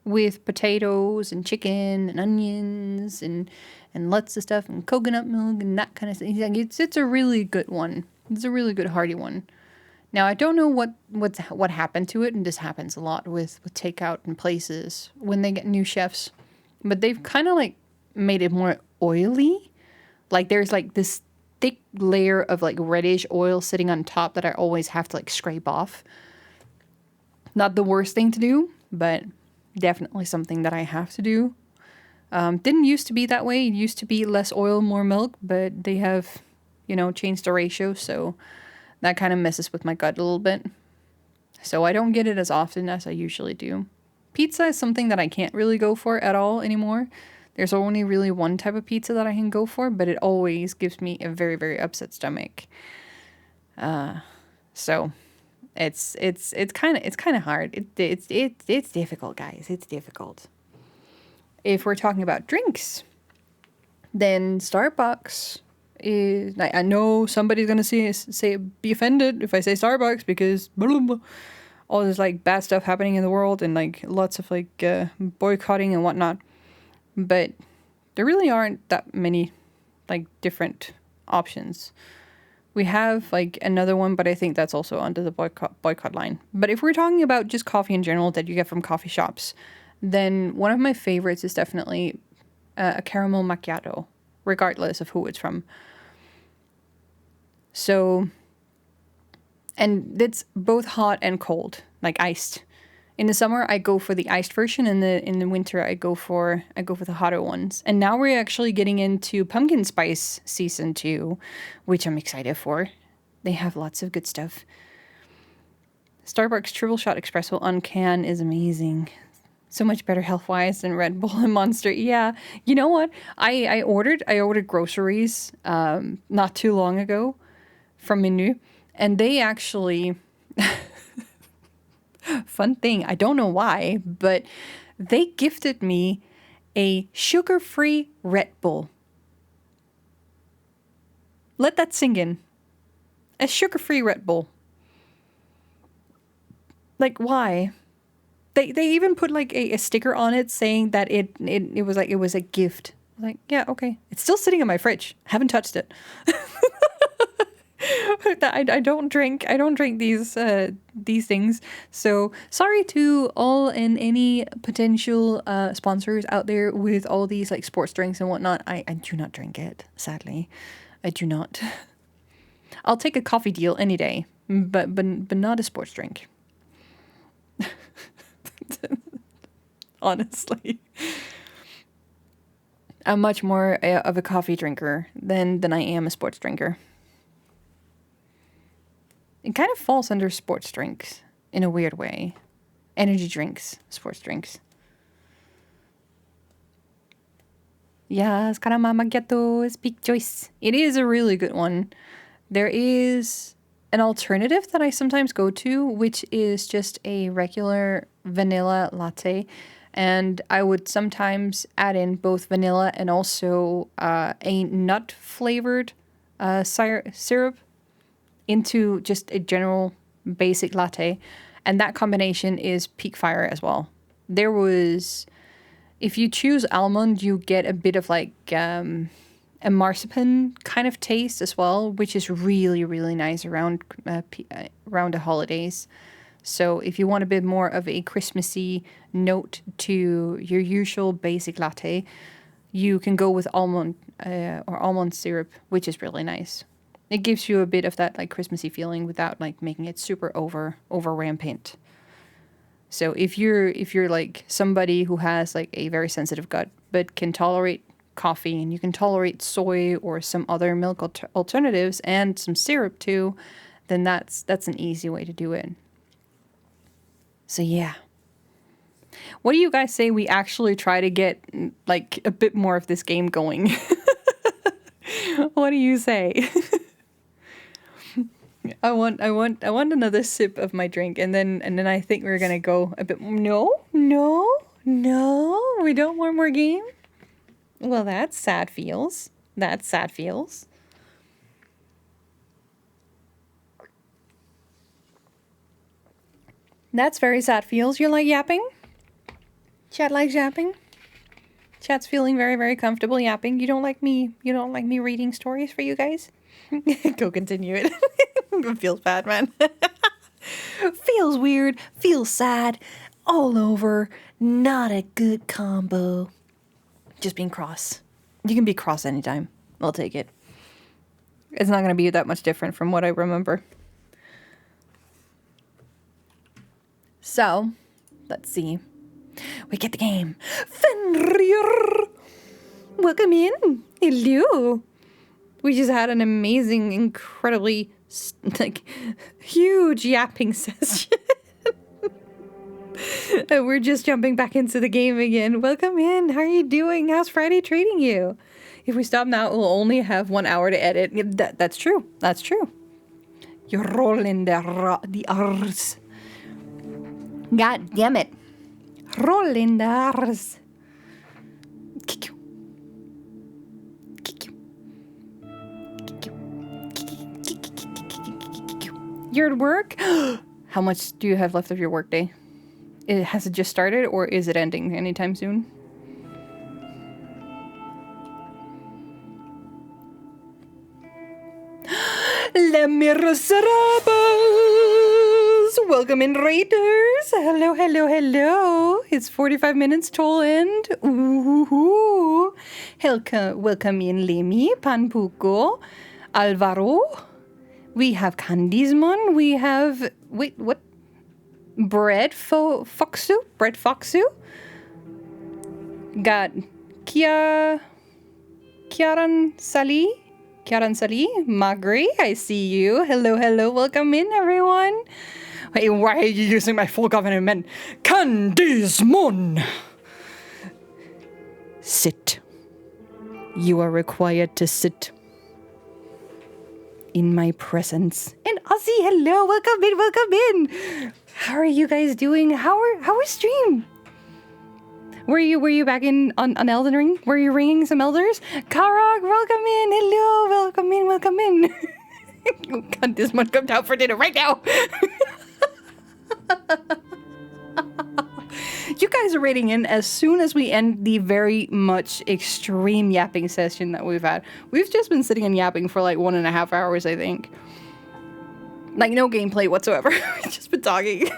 Speaker 1: with potatoes and chicken and onions and lots of stuff and coconut milk and that kind of thing. It's a really good one. It's a really good hearty one. Now I don't know what happened to it, and this happens a lot with takeout and places when they get new chefs, but they've kind of like made it more oily. Like there's like this thick layer of like reddish oil sitting on top that I always have to like scrape off. Not the worst thing to do, but definitely something that I have to do. Didn't used to be that way. It used to be less oil, more milk, but they have, changed the ratio, so that kind of messes with my gut a little bit. So I don't get it as often as I usually do. Pizza is something that I can't really go for at all anymore. There's only really one type of pizza that I can go for, but it always gives me a very, very upset stomach. So it's kind of hard. It's difficult, guys. It's difficult. If we're talking about drinks, then Starbucks is. I know somebody's gonna be offended if I say Starbucks because blah, blah, blah, all this like bad stuff happening in the world and like lots of like boycotting and whatnot. But there really aren't that many like different options. We have like another one, but I think that's also under the boycott line. But if we're talking about just coffee in general that you get from coffee shops, then one of my favorites is definitely a caramel macchiato, regardless of who it's from. So, and it's both hot and cold, like iced. In the summer, I go for the iced version, and in the winter, I go for the hotter ones. And now we're actually getting into pumpkin spice season 2, which I'm excited for. They have lots of good stuff. Starbucks triple shot espresso on can is amazing. So much better health-wise than Red Bull and Monster. Yeah, you know what? I ordered groceries not too long ago from Menu, and they actually fun thing, I don't know why, but they gifted me a sugar-free Red Bull. Let that sink in. A sugar-free Red Bull. Like, why? They even put like a sticker on it saying that it was a gift. Like, yeah, okay. It's still sitting in my fridge. I haven't touched it. I don't drink these things. So sorry to all and any potential sponsors out there with all these like sports drinks and whatnot. I do not drink it, sadly. I do not. I'll take a coffee deal any day, but not a sports drink. Honestly, I'm much more of a coffee drinker than I am a sports drinker. It kind of falls under sports drinks in a weird way. Energy drinks, sports drinks. Yes, Caramba Macchiato is peak choice. It is a really good one. There is an alternative that I sometimes go to, which is just a regular vanilla latte. And I would sometimes add in both vanilla and also a nut-flavored syrup into just a general basic latte. And that combination is peak fire as well. If you choose almond, you get a bit of like a marzipan kind of taste as well, which is really, really nice around the holidays. So if you want a bit more of a Christmassy note to your usual basic latte, you can go with almond or almond syrup, which is really nice. It gives you a bit of that like Christmassy feeling without like making it super over rampant. So if you're like somebody who has like a very sensitive gut but can tolerate coffee and you can tolerate soy or some other milk alternatives and some syrup too, then that's an easy way to do it. So yeah. What do you guys say we actually try to get like a bit more of this game going? What do you say? I want another sip of my drink and then I think we're gonna go a bit. No, we don't want more game. Well, that's sad feels. That's very sad feels. You like yapping? Chat likes yapping. Chat's feeling very, very comfortable yapping. You don't like me reading stories for you guys? Go continue it. It feels bad, man. Feels weird, feels sad, all over. Not a good combo. Just being cross. You can be cross anytime. I'll take it. It's not going to be that much different from what I remember. So, let's see. We get the game. Fenrir! Welcome in. Hello. We just had an amazing, incredibly, huge yapping session. And we're just jumping back into the game again. Welcome in. How are you doing? How's Friday treating you? If we stop now, we'll only have 1 hour to edit. That's true. That's true. You're rolling the R's. God damn it. Rolling the R's. Kick you. Kick you. Kick you. You're at work? How much do you have left of your workday? Has it just started or is it ending anytime soon? La Mirasarabas! Welcome in, Raiders! Hello, hello, hello! It's 45 minutes till end. Ooh! Welcome in, Lemi, Panpuko, Alvaro. We have Candismon. We have... Wait, what? Bread Foxu? Bread Foxu? Got Kiaran Sali? Magri, I see you. Hello, hello. Welcome in, everyone. Wait, why are you using my full government? Candismon! Sit. You are required to sit in my presence. And Ozzy, hello. Welcome in, welcome in. How are you guys doing? How was stream? Were you back in on Elden Ring? Were you ringing some elders? Karag, welcome in. Hello, welcome in, welcome in. Oh God, this one come down for dinner right now. You guys are rating in as soon as we end the very much extreme yapping session that we've had. We've just been sitting and yapping for like 1.5 hours, I think. Like no gameplay whatsoever. We've just been talking.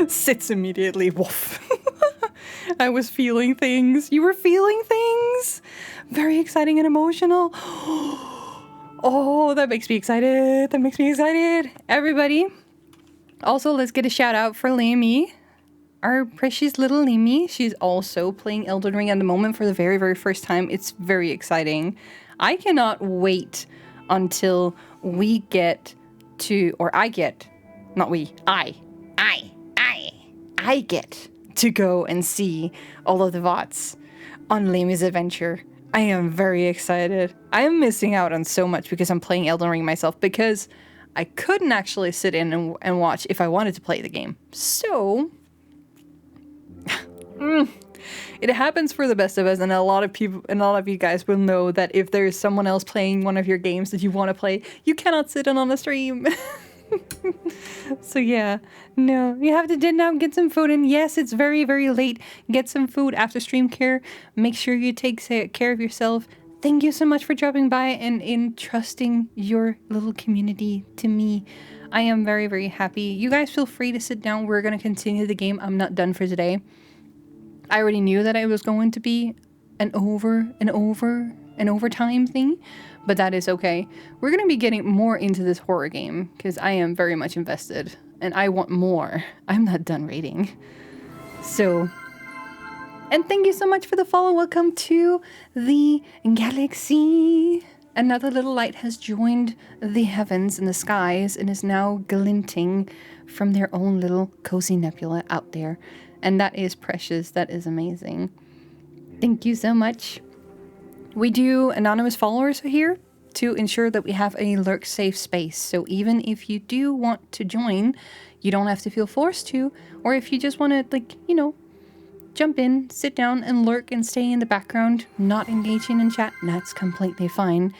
Speaker 1: Sits immediately. Woof. I was feeling things. You were feeling things? Very exciting and emotional. Oh, that makes me excited. That makes me excited. Everybody. Also, let's get a shout out for Lamy. Our precious little Lamy. She's also playing Elden Ring at the moment for the very, very first time. It's very exciting. I cannot wait until we get to, or I get, not we, I get to go and see all of the VODs on Lamy's adventure. I am very excited. I am missing out on so much because I'm playing Elden Ring myself because I couldn't actually sit in and watch if I wanted to play the game. So, it happens for the best of us, and a lot of people and a lot of you guys will know that if there's someone else playing one of your games that you want to play, you cannot sit in on a stream. So yeah, no, you have to dip now, get some food, and yes, it's very, very late. Get some food after stream care. Make sure you take care of yourself. Thank you so much for dropping by and entrusting your little community to me. I am very, very happy. You guys feel free to sit down. We're going to continue the game. I'm not done for today. I already knew that it was going to be an overtime thing, but that is okay. We're going to be getting more into this horror game because I am very much invested and I want more. I'm not done rating. So, and thank you so much for the follow. Welcome to the galaxy. Another little light has joined the heavens and the skies and is now glinting from their own little cozy nebula out there. And that is precious. That is amazing. Thank you so much. We do anonymous followers here to ensure that we have a lurk safe space. So even if you do want to join, you don't have to feel forced to. Or if you just want to, like, you know, jump in, sit down and lurk and stay in the background, not engaging in chat, that's completely fine.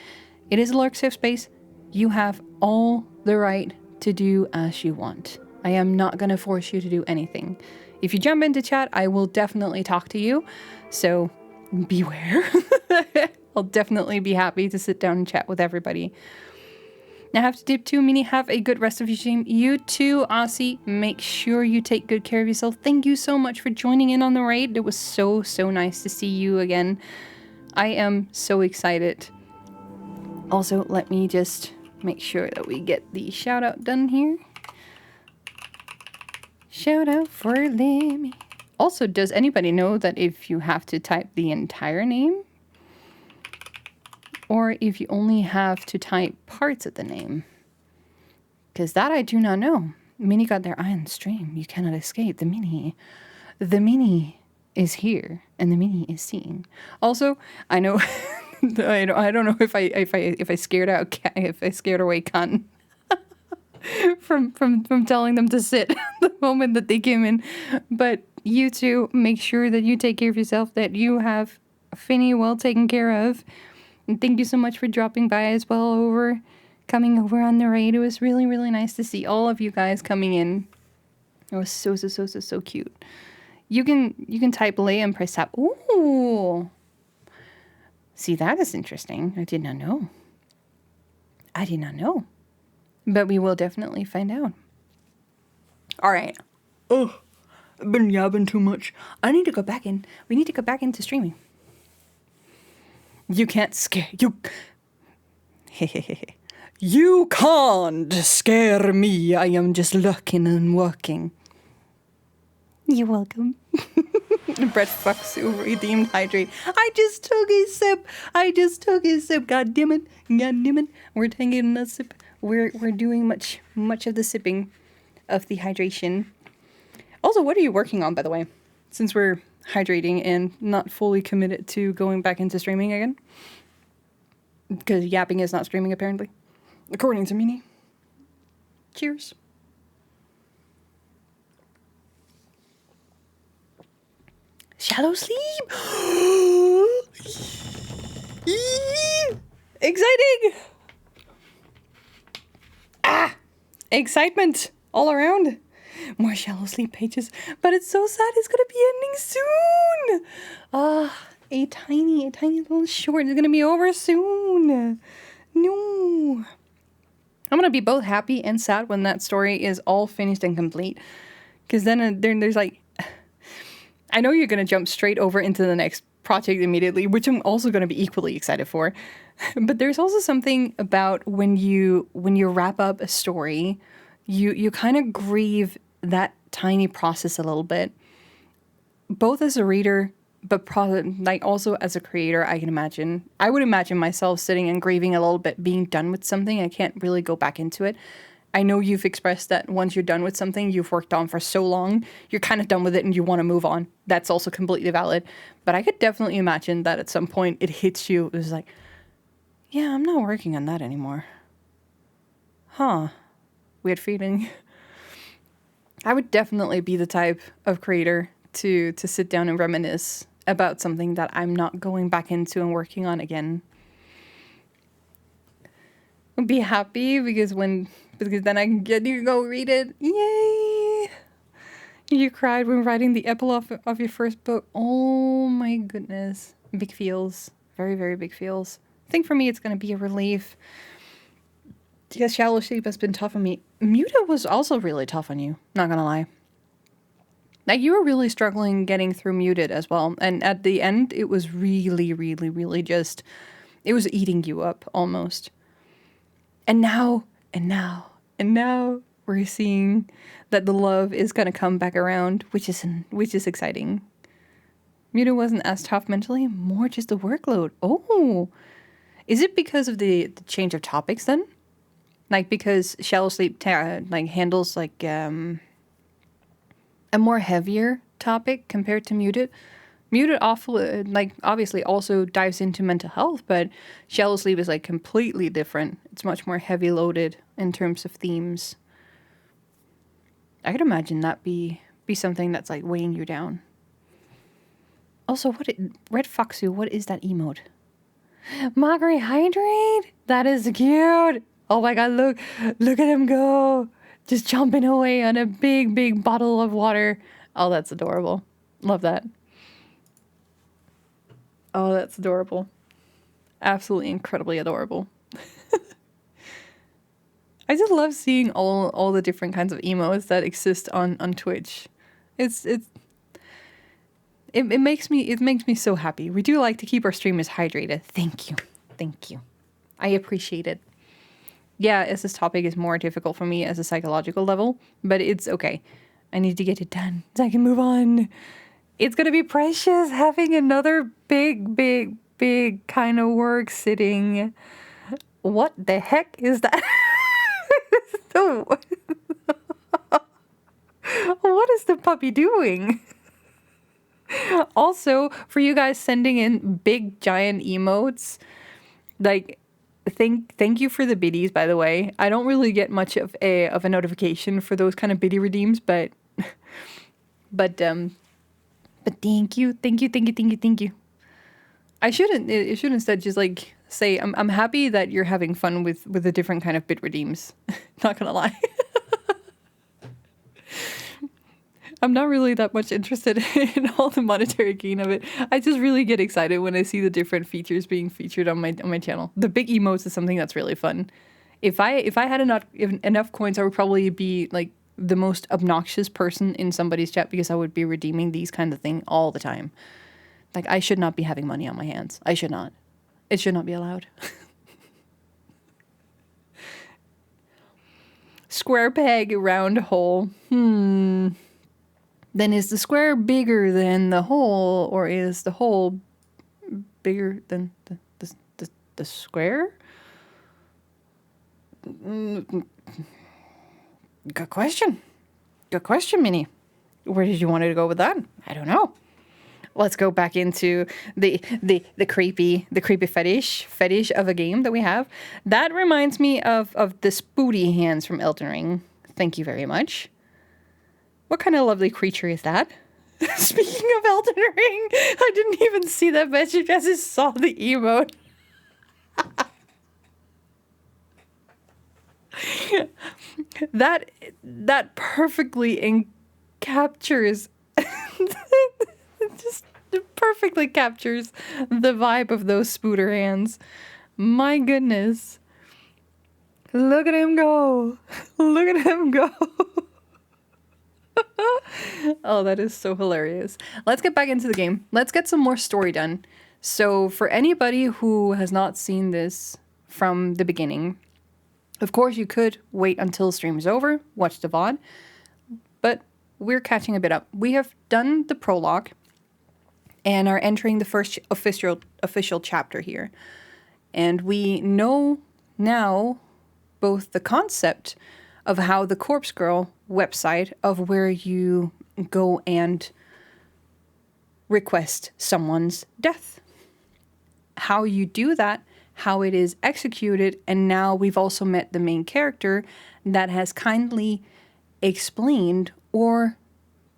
Speaker 1: It is a lurk safe space. You have all the right to do as you want. I am not going to force you to do anything. If you jump into chat, I will definitely talk to you. So beware. I'll definitely be happy to sit down and chat with everybody. I have to dip too, Minnie. Have a good rest of your stream. You too, Aussie. Make sure you take good care of yourself. Thank you so much for joining in on the raid. It was so nice to see you again. I am so excited. Also, let me just make sure that we get the shout out done here. Shout out for Lemmy. Also, does anybody know that if you have to type the entire name, or if you only have to type parts of the name? Because that I do not know. Minnie got their eye on the stream. You cannot escape the Minnie. The Minnie is here, and the Minnie is seeing. Also, I know, I don't know if I scared away Khan from telling them to sit the moment that they came in. But you two, make sure that you take care of yourself, that you have Finny well taken care of. And thank you so much for dropping by as well, coming over on the raid. It was really nice to see all of you guys coming in. It was so cute. You can type Leia and press tab. Ooh. See, that is interesting. I did not know. But we will definitely find out. All right. Oh, I've been yabbing too much. I need to go back in. We need to go back into streaming. You can't scare you. You can't scare me. I am just lurking and working. You're welcome. Brett fucks who redeemed hydrate. I just took a sip. God damn it. We're taking a sip. We're doing much of the sipping of the hydration. Also, what are you working on, by the way? Since we're hydrating and not fully committed to going back into streaming again. Because yapping is not streaming, apparently. According to Minnie. Cheers. Shallow sleep! Exciting! Excitement all around. More shallow sleep pages. But it's so sad it's gonna be ending soon! A tiny little short is gonna be over soon. No. I'm gonna be both happy and sad when that story is all finished and complete. Because then there's like... I know you're gonna jump straight over into the next project immediately, which I'm also gonna be equally excited for. But there's also something about when you wrap up a story, you kind of grieve that tiny process a little bit. Both as a reader, but like also as a creator, I would imagine myself sitting and grieving a little bit, being done with something. I can't really go back into it. I know you've expressed that once you're done with something you've worked on for so long, you're kind of done with it and you want to move on. That's also completely valid. But I could definitely imagine that at some point it hits you. It was like, yeah, I'm not working on that anymore. Huh. Weird feeling. I would definitely be the type of creator to sit down and reminisce about something that I'm not going back into and working on again. I'd be happy because then I can get you to go read it. Yay! You cried when writing the epilogue of your first book. Oh my goodness. Big feels. Very, very big feels. I think for me it's going to be a relief. Because Shallow Sleep has been tough on me. Muta was also really tough on you. Not going to lie. Like, you were really struggling getting through Muted as well. And at the end, it was really just... It was eating you up, almost. And now, we're seeing that the love is going to come back around, which is exciting. Muta wasn't as tough mentally, more just the workload. Oh! Is it because of the change of topics, then? Like, because Shallow Sleep handles, like, a more heavier topic compared to Muted. Muted obviously also dives into mental health, but Shallow Sleep is like completely different. It's much more heavy loaded in terms of themes. I could imagine that be something that's like weighing you down. Also, Red Foxu, what is that emote? Mockery Hydrate? That is cute. Oh my god, look at him go. Just jumping away on a big bottle of water. Oh, that's adorable. Love that. Oh, that's adorable. Absolutely incredibly adorable. I just love seeing all the different kinds of emotes that exist on Twitch. It makes me so happy. We do like to keep our streamers hydrated. Thank you. I appreciate it. Yeah, as this topic is more difficult for me as a psychological level, but it's okay. I need to get it done so I can move on. It's gonna be precious having another big kind of work sitting. What the heck is that? What is the puppy doing? Also, for you guys sending in big giant emotes, like thank you for the biddies, by the way. I don't really get much of a notification for those kind of biddy redeems, but thank you. I shouldn't instead just like say I'm happy that you're having fun with the different kind of bid redeems. Not gonna lie. I'm not really that much interested in all the monetary gain of it. I just really get excited when I see the different features being featured on my channel. The big emotes is something that's really fun. If I had enough coins, I would probably be like the most obnoxious person in somebody's chat because I would be redeeming these kind of thing all the time. Like, I should not be having money on my hands. I should not. It should not be allowed. Square peg, round hole. Then is the square bigger than the hole, or is the hole bigger than the square? Good question, Minnie. Where did you want to go with that? I don't know. Let's go back into the creepy fetish of a game that we have. That reminds me of the spooty hands from Elden Ring. Thank you very much. What kind of lovely creature is that? Speaking of Elden Ring, I didn't even see that message as I saw the emote. that perfectly captures just perfectly captures the vibe of those spooter hands. My goodness. Look at him go. Look at him go. Oh, that is so hilarious. Let's get back into the game. Let's get some more story done. So for anybody who has not seen this from the beginning, of course you could wait until the stream is over, watch the VOD, but we're catching a bit up. We have done the prologue and are entering the first official chapter here. And we know now both the concept of how the Corpse Girl website, of where you go and request someone's death, how you do that, how it is executed, and now we've also met the main character that has kindly explained or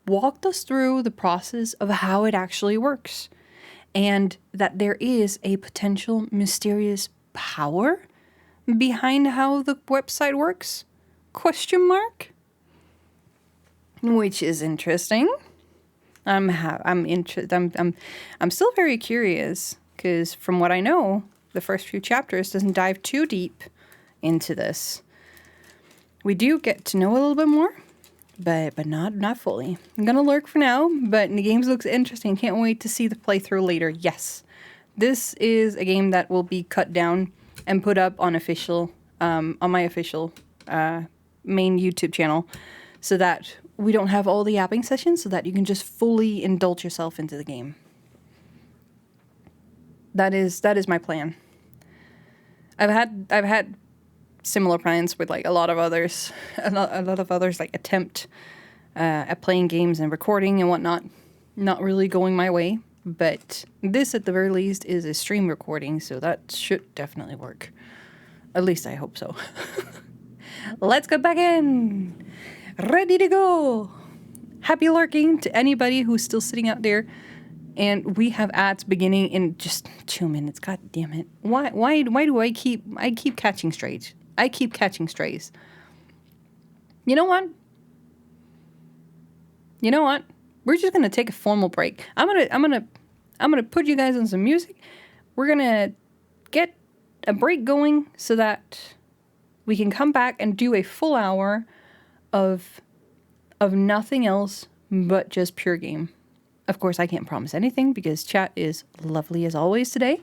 Speaker 1: walked us through the process of how it actually works, and that there is a potential mysterious power behind how the website works? Question mark? Which is interesting. I'm still very curious because from what I know, the first few chapters doesn't dive too deep into this. We do get to know a little bit more, but not fully. I'm gonna lurk for now, but the game looks interesting. Can't wait to see the playthrough later. Yes, this is a game that will be cut down and put up on my official main YouTube channel, so that we don't have all the yapping sessions, so that you can just fully indulge yourself into the game. That is my plan. I've had similar plans with like a lot of others like attempt at playing games and recording and whatnot, not really going my way. But this, at the very least, is a stream recording, so that should definitely work. At least I hope so. Let's get back in. Ready to go. Happy lurking to anybody who's still sitting out there. And we have ads beginning in just 2 minutes. God damn it. Why do I keep catching strays? I keep catching strays. You know what? We're just gonna take a formal break. I'm gonna put you guys on some music. We're gonna get a break going so that we can come back and do a full hour of nothing else but just pure game. Of course, I can't promise anything because chat is lovely as always today.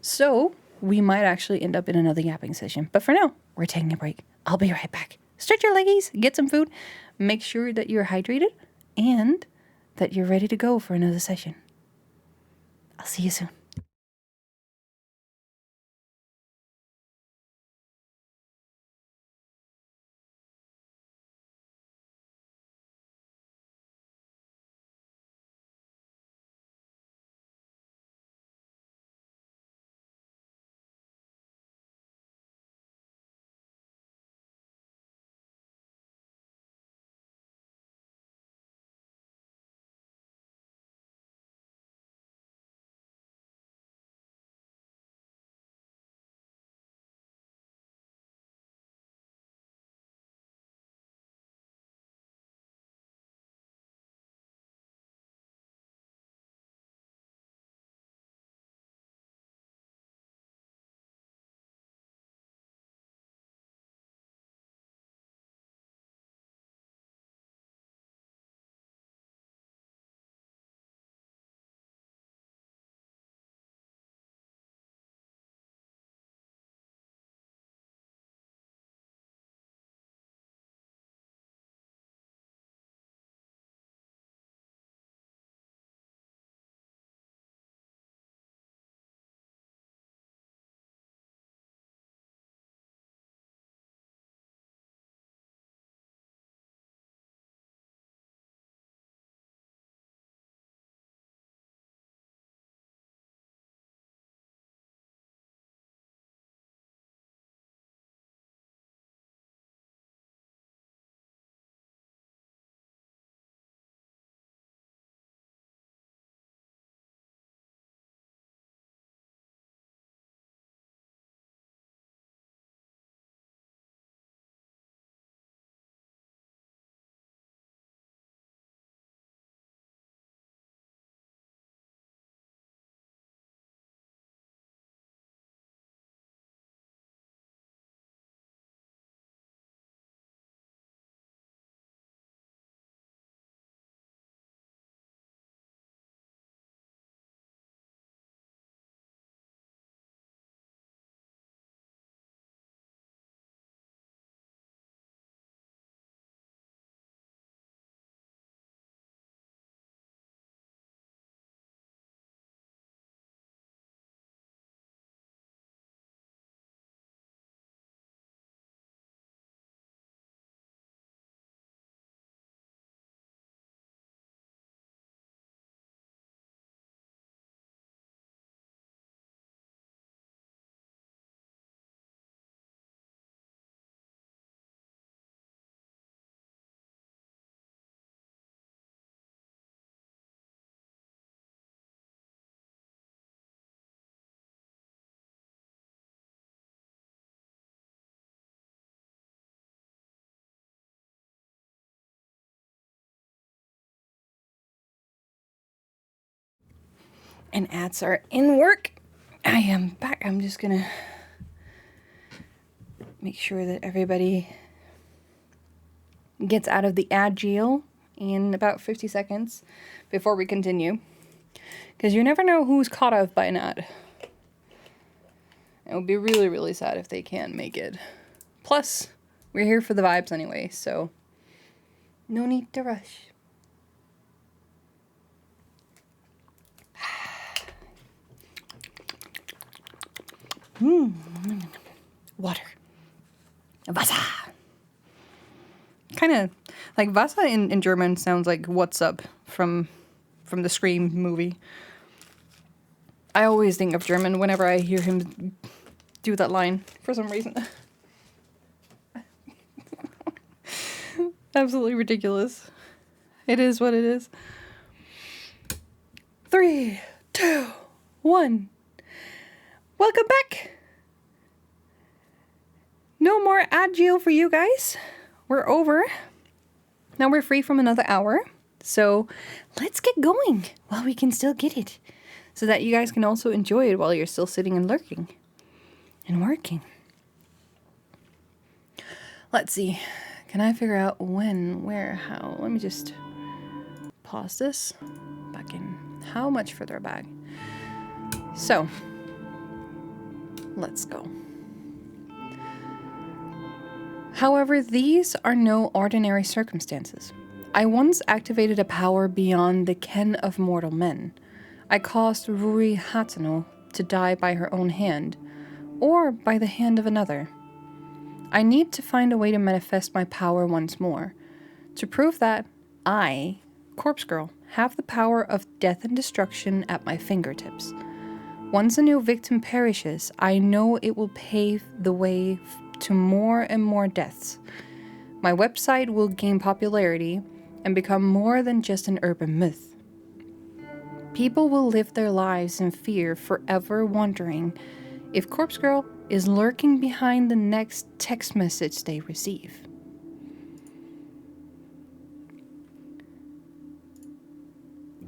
Speaker 1: So we might actually end up in another yapping session. But for now, we're taking a break. I'll be right back. Stretch your leggies, get some food, make sure that you're hydrated, and that you're ready to go for another session. I'll see you soon. And ads are in work. I am back. I'm just gonna make sure that everybody gets out of the ad jail in about 50 seconds before we continue. Because you never know who's caught up by an ad. It would be really, really sad if they can't make it. Plus, we're here for the vibes anyway, so no need to rush. Water. Wasser. Kind of like Wasser in German sounds like what's up from the Scream movie. I always think of German whenever I hear him do that line for some reason. Absolutely ridiculous. It is what it is. 3, 2, 1. Welcome back. No more ad jail for you guys. We're over. Now we're free from another hour. So let's get going while we can still get it. So that you guys can also enjoy it while you're still sitting and lurking and working. Let's see. Can I figure out when, where, how? Let me just pause this. Back in. How much further back? So, let's go. However, these are no ordinary circumstances. I once activated a power beyond the ken of mortal men. I caused Ruri Hatano to die by her own hand, or by the hand of another. I need to find a way to manifest my power once more. To prove that, I, Corpse Girl, have the power of death and destruction at my fingertips. Once a new victim perishes, I know it will pave the way to more and more deaths. My website will gain popularity and become more than just an urban myth. People will live their lives in fear, forever wondering if Corpse Girl is lurking behind the next text message they receive.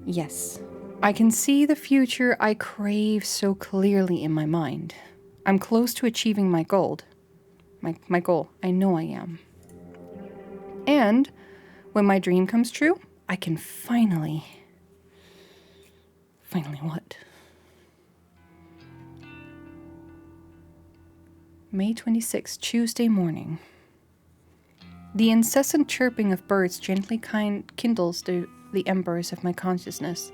Speaker 1: Yes, I can see the future I crave so clearly in my mind. I'm close to achieving my goal. My goal, I know I am. And when my dream comes true, I can finally what? May 26th, Tuesday morning. The incessant chirping of birds gently kindles the embers of my consciousness.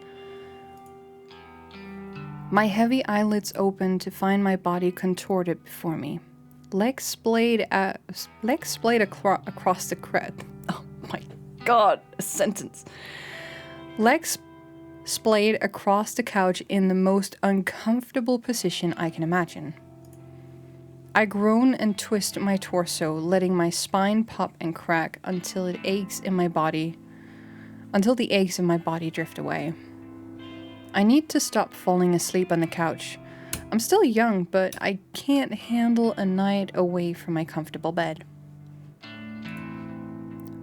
Speaker 1: My heavy eyelids open to find my body contorted before me. Legs splayed across the crowd. Oh my god, a sentence. Legs splayed across the couch in the most uncomfortable position I can imagine. I groan and twist my torso, letting my spine pop and crack until the aches in my body drift away. I need to stop falling asleep on the couch. I'm still young, but I can't handle a night away from my comfortable bed.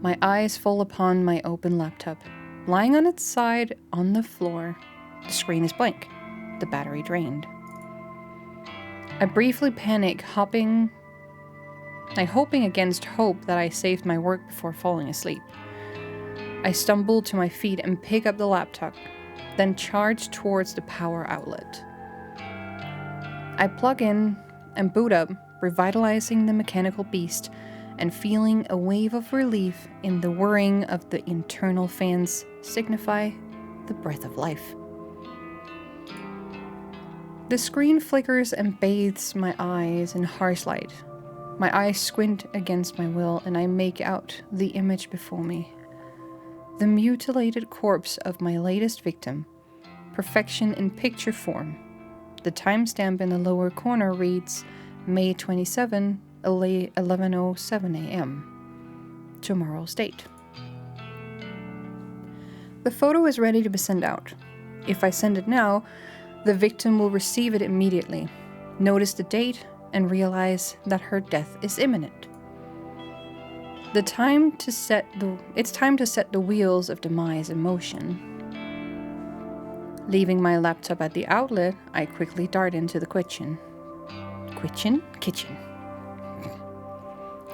Speaker 1: My eyes fall upon my open laptop. Lying on its side on the floor, the screen is blank, the battery drained. I briefly panic, hoping against hope that I saved my work before falling asleep. I stumble to my feet and pick up the laptop, then charge towards the power outlet. I plug in and boot up, revitalizing the mechanical beast and feeling a wave of relief in the whirring of the internal fans signify the breath of life. The screen flickers and bathes my eyes in harsh light. My eyes squint against my will and I make out the image before me. The mutilated corpse of my latest victim, perfection in picture form. The timestamp in the lower corner reads May 27, 11:07 a.m. Tomorrow's date. The photo is ready to be sent out. If I send it now, the victim will receive it immediately, notice the date, and realize that her death is imminent. It's time to set the wheels of demise in motion. Leaving my laptop at the outlet, I quickly dart into the kitchen. Kitchen.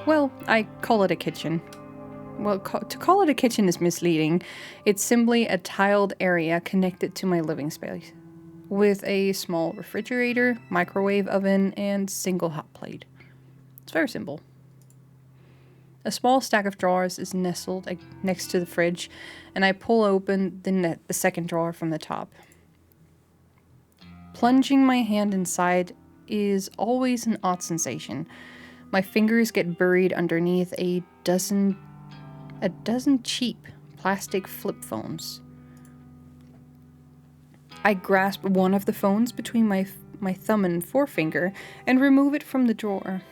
Speaker 1: Well, I call it a kitchen. Well, to call it a kitchen is misleading. It's simply a tiled area connected to my living space, with a small refrigerator, microwave oven, and single hot plate. It's very simple. A small stack of drawers is nestled next to the fridge, and I pull open the second drawer from the top. Plunging my hand inside is always an odd sensation. My fingers get buried underneath a dozen cheap plastic flip phones. I grasp one of the phones between my thumb and forefinger and remove it from the drawer.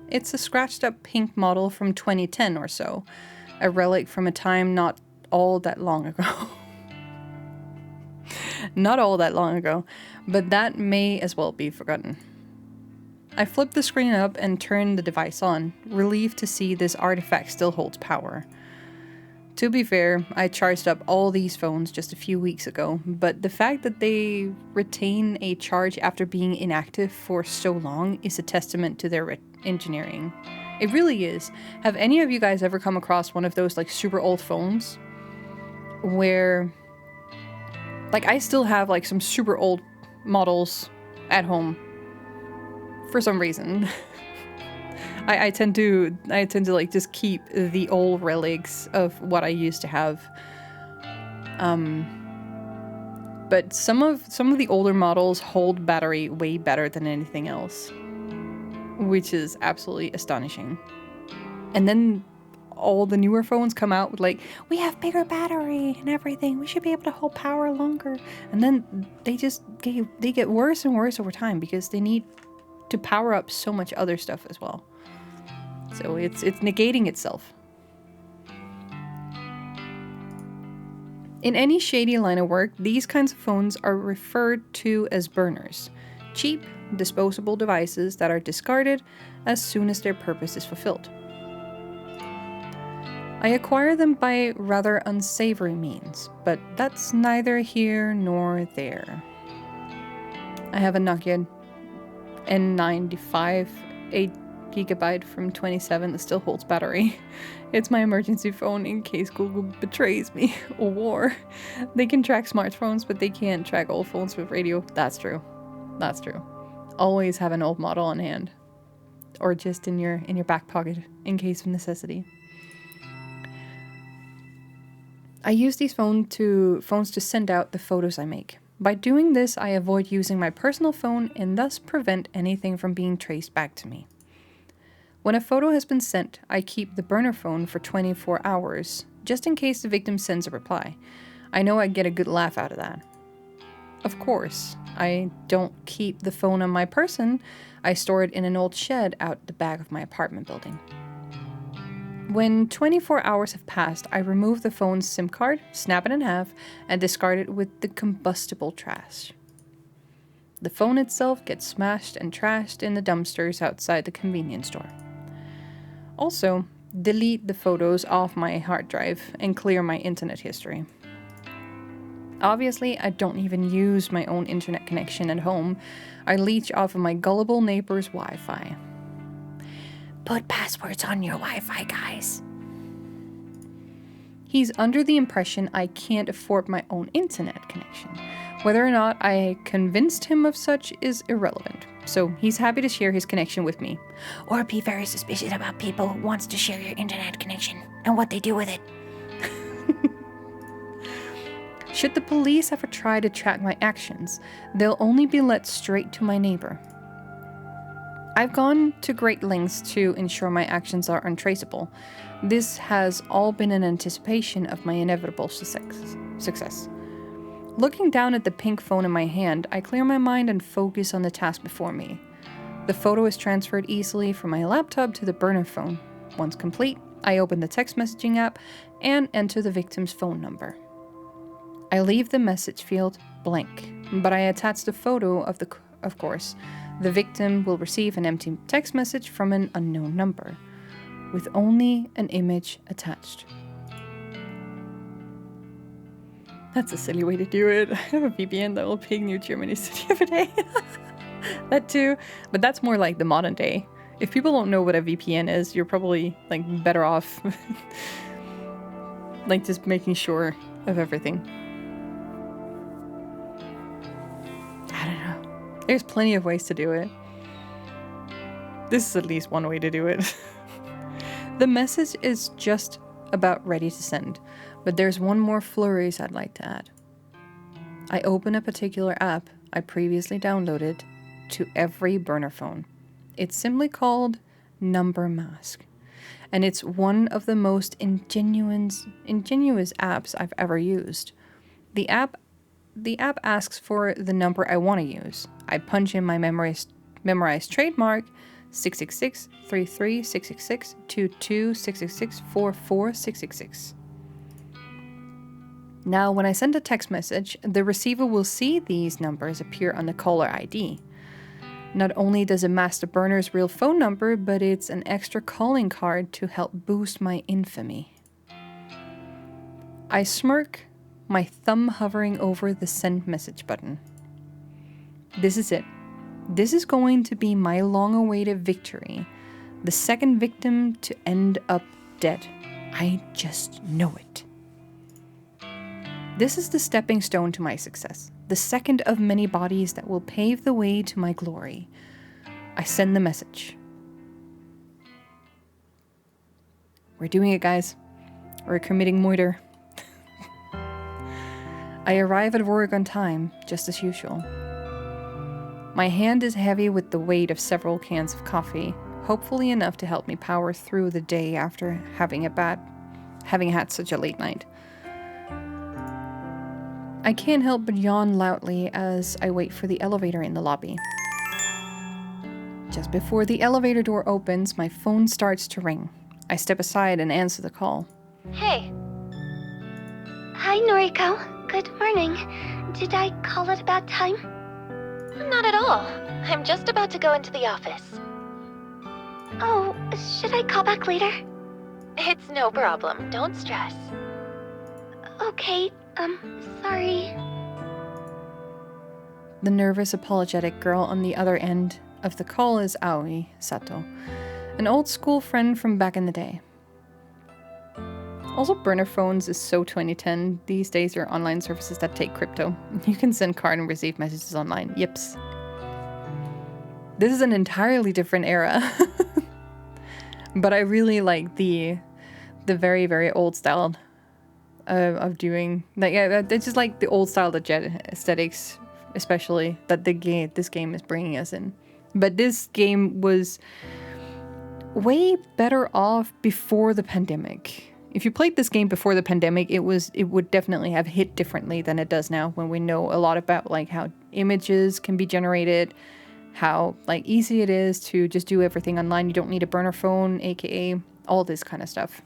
Speaker 1: It's a scratched up pink model from 2010 or so, a relic from a time not all that long ago. Not all that long ago, but that may as well be forgotten. I flip the screen up and turn the device on, relieved to see this artifact still holds power. To be fair, I charged up all these phones just a few weeks ago, but the fact that they retain a charge after being inactive for so long is a testament to their engineering. It really is. Have any of you guys ever come across one of those like super old phones where like I still have like some super old models at home for some reason. I tend to like just keep the old relics of what I used to have. But some of the older models hold battery way better than anything else, which is absolutely astonishing. And then all the newer phones come out with like, we have bigger battery and everything. We should be able to hold power longer. And then they get worse and worse over time because they need to power up so much other stuff as well. So it's negating itself. In any shady line of work, these kinds of phones are referred to as burners. Cheap, disposable devices that are discarded as soon as their purpose is fulfilled. I acquire them by rather unsavory means, but that's neither here nor there. I have a Nokia N95 8GB from 27 that still holds battery. It's my emergency phone in case Google betrays me or war. They can track smartphones, but they can't track old phones with radio. That's true. That's true. Always have an old model on hand, or just in your back pocket in case of necessity. I use these phones to send out the photos I make. By doing this, I avoid using my personal phone and thus prevent anything from being traced back to me. When a photo has been sent, I keep the burner phone for 24 hours, just in case the victim sends a reply. I know I get a good laugh out of that. Of course, I don't keep the phone on my person. I store it in an old shed out the back of my apartment building. When 24 hours have passed, I remove the phone's SIM card, snap it in half, and discard it with the combustible trash. The phone itself gets smashed and trashed in the dumpsters outside the convenience store. Also, delete the photos off my hard drive and clear my internet history. Obviously, I don't even use my own internet connection at home. I leech off of my gullible neighbor's Wi-Fi.
Speaker 3: Put passwords on your Wi-Fi, guys.
Speaker 1: He's under the impression I can't afford my own internet connection. Whether or not I convinced him of such is irrelevant, so he's happy to share his connection with me.
Speaker 3: Or be very suspicious about people who wants to share your internet connection and what they do with it.
Speaker 1: Should the police ever try to track my actions, they'll only be led straight to my neighbor. I've gone to great lengths to ensure my actions are untraceable. This has all been in anticipation of my inevitable success. Looking down at the pink phone in my hand, I clear my mind and focus on the task before me. The photo is transferred easily from my laptop to the burner phone. Once complete, I open the text messaging app and enter the victim's phone number. I leave the message field blank, but I attach the photo of course. The victim will receive an empty text message from an unknown number, with only an image attached. That's a silly way to do it. I have a VPN that will ping New Germany City every day. That too, but that's more like the modern day. If people don't know what a VPN is, you're probably like better off like just making sure of everything. I don't know. There's plenty of ways to do it. This is at least one way to do it. The message is just about ready to send, but there's one more flourish I'd like to add. I open a particular app I previously downloaded to every burner phone. It's simply called Number Mask, and it's one of the most ingenious apps I've ever used. The app asks for the number I want to use. I punch in my memorized trademark 666 33 666 22 666 44 666. Now, when I send a text message, the receiver will see these numbers appear on the caller ID. Not only does it mask the burner's real phone number, but it's an extra calling card to help boost my infamy. I smirk, my thumb hovering over the send message button. This is it. This is going to be my long-awaited victory. The second victim to end up dead. I just know it. This is the stepping stone to my success. The second of many bodies that will pave the way to my glory. I send the message. We're doing it, guys. We're committing murder. I arrive at work on time, just as usual. My hand is heavy with the weight of several cans of coffee, hopefully enough to help me power through the day after having had such a late night. I can't help but yawn loudly as I wait for the elevator in the lobby. Just before the elevator door opens, my phone starts to ring. I step aside and answer the call.
Speaker 3: Hey. Hi, Noriko. Good morning. Did I call at a bad time?
Speaker 10: Not at all. I'm just about to go into the office.
Speaker 3: Oh, should I call back later?
Speaker 10: It's no problem. Don't stress.
Speaker 3: Okay, sorry.
Speaker 1: The nervous, apologetic girl on the other end of the call is Aoi Sato, an old school friend from back in the day. Also, burner phones is so 2010. These days are online services that take crypto. You can send card and receive messages online. Yips. This is an entirely different era. But I really like the very, very old style of doing, like, yeah, it's just like the old style, the jet aesthetics, especially that this game is bringing us in. But this game was way better off before the pandemic. If you played this game before the pandemic, it would definitely have hit differently than it does now, when we know a lot about like how images can be generated, how like easy it is to just do everything online. You don't need a burner phone, aka all this kind of stuff.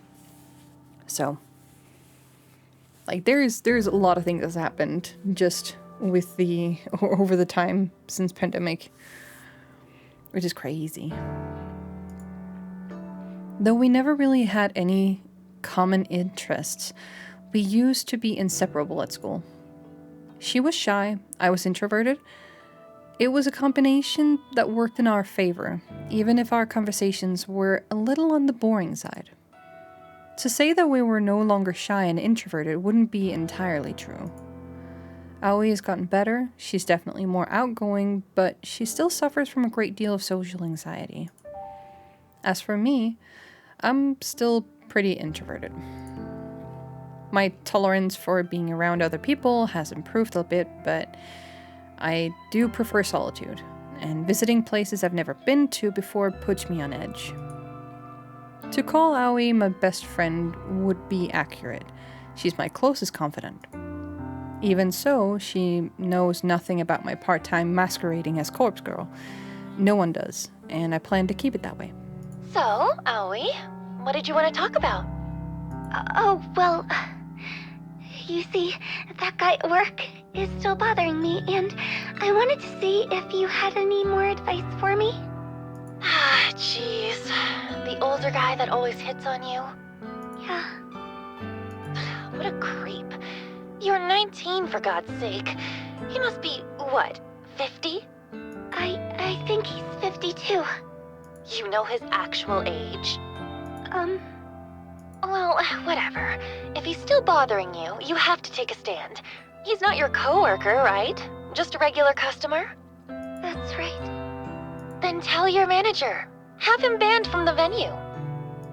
Speaker 1: So like there's a lot of things that's happened just with over the time since pandemic, which is crazy. Though we never really had any common interests, we used to be inseparable at school. She was shy, I was introverted. It was a combination that worked in our favor, even if our conversations were a little on the boring side. To say that we were no longer shy and introverted wouldn't be entirely true. Aoi has gotten better, she's definitely more outgoing, but she still suffers from a great deal of social anxiety. As for me, I'm still pretty introverted. My tolerance for being around other people has improved a bit, but I do prefer solitude, and visiting places I've never been to before puts me on edge. To call Aoi my best friend would be accurate. She's my closest confidant. Even so, she knows nothing about my part-time masquerading as corpse girl. No one does, and I plan to keep it that way.
Speaker 10: So, Aoi, what did you want to talk about?
Speaker 3: Oh, well, you see, that guy at work is still bothering me, and I wanted to see if you had any more advice for me.
Speaker 10: Ah, jeez. The older guy that always hits on you?
Speaker 3: Yeah.
Speaker 10: What a creep. You're 19, for God's sake. He must be, what, 50?
Speaker 3: I think he's 52.
Speaker 10: You know his actual age? Well, whatever. If he's still bothering you, you have to take a stand. He's not your coworker, right? Just a regular customer?
Speaker 3: That's right.
Speaker 10: Then tell your manager. Have him banned from the venue.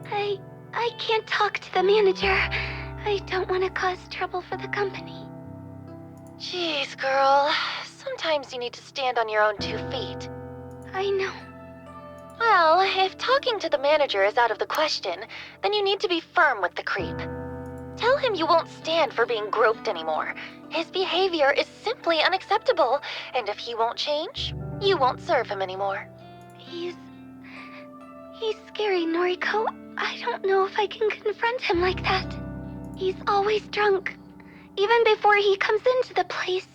Speaker 3: I can't talk to the manager. I don't want to cause trouble for the company.
Speaker 10: Jeez, girl. Sometimes you need to stand on your own 2 feet.
Speaker 3: I know.
Speaker 10: Well, if talking to the manager is out of the question, then you need to be firm with the creep. Tell him you won't stand for being groped anymore. His behavior is simply unacceptable, and if he won't change, you won't serve him anymore.
Speaker 3: He's scary, Noriko. I don't know if I can confront him like that. He's always drunk. Even before he comes into the place.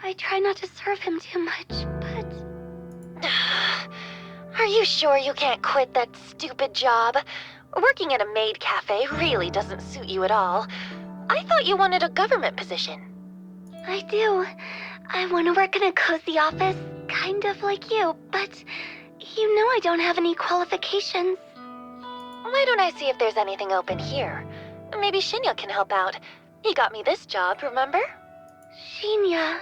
Speaker 3: I try not to serve him too much, but...
Speaker 10: Are you sure you can't quit that stupid job? Working at a maid cafe really doesn't suit you at all. I thought you wanted a government position.
Speaker 3: I do. I want to work in a cozy office, kind of like you, but You know I don't have any qualifications.
Speaker 10: Why don't I see if there's anything open here? Maybe Shinya can help out. He got me this job, remember?
Speaker 3: Shinya.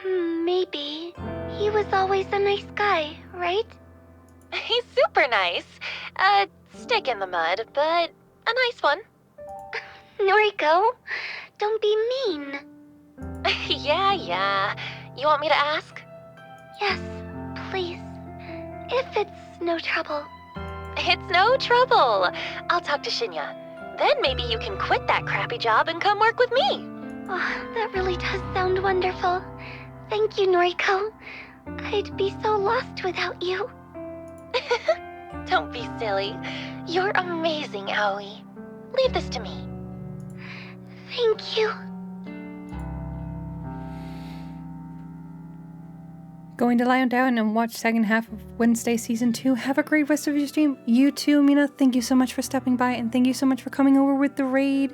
Speaker 3: Maybe. He was always a nice guy, right?
Speaker 10: He's super nice. Stick in the mud, but a nice one.
Speaker 3: Noriko, don't be mean.
Speaker 10: Yeah. You want me to ask?
Speaker 3: Yes, please. If it's no trouble.
Speaker 10: It's no trouble. I'll talk to Shinya. Then maybe you can quit that crappy job and come work with me.
Speaker 3: Oh, that really does sound wonderful. Thank you, Noriko. I'd be so lost without you.
Speaker 10: Don't be silly. You're amazing, Aoi. Leave this to me.
Speaker 3: Thank you.
Speaker 1: Going to lie down and watch second half of Wednesday season 2. Have a great rest of your stream. You too, Mina. Thank you so much for stopping by, and thank you so much for coming over with the raid.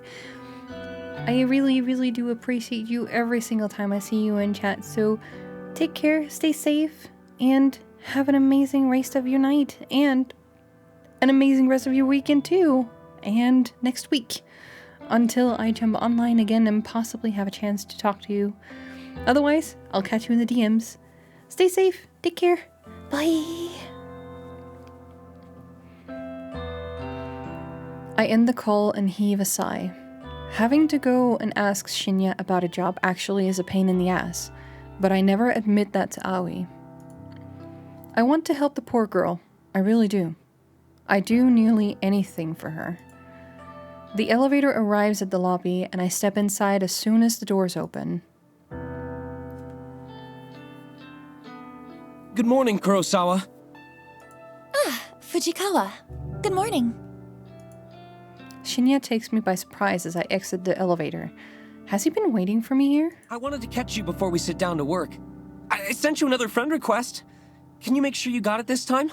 Speaker 1: I really, really do appreciate you every single time I see you in chat. So take care, stay safe, and have an amazing rest of your night, and an amazing rest of your weekend too, and next week, until I jump online again and possibly have a chance to talk to you. Otherwise, I'll catch you in the DMs. Stay safe, take care, bye. I end the call and heave a sigh. Having to go and ask Shinya about a job actually is a pain in the ass, but I never admit that to Aoi. I want to help the poor girl, I really do. I do nearly anything for her. The elevator arrives at the lobby and I step inside as soon as the doors open.
Speaker 9: Good morning, Kurosawa.
Speaker 11: Fujikawa. Good morning.
Speaker 1: Shinya takes me by surprise as I exit the elevator. Has he been waiting for me here?
Speaker 9: I wanted to catch you before we sit down to work. I sent you another friend request. Can you make sure you got it this time?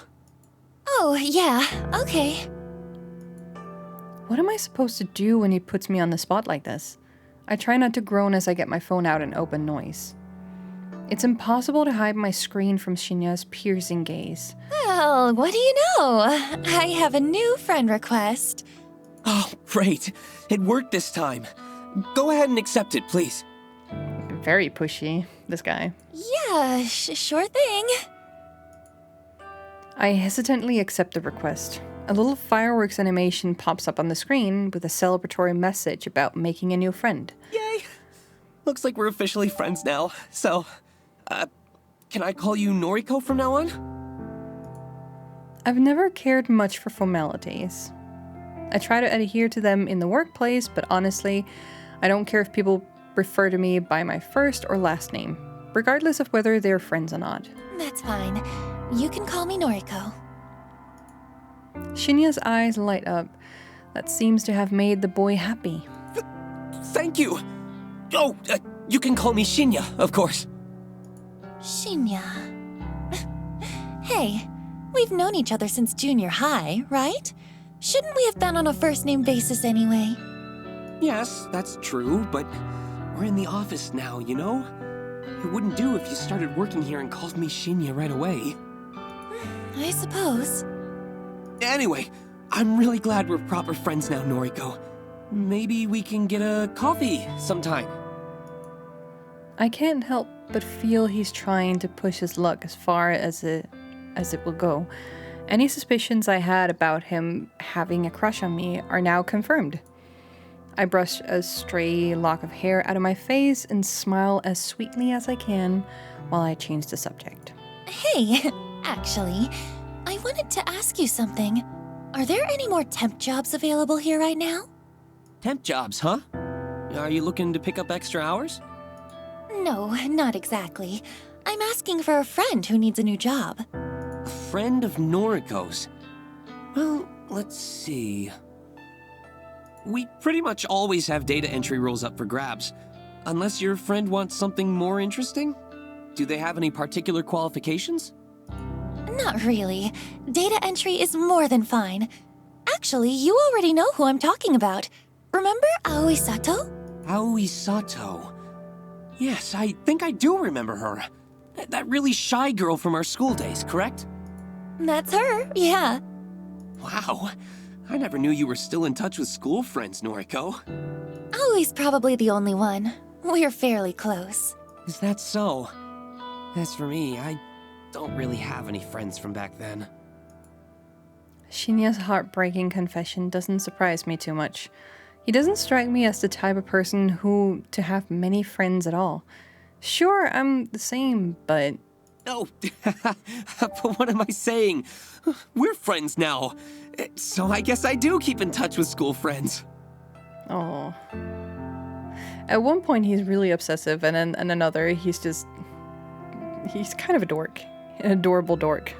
Speaker 11: Oh, yeah, okay.
Speaker 1: What am I supposed to do when he puts me on the spot like this? I try not to groan as I get my phone out and open noise. It's impossible to hide my screen from Shinya's piercing gaze.
Speaker 11: Well, what do you know? I have a new friend request.
Speaker 9: Oh, great. It worked this time. Go ahead and accept it, please.
Speaker 1: Very pushy, this guy.
Speaker 11: Yeah, sure thing.
Speaker 1: I hesitantly accept the request. A little fireworks animation pops up on the screen with a celebratory message about making a new friend.
Speaker 9: Yay! Looks like we're officially friends now. So, can I call you Noriko from now on?
Speaker 1: I've never cared much for formalities. I try to adhere to them in the workplace, but honestly, I don't care if people refer to me by my first or last name, regardless of whether they're friends or not.
Speaker 11: That's fine. You can call me Noriko.
Speaker 1: Shinya's eyes light up. That seems to have made the boy happy.
Speaker 9: Thank you! Oh, you can call me Shinya, of course.
Speaker 11: Shinya. Hey, we've known each other since junior high, right? Shouldn't we have been on a first-name basis anyway?
Speaker 9: Yes, that's true, but we're in the office now, you know? It wouldn't do if you started working here and called me Shinya right away.
Speaker 11: I suppose.
Speaker 9: Anyway, I'm really glad we're proper friends now, Noriko. Maybe we can get a coffee sometime.
Speaker 1: I can't help but feel he's trying to push his luck as far as it will go. Any suspicions I had about him having a crush on me are now confirmed. I brush a stray lock of hair out of my face and smile as sweetly as I can while I change the subject.
Speaker 11: Hey, actually, I wanted to ask you something. Are there any more temp jobs available here right now?
Speaker 9: Temp jobs, huh? Are you looking to pick up extra hours?
Speaker 11: No, not exactly. I'm asking for a friend who needs a new job.
Speaker 9: A friend of Noriko's. Well, let's see. We pretty much always have data entry roles up for grabs. Unless your friend wants something more interesting? Do they have any particular qualifications?
Speaker 11: Not really. Data entry is more than fine. Actually, you already know who I'm talking about. Remember Aoi Sato?
Speaker 9: Aoi Sato. Yes, I think I do remember her. That really shy girl from our school days, correct?
Speaker 11: That's her, yeah.
Speaker 9: Wow. I never knew you were still in touch with school friends, Noriko.
Speaker 11: Always probably the only one. We're fairly close.
Speaker 9: Is that so? As for me, I don't really have any friends from back then.
Speaker 1: Shinya's heartbreaking confession doesn't surprise me too much. He doesn't strike me as the type of person who to have many friends at all. Sure, I'm the same, but...
Speaker 9: Oh, but what am I saying? We're friends now. So I guess I do keep in touch with school friends.
Speaker 1: Oh. At one point he's really obsessive, and then another he's kind of a dork. An adorable dork.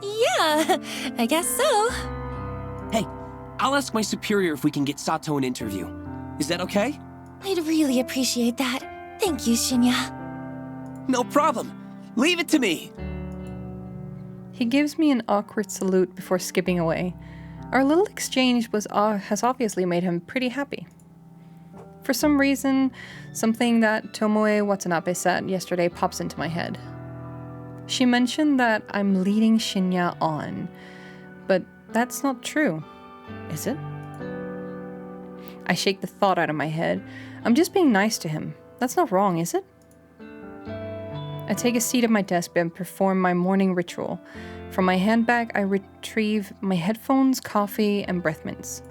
Speaker 11: Yeah, I guess so.
Speaker 9: Hey, I'll ask my superior if we can get Sato an interview. Is that okay?
Speaker 11: I'd really appreciate that. Thank you, Shinya.
Speaker 9: No problem. Leave it to me.
Speaker 1: He gives me an awkward salute before skipping away. Our little exchange has obviously made him pretty happy. For some reason, something that Tomoe Watanabe said yesterday pops into my head. She mentioned that I'm leading Shinya on, but that's not true, is it? I shake the thought out of my head. I'm just being nice to him. That's not wrong, is it? I take a seat at my desk and perform my morning ritual. From my handbag, I retrieve my headphones, coffee, and breath mints.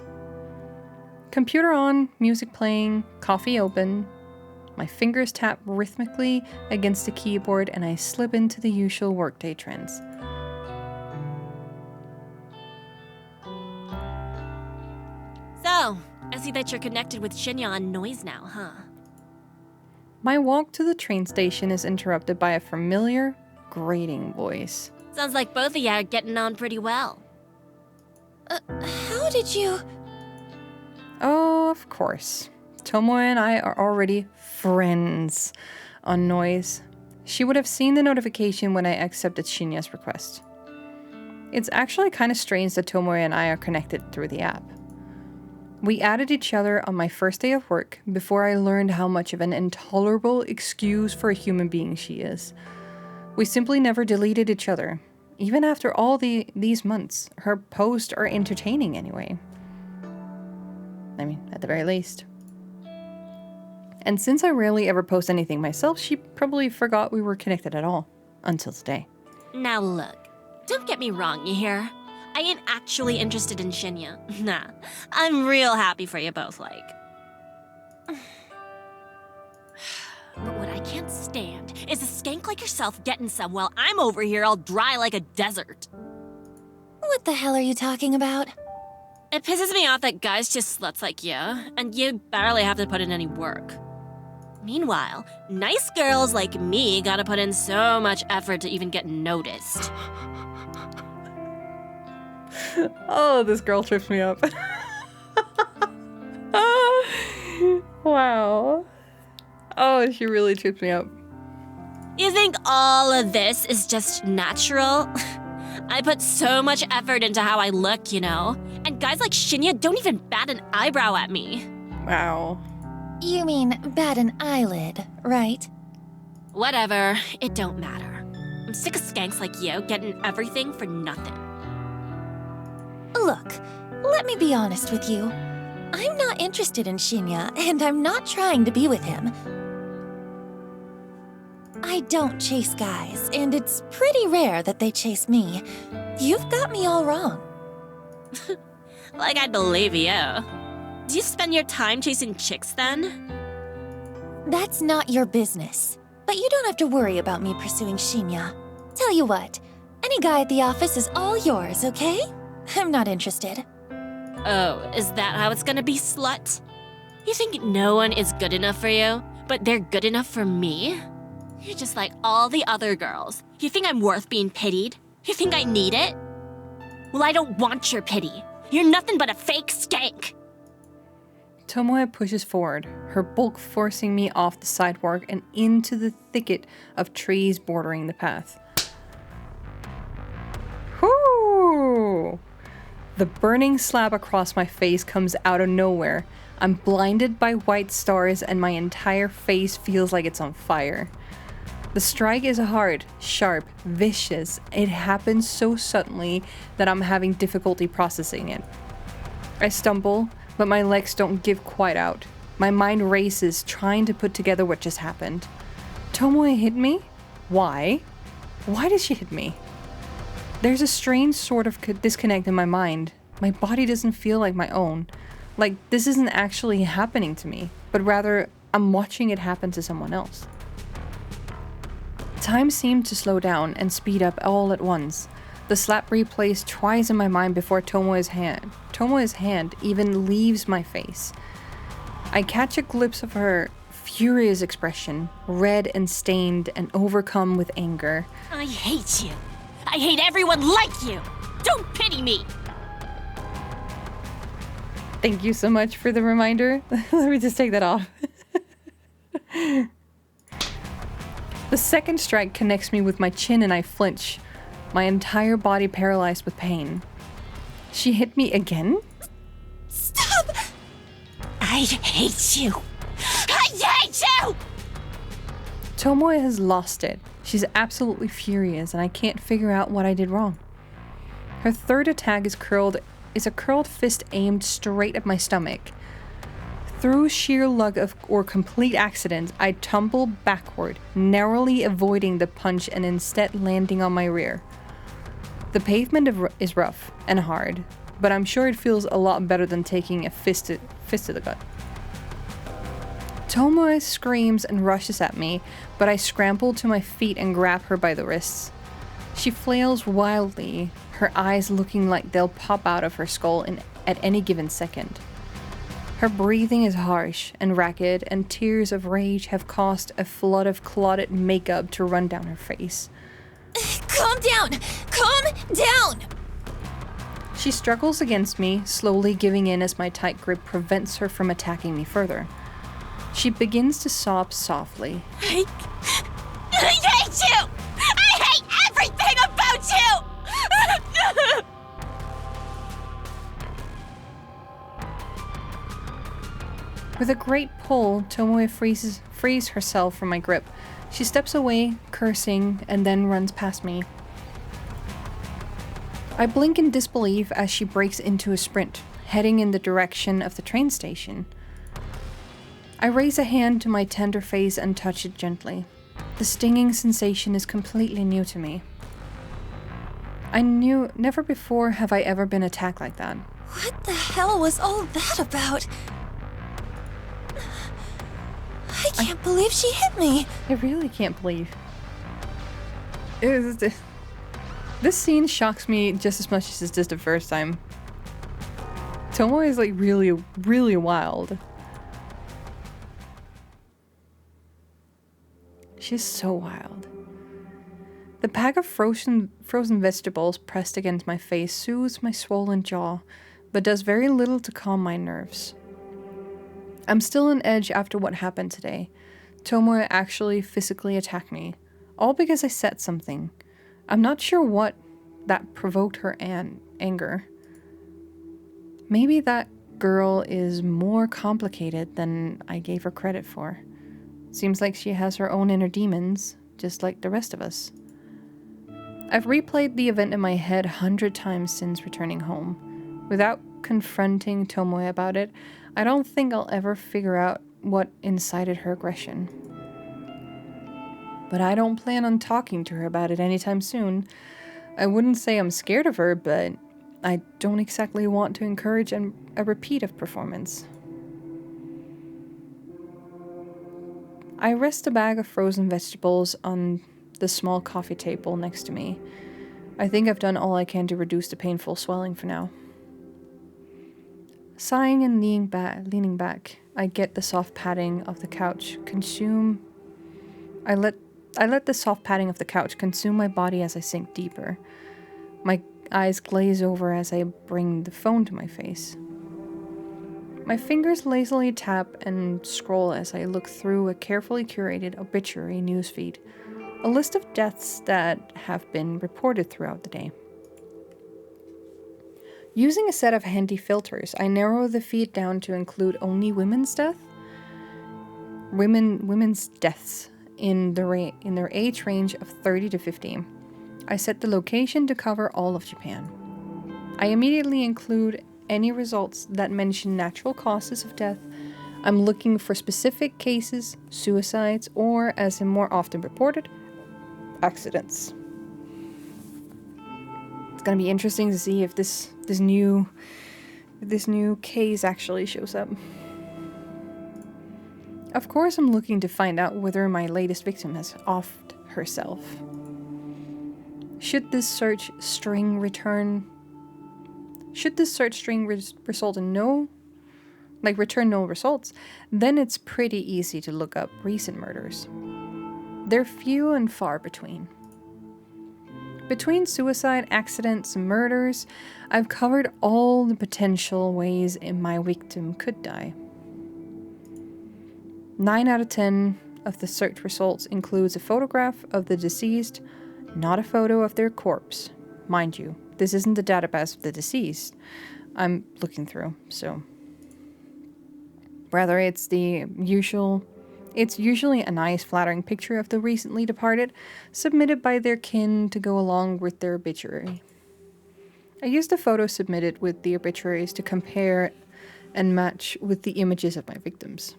Speaker 1: Computer on, music playing, coffee open. My fingers tap rhythmically against the keyboard and I slip into the usual workday trance.
Speaker 7: So, I see that you're connected with Shinya on Noise now, huh?
Speaker 1: My walk to the train station is interrupted by a familiar, grating voice.
Speaker 7: Sounds like both of you are getting on pretty well.
Speaker 11: How did you...
Speaker 1: Oh, of course. Tomoe and I are already friends on Noise. She would have seen the notification when I accepted Shinya's request. It's actually kind of strange that Tomoe and I are connected through the app. We added each other on my first day of work before I learned how much of an intolerable excuse for a human being she is. We simply never deleted each other. Even after all these months, her posts are entertaining anyway. I mean, at the very least. And since I rarely ever post anything myself, she probably forgot we were connected at all. Until today.
Speaker 7: Now look, don't get me wrong, you hear? I ain't actually interested in Shinya. Nah, I'm real happy for you both, like. But what I can't stand is a skank like yourself getting some while I'm over here all dry like a desert.
Speaker 11: What the hell are you talking about?
Speaker 7: It pisses me off that guys just sluts like you, and you barely have to put in any work. Meanwhile, nice girls like me gotta put in so much effort to even get noticed.
Speaker 1: Oh, this girl trips me up. Wow. Oh, she really trips me up.
Speaker 7: You think all of this is just natural? I put so much effort into how I look, you know? And guys like Shinya don't even bat an eyebrow at me.
Speaker 1: Wow.
Speaker 11: You mean bat an eyelid, right?
Speaker 7: Whatever, it don't matter. I'm sick of skanks like you getting everything for nothing.
Speaker 11: Look, let me be honest with you. I'm not interested in Shinya, and I'm not trying to be with him. I don't chase guys, and it's pretty rare that they chase me. You've got me all wrong.
Speaker 7: Like I'd believe you. Do you spend your time chasing chicks then?
Speaker 11: That's not your business. But you don't have to worry about me pursuing Shinya. Tell you what, any guy at the office is all yours, okay? I'm not interested.
Speaker 7: Oh, is that how it's gonna be, slut? You think no one is good enough for you, but they're good enough for me? You're just like all the other girls. You think I'm worth being pitied? You think I need it? Well, I don't want your pity. You're nothing but a fake skank.
Speaker 1: Tomoe pushes forward, her bulk forcing me off the sidewalk and into the thicket of trees bordering the path. Whoo! The burning slab across my face comes out of nowhere. I'm blinded by white stars and my entire face feels like it's on fire. The strike is hard, sharp, vicious. It happens so suddenly that I'm having difficulty processing it. I stumble, but my legs don't give quite out. My mind races, trying to put together what just happened. Tomoe hit me? Why? Why did she hit me? There's a strange sort of disconnect in my mind. My body doesn't feel like my own. Like this isn't actually happening to me, but rather I'm watching it happen to someone else. Time seemed to slow down and speed up all at once. The slap replays twice in my mind before Tomoe's hand even leaves my face. I catch a glimpse of her furious expression, red and stained and overcome with anger.
Speaker 7: I hate you. I hate everyone like you. Don't pity me.
Speaker 1: Thank you so much for the reminder. Let me just take that off. The second strike connects me with my chin and I flinch, my entire body paralyzed with pain. She hit me again?
Speaker 7: Stop! I hate you. I hate you!
Speaker 1: Tomoe has lost it. She's absolutely furious and I can't figure out what I did wrong. Her third attack is a curled fist aimed straight at my stomach. Through sheer luck or complete accident, I tumble backward, narrowly avoiding the punch and instead landing on my rear. The pavement is rough and hard, but I'm sure it feels a lot better than taking a fist to the gut. Tomoe screams and rushes at me, but I scramble to my feet and grab her by the wrists. She flails wildly, her eyes looking like they'll pop out of her skull at any given second. Her breathing is harsh and ragged, and tears of rage have caused a flood of clotted makeup to run down her face.
Speaker 7: Calm down! Calm down!
Speaker 1: She struggles against me, slowly giving in as my tight grip prevents her from attacking me further. She begins to sob softly.
Speaker 7: I hate you! I hate everything about you!
Speaker 1: With a great pull, Tomoe frees herself from my grip. She steps away, cursing, and then runs past me. I blink in disbelief as she breaks into a sprint, heading in the direction of the train station. I raise a hand to my tender face and touch it gently. The stinging sensation is completely new to me. Never before have I ever been attacked like that.
Speaker 11: What the hell was all that about? I can't believe she hit me.
Speaker 1: I really can't believe. This scene shocks me just as much as it did the first time. Tomoe is like really, really wild. She's so wild. The pack of frozen vegetables pressed against my face soothes my swollen jaw, but does very little to calm my nerves. I'm still on edge after what happened today. Tomoe actually physically attacked me, all because I said something. I'm not sure what that provoked her anger. Maybe that girl is more complicated than I gave her credit for. Seems like she has her own inner demons, just like the rest of us. I've replayed the event in my head 100 times since returning home. Without confronting Tomoe about it, I don't think I'll ever figure out what incited her aggression. But I don't plan on talking to her about it anytime soon. I wouldn't say I'm scared of her, but I don't exactly want to encourage a repeat of performance. I rest a bag of frozen vegetables on the small coffee table next to me. I think I've done all I can to reduce the painful swelling for now. Sighing and leaning back, I get the soft padding of the couch I let the soft padding of the couch consume my body as I sink deeper. My eyes glaze over as I bring the phone to my face. My fingers lazily tap and scroll as I look through a carefully curated obituary newsfeed, a list of deaths that have been reported throughout the day. Using a set of handy filters, I narrow the feed down to include only women's deaths in their age range of 30 to 50. I set the location to cover all of Japan. I immediately include any results that mention natural causes of death. I'm looking for specific cases, suicides, or, as in more often reported, accidents. It's gonna be interesting to see if this new case actually shows up. Of course, I'm looking to find out whether my latest victim has offed herself. Should this search string result in return no results, then it's pretty easy to look up recent murders. They're few and far between. Between suicide, accidents, and murders, I've covered all the potential ways my victim could die. 9 out of 10 of the search results includes a photograph of the deceased, not a photo of their corpse. Mind you, this isn't the database of the deceased I'm looking through, so... Rather, it's usually a nice, flattering picture of the recently departed, submitted by their kin to go along with their obituary. I used the photos submitted with the obituaries to compare and match with the images of my victims.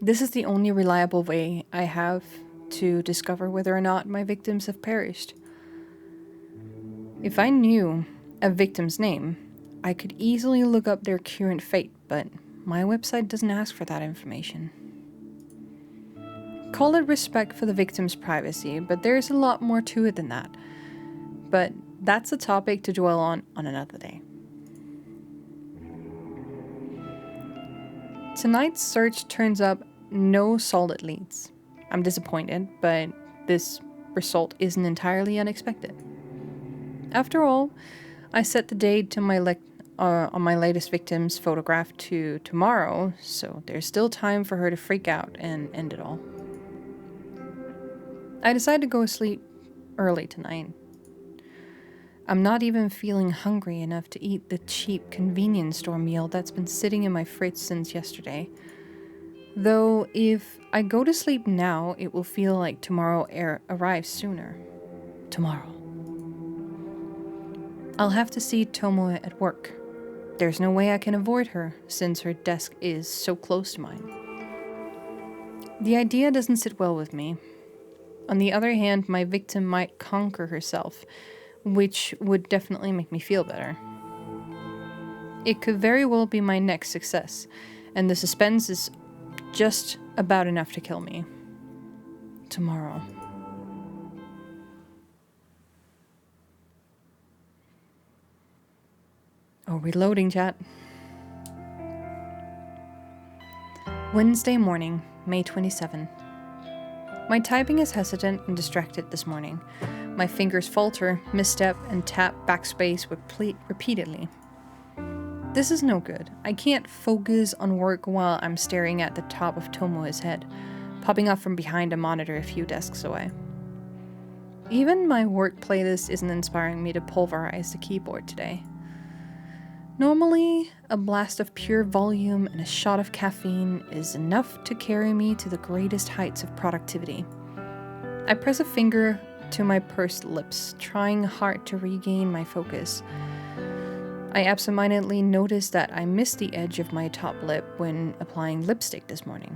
Speaker 1: This is the only reliable way I have to discover whether or not my victims have perished. If I knew a victim's name, I could easily look up their current fate, but my website doesn't ask for that information. Call it respect for the victim's privacy, but there's a lot more to it than that. But that's a topic to dwell on another day. Tonight's search turns up no solid leads. I'm disappointed, but this result isn't entirely unexpected. After all, I set the date to on my latest victim's photograph to tomorrow, so there's still time for her to freak out and end it all. I decided to go to sleep early tonight. I'm not even feeling hungry enough to eat the cheap convenience store meal that's been sitting in my fridge since yesterday. Though if I go to sleep now, it will feel like tomorrow arrives sooner. Tomorrow. I'll have to see Tomoe at work. There's no way I can avoid her, since her desk is so close to mine. The idea doesn't sit well with me. On the other hand, my victim might conquer herself, which would definitely make me feel better. It could very well be my next success, and the suspense is just about enough to kill me. Tomorrow. Oh, reloading, chat. Wednesday morning, May 27. My typing is hesitant and distracted this morning. My fingers falter, misstep, and tap backspace repeatedly. This is no good. I can't focus on work while I'm staring at the top of Tomoe's head, popping up from behind a monitor a few desks away. Even my work playlist isn't inspiring me to pulverize the keyboard today. Normally, a blast of pure volume and a shot of caffeine is enough to carry me to the greatest heights of productivity. I press a finger to my pursed lips, trying hard to regain my focus. I absentmindedly noticed that I missed the edge of my top lip when applying lipstick this morning.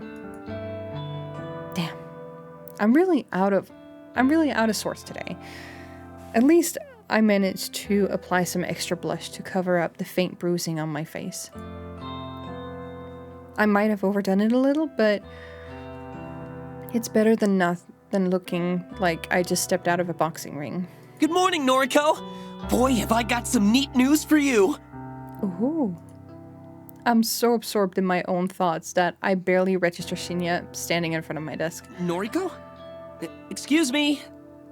Speaker 1: Damn. I'm really out of sorts today. At least I managed to apply some extra blush to cover up the faint bruising on my face. I might have overdone it a little, but it's better than looking like I just stepped out of a boxing ring.
Speaker 9: Good morning, Noriko! Boy, have I got some neat news for you!
Speaker 1: Ooh. I'm so absorbed in my own thoughts that I barely register Shinya standing in front of my desk.
Speaker 9: Noriko? Excuse me?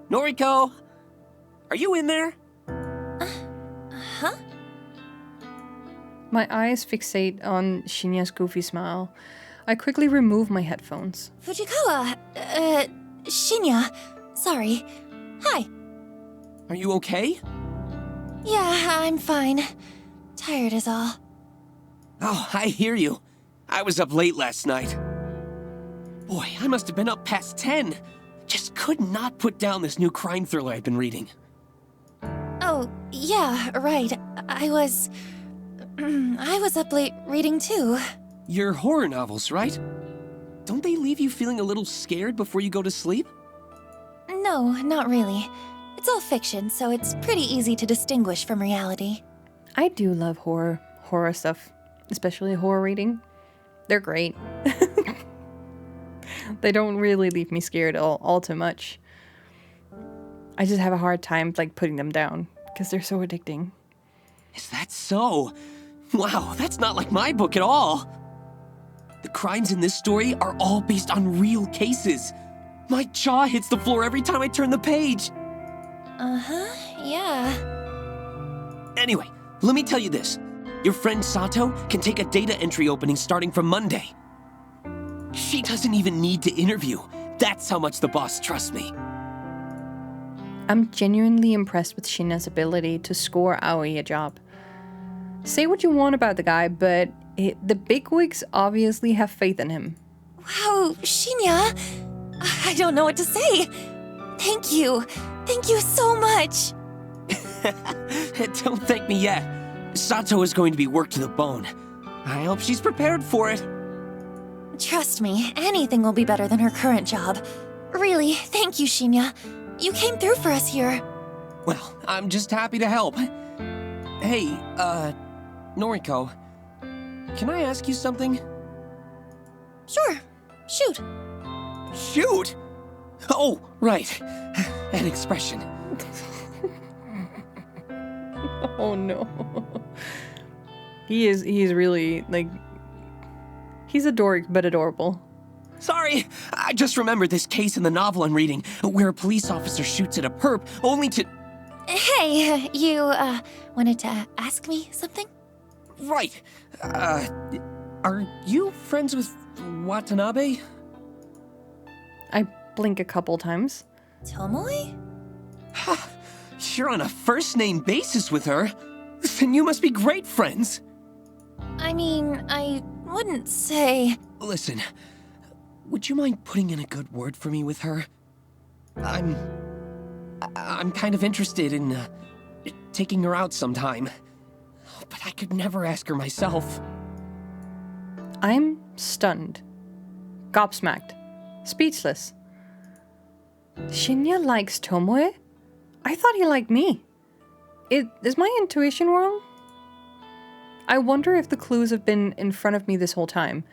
Speaker 9: Noriko? Are you in there?
Speaker 11: Huh?
Speaker 1: My eyes fixate on Shinya's goofy smile. I quickly remove my headphones.
Speaker 11: Fujikawa, Shinya. Sorry. Hi.
Speaker 9: Are you okay?
Speaker 11: Yeah, I'm fine. Tired is all.
Speaker 9: Oh, I hear you. I was up late last night. Boy, I must have been up past 10. Just could not put down this new crime thriller I've been reading.
Speaker 11: Oh, yeah, right. I was up late reading too.
Speaker 9: Your horror novels, right? Don't they leave you feeling a little scared before you go to sleep?
Speaker 11: No, not really. It's all fiction, so it's pretty easy to distinguish from reality.
Speaker 1: I do love horror stuff, especially horror reading. They're great. They don't really leave me scared all too much. I just have a hard time like putting them down because they're so addicting.
Speaker 9: Is that so? Wow, that's not like my book at all. The crimes in this story are all based on real cases. My jaw hits the floor every time I turn the page.
Speaker 11: Yeah.
Speaker 9: Anyway, let me tell you this. Your friend Sato can take a data entry opening starting from Monday. She doesn't even need to interview. That's how much the boss trusts me.
Speaker 1: I'm genuinely impressed with Shinya's ability to score Aoi a job. Say what you want about the guy, but the bigwigs obviously have faith in him.
Speaker 11: Wow, Shinya! I don't know what to say. Thank you. Thank you so much.
Speaker 9: Don't thank me yet. Sato is going to be worked to the bone. I hope she's prepared for it.
Speaker 11: Trust me, anything will be better than her current job. Really, thank you, Shinya. You came through for us here.
Speaker 9: Well, I'm just happy to help. Hey, Noriko, can I ask you something?
Speaker 11: Sure, shoot.
Speaker 9: Shoot? Oh, right. An expression.
Speaker 1: Oh no. He is really, like, he's a dork, but adorable.
Speaker 9: Sorry, I just remembered this case in the novel I'm reading, where a police officer shoots at a perp, only to...
Speaker 11: Hey, you, wanted to ask me something?
Speaker 9: Right. Are you friends with Watanabe?
Speaker 1: I blink a couple times.
Speaker 11: Tomoe?
Speaker 9: You're on a first-name basis with her. Then you must be great friends.
Speaker 11: I mean, I wouldn't say...
Speaker 9: Listen, would you mind putting in a good word for me with her? I'm kind of interested in taking her out sometime. But I could never ask her myself.
Speaker 1: I'm stunned. Gobsmacked. Speechless. Shinya likes Tomoe? I thought he liked me. Is my intuition wrong? I wonder if the clues have been in front of me this whole time.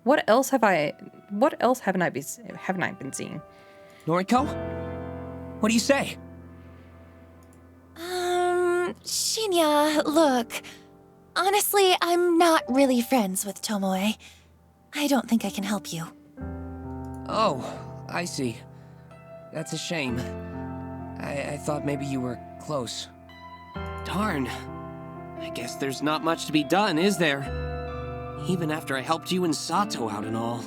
Speaker 1: What else haven't I been seeing?
Speaker 9: Noriko? What do you say?
Speaker 11: Shinya, look. Honestly, I'm not really friends with Tomoe. I don't think I can help you.
Speaker 9: Oh, I see. That's a shame. I thought maybe you were close. Darn. I guess there's not much to be done, is there? Even after I helped you and Sato out and all.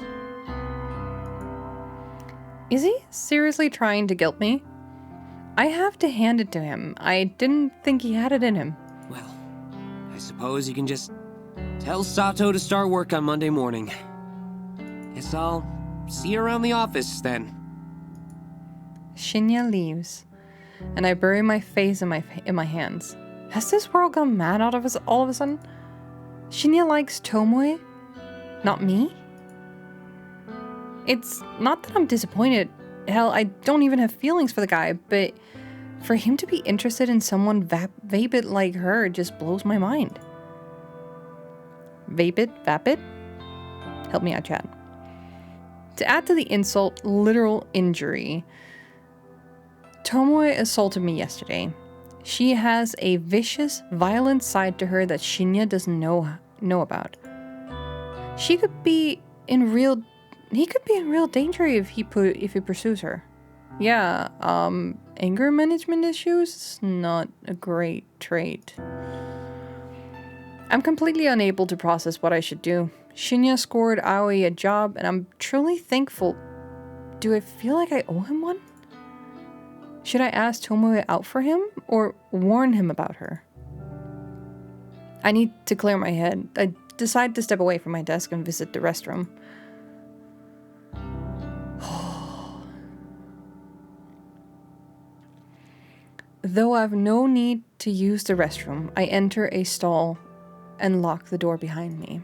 Speaker 1: Is he seriously trying to guilt me? I have to hand it to him. I didn't think he had it in him.
Speaker 9: Well, I suppose you can just tell Sato to start work on Monday morning. Guess I'll see you around the office then.
Speaker 1: Shinya leaves, and I bury my face in my hands. Has this world gone mad all of a sudden? Shinya likes Tomoe, not me? It's not that I'm disappointed. Hell, I don't even have feelings for the guy, but for him to be interested in someone vapid like her just blows my mind. Vapid? Help me out, Chad. To add to the insult, literal injury, Tomoe assaulted me yesterday. She has a vicious, violent side to her that Shinya doesn't know about. He could be in real danger if he pursues her. Yeah, anger management issues? Not a great trait. I'm completely unable to process what I should do. Shinya scored Aoi a job, and I'm truly thankful. Do I feel like I owe him one? Should I ask Tomoe out for him, or warn him about her? I need to clear my head. I decide to step away from my desk and visit the restroom. Though I've no need to use the restroom, I enter a stall and lock the door behind me.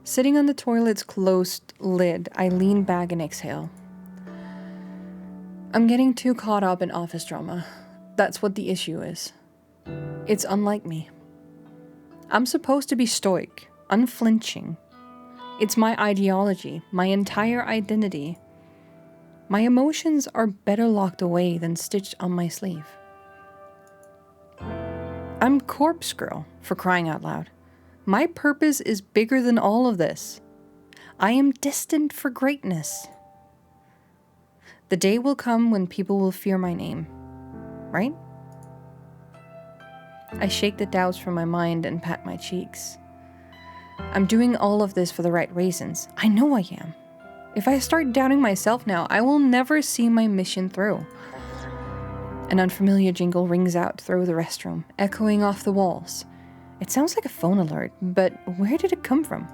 Speaker 1: Sitting on the toilet's closed lid, I lean back and exhale. I'm getting too caught up in office drama. That's what the issue is. It's unlike me. I'm supposed to be stoic, unflinching. It's my ideology, my entire identity. My emotions are better locked away than stitched on my sleeve. I'm Corpse Girl, for crying out loud. My purpose is bigger than all of this. I am destined for greatness. The day will come when people will fear my name, right? I shake the doubts from my mind and pat my cheeks. I'm doing all of this for the right reasons. I know I am. If I start doubting myself now, I will never see my mission through. An unfamiliar jingle rings out through the restroom, echoing off the walls. It sounds like a phone alert, but where did it come from?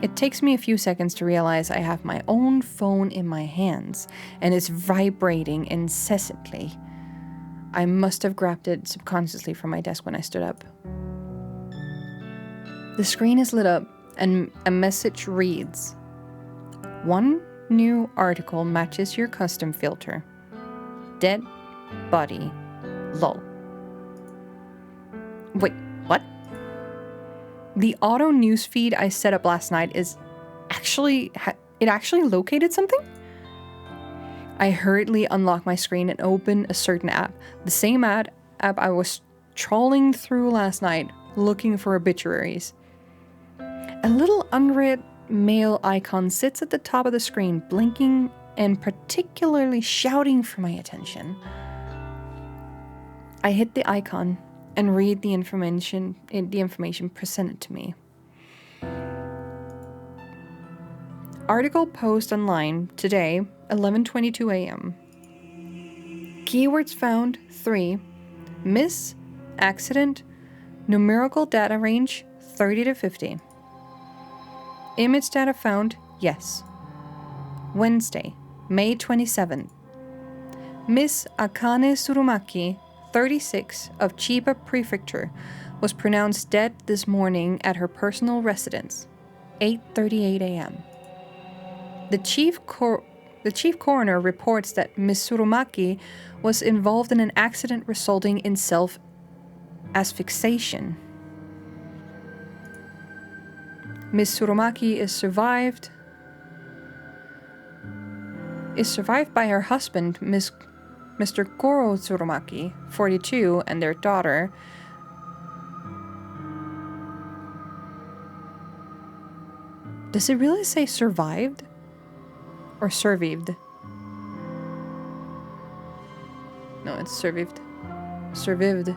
Speaker 1: It takes me a few seconds to realize I have my own phone in my hands, and it's vibrating incessantly. I must have grabbed it subconsciously from my desk when I stood up. The screen is lit up, and a message reads, "One new article matches your custom filter. Dead body, lol." Wait, what? The auto newsfeed I set up last night is actually located something? I hurriedly unlock my screen and open a certain app, the same app I was trawling through last night looking for obituaries. A little unread mail icon sits at the top of the screen, blinking and particularly shouting for my attention. I hit the icon and read the information presented to me. Article post online today, 11:22 a.m. Keywords found 3. Miss, accident, numerical data range 30 to 50. Image data found, yes. Wednesday, May 27th. Miss Akane Tsurumaki, 36, of Chiba Prefecture, was pronounced dead this morning at her personal residence, 8:38 a.m. The chief coroner reports that Miss Tsurumaki was involved in an accident resulting in self-asphyxiation. Miss Tsurumaki is survived by her husband, Mr. Goro Tsurumaki, 42, and their daughter. Does it really say survived? Or survived? No, it's survived. Survived.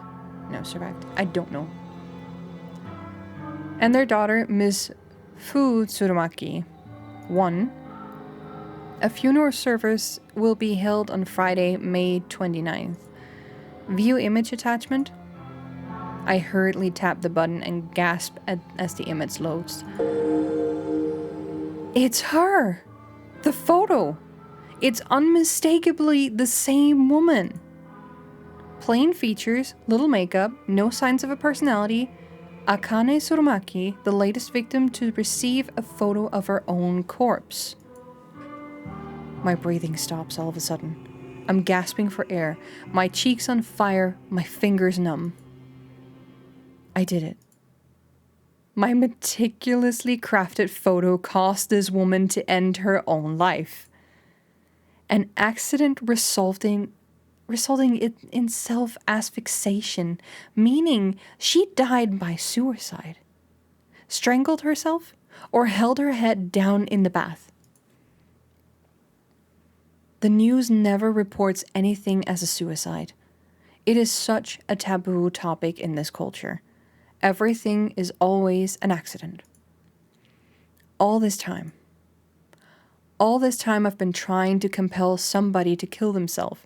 Speaker 1: No, survived. I don't know. And their daughter, Miss Fu Tsurumaki, 1. A funeral service will be held on Friday, May 29th. View image attachment. I hurriedly tap the button and gasp as the image loads. It's her! The photo! It's unmistakably the same woman. Plain features, little makeup, no signs of a personality. Akane Tsurumaki, the latest victim to receive a photo of her own corpse. My breathing stops all of a sudden. I'm gasping for air, my cheeks on fire, my fingers numb. I did it. My meticulously crafted photo caused this woman to end her own life. An accident resulting in self-asphyxiation, meaning she died by suicide, strangled herself, or held her head down in the bath. The news never reports anything as a suicide. It is such a taboo topic in this culture. Everything is always an accident. All this time I've been trying to compel somebody to kill themselves.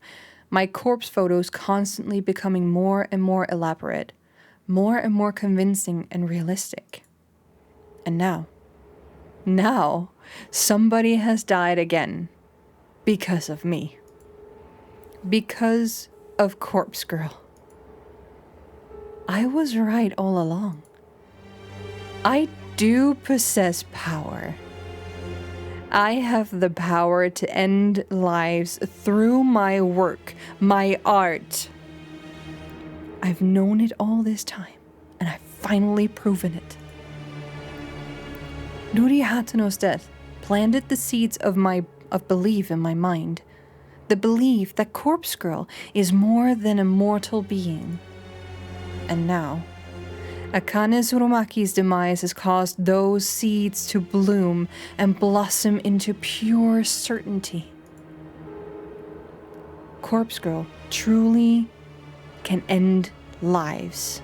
Speaker 1: My corpse photos constantly becoming more and more elaborate, more and more convincing and realistic. And now, somebody has died again. Because of me. Because of Corpse Girl. I was right all along. I do possess power. I have the power to end lives through my work, my art. I've known it all this time, and I've finally proven it. Nuri Hatano's death planted the seeds of belief in my mind. The belief that Corpse Girl is more than a mortal being. And now, Akane Zurumaki's demise has caused those seeds to bloom and blossom into pure certainty. Corpse Girl truly can end lives.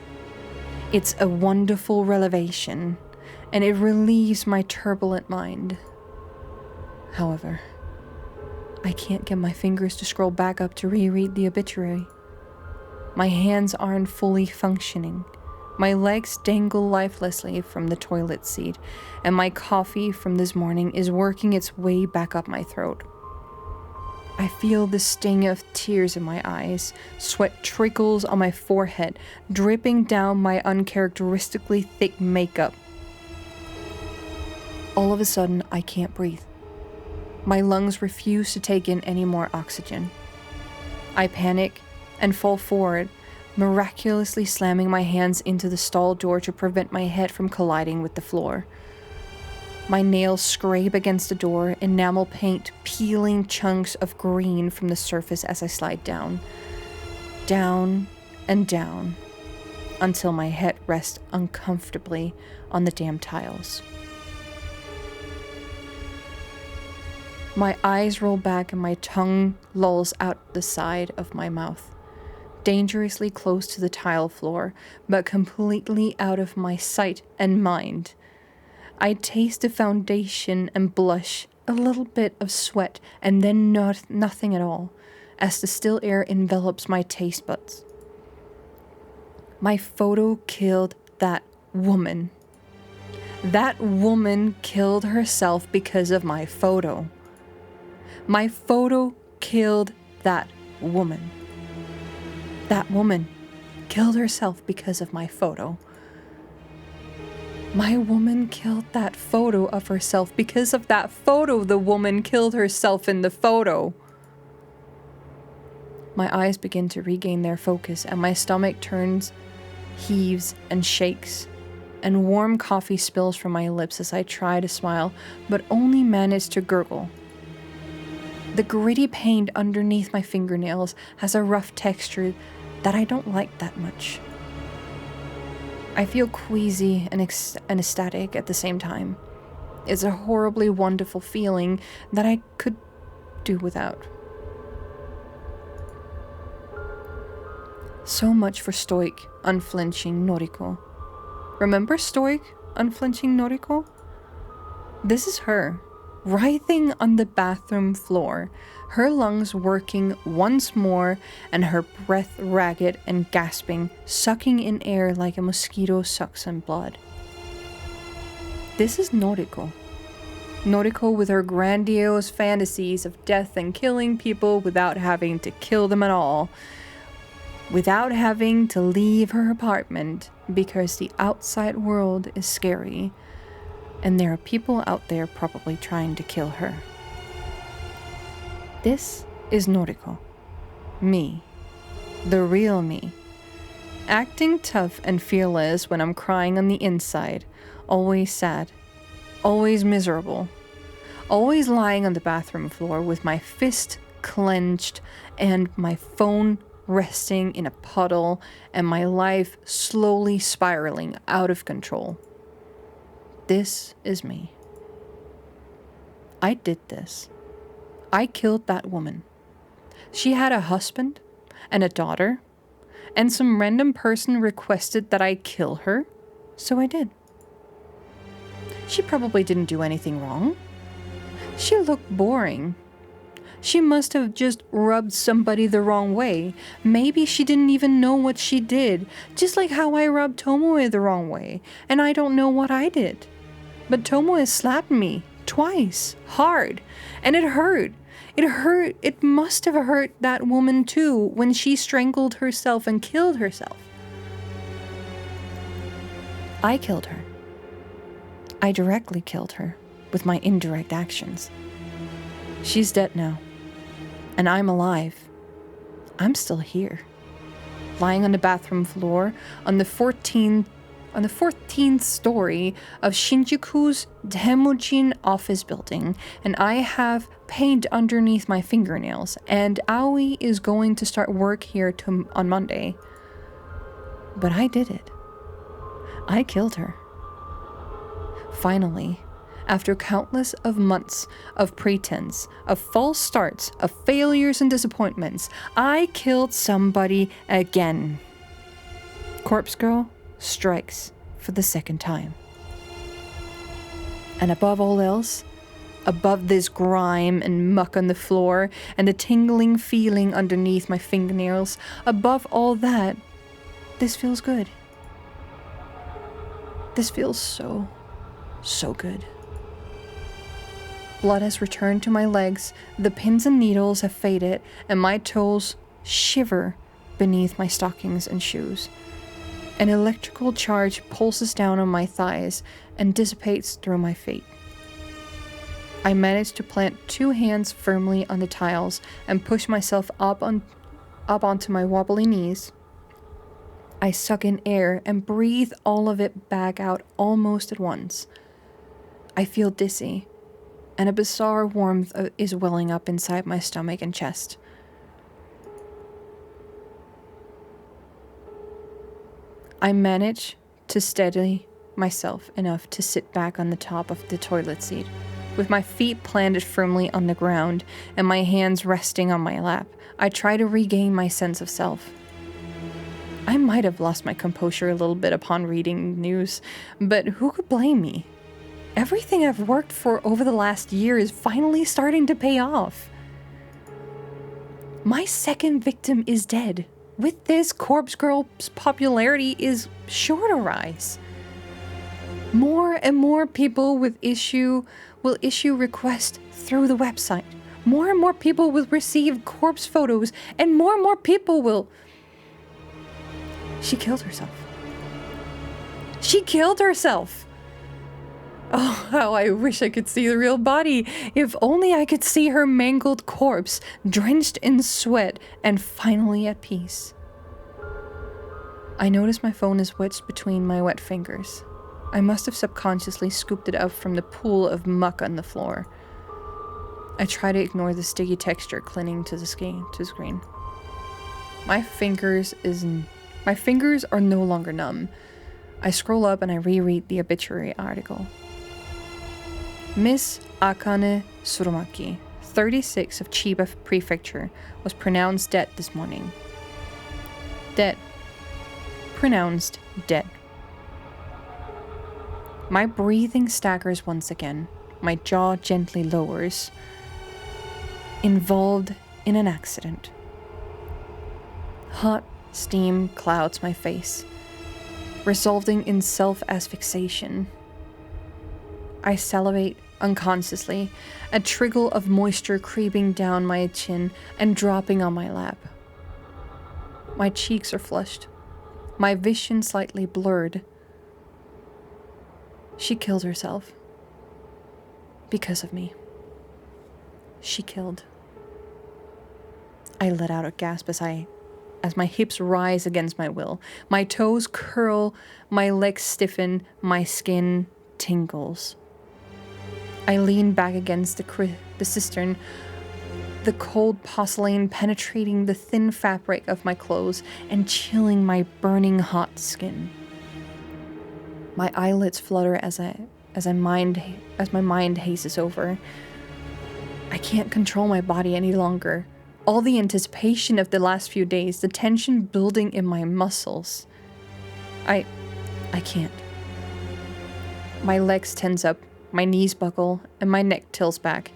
Speaker 1: It's a wonderful revelation, and it relieves my turbulent mind. However, I can't get my fingers to scroll back up to reread the obituary. My hands aren't fully functioning. My legs dangle lifelessly from the toilet seat, and my coffee from this morning is working its way back up my throat. I feel the sting of tears in my eyes, sweat trickles on my forehead, dripping down my uncharacteristically thick makeup. All of a sudden, I can't breathe. My lungs refuse to take in any more oxygen. I panic and fall forward, miraculously slamming my hands into the stall door to prevent my head from colliding with the floor. My nails scrape against the door, enamel paint peeling chunks of green from the surface as I slide down. Down and down, until my head rests uncomfortably on the damn tiles. My eyes roll back and my tongue lolls out the side of my mouth, dangerously close to the tile floor, but completely out of my sight and mind. I taste the foundation and blush, a little bit of sweat, and then nothing at all, as the still air envelops my taste buds. My photo killed that woman. That woman killed herself because of my photo. My photo killed that woman. That woman killed herself because of my photo. My woman killed that photo of herself because of that photo. The woman killed herself in the photo. My eyes begin to regain their focus, and my stomach turns, heaves, and shakes, and warm coffee spills from my lips as I try to smile, but only manage to gurgle. The gritty paint underneath my fingernails has a rough texture that I don't like that much. I feel queasy and ecstatic at the same time. It's a horribly wonderful feeling that I could do without. So much for stoic, unflinching Noriko. Remember stoic, unflinching Noriko? This is her, writhing on the bathroom floor, her lungs working once more and her breath ragged and gasping, sucking in air like a mosquito sucks in blood. This is Noriko. Noriko with her grandiose fantasies of death and killing people without having to kill them at all, without having to leave her apartment because the outside world is scary and there are people out there probably trying to kill her. This is Noriko. Me. The real me. Acting tough and fearless when I'm crying on the inside. Always sad. Always miserable. Always lying on the bathroom floor with my fist clenched and my phone resting in a puddle and my life slowly spiraling out of control. This is me. I did this. I killed that woman. She had a husband and a daughter, and some random person requested that I kill her, so I did. She probably didn't do anything wrong. She looked boring. She must have just rubbed somebody the wrong way. Maybe she didn't even know what she did, just like how I rubbed Tomoe the wrong way, and I don't know what I did. But Tomoe slapped me twice, hard, and it hurt. It hurt. It must have hurt that woman too when she strangled herself and killed herself. I killed her. I directly killed her with my indirect actions. She's dead now, and I'm alive. I'm still here, lying on the bathroom floor on the 14th story of Shinjuku's Daemojin office building, and I have paint underneath my fingernails, and Aoi is going to start work here on Monday. But I did it. I killed her. Finally, after countless of months of pretense, of false starts, of failures and disappointments, I killed somebody again. Corpse Girl strikes for the second time. And above all else, above this grime and muck on the floor and the tingling feeling underneath my fingernails, above all that, this feels good. This feels so good. Blood has returned to my legs, the pins and needles have faded, and my toes shiver beneath my stockings and shoes. An electrical charge pulses down on my thighs and dissipates through my feet. I manage to plant 2 hands firmly on the tiles and push myself up onto my wobbly knees. I suck in air and breathe all of it back out almost at once. I feel dizzy, and a bizarre warmth is welling up inside my stomach and chest. I manage to steady myself enough to sit back on the top of the toilet seat, with my feet planted firmly on the ground and my hands resting on my lap. I try to regain my sense of self. I might have lost my composure a little bit upon reading news, but who could blame me? Everything I've worked for over the last year is finally starting to pay off. My second victim is dead. With this, Corpse Girl's popularity is sure to rise. More and more people will issue requests through the website. More and more people will receive corpse photos, and more people will... She killed herself. She killed herself! Oh, how I wish I could see the real body. If only I could see her mangled corpse, drenched in sweat and finally at peace. I notice my phone is wedged between my wet fingers. I must have subconsciously scooped it up from the pool of muck on the floor. I try to ignore the sticky texture clinging to the screen. My fingers are no longer numb. I scroll up and I reread the obituary article. Miss Akane Surumaki, 36 of Chiba Prefecture, was pronounced dead this morning. Dead. Pronounced dead. My breathing staggers once again. My jaw gently lowers. Involved in an accident. Hot steam clouds my face, resulting in self-asphyxiation. I salivate unconsciously, a trickle of moisture creeping down my chin and dropping on my lap. My cheeks are flushed, my vision slightly blurred. She killed herself. Because of me. She killed. I let out a gasp as my hips rise against my will. My toes curl, my legs stiffen, my skin tingles. I lean back against the cistern, the cold porcelain penetrating the thin fabric of my clothes and chilling my burning hot skin. My eyelids flutter as my mind hazes over. I can't control my body any longer. All the anticipation of the last few days, the tension building in my muscles. I can't. My legs tense up, my knees buckle, and my neck tilts back.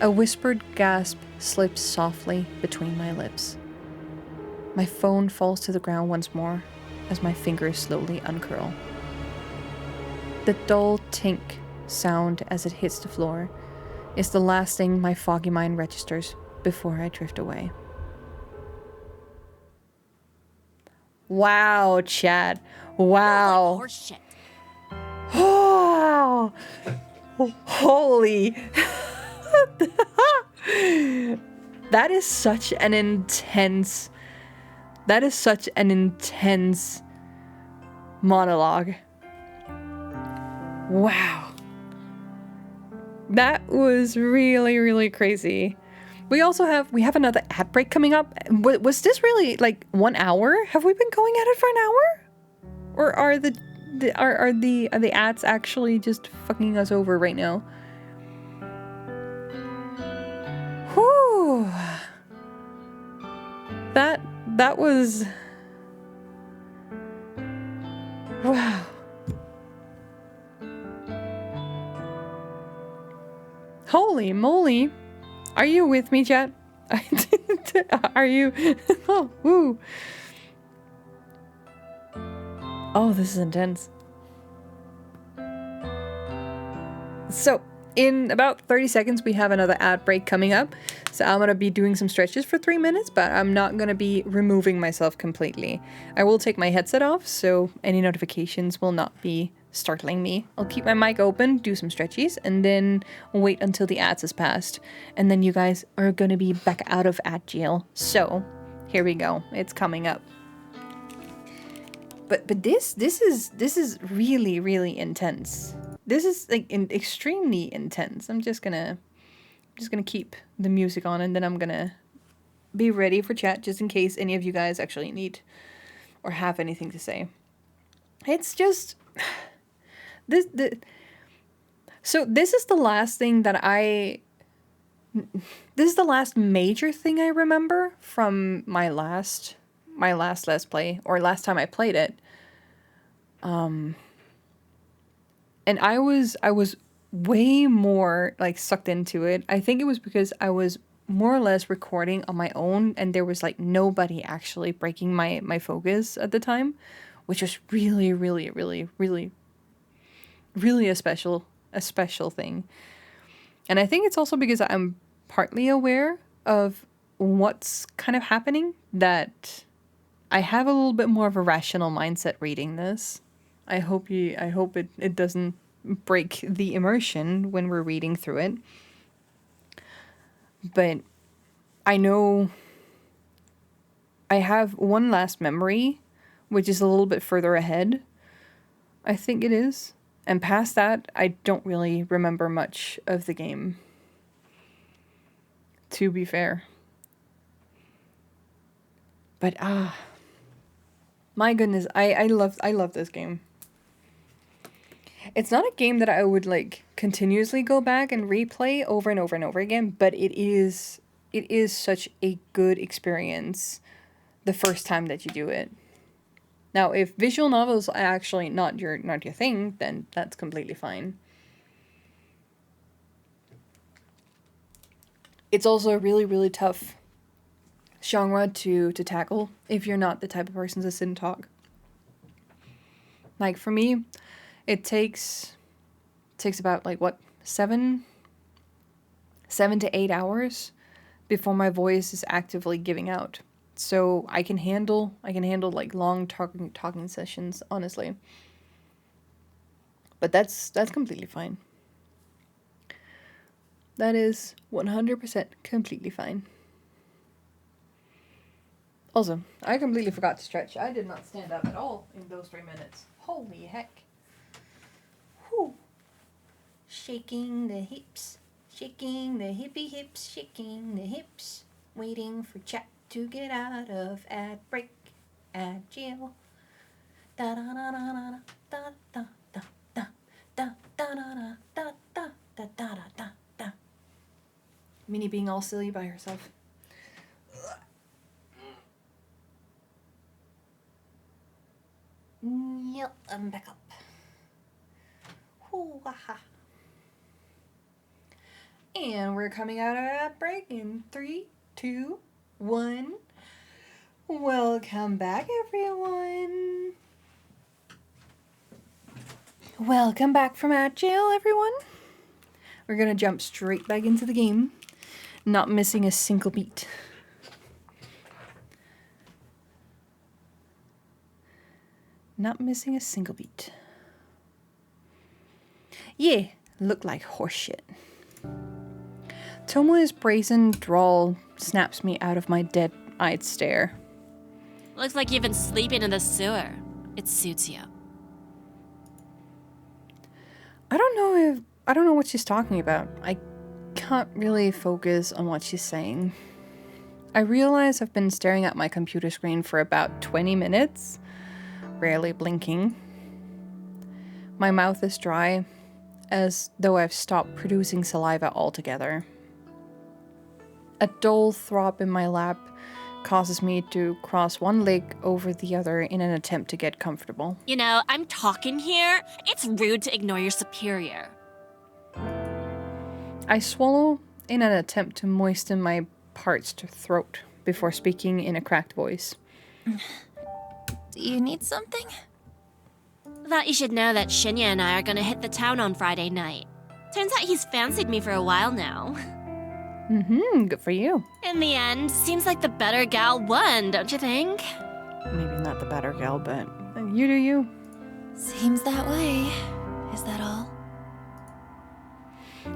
Speaker 1: A whispered gasp slips softly between my lips. My phone falls to the ground once more as my fingers slowly uncurl. The dull tink sound as it hits the floor is the last thing my foggy mind registers before I drift away. Wow, Chad. Wow.
Speaker 7: Horseshit.
Speaker 1: Wow. Holy. That is such an intense monologue. Wow. That was really, really crazy. We have another ad break coming up. Was this really like 1 hour? Have we been going at it for an hour? Or are the ads actually just fucking us over right now? Whew. That was... Wow. Holy moly. Are you with me, chat? Are you? Oh, woo. Oh, this is intense. So, in about 30 seconds, we have another ad break coming up. So I'm going to be doing some stretches for 3 minutes, but I'm not going to be removing myself completely. I will take my headset off, so any notifications will not be startling me. I'll keep my mic open, do some stretchies, and then wait until the ads has passed. And then you guys are going to be back out of ad jail. So, here we go. It's coming up. But this is really, really intense. This is like extremely intense. I'm just gonna keep the music on, and then I'm gonna be ready for chat just in case any of you guys actually need or have anything to say. It's just so this is the last thing that this is the last major thing I remember from my last Let's Play, or last time I played it. And I was way more like sucked into it. I think it was because I was more or less recording on my own, and there was like nobody actually breaking my focus at the time, which was really, really, really, really, really a special thing. And I think it's also because I'm partly aware of what's kind of happening that I have a little bit more of a rational mindset reading this. I hope it doesn't break the immersion when we're reading through it. But I know I have one last memory, which is a little bit further ahead. I think it is. And past that, I don't really remember much of the game. To be fair. But my goodness, I love this game. It's not a game that I would like continuously go back and replay over and over and over again, but it is such a good experience the first time that you do it. Now, if visual novels are actually not your thing, then that's completely fine. It's also a really, really tough genre to tackle if you're not the type of person to sit and talk. Like for me, it takes about like what 7 to 8 hours before my voice is actively giving out. So I can handle like long talking sessions, honestly. But that's completely fine. That is 100% completely fine. Also, I completely forgot to stretch. I did not stand up at all in those 3 minutes. Holy heck. Whew. Shaking the hips, shaking the hippie hips, shaking the hips, waiting for chat to get out of ad break, ad jail. Da da da da da da da da da da da da da da da da da. Minnie being all silly by herself. Yep, I'm back up. Hoo-ha. And we're coming out of that break in 3, 2, 1. Welcome back, everyone. Welcome back from At Jail, everyone. We're gonna jump straight back into the game, not missing a single beat. Not missing a single beat. Yeah, look like horseshit. Tomoe's brazen drawl snaps me out of my dead-eyed stare.
Speaker 7: Looks like you've been sleeping in the sewer. It suits you.
Speaker 1: I don't know what she's talking about. I can't really focus on what she's saying. I realize I've been staring at my computer screen for about 20 minutes, rarely blinking. My mouth is dry, as though I've stopped producing saliva altogether. A dull throb in my lap causes me to cross one leg over the other in an attempt to get comfortable.
Speaker 7: You know, I'm talking here. It's rude to ignore your superior.
Speaker 1: I swallow in an attempt to moisten my parched throat before speaking in a cracked voice.
Speaker 11: Do you need something?
Speaker 7: Thought you should know that Shinya and I are gonna hit the town on Friday night. Turns out he's fancied me for a while now.
Speaker 1: Good for you.
Speaker 7: In the end, seems like the better gal won, don't you think?
Speaker 1: Maybe not the better gal, but you do you.
Speaker 11: Seems that way. Is that all?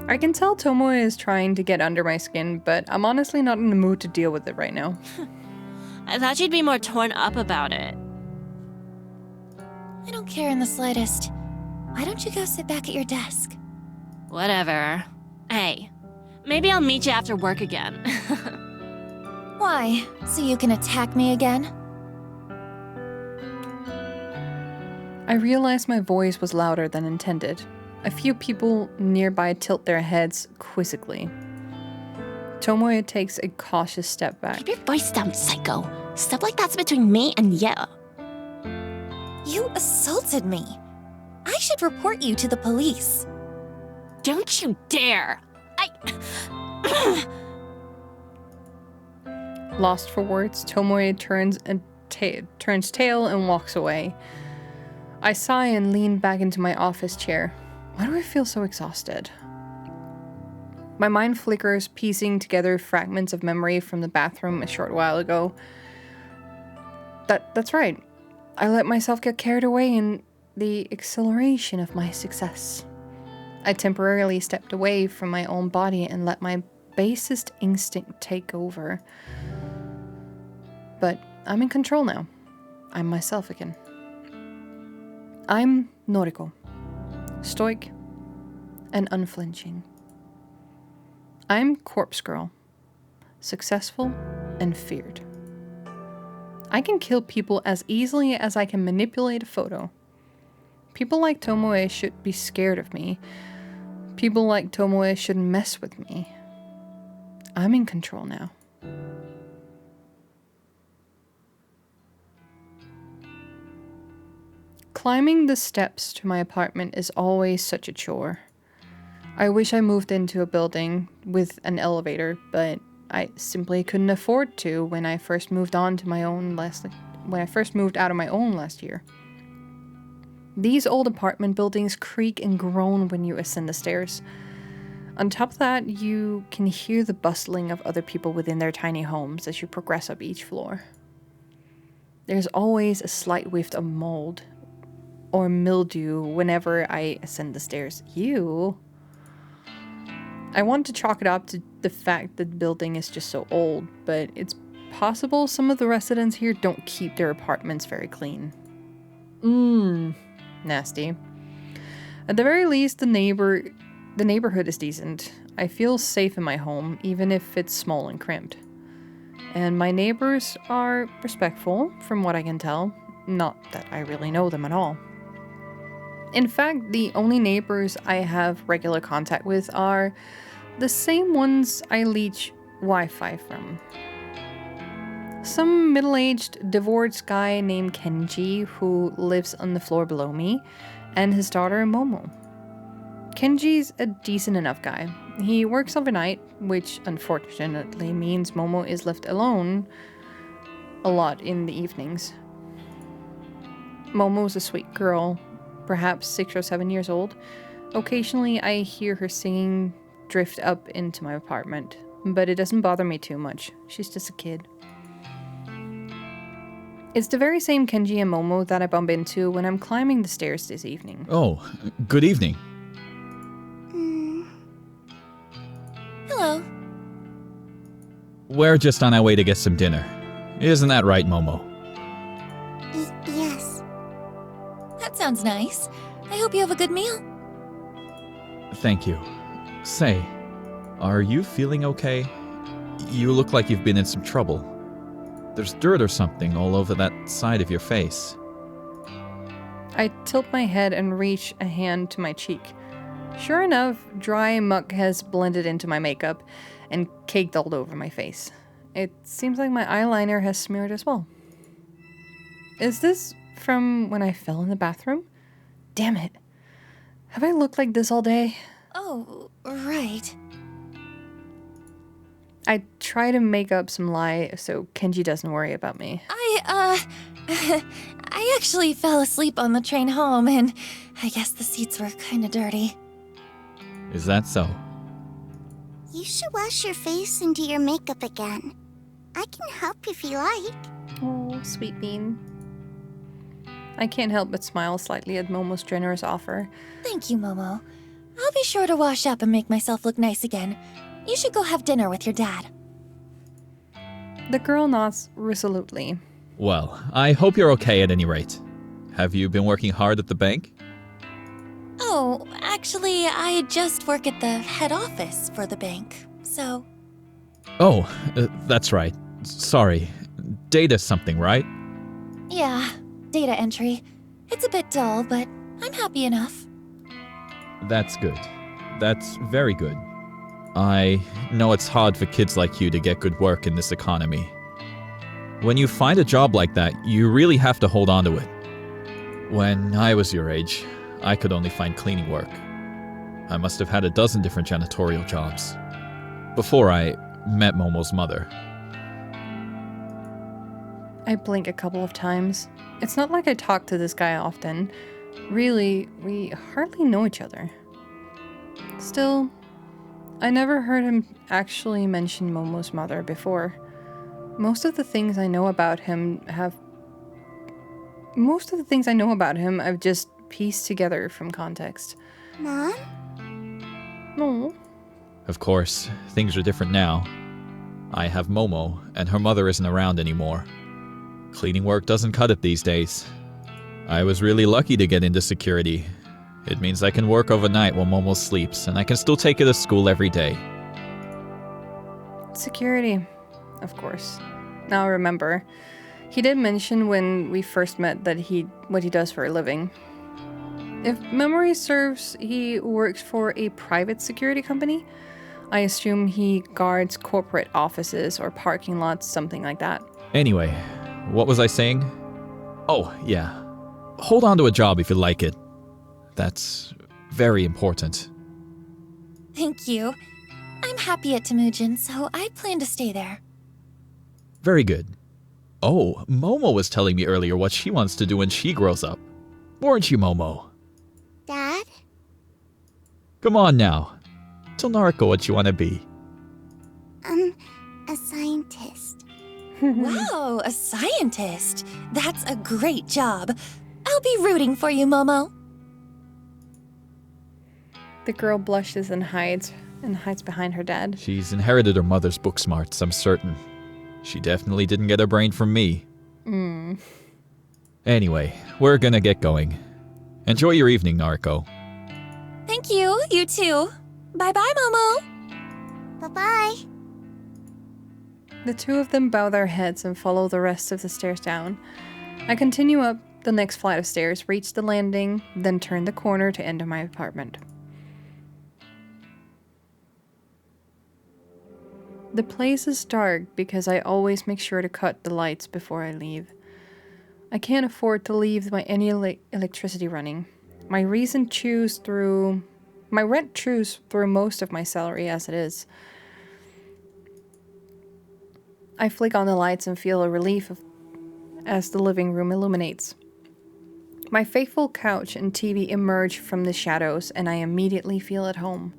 Speaker 1: I can tell Tomoe is trying to get under my skin, but I'm honestly not in the mood to deal with it right now.
Speaker 7: I thought you'd be more torn up about it.
Speaker 11: I don't care in the slightest. Why don't you go sit back at your desk?
Speaker 7: Whatever. Hey, maybe I'll meet you after work again.
Speaker 11: Why? So you can attack me again?
Speaker 1: I realized my voice was louder than intended. A few people nearby tilt their heads quizzically. Tomoe takes a cautious step back.
Speaker 7: Keep your voice down, psycho. Stuff like that's between me and you.
Speaker 11: You assaulted me. I should report you to the police.
Speaker 7: Don't you dare!
Speaker 1: Lost for words, Tomoe turns tail and walks away. I sigh and lean back into my office chair. Why do I feel so exhausted? My mind flickers, piecing together fragments of memory from the bathroom a short while ago. That's right. I let myself get carried away in the exhilaration of my success. I temporarily stepped away from my own body and let my basest instinct take over. But I'm in control now. I'm myself again. I'm Noriko. Stoic and unflinching. I'm Corpse Girl. Successful and feared. I can kill people as easily as I can manipulate a photo. People like Tomoe should be scared of me. People like Tomoe shouldn't mess with me. I'm in control now. Climbing the steps to my apartment is always such a chore. I wish I moved into a building with an elevator, but I simply couldn't afford to when I first moved out of my own last year. These old apartment buildings creak and groan when you ascend the stairs. On top of that, you can hear the bustling of other people within their tiny homes as you progress up each floor. There's always a slight whiff of mold or mildew whenever I ascend the stairs. I want to chalk it up to the fact that the building is just so old, but it's possible some of the residents here don't keep their apartments very clean. Nasty. At the very least, the neighborhood is decent. I feel safe in my home, even if it's small and crimped. And my neighbors are respectful, from what I can tell. Not that I really know them at all. In fact, the only neighbors I have regular contact with are the same ones I leech Wi-Fi from. Some middle-aged, divorced guy named Kenji who lives on the floor below me, and his daughter Momo. Kenji's a decent enough guy. He works overnight, which unfortunately means Momo is left alone a lot in the evenings. Momo's a sweet girl, perhaps 6 or 7 years old. Occasionally I hear her singing drift up into my apartment, but it doesn't bother me too much. She's just a kid. It's the very same Kenji and Momo that I bump into when I'm climbing the stairs this evening.
Speaker 12: Oh, good evening.
Speaker 11: Hello.
Speaker 12: We're just on our way to get some dinner. Isn't that right, Momo?
Speaker 3: Yes.
Speaker 11: That sounds nice. I hope you have a good meal.
Speaker 12: Thank you. Say, are you feeling okay? You look like you've been in some trouble. There's dirt or something all over that side of your face.
Speaker 1: I tilt my head and reach a hand to my cheek. Sure enough, dry muck has blended into my makeup and caked all over my face. It seems like my eyeliner has smeared as well. Is this from when I fell in the bathroom? Damn it. Have I looked like this all day?
Speaker 11: Oh, right.
Speaker 1: I try to make up some lie so Kenji doesn't worry about me.
Speaker 11: I actually fell asleep on the train home, and I guess the seats were kinda dirty.
Speaker 12: Is that so?
Speaker 3: You should wash your face and do your makeup again. I can help if you like.
Speaker 1: Oh, sweet bean. I can't help but smile slightly at Momo's generous offer.
Speaker 11: Thank you, Momo. I'll be sure to wash up and make myself look nice again. You should go have dinner with your dad.
Speaker 1: The girl nods resolutely.
Speaker 12: Well, I hope you're okay at any rate. Have you been working hard at the bank?
Speaker 11: Oh, actually, I just work at the head office for the bank, so...
Speaker 12: Oh, that's right. Sorry. Data something, right?
Speaker 11: Yeah, data entry. It's a bit dull, but I'm happy enough.
Speaker 12: That's good. That's very good. I know it's hard for kids like you to get good work in this economy. When you find a job like that, you really have to hold on to it. When I was your age, I could only find cleaning work. I must have had a dozen different janitorial jobs. Before I met Momo's mother.
Speaker 1: I blink a couple of times. It's not like I talk to this guy often. Really, we hardly know each other. Still, I never heard him actually mention Momo's mother before. Most of the things I know about him I've just pieced together from context.
Speaker 3: Mom?
Speaker 1: No.
Speaker 12: Of course, things are different now. I have Momo, and her mother isn't around anymore. Cleaning work doesn't cut it these days. I was really lucky to get into security. It means I can work overnight while Momo sleeps, and I can still take her to school every day.
Speaker 1: Security, of course. Now I remember. He did mention when we first met that what he does for a living. If memory serves, he works for a private security company. I assume he guards corporate offices or parking lots, something like that.
Speaker 12: Anyway, what was I saying? Oh, yeah. Hold on to a job if you like it. That's very important.
Speaker 11: Thank you. I'm happy at Temujin, so I plan to stay there.
Speaker 12: Very good. Oh, Momo was telling me earlier what she wants to do when she grows up. Weren't you, Momo?
Speaker 3: Dad?
Speaker 12: Come on now. Tell Nariko what you want to be.
Speaker 3: A scientist.
Speaker 11: Wow, a scientist. That's a great job. I'll be rooting for you, Momo.
Speaker 1: The girl blushes and hides behind her dad.
Speaker 12: She's inherited her mother's book smarts, I'm certain. She definitely didn't get her brain from me. Anyway, we're gonna get going. Enjoy your evening, Nariko.
Speaker 11: Thank you, you too. Bye-bye, Momo.
Speaker 3: Bye-bye.
Speaker 1: The two of them bow their heads and follow the rest of the stairs down. I continue up the next flight of stairs, reach the landing, then turn the corner to enter my apartment. The place is dark because I always make sure to cut the lights before I leave. I can't afford to leave any electricity running. My rent chews through most of my salary as it is. I flick on the lights and feel a relief as the living room illuminates. My faithful couch and TV emerge from the shadows, and I immediately feel at home.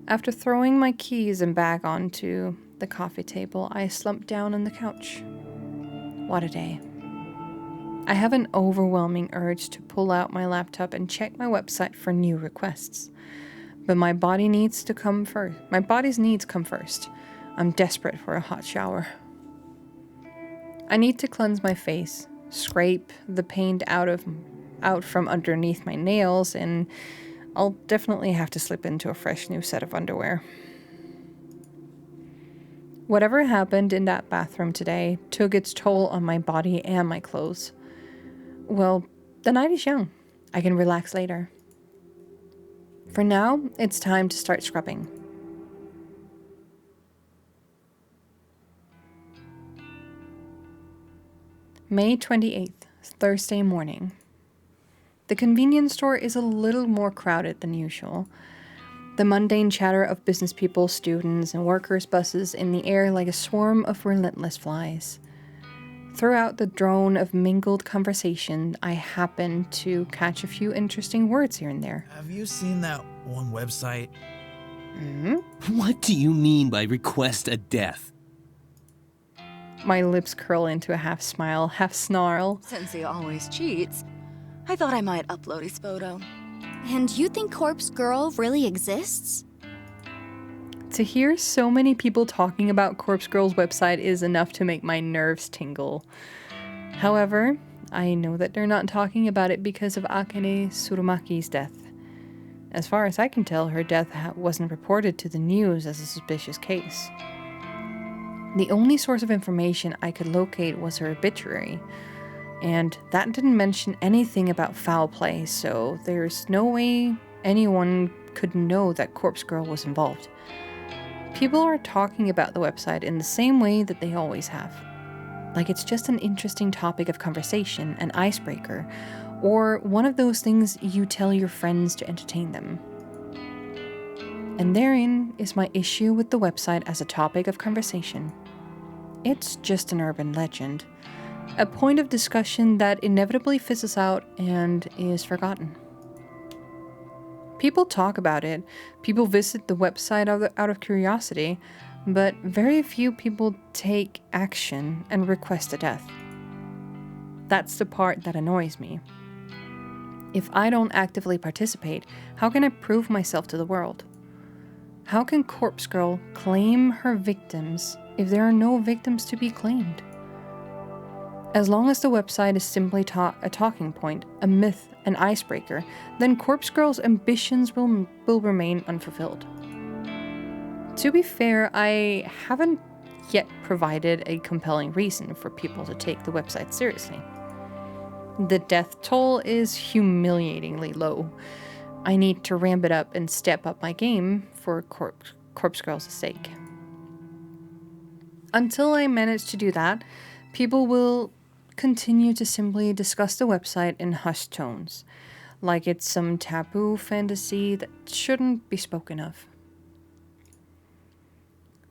Speaker 1: After throwing my keys and bag onto the coffee table, I slumped down on the couch. What a day. I have an overwhelming urge to pull out my laptop and check my website for new requests. But my body's needs come first. I'm desperate for a hot shower. I need to cleanse my face, scrape the paint out from underneath my nails, and I'll definitely have to slip into a fresh new set of underwear. Whatever happened in that bathroom today took its toll on my body and my clothes. Well, the night is young. I can relax later. For now, it's time to start scrubbing. May 28th, Thursday morning. The convenience store is a little more crowded than usual. The mundane chatter of business people, students, and workers buzzes in the air like a swarm of relentless flies. Throughout the drone of mingled conversation, I happen to catch a few interesting words here and there.
Speaker 13: Have you seen that one website?
Speaker 9: What do you mean by request a death?
Speaker 1: My lips curl into a half smile, half snarl.
Speaker 4: Since he always cheats, I thought I might upload his photo.
Speaker 2: And you think Corpse Girl really exists?
Speaker 1: To hear so many people talking about Corpse Girl's website is enough to make my nerves tingle. However, I know that they're not talking about it because of Akane Tsurumaki's death. As far as I can tell, her death wasn't reported to the news as a suspicious case. The only source of information I could locate was her obituary, and that didn't mention anything about foul play, so there's no way anyone could know that Corpse Girl was involved. People are talking about the website in the same way that they always have. Like it's just an interesting topic of conversation, an icebreaker, or one of those things you tell your friends to entertain them. And therein is my issue with the website as a topic of conversation. It's just an urban legend, a point of discussion that inevitably fizzles out and is forgotten. People talk about it, people visit the website out of curiosity, but very few people take action and request a death. That's the part that annoys me. If I don't actively participate, how can I prove myself to the world? How can Corpse Girl claim her victims if there are no victims to be claimed? As long as the website is simply a talking point, a myth, an icebreaker, then Corpse Girl's ambitions will remain unfulfilled. To be fair, I haven't yet provided a compelling reason for people to take the website seriously. The death toll is humiliatingly low. I need to ramp it up and step up my game for Corpse Girl's sake. Until I manage to do that, people will continue to simply discuss the website in hushed tones, like it's some taboo fantasy that shouldn't be spoken of.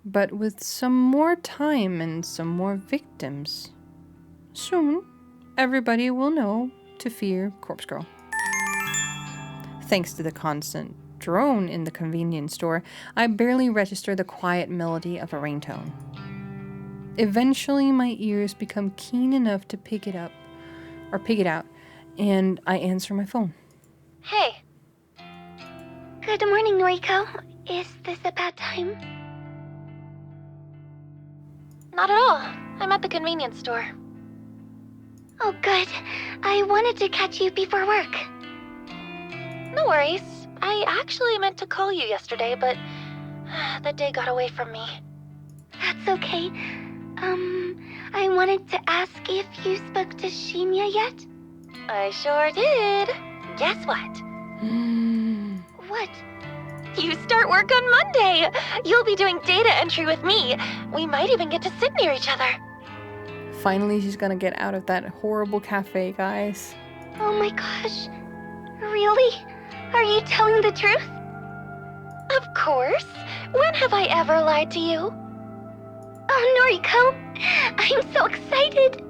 Speaker 1: But with some more time and some more victims, soon everybody will know to fear Corpse Girl. Thanks to the constant drone in the convenience store, I barely register the quiet melody of a ringtone. Eventually, my ears become keen enough to pick it out, and I answer my phone.
Speaker 3: Hey. Good morning, Noriko. Is this a bad time?
Speaker 10: Not at all. I'm at the convenience store.
Speaker 3: Oh, good. I wanted to catch you before work.
Speaker 10: No worries. I actually meant to call you yesterday, but the day got away from me.
Speaker 3: That's okay. I wanted to ask if you spoke to Shinya yet?
Speaker 10: I sure did. Guess what?
Speaker 3: What?
Speaker 10: You start work on Monday! You'll be doing data entry with me. We might even get to sit near each other.
Speaker 1: Finally, she's gonna get out of that horrible cafe, guys.
Speaker 3: Oh my gosh. Really? Are you telling the truth?
Speaker 10: Of course. When have I ever lied to you?
Speaker 3: Oh, Noriko, I'm so excited.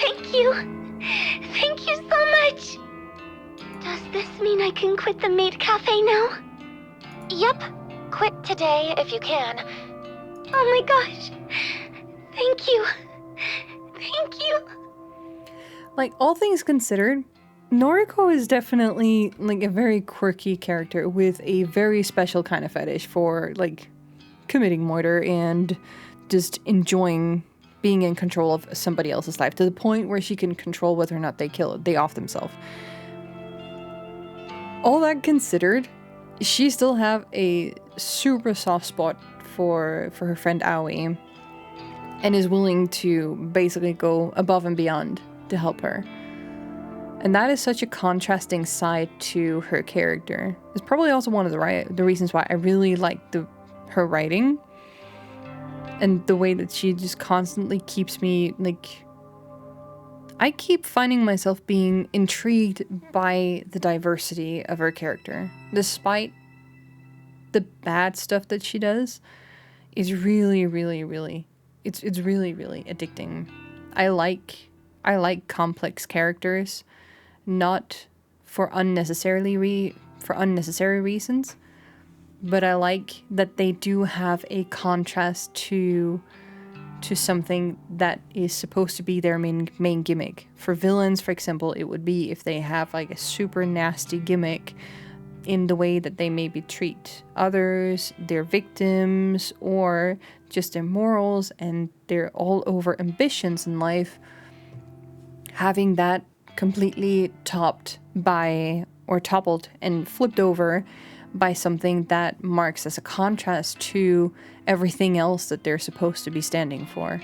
Speaker 3: Thank you. Thank you so much. Does this mean I can quit the maid cafe now?
Speaker 10: Yep. Quit today if you can.
Speaker 3: Oh my gosh. Thank you. Thank you.
Speaker 1: Like, all things considered, Noriko is definitely, like, a very quirky character with a very special kind of fetish for, like, committing murder and just enjoying being in control of somebody else's life to the point where she can control whether or not they off themselves. All that considered, she still have a super soft spot for her friend Aoi and is willing to basically go above and beyond to help her. And that is such a contrasting side to her character. It's probably also one of the reasons why I really like her writing and the way that she just constantly keeps me, like, I keep finding myself being intrigued by the diversity of her character, despite the bad stuff that she does. Is really, really, really, it's really, really addicting. I like complex characters, not for unnecessary reasons, but I like that they do have a contrast to something that is supposed to be their main gimmick. For villains, for example, it would be if they have like a super nasty gimmick in the way that they maybe treat others, their victims, or just their morals and their all over ambitions in life. Having that completely toppled and flipped over by something that marks as a contrast to everything else that they're supposed to be standing for.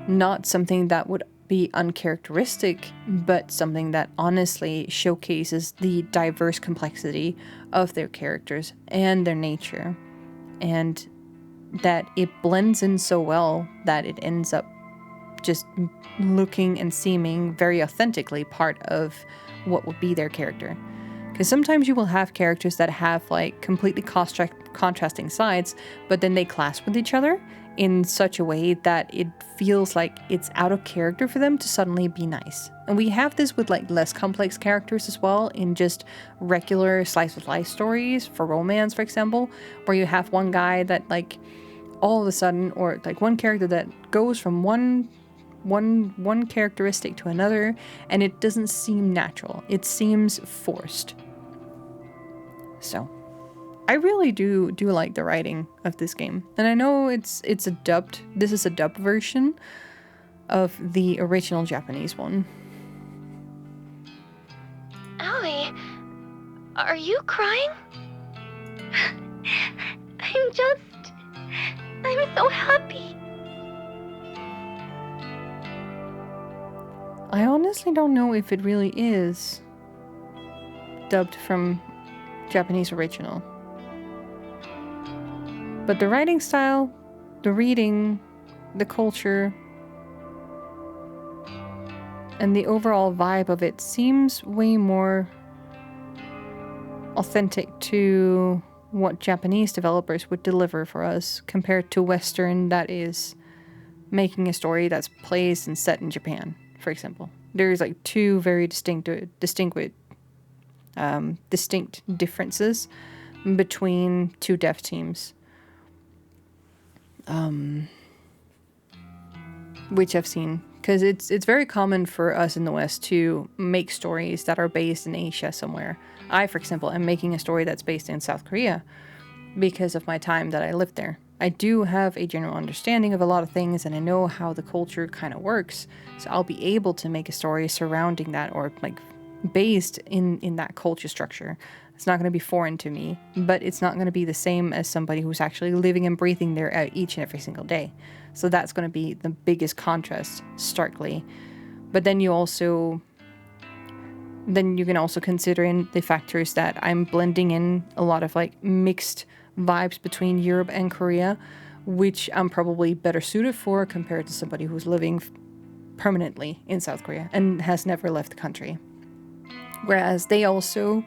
Speaker 1: Not something that would be uncharacteristic, but something that honestly showcases the diverse complexity of their characters and their nature. And that it blends in so well that it ends up just looking and seeming very authentically part of what would be their character. Because sometimes you will have characters that have like completely contrasting sides, but then they clash with each other in such a way that it feels like it's out of character for them to suddenly be nice. And we have this with like less complex characters as well, in just regular slice of life stories for romance, for example, where you have one guy that like all of a sudden, or like one character that goes from one characteristic to another, and it doesn't seem natural. It seems forced. So I really do like the writing of this game. And I know this is a dubbed version of the original Japanese one.
Speaker 10: Aoi, are you crying?
Speaker 3: I'm so happy.
Speaker 1: I honestly don't know if it really is dubbed from Japanese original. But the writing style, the reading, the culture, and the overall vibe of it seems way more authentic to what Japanese developers would deliver for us compared to Western that is making a story that's placed and set in Japan, for example. There's like two very distinct differences between two dev teams. Which I've seen, because it's very common for us in the West to make stories that are based in Asia somewhere. I, for example, am making a story that's based in South Korea because of my time that I lived there. I do have a general understanding of a lot of things, and I know how the culture kind of works, so I'll be able to make a story surrounding that, or like based in that culture structure. It's not going to be foreign to me, but it's not going to be the same as somebody who's actually living and breathing there each and every single day. So that's going to be the biggest contrast, starkly. But then you can also consider in the factors that I'm blending in a lot of like mixed vibes between Europe and Korea, which I'm probably better suited for compared to somebody who's living permanently in South Korea and has never left the country. Whereas they also,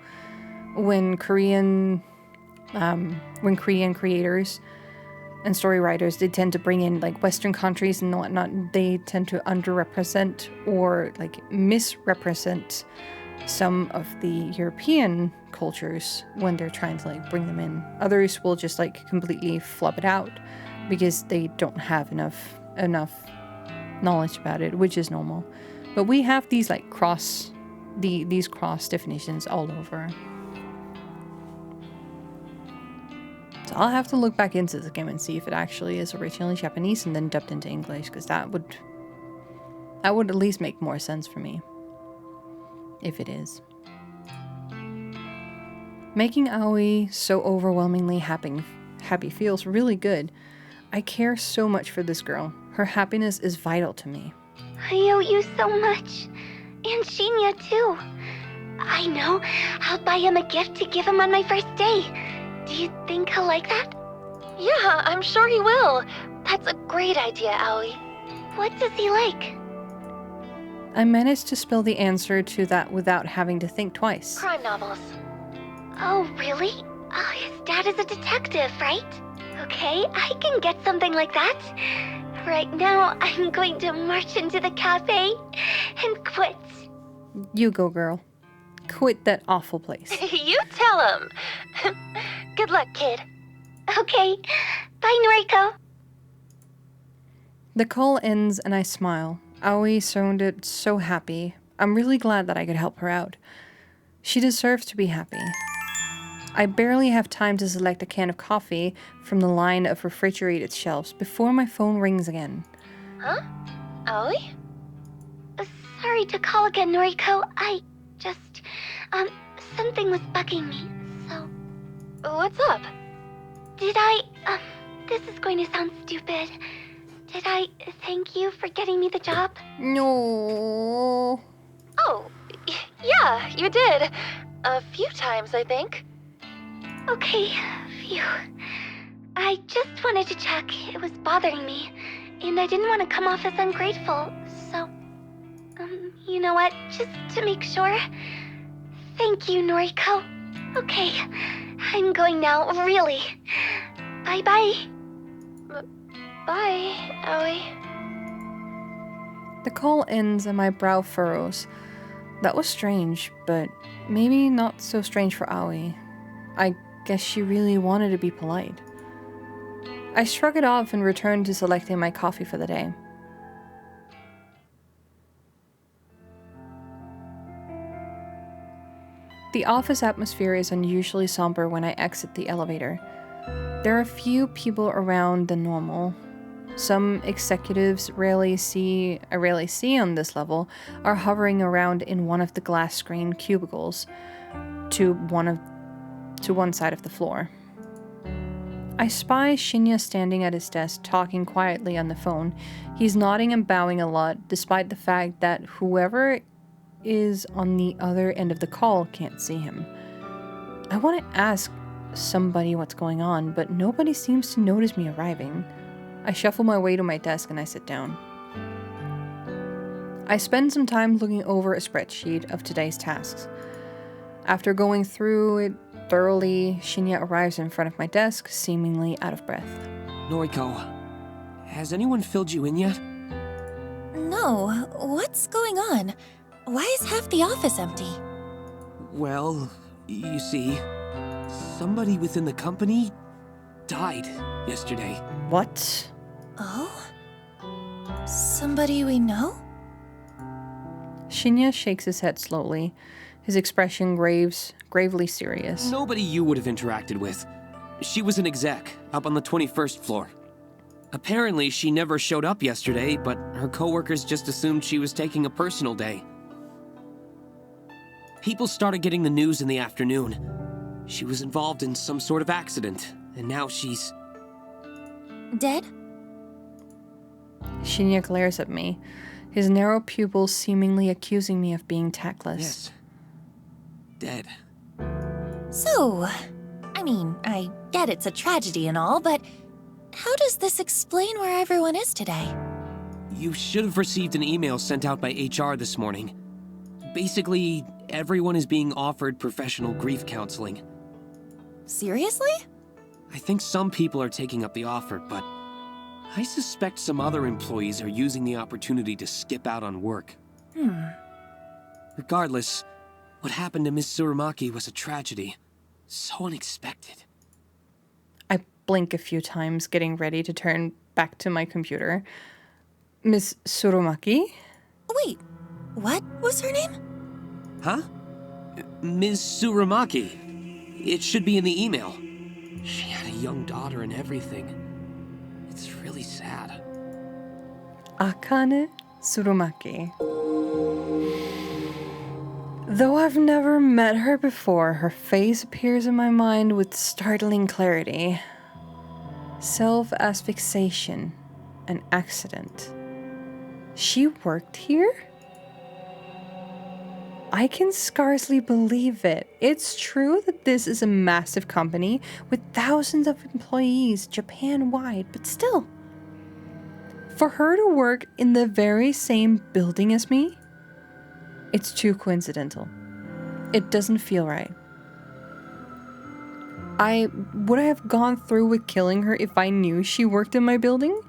Speaker 1: when Korean creators and story writers, they tend to bring in like Western countries and whatnot, they tend to underrepresent or like misrepresent some of the European cultures when they're trying to like bring them in. Others will just like completely flub it out because they don't have enough knowledge about it, which is normal. But we have these like these cross definitions all over. So I'll have to look back into the game and see if it actually is originally Japanese and then dubbed into English, because that would at least make more sense for me. If it is. Making Aoi so overwhelmingly happy feels really good. I care so much for this girl. Her happiness is vital to me.
Speaker 3: I owe you so much. And Shinya too. I know. I'll buy him a gift to give him on my first day. Do you think he'll like that?
Speaker 10: Yeah, I'm sure he will. That's a great idea, Aoi.
Speaker 3: What does he like?
Speaker 1: I managed to spill the answer to that without having to think twice.
Speaker 10: Crime novels.
Speaker 3: Oh, really? Oh, his dad is a detective, right? Okay, I can get something like that. Right now, I'm going to march into the cafe and quit.
Speaker 1: You go, girl. Quit that awful place.
Speaker 10: You tell him. Good luck, kid.
Speaker 3: Okay. Bye, Noriko.
Speaker 1: The call ends and I smile. Aoi sounded so happy. I'm really glad that I could help her out. She deserves to be happy. I barely have time to select a can of coffee from the line of refrigerated shelves before my phone rings again.
Speaker 10: Huh? Aoi?
Speaker 3: Sorry to call again, Noriko. I just, something was bugging me, so...
Speaker 10: What's up?
Speaker 3: Did I, this is going to sound stupid. Did I thank you for getting me the job?
Speaker 1: No.
Speaker 10: Oh, yeah, you did. A few times, I think.
Speaker 3: Okay, phew. I just wanted to check. It was bothering me, and I didn't want to come off as ungrateful, so... you know what? Just to make sure. Thank you, Noriko. Okay, I'm going now, really. Bye-bye.
Speaker 10: Bye, Aoi.
Speaker 1: The call ends and my brow furrows. That was strange, but maybe not so strange for Aoi. I guess she really wanted to be polite. I shrug it off and return to selecting my coffee for the day. The office atmosphere is unusually somber when I exit the elevator. There are few people around than normal. Some executives I rarely see on this level are hovering around in one of the glass screen cubicles to one side of the floor. I spy Shinya standing at his desk talking quietly on the phone. He's nodding and bowing a lot, despite the fact that whoever is on the other end of the call can't see him. I want to ask somebody what's going on, but nobody seems to notice me arriving. I shuffle my way to my desk and I sit down. I spend some time looking over a spreadsheet of today's tasks. After going through it thoroughly, Shinya arrives in front of my desk, seemingly out of breath.
Speaker 9: Noriko, has anyone filled you in yet?
Speaker 11: No, what's going on? Why is half the office empty?
Speaker 9: Well, you see, somebody within the company died yesterday.
Speaker 1: What?
Speaker 11: Oh? Somebody we know?
Speaker 1: Shinya shakes his head slowly, his expression gravely serious.
Speaker 9: Nobody you would have interacted with. She was an exec, up on the 21st floor. Apparently, she never showed up yesterday, but her coworkers just assumed she was taking a personal day. People started getting the news in the afternoon. She was involved in some sort of accident, and now she's...
Speaker 11: Dead?
Speaker 1: Shinya glares at me, his narrow pupils seemingly accusing me of being tactless.
Speaker 9: Yes. Dead.
Speaker 11: So, I mean, I get it's a tragedy and all, but how does this explain where everyone is today?
Speaker 9: You should have received an email sent out by HR this morning. Basically, everyone is being offered professional grief counseling.
Speaker 11: Seriously?
Speaker 9: I think some people are taking up the offer, but I suspect some other employees are using the opportunity to skip out on work.
Speaker 11: Hmm.
Speaker 9: Regardless, What happened to Miss Tsurumaki was a tragedy. So unexpected.
Speaker 1: I blink a few times, getting ready to turn back to my computer. Miss Tsurumaki?
Speaker 11: Wait, what was her name?
Speaker 9: Huh? Ms. Tsurumaki. It should be in the email. She had a young daughter and everything. It's really sad.
Speaker 1: Akane Tsurumaki. Though I've never met her before, her face appears in my mind with startling clarity. Self-asphyxiation. An accident. She worked here? I can scarcely believe it. It's true that this is a massive company with thousands of employees Japan-wide, but still. For her to work in the very same building as me? It's too coincidental. It doesn't feel right. Would I have gone through with killing her if I knew she worked in my building?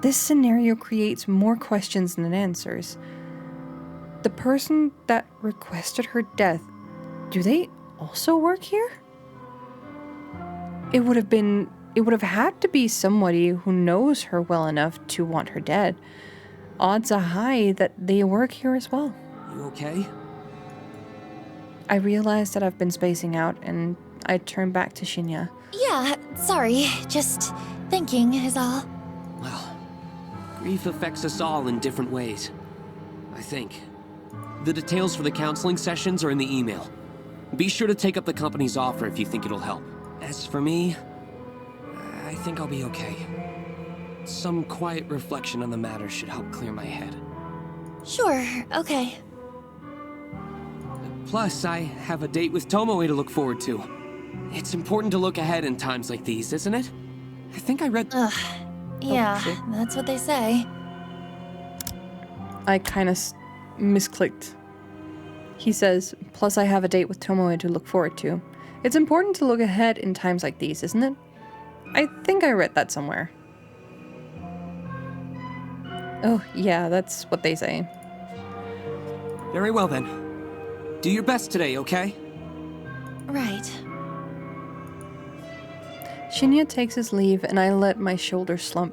Speaker 1: This scenario creates more questions than answers. The person that requested her death, do they also work here? It would have had to be somebody who knows her well enough to want her dead. Odds are high that they work here as well.
Speaker 9: You okay?
Speaker 1: I realize that I've been spacing out, and I turn back to Shinya.
Speaker 11: Yeah, sorry. Just thinking is all.
Speaker 9: Well, grief affects us all in different ways. I think. The details for the counseling sessions are in the email. Be sure to take up the company's offer if you think it'll help. As for me, I think I'll be okay. Some quiet reflection on the matter should help clear my head.
Speaker 11: Sure, okay.
Speaker 9: Plus, I have a date with Tomoe to look forward to. It's important to look ahead in times like these, isn't it? I think I read...
Speaker 11: Ugh. Yeah,
Speaker 1: shit.
Speaker 11: that's what they say.
Speaker 1: I kind of misclicked. He says, plus I have a date with Tomoe to look forward to. It's important to look ahead in times like these, isn't it? I think I read that somewhere. Oh, yeah, that's what they say.
Speaker 9: Very well then. Do your best today, okay?
Speaker 11: Right.
Speaker 1: Shinya takes his leave and I let my shoulders slump.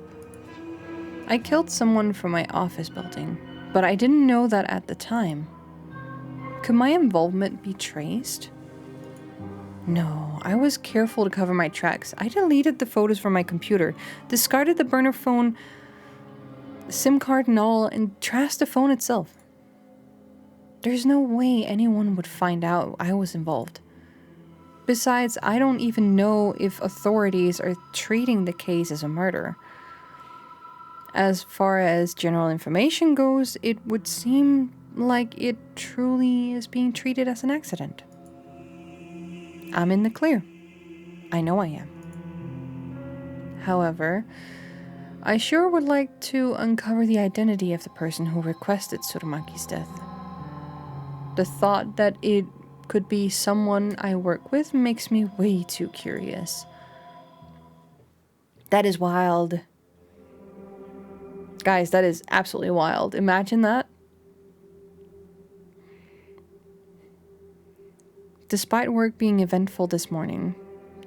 Speaker 1: I killed someone from my office building, but I didn't know that at the time. Could my involvement be traced? No, I was careful to cover my tracks. I deleted the photos from my computer, discarded the burner phone, SIM card and all, and trashed the phone itself. There's no way anyone would find out I was involved. Besides, I don't even know if authorities are treating the case as a murder. As far as general information goes, it would seem like it truly is being treated as an accident. I'm in the clear. I know I am. However, I sure would like to uncover the identity of the person who requested Tsurumaki's death. The thought that it could be someone I work with makes me way too curious. That is wild. Guys, that is absolutely wild. Imagine that. Despite work being eventful this morning,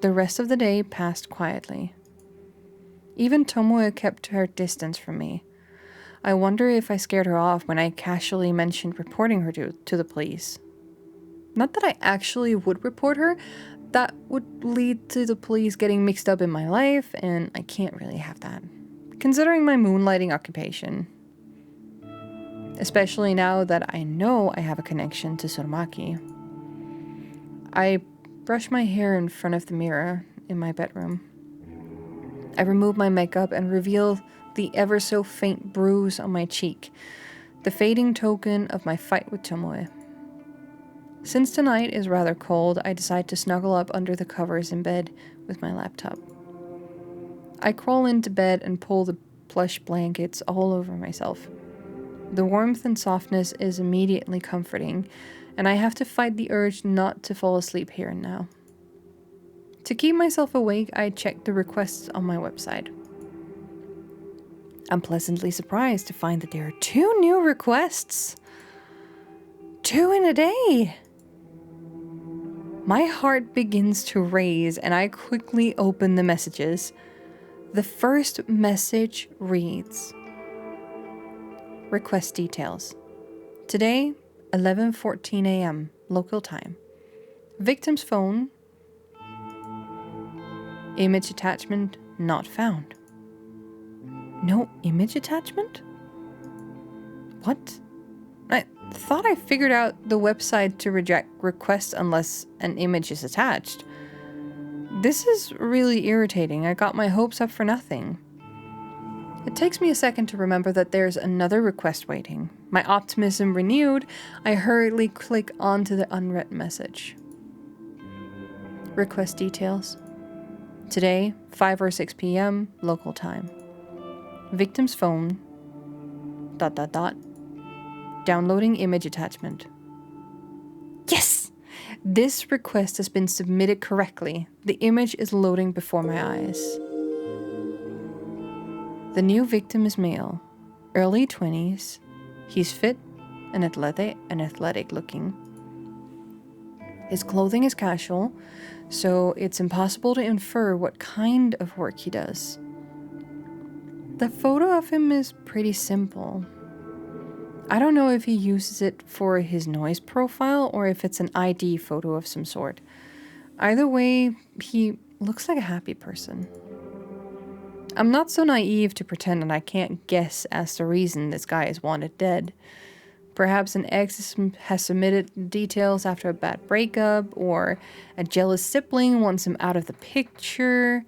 Speaker 1: the rest of the day passed quietly. Even Tomoe kept her distance from me. I wonder if I scared her off when I casually mentioned reporting her to the police. Not that I actually would report her, that would lead to the police getting mixed up in my life, and I can't really have that, considering my moonlighting occupation. Especially now that I know I have a connection to Tsurumaki. I brush my hair in front of the mirror in my bedroom. I remove my makeup and reveal the ever so faint bruise on my cheek, the fading token of my fight with Tomoe. Since tonight is rather cold, I decide to snuggle up under the covers in bed with my laptop. I crawl into bed and pull the plush blankets all over myself. The warmth and softness is immediately comforting, and I have to fight the urge not to fall asleep here and now. To keep myself awake, I check the requests on my website. I'm pleasantly surprised to find that there are 2 new requests. 2 in a day! My heart begins to race and I quickly open the messages. The first message reads, request details. Today, 11:14 a.m. local time. Victim's phone. Image attachment not found. No image attachment? What? I thought I figured out the website to reject requests unless an image is attached. This is really irritating. I got my hopes up for nothing. It takes me a second to remember that there's another request waiting. My optimism renewed, I hurriedly click onto the unread message. Request details. Today, 5 or 6 p.m. local time. Victim's phone. ... Downloading image attachment. Yes! This request has been submitted correctly. The image is loading before my eyes. The new victim is male, early 20s. He's fit and athletic looking. His clothing is casual, so it's impossible to infer what kind of work he does. The photo of him is pretty simple. I don't know if he uses it for his noise profile or if it's an ID photo of some sort. Either way, he looks like a happy person. I'm not so naive to pretend that I can't guess as the reason this guy is wanted dead. Perhaps an ex has submitted details after a bad breakup, or a jealous sibling wants him out of the picture.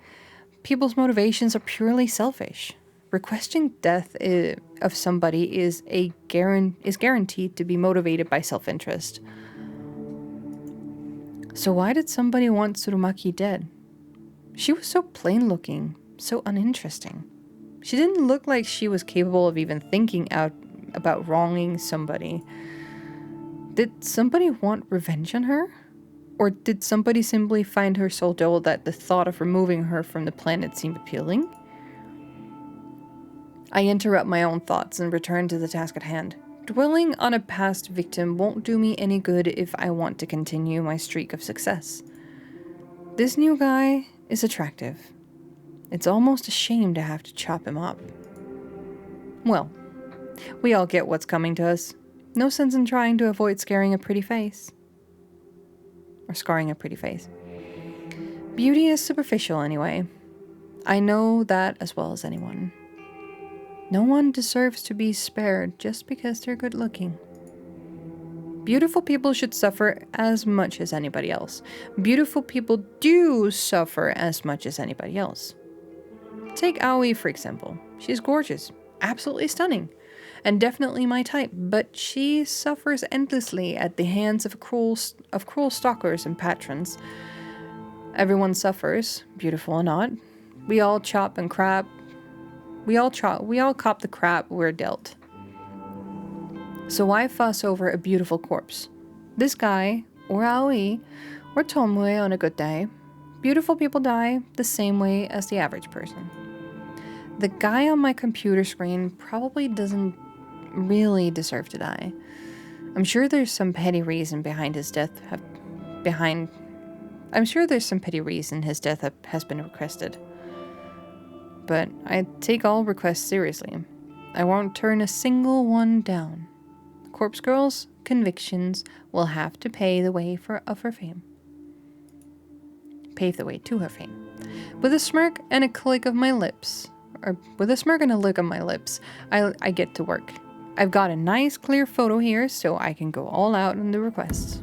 Speaker 1: People's motivations are purely selfish. Requesting death of somebody is guaranteed to be motivated by self-interest. So why did somebody want Tsurumaki dead? She was so plain looking, so uninteresting. She didn't look like she was capable of even thinking out about wronging somebody. Did somebody want revenge on her? Or did somebody simply find her so dull that the thought of removing her from the planet seemed appealing? I interrupt my own thoughts and return to the task at hand. Dwelling on a past victim won't do me any good if I want to continue my streak of success. This new guy is attractive. It's almost a shame to have to chop him up. Well, we all get what's coming to us. No sense in trying to avoid scaring a pretty face. Or scarring a pretty face. Beauty is superficial anyway. I know that as well as anyone. No one deserves to be spared just because they're good looking. Beautiful people should suffer as much as anybody else. Beautiful people do suffer as much as anybody else. Take Aoi, for example. She's gorgeous, absolutely stunning, and definitely my type, but she suffers endlessly at the hands of cruel stalkers and patrons. Everyone suffers, beautiful or not. We all chop and crap. We all cop the crap we're dealt. So why fuss over a beautiful corpse? This guy, or Aoi, or Tomoe on a good day. Beautiful people die the same way as the average person. The guy on my computer screen probably doesn't really deserve to die. I'm sure there's some petty reason behind his death has been requested. But I take all requests seriously. I won't turn a single one down. Corpse Girl's convictions will have to pave the way to her fame. With a smirk and a click of my lips, I get to work. I've got a nice clear photo here, so I can go all out on the requests.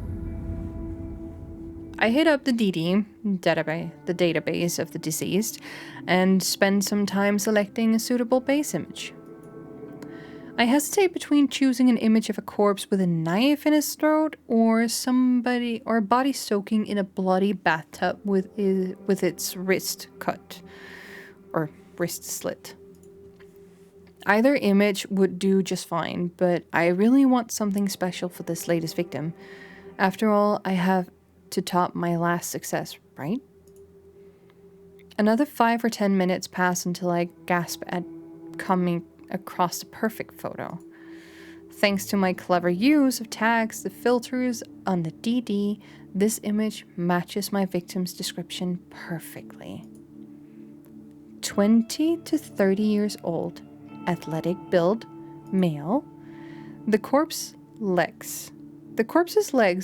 Speaker 1: I hit up the DD, the database of the deceased, and spend some time selecting a suitable base image. I hesitate between choosing an image of a corpse with a knife in his throat or a body soaking in a bloody bathtub with its wrist cut or wrist slit. Either image would do just fine, but I really want something special for this latest victim. After all, I have to top my last success, right? Another 5 or 10 minutes pass until I gasp at coming across the perfect photo. Thanks to my clever use of tags, the filters on the DD, this image matches my victim's description perfectly. 20 to 30 years old, athletic build, male. The corpse's legs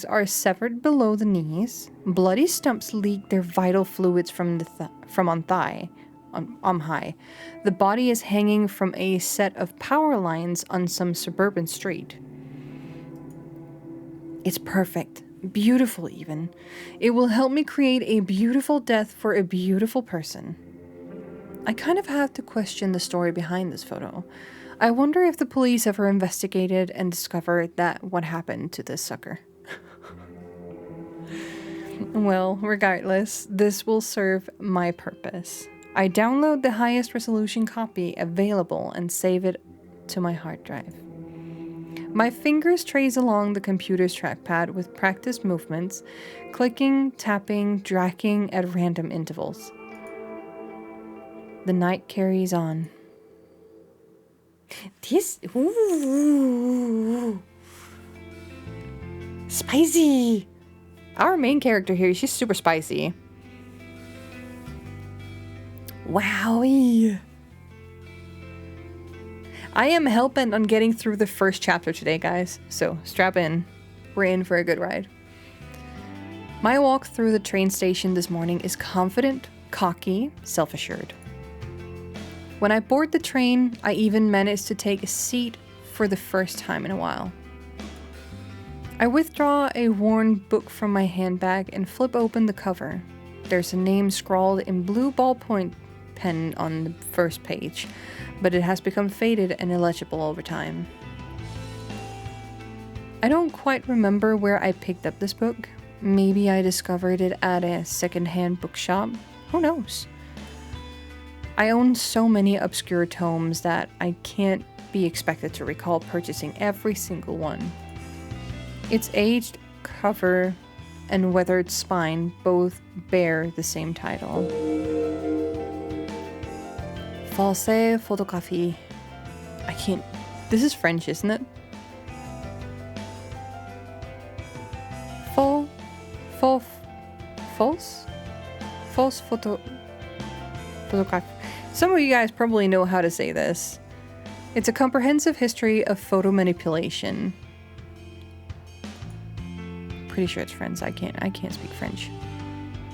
Speaker 1: are severed below the knees. Bloody stumps leak their vital fluids from on high. The body is hanging from a set of power lines on some suburban street. It's perfect, beautiful even. It will help me create a beautiful death for a beautiful person. I kind of have to question the story behind this photo. I wonder if the police ever investigated and discovered that what happened to this sucker. Well, regardless, this will serve my purpose. I download the highest resolution copy available and save it to my hard drive. My fingers trace along the computer's trackpad with practiced movements, clicking, tapping, dragging at random intervals. The night carries on. Ooh, spicy. Our main character here, she's super spicy. Wowie. I am hell-bent on getting through the first chapter today, guys. So strap in. We're in for a good ride. My walk through the train station this morning is confident, cocky, self-assured. When I board the train, I even managed to take a seat for the first time in a while. I withdraw a worn book from my handbag and flip open the cover. There's a name scrawled in blue ballpoint pen on the first page, but it has become faded and illegible over time. I don't quite remember where I picked up this book. Maybe I discovered it at a secondhand bookshop. Who knows? I own so many obscure tomes that I can't be expected to recall purchasing every single one. Its aged cover and weathered spine both bear the same title. False photographie. I can't... This is French, isn't it? False photograph. Some of you guys probably know how to say this. It's a comprehensive history of photo manipulation. Pretty sure it's French. I can't speak French.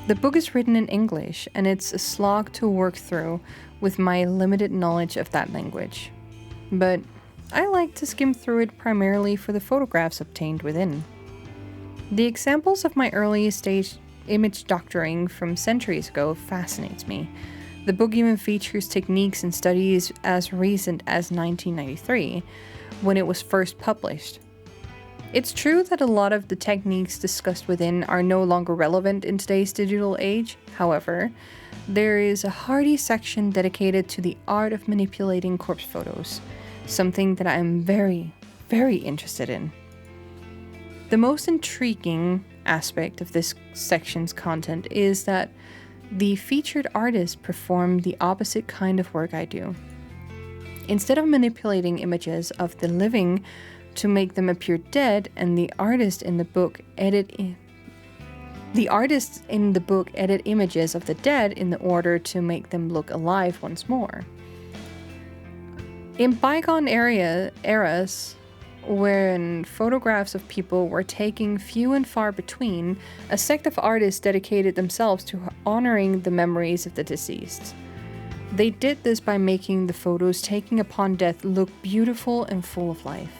Speaker 1: The book is written in English, and it's a slog to work through with my limited knowledge of that language. But I like to skim through it primarily for the photographs obtained within. The examples of my early stage image doctoring from centuries ago fascinates me. The book even features techniques and studies as recent as 1993, when it was first published. It's true that a lot of the techniques discussed within are no longer relevant in today's digital age. However, there is a hearty section dedicated to the art of manipulating corpse photos, something that I am very, very interested in. The most intriguing aspect of this section's content is that the featured artists perform the opposite kind of work I do. Instead of manipulating images of the living to make them appear dead, and the artists in the book edit images of the dead in order to make them look alive once more. In bygone eras, when photographs of people were taken few and far between, a sect of artists dedicated themselves to honoring the memories of the deceased. They did this by making the photos taken upon death look beautiful and full of life.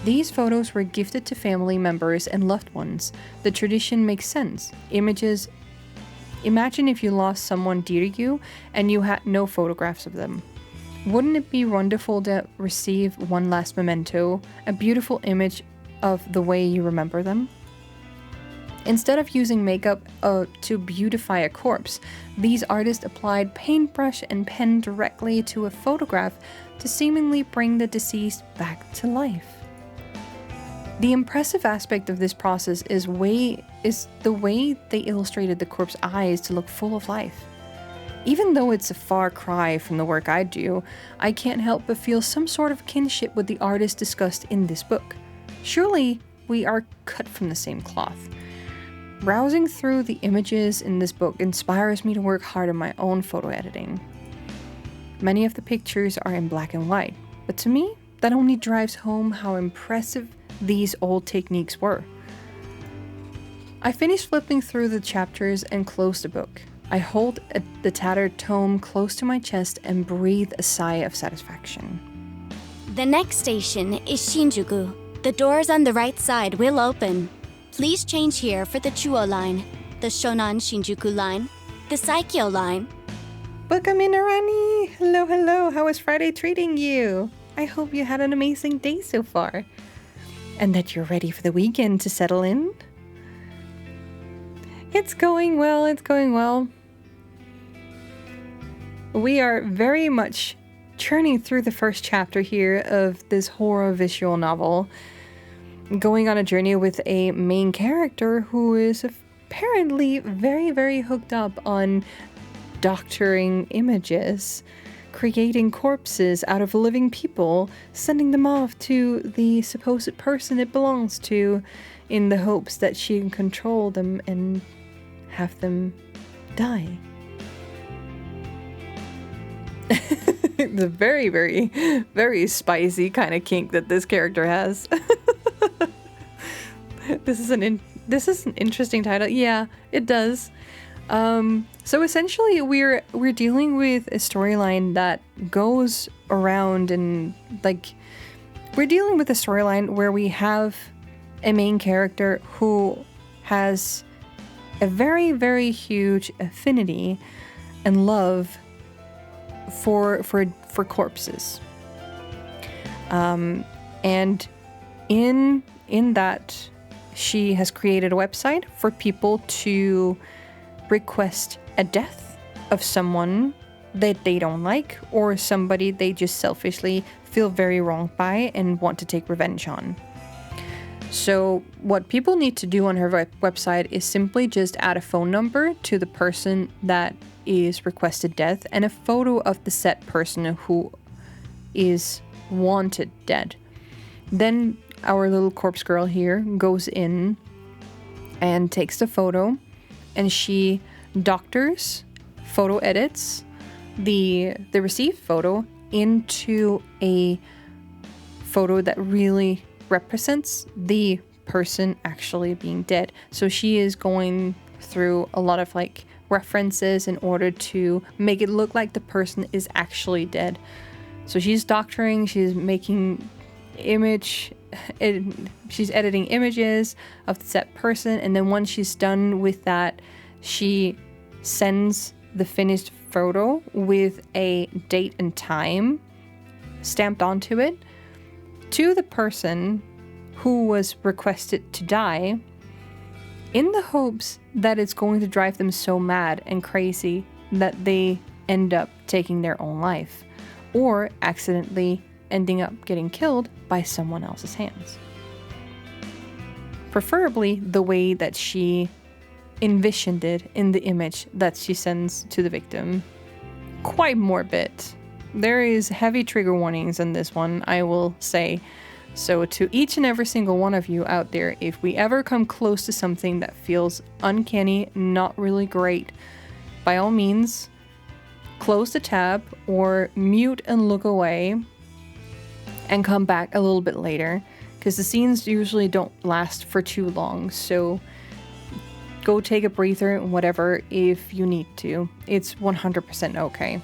Speaker 1: These photos were gifted to family members and loved ones. The tradition makes sense. Imagine if you lost someone dear to you and you had no photographs of them. Wouldn't it be wonderful to receive one last memento, a beautiful image of the way you remember them? Instead of using makeup to beautify a corpse, these artists applied paintbrush and pen directly to a photograph to seemingly bring the deceased back to life. The impressive aspect of this process is the way they illustrated the corpse's eyes to look full of life. Even though it's a far cry from the work I do, I can't help but feel some sort of kinship with the artist discussed in this book. Surely we are cut from the same cloth. Browsing through the images in this book inspires me to work hard on my own photo editing. Many of the pictures are in black and white, but to me, that only drives home how impressive these old techniques were. I finished flipping through the chapters and closed the book. I hold the tattered tome close to my chest and breathe a sigh of satisfaction.
Speaker 14: The next station is Shinjuku. The doors on the right side will open. Please change here for the Chuo line, the Shonan Shinjuku line, the Saikyo line.
Speaker 1: Welcome in, Arani! Hello, hello! How is Friday treating you? I hope you had an amazing day so far. And that you're ready for the weekend to settle in. It's going well, it's going well. We are very much churning through the first chapter here of this horror visual novel, going on a journey with a main character who is apparently very, very hooked up on doctoring images, creating corpses out of living people, sending them off to the supposed person it belongs to in the hopes that she can control them and have them die. The very, very, very spicy kind of kink that this character has. This is an interesting title. Yeah, it does. So essentially, we're dealing with a storyline that goes around and we're dealing with a storyline where we have a main character who has a very, very huge affinity and love for corpses. And in that, she has created a website for people to request a death of someone that they don't like or somebody they just selfishly feel very wronged by and want to take revenge on. So what people need to do on her website is simply just add a phone number to the person that is requested death and a photo of the set person who is wanted dead. Then our little corpse girl here goes in and takes the photo, and she doctors, photo edits the received photo into a photo that really represents the person actually being dead. So she is going through a lot of references in order to make it look like the person is actually dead. So she's doctoring, she's making she's editing images of the set person, and then once she's done with that, she sends the finished photo with a date and time stamped onto it to the person who was requested to die, in the hopes that it's going to drive them so mad and crazy that they end up taking their own life, or accidentally ending up getting killed by someone else's hands. Preferably the way that she envisioned it in the image that she sends to the victim. Quite morbid. There is heavy trigger warnings in this one, I will say. So to each and every single one of you out there, if we ever come close to something that feels uncanny, not really great, by all means, close the tab or mute and look away and come back a little bit later, because the scenes usually don't last for too long. So go take a breather, whatever, if you need to. It's 100% okay.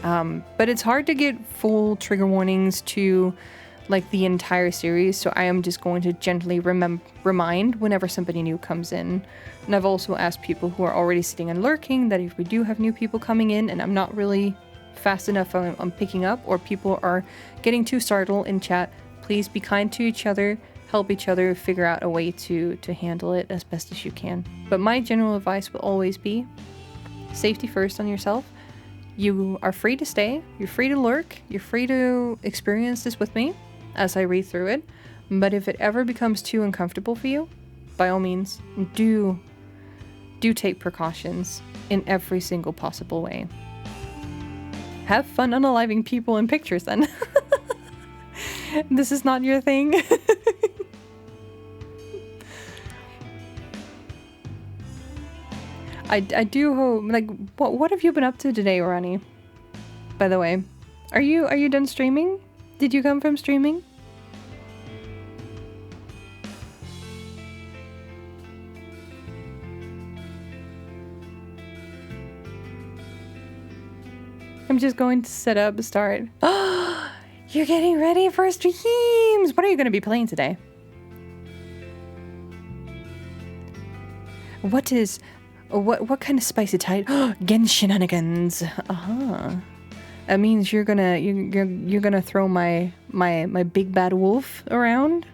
Speaker 1: But it's hard to get full trigger warnings to the entire series, so I am just going to gently remind whenever somebody new comes in. And I've also asked people who are already sitting and lurking that if we do have new people coming in and I'm not really fast enough on picking up, or people are getting too startled in chat, please be kind to each other, help each other figure out a way to handle it as best as you can. But my general advice will always be safety first on yourself. You are free to stay, you're free to lurk, you're free to experience this with me as I read through it. But if it ever becomes too uncomfortable for you, by all means, do take precautions in every single possible way. Have fun unaliving people in pictures then. This is not your thing. I do hope, like, what have you been up to today, Ronnie? By the way, are you done streaming? Did you come from streaming? I'm just going to set up, start. Oh, you're getting ready for streams. What are you going to be playing today? What kind of spicy tide? Gen shenanigans. That means you're gonna throw my big bad wolf around,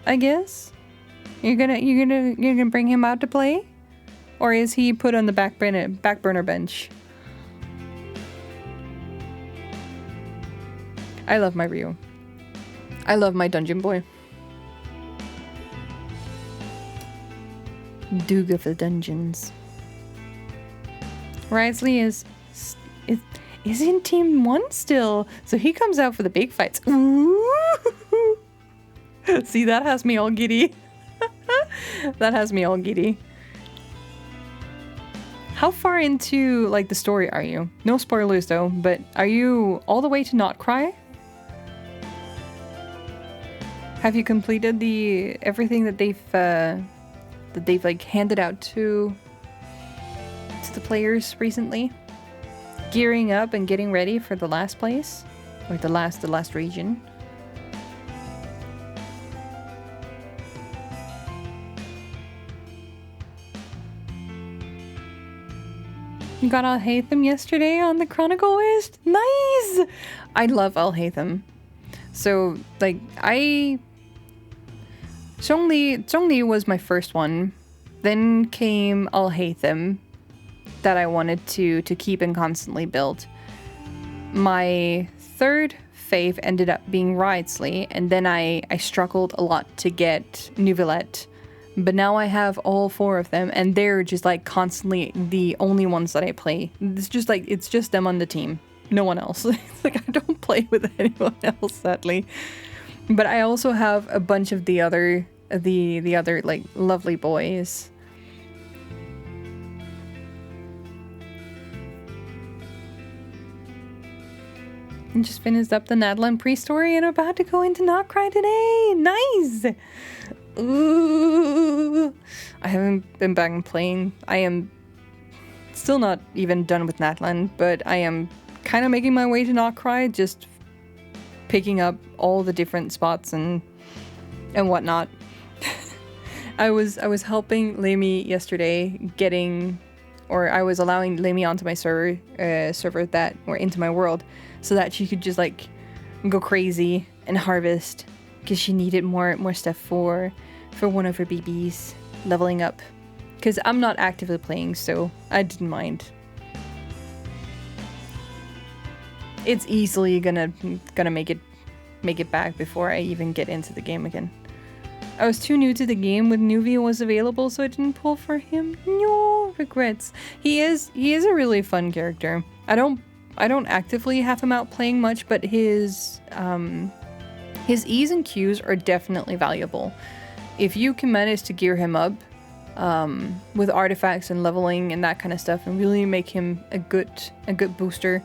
Speaker 1: I guess. You're gonna bring him out to play, or is he put on the back burner bench? I love my Ryu. I love my dungeon boy. Duke of the dungeons. Risley is in Team 1 still, so he comes out for the big fights. Ooh. See, that has me all giddy. That has me all giddy. How far into, like, the story are you? No spoilers though, but are you all the way to not cry? Have you completed everything that they've like handed out to the players recently? Gearing up and getting ready for the last place, or the last region. You got Alhaitham yesterday on the Chronicle West? Nice! I love Alhaitham. So, like, Zhongli was my first one. Then came Alhaitham that I wanted to keep and constantly build. My third fave ended up being Ridesley, and then I struggled a lot to get Neuvillette. But now I have all 4 of them, and they're just like constantly the only ones that I play. It's just them on the team. No one else. It's like I don't play with anyone else, sadly. But I also have a bunch of the other like lovely boys. I just finished up the Nadlan pre-story and about to go into Not Cry today. Nice! Ooh! I haven't been back and playing. I am still not even done with Natlan, but I am kind of making my way to Not Cry, just picking up all the different spots and whatnot. I was helping Lemi yesterday I was allowing Lemi onto my server that, or into my world, so that she could just like go crazy and harvest, because she needed more stuff for one of her BBs leveling up. Because I'm not actively playing, so I didn't mind. It's easily gonna make it back before I even get into the game again. I was too new to the game when Nuvia was available, so I didn't pull for him. No regrets. He is a really fun character. I don't actively have him out playing much, but his E's and Q's are definitely valuable. If you can manage to gear him up with artifacts and leveling and that kind of stuff, and really make him a good booster,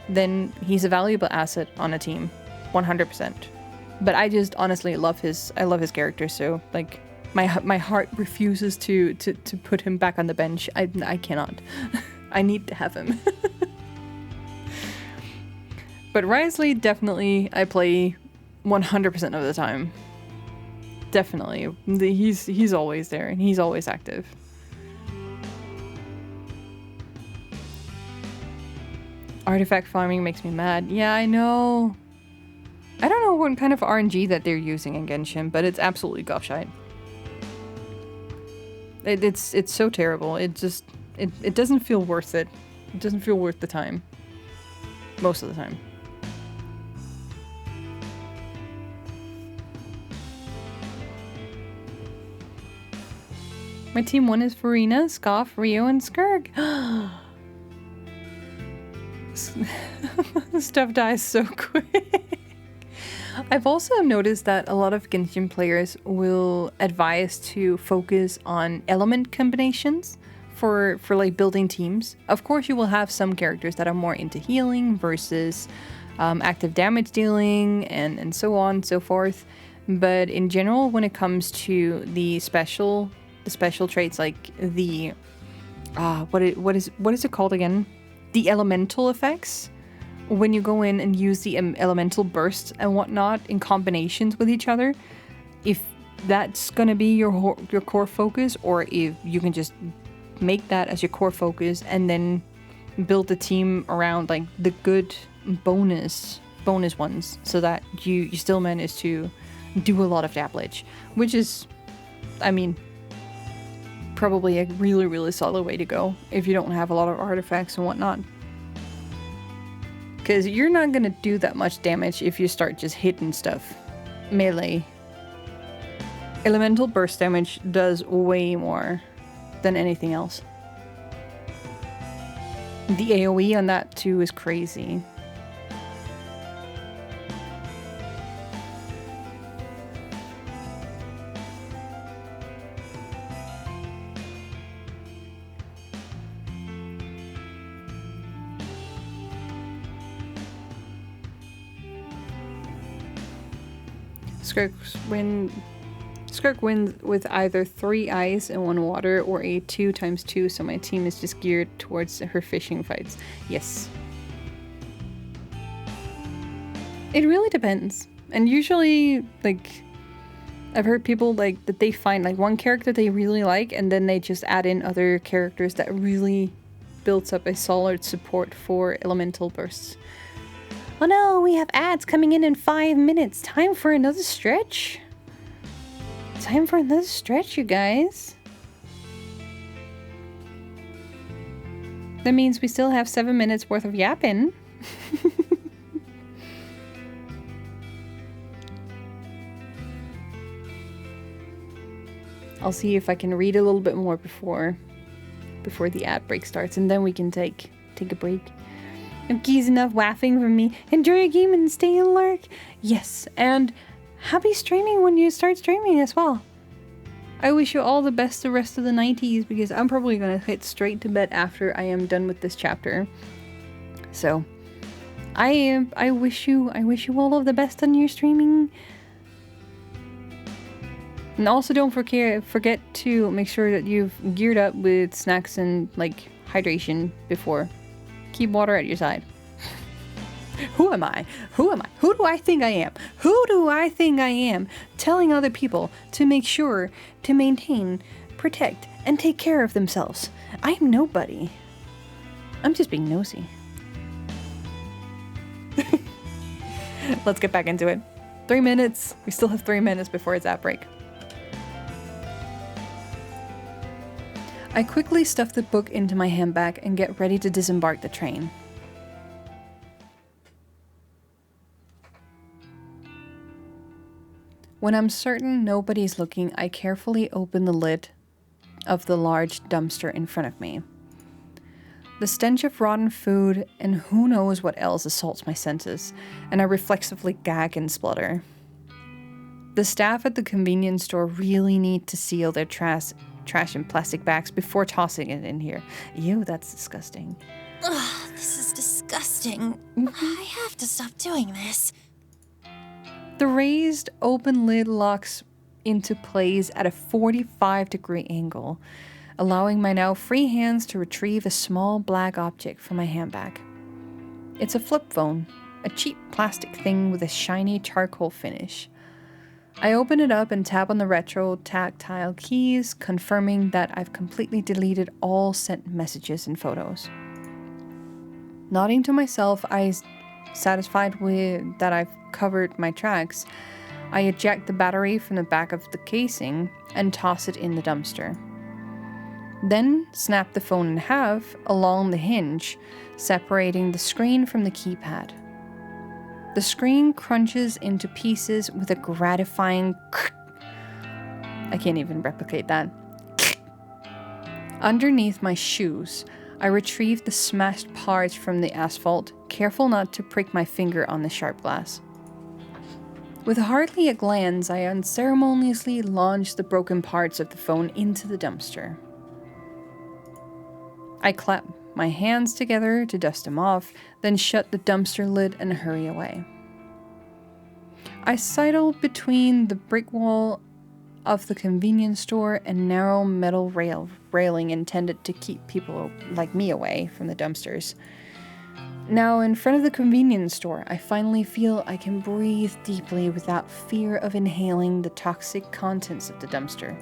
Speaker 1: then he's a valuable asset on a team, 100%. But I just honestly love his character, so like my heart refuses to put him back on the bench. I cannot. I need to have him. But Risley, definitely I play 100% of the time. Definitely. He's always there and he's always active. Artifact farming makes me mad. Yeah, I know. I don't know what kind of RNG that they're using in Genshin, but it's absolutely gobshite. It's so terrible. It doesn't feel worth it. It doesn't feel worth the time. Most of the time. My team 1 is Farina, Scoff, Rio, and Skurg. Stuff dies so quick. I've also noticed that a lot of Genshin players will advise to focus on element combinations for like building teams. Of course, you will have some characters that are more into healing versus active damage dealing and so on and so forth. But in general, when it comes to the special traits like the what is it called again? The elemental effects. When you go in and use the elemental bursts and whatnot in combinations with each other, if that's gonna be your core focus, or if you can just make that as your core focus and then build the team around like the good bonus ones, so that you still manage to do a lot of damage, which is, I mean, probably a really, really solid way to go if you don't have a lot of artifacts and whatnot. Because you're not gonna do that much damage if you start just hitting stuff melee. Elemental burst damage does way more than anything else. The AoE on that too is crazy. Skirk wins with either 3 ice and 1 water or a 2x2, so my team is just geared towards her fishing fights. Yes. It really depends. And usually, like, I've heard people like that they find like one character they really like and then they just add in other characters that really builds up a solid support for elemental bursts. Oh no, we have ads coming in 5 minutes. Time for another stretch. Time for another stretch, you guys. That means we still have 7 minutes worth of yapping. I'll see if I can read a little bit more before the ad break starts, and then we can take a break. Geese enough waffing from me. Enjoy your game and stay alert. Yes, and happy streaming when you start streaming as well. I wish you all the best the rest of the 90s, because I'm probably gonna hit straight to bed after I am done with this chapter. So I wish you all of the best on your streaming. And also don't forget to make sure that you've geared up with snacks and like hydration before. Keep water at your side. Who am I? Who am I? Who do I think I am? Who do I think I am? Telling other people to make sure to maintain, protect, and take care of themselves. I'm nobody. I'm just being nosy. Let's get back into it. 3 minutes. We still have 3 minutes before it's at break. I quickly stuff the book into my handbag and get ready to disembark the train. When I'm certain nobody's looking, I carefully open the lid of the large dumpster in front of me. The stench of rotten food and who knows what else assaults my senses, and I reflexively gag and splutter. The staff at the convenience store really need to seal their trash in plastic bags before tossing it in here. Ew, that's disgusting.
Speaker 11: Ugh, this is disgusting. I have to stop doing this.
Speaker 1: The raised open lid locks into place at a 45-degree angle, allowing my now free hands to retrieve a small black object from my handbag. It's a flip phone, a cheap plastic thing with a shiny charcoal finish. I open it up and tap on the retro tactile keys, confirming that I've completely deleted all sent messages and photos. Nodding to myself, satisfied with that I've covered my tracks, I eject the battery from the back of the casing and toss it in the dumpster. Then snap the phone in half along the hinge, separating the screen from the keypad. The screen crunches into pieces with a gratifying I can't even replicate that. Underneath my shoes, I retrieved the smashed parts from the asphalt, careful not to prick my finger on the sharp glass. With hardly a glance, I unceremoniously launched the broken parts of the phone into the dumpster. I clapped my hands together to dust them off, then shut the dumpster lid and hurry away. I sidled between the brick wall of the convenience store and narrow metal railing intended to keep people like me away from the dumpsters. Now, in front of the convenience store, I finally feel I can breathe deeply without fear of inhaling the toxic contents of the dumpster.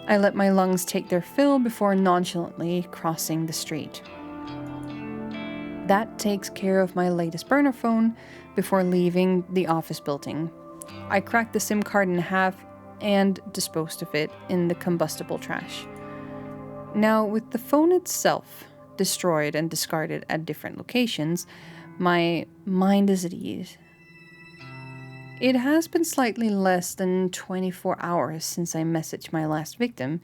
Speaker 1: I let my lungs take their fill before nonchalantly crossing the street. That takes care of my latest burner phone before leaving the office building. I cracked the SIM card in half and disposed of it in the combustible trash. Now, with the phone itself destroyed and discarded at different locations, my mind is at ease. It has been slightly less than 24 hours since I messaged my last victim,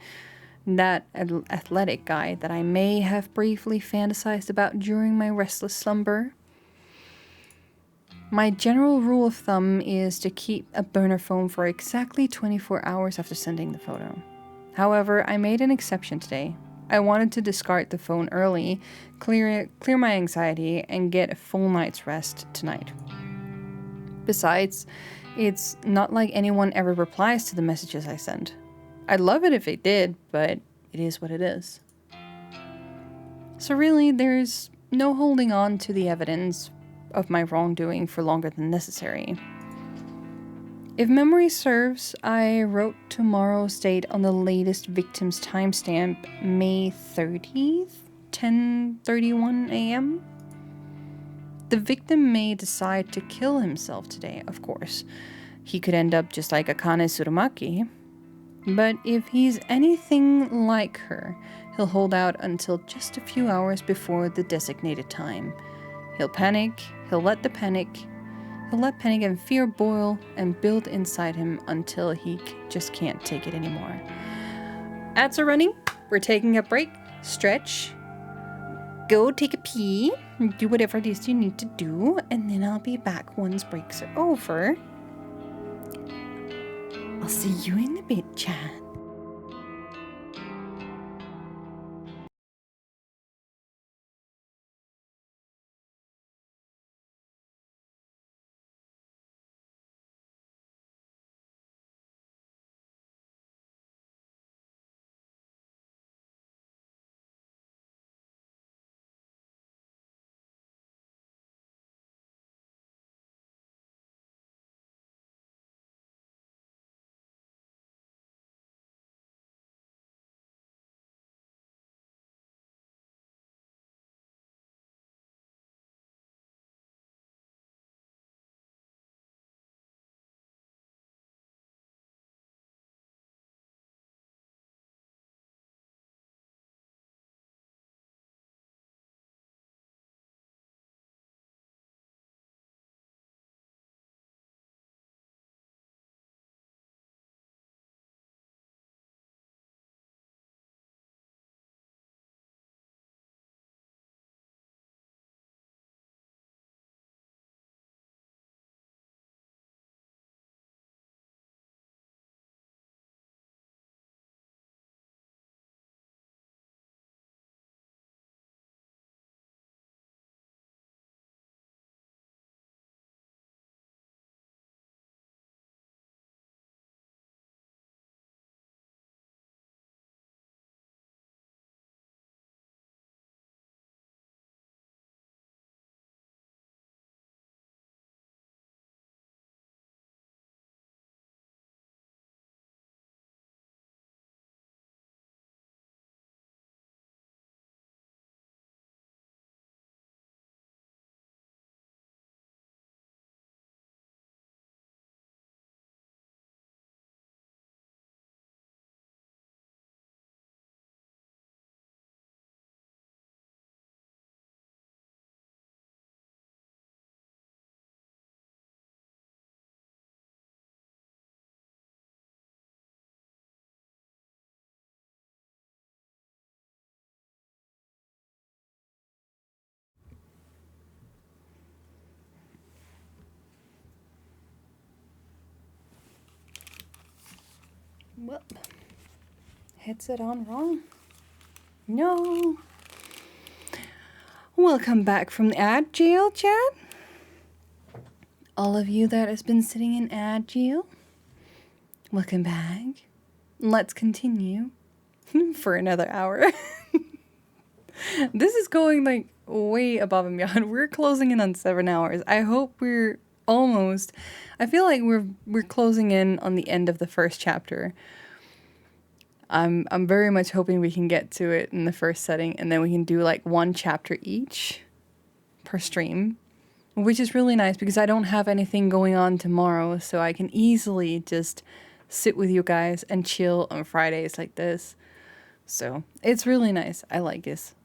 Speaker 1: that athletic guy that I may have briefly fantasized about during my restless slumber. My general rule of thumb is to keep a burner phone for exactly 24 hours after sending the photo. However, I made an exception today. I wanted to discard the phone early, clear my anxiety, and get a full night's rest tonight. Besides, it's not like anyone ever replies to the messages I send. I'd love it if they did, but it is what it is. So really, there's no holding on to the evidence of my wrongdoing for longer than necessary. If memory serves, I wrote tomorrow's date on the latest victim's timestamp, May 30th, 10:31 a.m. The victim may decide to kill himself today, of course. He could end up just like Akane Tsurumaki. But if he's anything like her, he'll hold out until just a few hours before the designated time. He'll panic, he'll let panic and fear boil and build inside him until he just can't take it anymore. Ads are running, we're taking a break, stretch, go take a pee, do whatever it is you need to do, and then I'll be back once breaks are over. I'll see you in a bit, chat. Well, hits it on wrong. No. Welcome back from the ad jail, chat. All of you that has been sitting in ad jail, welcome back. Let's continue for another hour. This is going like way above and beyond. We're closing in on 7 hours. I hope we're almost. I feel like we're closing in on the end of the first chapter. I'm very much hoping we can get to it in the first setting, and then we can do like one chapter each per stream, which is really nice because I don't have anything going on tomorrow, so I can easily just sit with you guys and chill on Fridays like this. So it's really nice. I like this.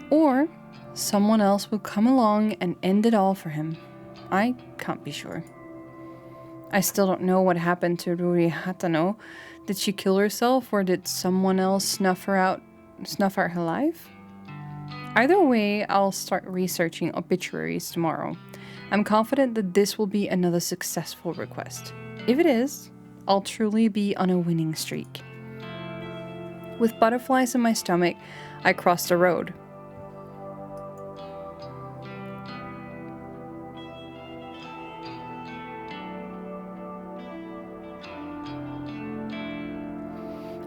Speaker 1: Or someone else will come along and end it all for him. I can't be sure. I still don't know what happened to Ruri Hatano. Did she kill herself, or did someone else snuff out her life? Either way, I'll start researching obituaries tomorrow. I'm confident that this will be another successful request. If it is, I'll truly be on a winning streak. With butterflies in my stomach, I crossed the road.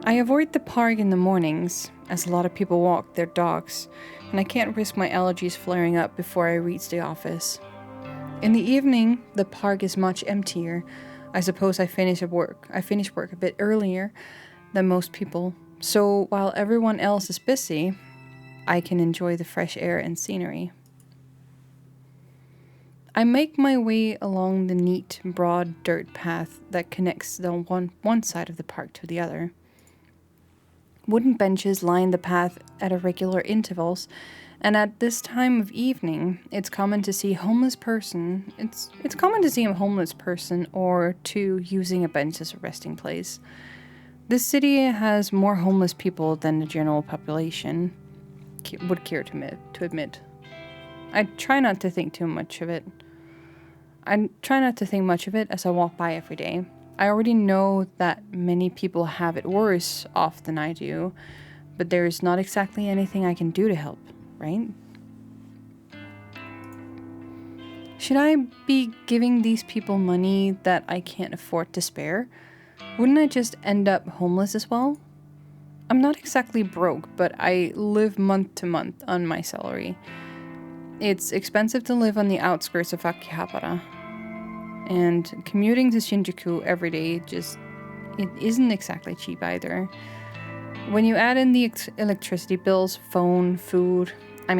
Speaker 1: I avoid the park in the mornings, as a lot of people walk their dogs, and I can't risk my allergies flaring up before I reach the office. In the evening, the park is much emptier. I suppose I finish work a bit earlier than most people, so while everyone else is busy, I can enjoy the fresh air and scenery. I make my way along the neat, broad dirt path that connects the one side of the park to the other. Wooden benches line the path at irregular intervals, and at this time of evening, it's common to see a homeless person or two using a bench as a resting place. This city has more homeless people than the general population would care to admit. I try not to think much of it as I walk by every day. I already know that many people have it worse off than I do, but there's not exactly anything I can do to help, right? Should I be giving these people money that I can't afford to spare? Wouldn't I just end up homeless as well? I'm not exactly broke, but I live month to month on my salary. It's expensive to live on the outskirts of Akihabara. And commuting to Shinjuku every day it isn't exactly cheap either. When you add in the electricity bills, phone, food, I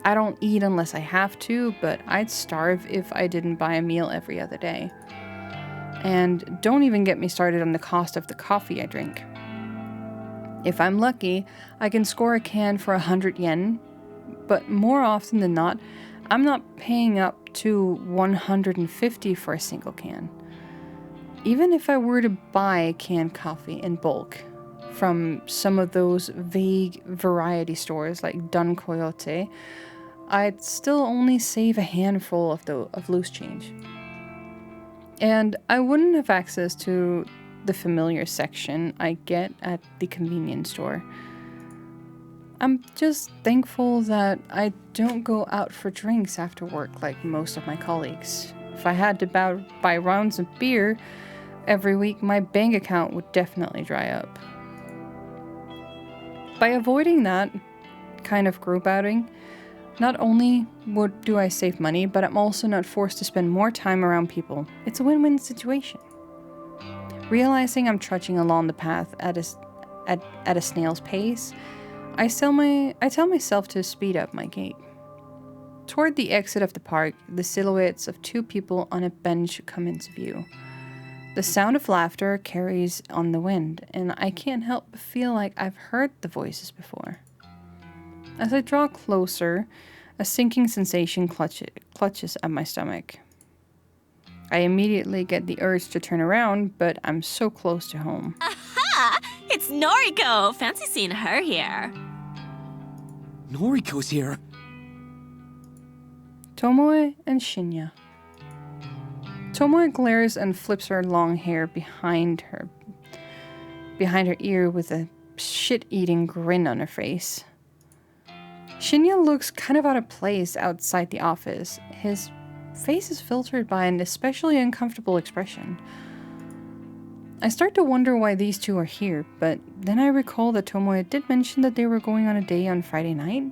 Speaker 1: don't eat unless I have to, but I'd starve if I didn't buy a meal every other day. And don't even get me started on the cost of the coffee I drink. If I'm lucky, I can score a can for 100 yen, but more often than not, I'm not paying up to 150 for a single can. Even if I were to buy canned coffee in bulk from some of those vague variety stores like Dun Coyote, I'd still only save a handful of loose change. And I wouldn't have access to the familiar section I get at the convenience store. I'm just thankful that I don't go out for drinks after work like most of my colleagues. If I had to buy rounds of beer every week, my bank account would definitely dry up. By avoiding that kind of group outing, not only do I save money, but I'm also not forced to spend more time around people. It's a win-win situation. Realizing I'm trudging along the path at a snail's pace, I tell myself to speed up my gait. Toward the exit of the park, the silhouettes of two people on a bench come into view. The sound of laughter carries on the wind, and I can't help but feel like I've heard the voices before. As I draw closer, a sinking sensation clutches at my stomach. I immediately get the urge to turn around, but I'm so close to home.
Speaker 7: Aha! It's Noriko! Fancy seeing her here.
Speaker 9: Noriko's here.
Speaker 1: Tomoe and Shinya. Tomoe glares and flips her long hair behind her ear with a shit-eating grin on her face. Shinya looks kind of out of place outside the office. His face is filtered by an especially uncomfortable expression. I start to wonder why these two are here, but then I recall that Tomoe did mention that they were going on a date on Friday night.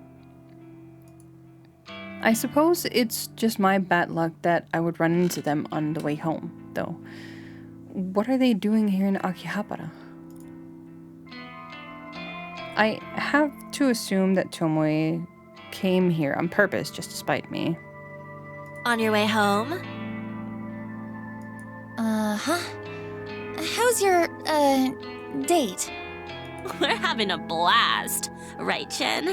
Speaker 1: I suppose it's just my bad luck that I would run into them on the way home, though. What are they doing here in Akihabara? I have to assume that Tomoe came here on purpose just to spite me.
Speaker 7: On your way home?
Speaker 11: Uh-huh. How's your, date?
Speaker 7: We're having a blast, right, Chen?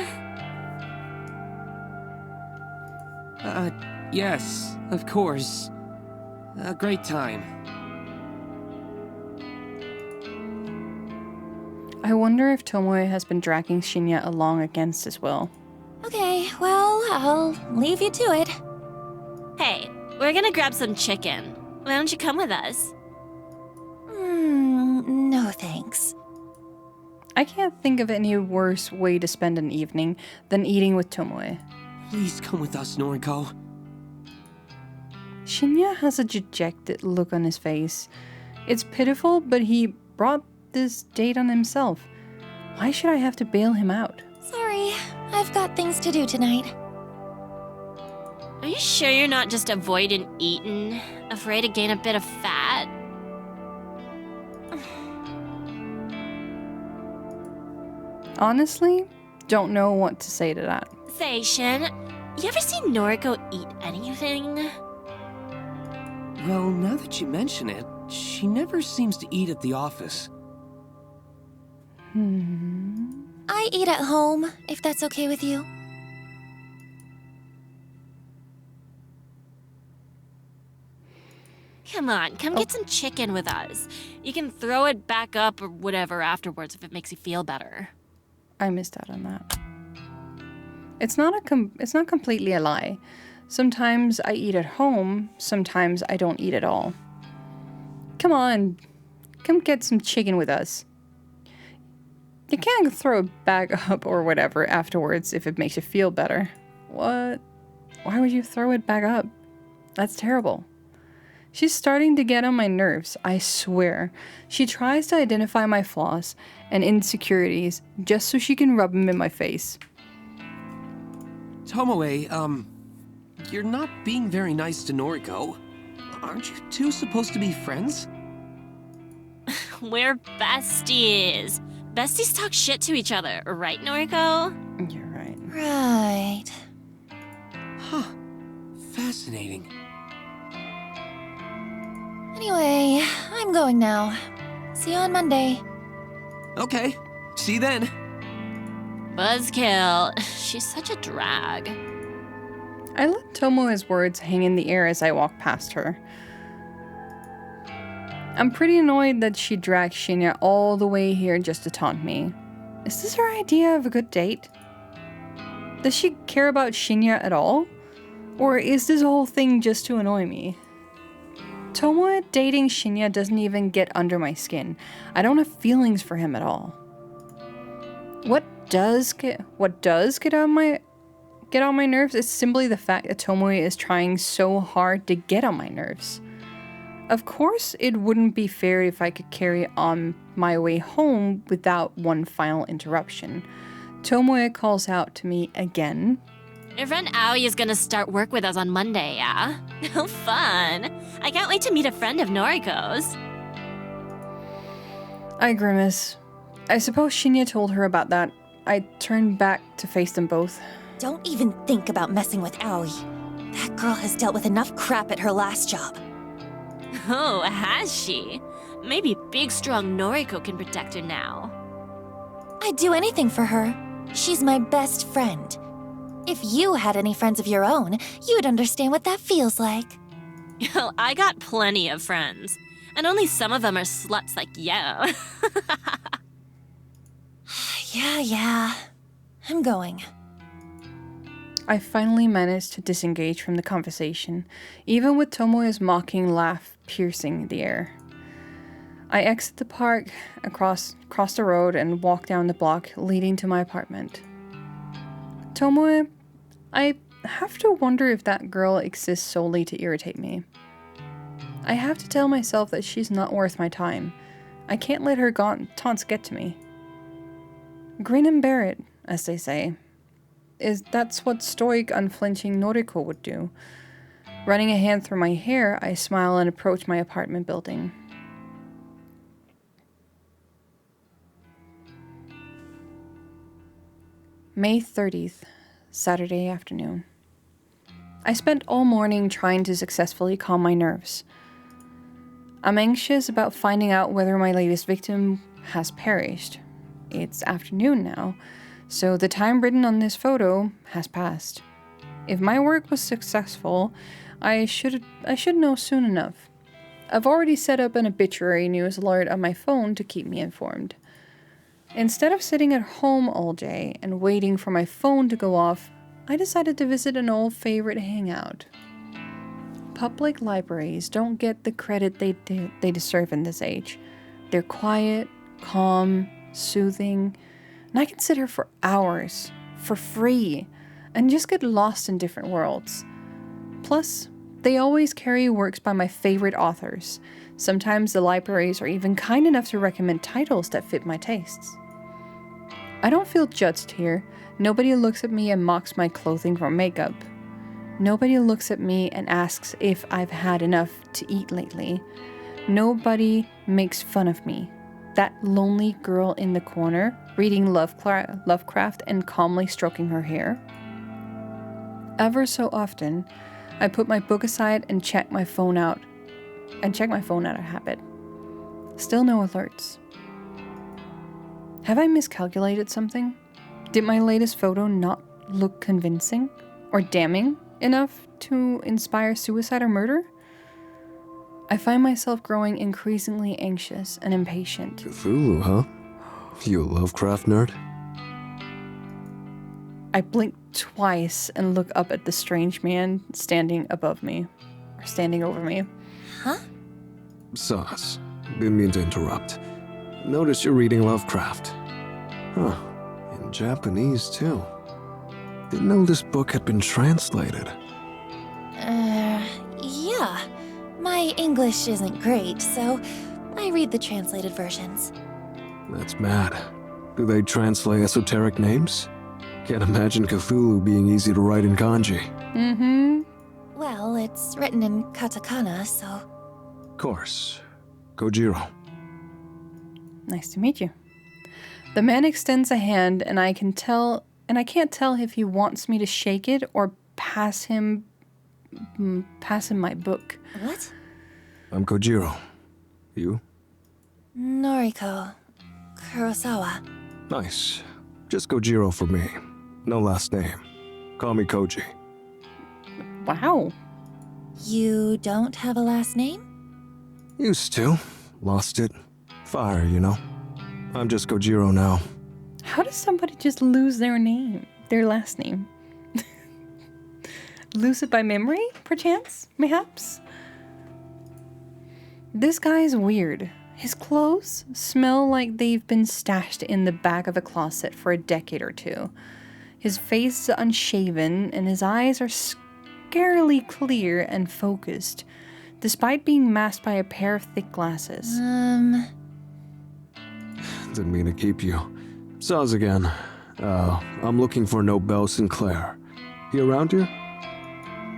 Speaker 9: Yes, of course. A great time.
Speaker 1: I wonder if Tomoe has been dragging Shinya along against his will.
Speaker 11: Okay, well, I'll leave you to it.
Speaker 7: Hey, we're gonna grab some chicken. Why don't you come with us?
Speaker 11: No thanks.
Speaker 1: I can't think of any worse way to spend an evening than eating with Tomoe.
Speaker 9: Please come with us, Noriko.
Speaker 1: Shinya has a dejected look on his face. It's pitiful, but he brought this date on himself. Why should I have to bail him out?
Speaker 11: Sorry, I've got things to do tonight.
Speaker 7: Are you sure you're not just avoiding eating? Afraid to gain a bit of fat?
Speaker 1: Honestly, don't know what to say to that.
Speaker 7: Say, Shin, you ever seen Noriko eat anything?
Speaker 9: Well, now that you mention it, she never seems to eat at the office.
Speaker 11: I eat at home, if that's okay with you.
Speaker 7: Come on, come get some chicken with us. You can throw it back up or whatever afterwards if it makes you feel better.
Speaker 1: I missed out on that. It's not completely a lie. Sometimes I eat at home, sometimes I don't eat at all. Come on, come get some chicken with us. You can't throw it back up or whatever afterwards if it makes you feel better. What? Why would you throw it back up? That's terrible. She's starting to get on my nerves, I swear. She tries to identify my flaws and insecurities just so she can rub them in my face.
Speaker 9: Tomoe, you're not being very nice to Noriko. Aren't you two supposed to be friends?
Speaker 7: We're besties. Besties talk shit to each other, right, Noriko?
Speaker 1: You're right.
Speaker 11: Right.
Speaker 9: Huh. Fascinating.
Speaker 11: Anyway, I'm going now. See you on Monday.
Speaker 9: Okay. See you then.
Speaker 7: Buzzkill. She's such a drag.
Speaker 1: I let Tomoe's words hang in the air as I walk past her. I'm pretty annoyed that she dragged Shinya all the way here just to taunt me. Is this her idea of a good date? Does she care about Shinya at all? Or is this whole thing just to annoy me? Tomoe dating Shinya doesn't even get under my skin. I don't have feelings for him at all. What does get on my nerves is simply the fact that Tomoe is trying so hard to get on my nerves. Of course, it wouldn't be fair if I could carry on my way home without one final interruption. Tomoe calls out to me again.
Speaker 7: Your friend Aoi is gonna start work with us on Monday, yeah? Oh, fun. I can't wait to meet a friend of Noriko's.
Speaker 1: I grimace. I suppose Shinya told her about that. I turn back to face them both.
Speaker 11: Don't even think about messing with Aoi. That girl has dealt with enough crap at her last job.
Speaker 7: Oh, has she? Maybe big, strong Noriko can protect her now.
Speaker 11: I'd do anything for her. She's my best friend. If you had any friends of your own, you'd understand what that feels like.
Speaker 7: Oh, I got plenty of friends. And only some of them are sluts like you.
Speaker 11: Yeah. I'm going.
Speaker 1: I finally managed to disengage from the conversation, even with Tomoe's mocking laugh piercing the air. I exit the park, cross the road, and walk down the block leading to my apartment. Tomoe, I have to wonder if that girl exists solely to irritate me. I have to tell myself that she's not worth my time. I can't let her taunts get to me. Grin and bear it, as they say. That's what stoic, unflinching Noriko would do. Running a hand through my hair, I smile and approach my apartment building. May 30th, Saturday afternoon. I spent all morning trying to successfully calm my nerves. I'm anxious about finding out whether my latest victim has perished. It's afternoon now, so the time written on this photo has passed. If my work was successful, I should know soon enough. I've already set up an obituary news alert on my phone to keep me informed. Instead of sitting at home all day and waiting for my phone to go off, I decided to visit an old favorite hangout. Public libraries don't get the credit they deserve in this age. They're quiet, calm, soothing, and I can sit here for hours, for free, and just get lost in different worlds. Plus, they always carry works by my favorite authors. Sometimes the libraries are even kind enough to recommend titles that fit my tastes. I don't feel judged here. Nobody looks at me and mocks my clothing or makeup. Nobody looks at me and asks if I've had enough to eat lately. Nobody makes fun of me. That lonely girl in the corner, reading Lovecraft and calmly stroking her hair. Ever so often, I put my book aside and check my phone out of habit. Still no alerts. Have I miscalculated something? Did my latest photo not look convincing or damning enough to inspire suicide or murder? I find myself growing increasingly anxious and impatient.
Speaker 15: Cthulhu, huh? You a Lovecraft nerd?
Speaker 1: I blink twice and look up at the strange man standing over me.
Speaker 11: Huh?
Speaker 15: Sus, didn't mean to interrupt. Notice you're reading Lovecraft. Huh, in Japanese too. Didn't know this book had been translated.
Speaker 11: Yeah. My English isn't great, so I read the translated versions.
Speaker 15: That's mad. Do they translate esoteric names? Can't imagine Cthulhu being easy to write in kanji.
Speaker 1: Mm-hmm.
Speaker 11: Well, it's written in katakana, so...
Speaker 15: Of course. Kojiro.
Speaker 1: Nice to meet you. The man extends a hand, and I can't tell if he wants me to shake it or pass him my book.
Speaker 11: What?
Speaker 15: I'm Kojiro. You?
Speaker 11: Noriko. Kurosawa.
Speaker 15: Nice. Just Kojiro for me. No last name. Call me Koji.
Speaker 1: Wow.
Speaker 11: You don't have a last name?
Speaker 15: Used to. Lost it. Fire, you know. I'm just Kojiro now.
Speaker 1: How does somebody just lose their last name? Lose it by memory, perchance? Mayhaps? This guy's weird. His clothes smell like they've been stashed in the back of a closet for a decade or two. His face is unshaven, and his eyes are scarily clear and focused, despite being masked by a pair of thick glasses.
Speaker 15: Didn't mean to keep you. Saws again. I'm looking for Nobel Sinclair. He around here?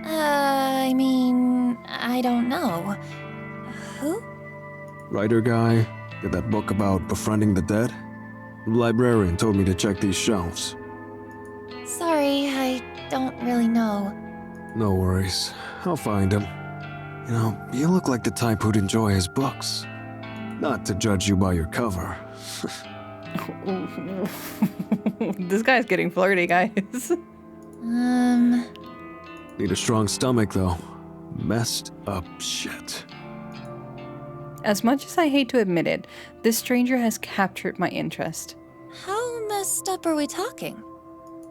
Speaker 11: I mean, I don't know. Who?
Speaker 15: Writer guy. Did that book about befriending the dead? The librarian told me to check these shelves.
Speaker 11: Sorry, I don't really know.
Speaker 15: No worries. I'll find him. You know, you look like the type who'd enjoy his books. Not to judge you by your cover.
Speaker 1: This guy's getting flirty, guys.
Speaker 15: Need a strong stomach, though. Messed up shit.
Speaker 1: As much as I hate to admit it, this stranger has captured my interest.
Speaker 11: How messed up are we talking?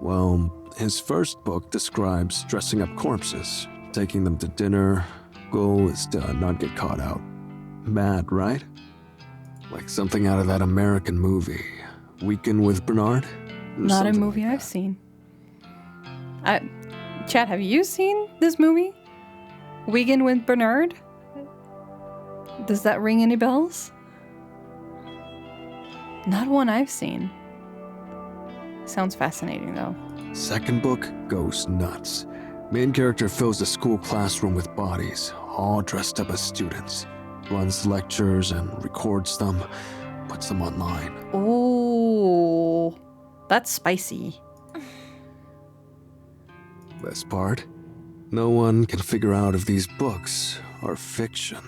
Speaker 15: Well, his first book describes dressing up corpses, taking them to dinner. Goal is to not get caught out. Bad, right? Like something out of that American movie, Weekend with Bernard?
Speaker 1: Not a movie I've seen. Chad, have you seen this movie? Weekend with Bernard? Does that ring any bells? Not one I've seen. Sounds fascinating, though.
Speaker 15: Second book goes nuts. Main character fills a school classroom with bodies, all dressed up as students. Runs lectures and records them, puts them online.
Speaker 1: Oh, that's spicy.
Speaker 15: Best part? No one can figure out if these books are fiction.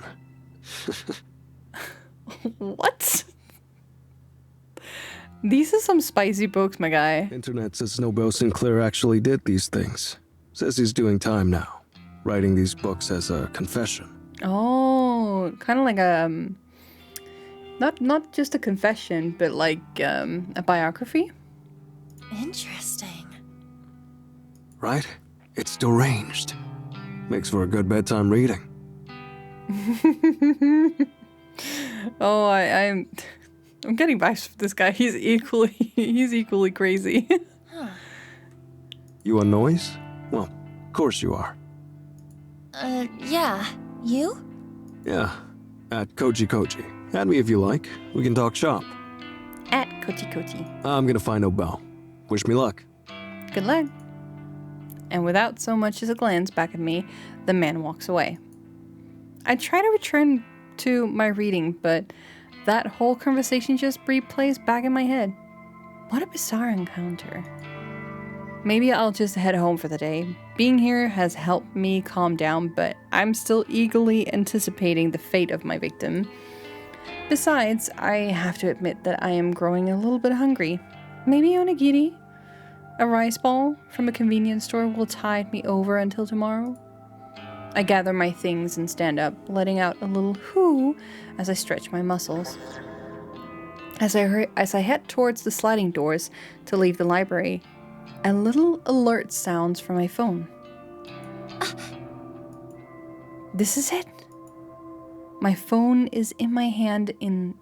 Speaker 1: What? These are some spicy books, my guy.
Speaker 15: Internet says Nobel Sinclair actually did these things. Says he's doing time now, writing these books as a confession.
Speaker 1: Oh, kind of like a not just a confession, but like a biography.
Speaker 11: Interesting.
Speaker 15: Right? It's deranged. Makes for a good bedtime reading.
Speaker 1: Oh, I'm getting vibes from this guy. He's equally crazy.
Speaker 15: You want noise? Well, of course you are.
Speaker 11: Yeah. You?
Speaker 15: Yeah, at Koji. Add me if you like. We can talk shop.
Speaker 1: At Koji.
Speaker 15: I'm gonna find Nobel. Wish me luck.
Speaker 1: Good luck. And without so much as a glance back at me, the man walks away. I try to return to my reading, but that whole conversation just replays back in my head. What a bizarre encounter. Maybe I'll just head home for the day. Being here has helped me calm down, but I'm still eagerly anticipating the fate of my victim. Besides, I have to admit that I am growing a little bit hungry. Maybe onigiri? A rice ball from a convenience store will tide me over until tomorrow. I gather my things and stand up, letting out a little hoo as I stretch my muscles. As I head towards the sliding doors to leave the library, a little alert sounds from my phone. This is it. My phone is in my hands in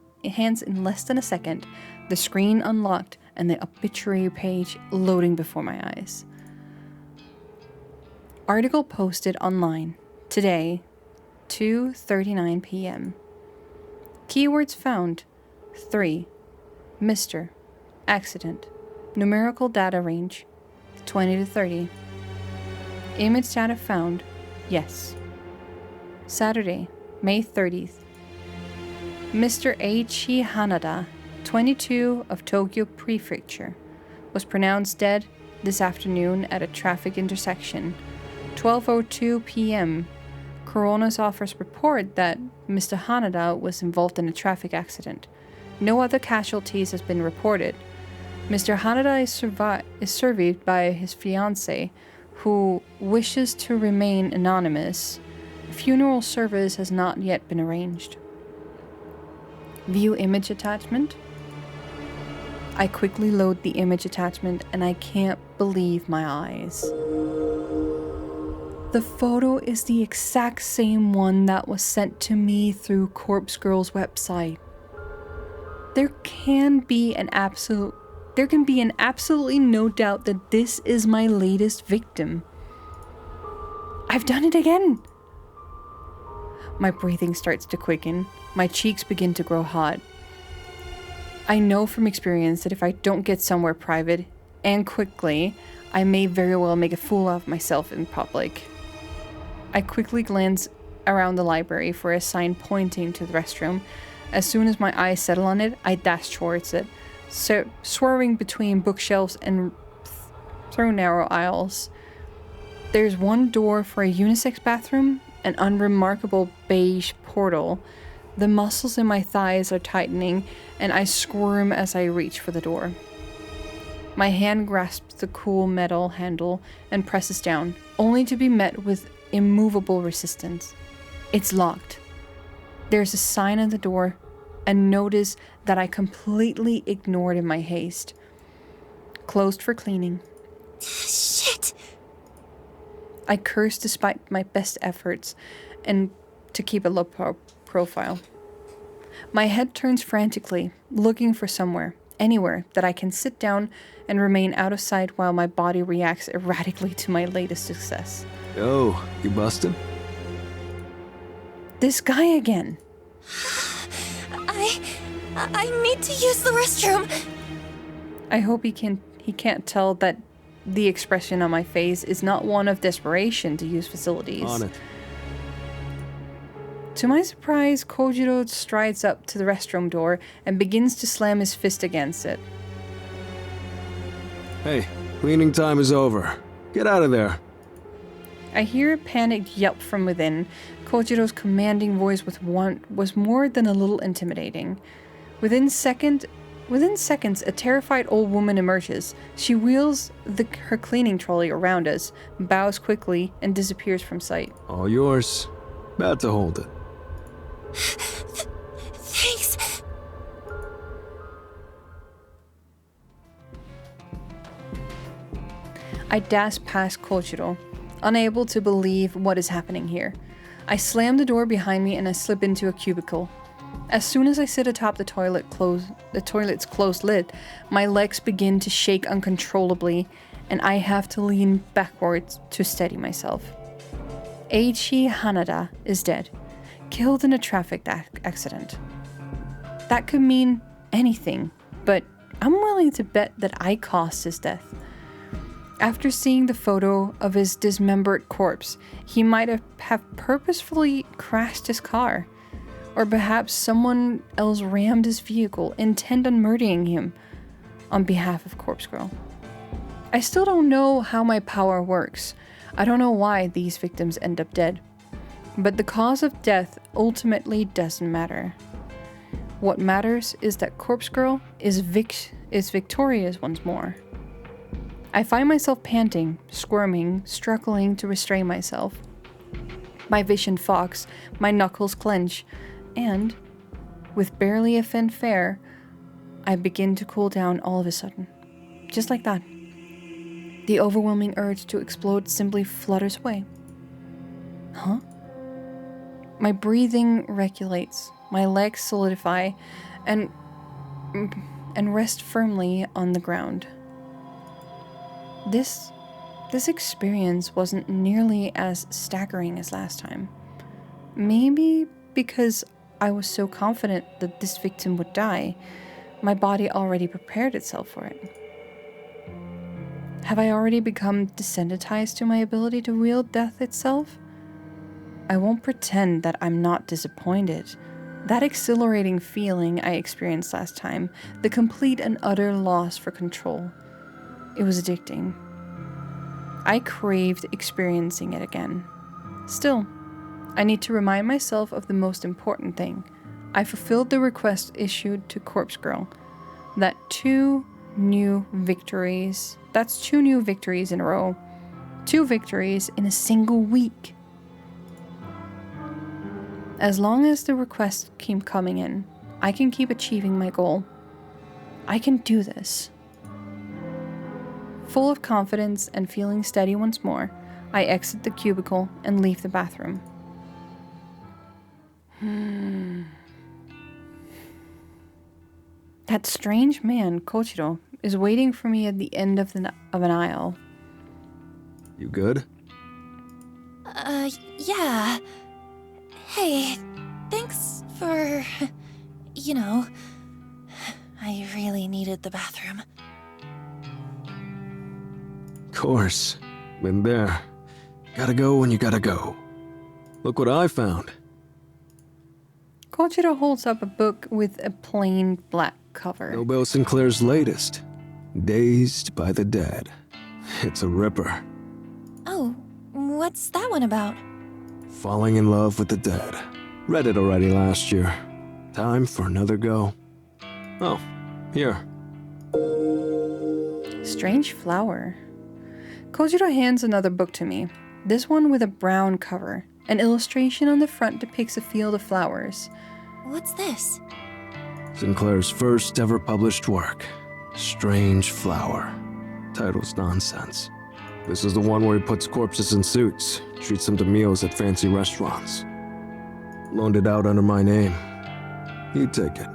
Speaker 1: less than a second, the screen unlocked, and the obituary page loading before my eyes. Article posted online today, 2:39 p.m. Keywords found: 3. Mr. Accident. Numerical data range 20 to 30. Image data found: yes. Saturday, May 30th. Mr. Eiichi Hanada, 22 of Tokyo Prefecture, was pronounced dead this afternoon at a traffic intersection. 12:02 p.m. Coroner's office report that Mr. Hanada was involved in a traffic accident. No other casualties has been reported. Mr. Hanada is survived by his fiancée, who wishes to remain anonymous. A funeral service has not yet been arranged. View image attachment. I quickly load the image attachment and I can't believe my eyes. The photo is the exact same one that was sent to me through Corpse Girl's website. There can be an absolutely no doubt that this is my latest victim. I've done it again. My breathing starts to quicken. My cheeks begin to grow hot. I know from experience that if I don't get somewhere private and quickly, I may very well make a fool of myself in public. I quickly glance around the library for a sign pointing to the restroom. As soon as my eyes settle on it, I dash towards it, swerving between bookshelves and through narrow aisles. There's one door for a unisex bathroom, an unremarkable beige portal. The muscles in my thighs are tightening, and I squirm as I reach for the door. My hand grasps the cool metal handle and presses down, only to be met with immovable resistance. It's locked. There's a sign on the door, a notice that I completely ignored in my haste. Closed for cleaning.
Speaker 11: Shit!
Speaker 1: I curse despite my best efforts and to keep a low profile. My head turns frantically, looking for somewhere, anywhere, that I can sit down and remain out of sight while my body reacts erratically to my latest success.
Speaker 15: Yo, you busted?
Speaker 1: This guy again.
Speaker 11: I need to use the restroom.
Speaker 1: I hope he can't tell that the expression on my face is not one of desperation to use facilities.
Speaker 15: On it.
Speaker 1: To my surprise, Kojiro strides up to the restroom door and begins to slam his fist against it.
Speaker 15: Hey, cleaning time is over. Get out of there.
Speaker 1: I hear a panicked yelp from within. Kojiro's commanding voice was more than a little intimidating. Within seconds, a terrified old woman emerges. She wheels her cleaning trolley around us, bows quickly, and disappears from sight.
Speaker 15: All yours. About to hold it.
Speaker 11: Thanks.
Speaker 1: I dash past Kojiro, unable to believe what is happening here. I slam the door behind me and I slip into a cubicle. As soon as I sit atop the toilet's closed lid, my legs begin to shake uncontrollably, and I have to lean backwards to steady myself. Eiichi Hanada is dead, killed in a traffic accident. That could mean anything, but I'm willing to bet that I caused his death. After seeing the photo of his dismembered corpse, he might have purposefully crashed his car. Or perhaps someone else rammed his vehicle, intent on murdering him on behalf of Corpse Girl. I still don't know how my power works. I don't know why these victims end up dead. But the cause of death ultimately doesn't matter. What matters is that Corpse Girl is victorious once more. I find myself panting, squirming, struggling to restrain myself. My vision fogs, my knuckles clench, and, with barely a fanfare, I begin to cool down all of a sudden. Just like that. The overwhelming urge to explode simply flutters away. Huh? My breathing regulates, my legs solidify, and rest firmly on the ground. This experience wasn't nearly as staggering as last time. Maybe because I was so confident that this victim would die, my body already prepared itself for it. Have I already become desensitized to my ability to wield death itself? I won't pretend that I'm not disappointed. That exhilarating feeling I experienced last time, the complete and utter loss for control, it was addicting. I craved experiencing it again. Still, I need to remind myself of the most important thing. I fulfilled the request issued to Corpse Girl. That's 2 new victories in a row. 2 victories in a single week. As long as the requests keep coming in, I can keep achieving my goal. I can do this. Full of confidence and feeling steady once more, I exit the cubicle and leave the bathroom. That strange man, Kojiro, is waiting for me at the end of an aisle.
Speaker 15: You good?
Speaker 11: Yeah. Hey, thanks for... I really needed the bathroom.
Speaker 15: Course. Been there. Gotta go when you gotta go. Look what I found.
Speaker 1: Kojiro holds up a book with a plain black cover.
Speaker 15: Nobel Sinclair's latest. Dazed by the Dead. It's a ripper.
Speaker 11: Oh, what's that one about?
Speaker 15: Falling in love with the dead. Read it already last year. Time for another go. Oh, here.
Speaker 1: Strange flower. Kojiro hands another book to me. This one with a brown cover. An illustration on the front depicts a field of flowers.
Speaker 11: What's this?
Speaker 15: Sinclair's first ever published work. Strange Flower. Title's nonsense. This is the one where he puts corpses in suits, treats them to meals at fancy restaurants. Loaned it out under my name. You take it.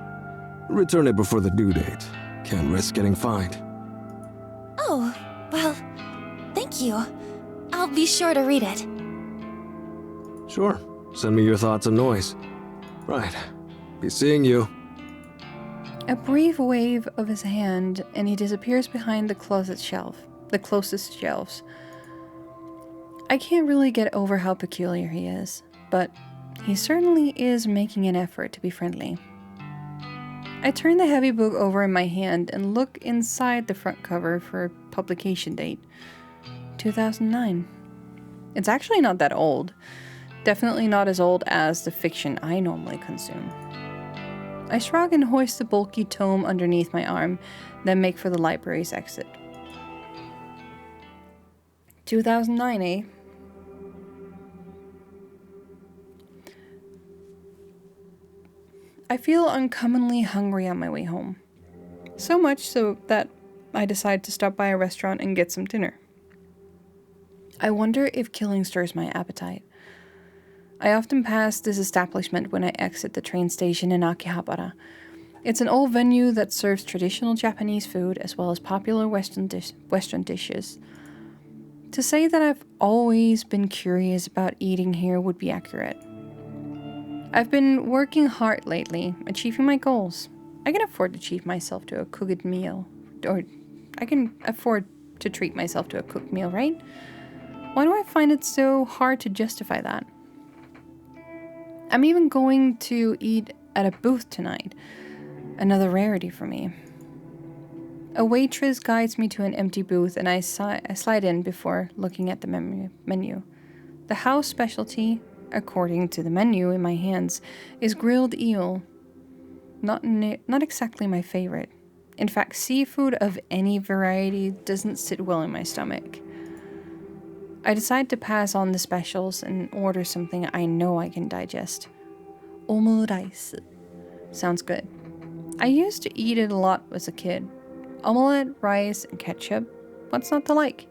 Speaker 15: Return it before the due date. Can't risk getting fined.
Speaker 11: Oh, well, thank you. I'll be sure to read it.
Speaker 15: Sure. Send me your thoughts and noise. Right. Be seeing you.
Speaker 1: A brief wave of his hand, and he disappears behind the closest shelves. I can't really get over how peculiar he is, but he certainly is making an effort to be friendly. I turn the heavy book over in my hand and look inside the front cover for a publication date. 2009. It's actually not that old. Definitely not as old as the fiction I normally consume. I shrug and hoist the bulky tome underneath my arm, then make for the library's exit. 2009, eh? I feel uncommonly hungry on my way home. So much so that I decide to stop by a restaurant and get some dinner. I wonder if killing stirs my appetite. I often pass this establishment when I exit the train station in Akihabara. It's an old venue that serves traditional Japanese food as well as popular Western dishes. To say that I've always been curious about eating here would be accurate. I've been working hard lately, achieving my goals. I can afford to treat myself to a cooked meal. Or I can afford to treat myself to a cooked meal, right? Why do I find it so hard to justify that? I'm even going to eat at a booth tonight. Another rarity for me. A waitress guides me to an empty booth and I slide in before looking at the menu. The house specialty, according to the menu in my hands, is grilled eel. Not exactly my favorite. In fact, seafood of any variety doesn't sit well in my stomach. I decide to pass on the specials and order something I know I can digest. Omurice. Sounds good. I used to eat it a lot as a kid. Omelette, rice, and ketchup. What's not to like?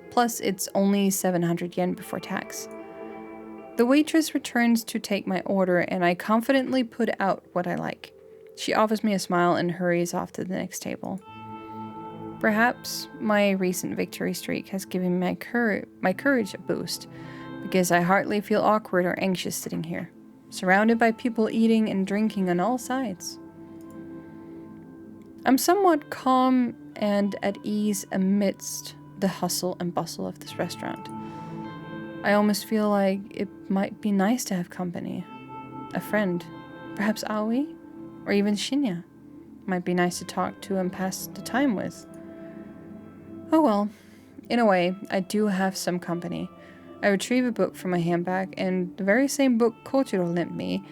Speaker 1: Plus, it's only 700 yen before tax. The waitress returns to take my order and I confidently put out what I like. She offers me a smile and hurries off to the next table. Perhaps my recent victory streak has given my courage a boost, because I hardly feel awkward or anxious sitting here, surrounded by people eating and drinking on all sides. I'm somewhat calm and at ease amidst the hustle and bustle of this restaurant. I almost feel like it might be nice to have company. A friend, perhaps Aoi, or even Shinya, might be nice to talk to and pass the time with. Oh well, in a way, I do have some company. I retrieve a book from my handbag, and the very same book Kochiro lent me,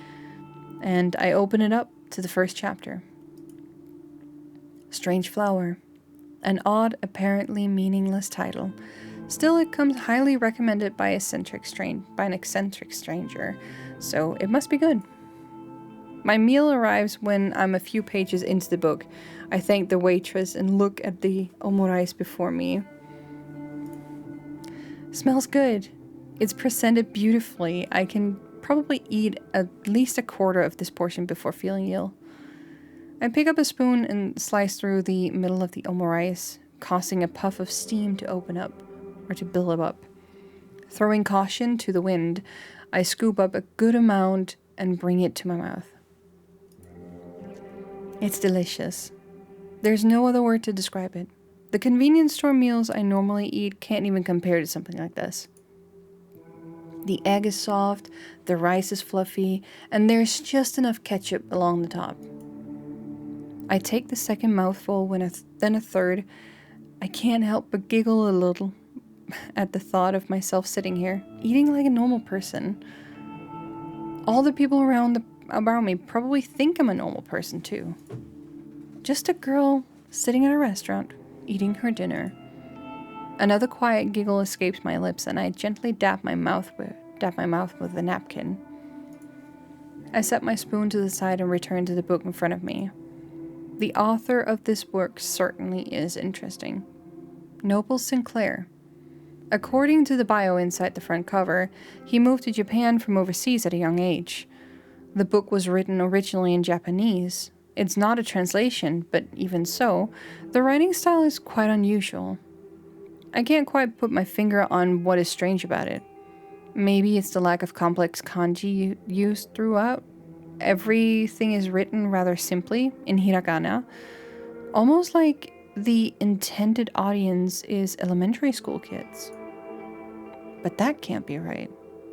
Speaker 1: and I open it up to the first chapter. Strange Flower. An odd, apparently meaningless title. Still, it comes highly recommended by an eccentric stranger, so it must be good. My meal arrives when I'm a few pages into the book. I thank the waitress and look at the omurice before me. Smells good. It's presented beautifully. I can probably eat at least a quarter of this portion before feeling ill. I pick up a spoon and slice through the middle of the omurice, causing a puff of steam to open up, or to build up. Throwing caution to the wind, I scoop up a good amount and bring it to my mouth. It's delicious. There's no other word to describe it. The convenience store meals I normally eat can't even compare to something like this. The egg is soft, the rice is fluffy, and there's just enough ketchup along the top. I take the second mouthful, then a third. I can't help but giggle a little at the thought of myself sitting here, eating like a normal person. All the people around me probably think I'm a normal person too. Just a girl sitting at a restaurant, eating her dinner. Another quiet giggle escapes my lips, and I gently dab my mouth with a napkin. I set my spoon to the side and return to the book in front of me. The author of this work certainly is interesting. Noble Sinclair. According to the bio inside the front cover, he moved to Japan from overseas at a young age. The book was written originally in Japanese. It's not a translation, but even so, the writing style is quite unusual. I can't quite put my finger on what is strange about it. Maybe it's the lack of complex kanji used throughout. Everything is written rather simply in hiragana, almost like the intended audience is elementary school kids. But that can't be right.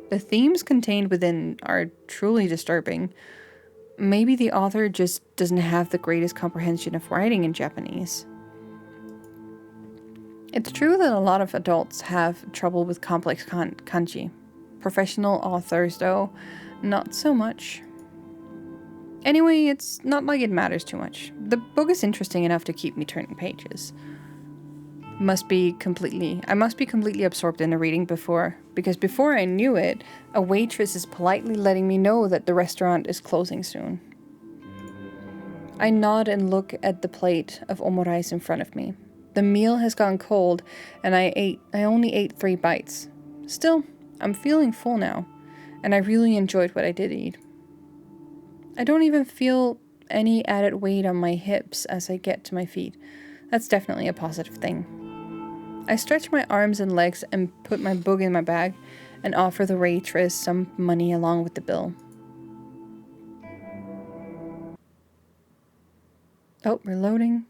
Speaker 1: The themes contained within are truly disturbing. Maybe the author just doesn't have the greatest comprehension of writing in Japanese. It's true that a lot of adults have trouble with complex kanji. Professional authors, though, not so much. Anyway, it's not like it matters too much. The book is interesting enough to keep me turning pages. I must be completely absorbed in the reading because before I knew it, a waitress is politely letting me know that the restaurant is closing soon. I nod and look at the plate of omurice in front of me. The meal has gone cold, and I only ate 3 bites. Still, I'm feeling full now, and I really enjoyed what I did eat. I don't even feel any added weight on my hips as I get to my feet. That's definitely a positive thing. I stretch my arms and legs and put my book in my bag and offer the waitress some money along with the bill. Oh, reloading.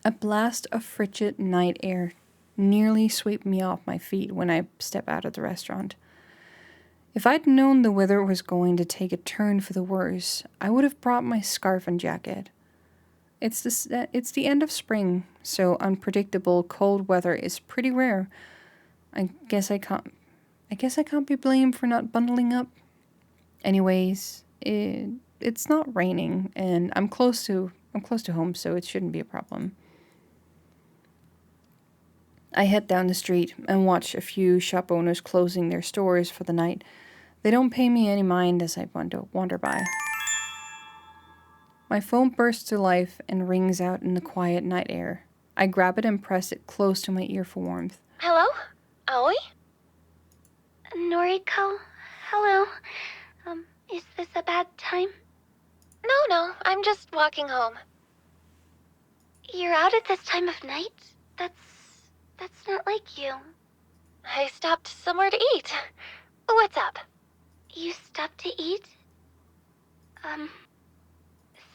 Speaker 1: A blast of frigid night air nearly swept me off my feet when I stepped out of the restaurant. If I'd known the weather was going to take a turn for the worse, I would have brought my scarf and jacket. It's the end of spring, so unpredictable cold weather is pretty rare. I guess I can't be blamed for not bundling up. Anyways, it's not raining, and I'm close to home, so it shouldn't be a problem. I head down the street and watch a few shop owners closing their stores for the night. They don't pay me any mind as I wander by. My phone bursts to life and rings out in the quiet night air. I grab it and press it close to my ear for warmth.
Speaker 10: Hello? Aoi?
Speaker 3: Noriko, hello. Is this a bad time?
Speaker 10: No, I'm just walking home.
Speaker 3: You're out at this time of night? That's not like you.
Speaker 10: I stopped somewhere to eat. What's up?
Speaker 3: You stopped to eat?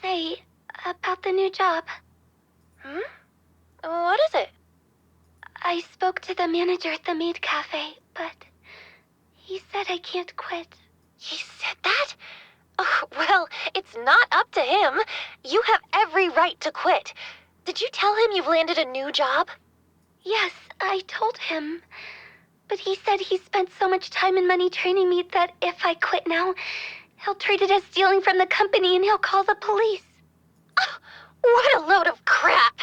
Speaker 3: Say, about the new job.
Speaker 10: What is it?
Speaker 3: I spoke to the manager at the maid cafe, but he said I can't quit.
Speaker 10: He said that? Oh, well, it's not up to him. You have every right to quit. Did you tell him you've landed a new job?
Speaker 3: Yes, I told him. But he said he spent so much time and money training me that if I quit now, he'll treat it as stealing from the company and he'll call the police.
Speaker 10: Oh, what a load of crap!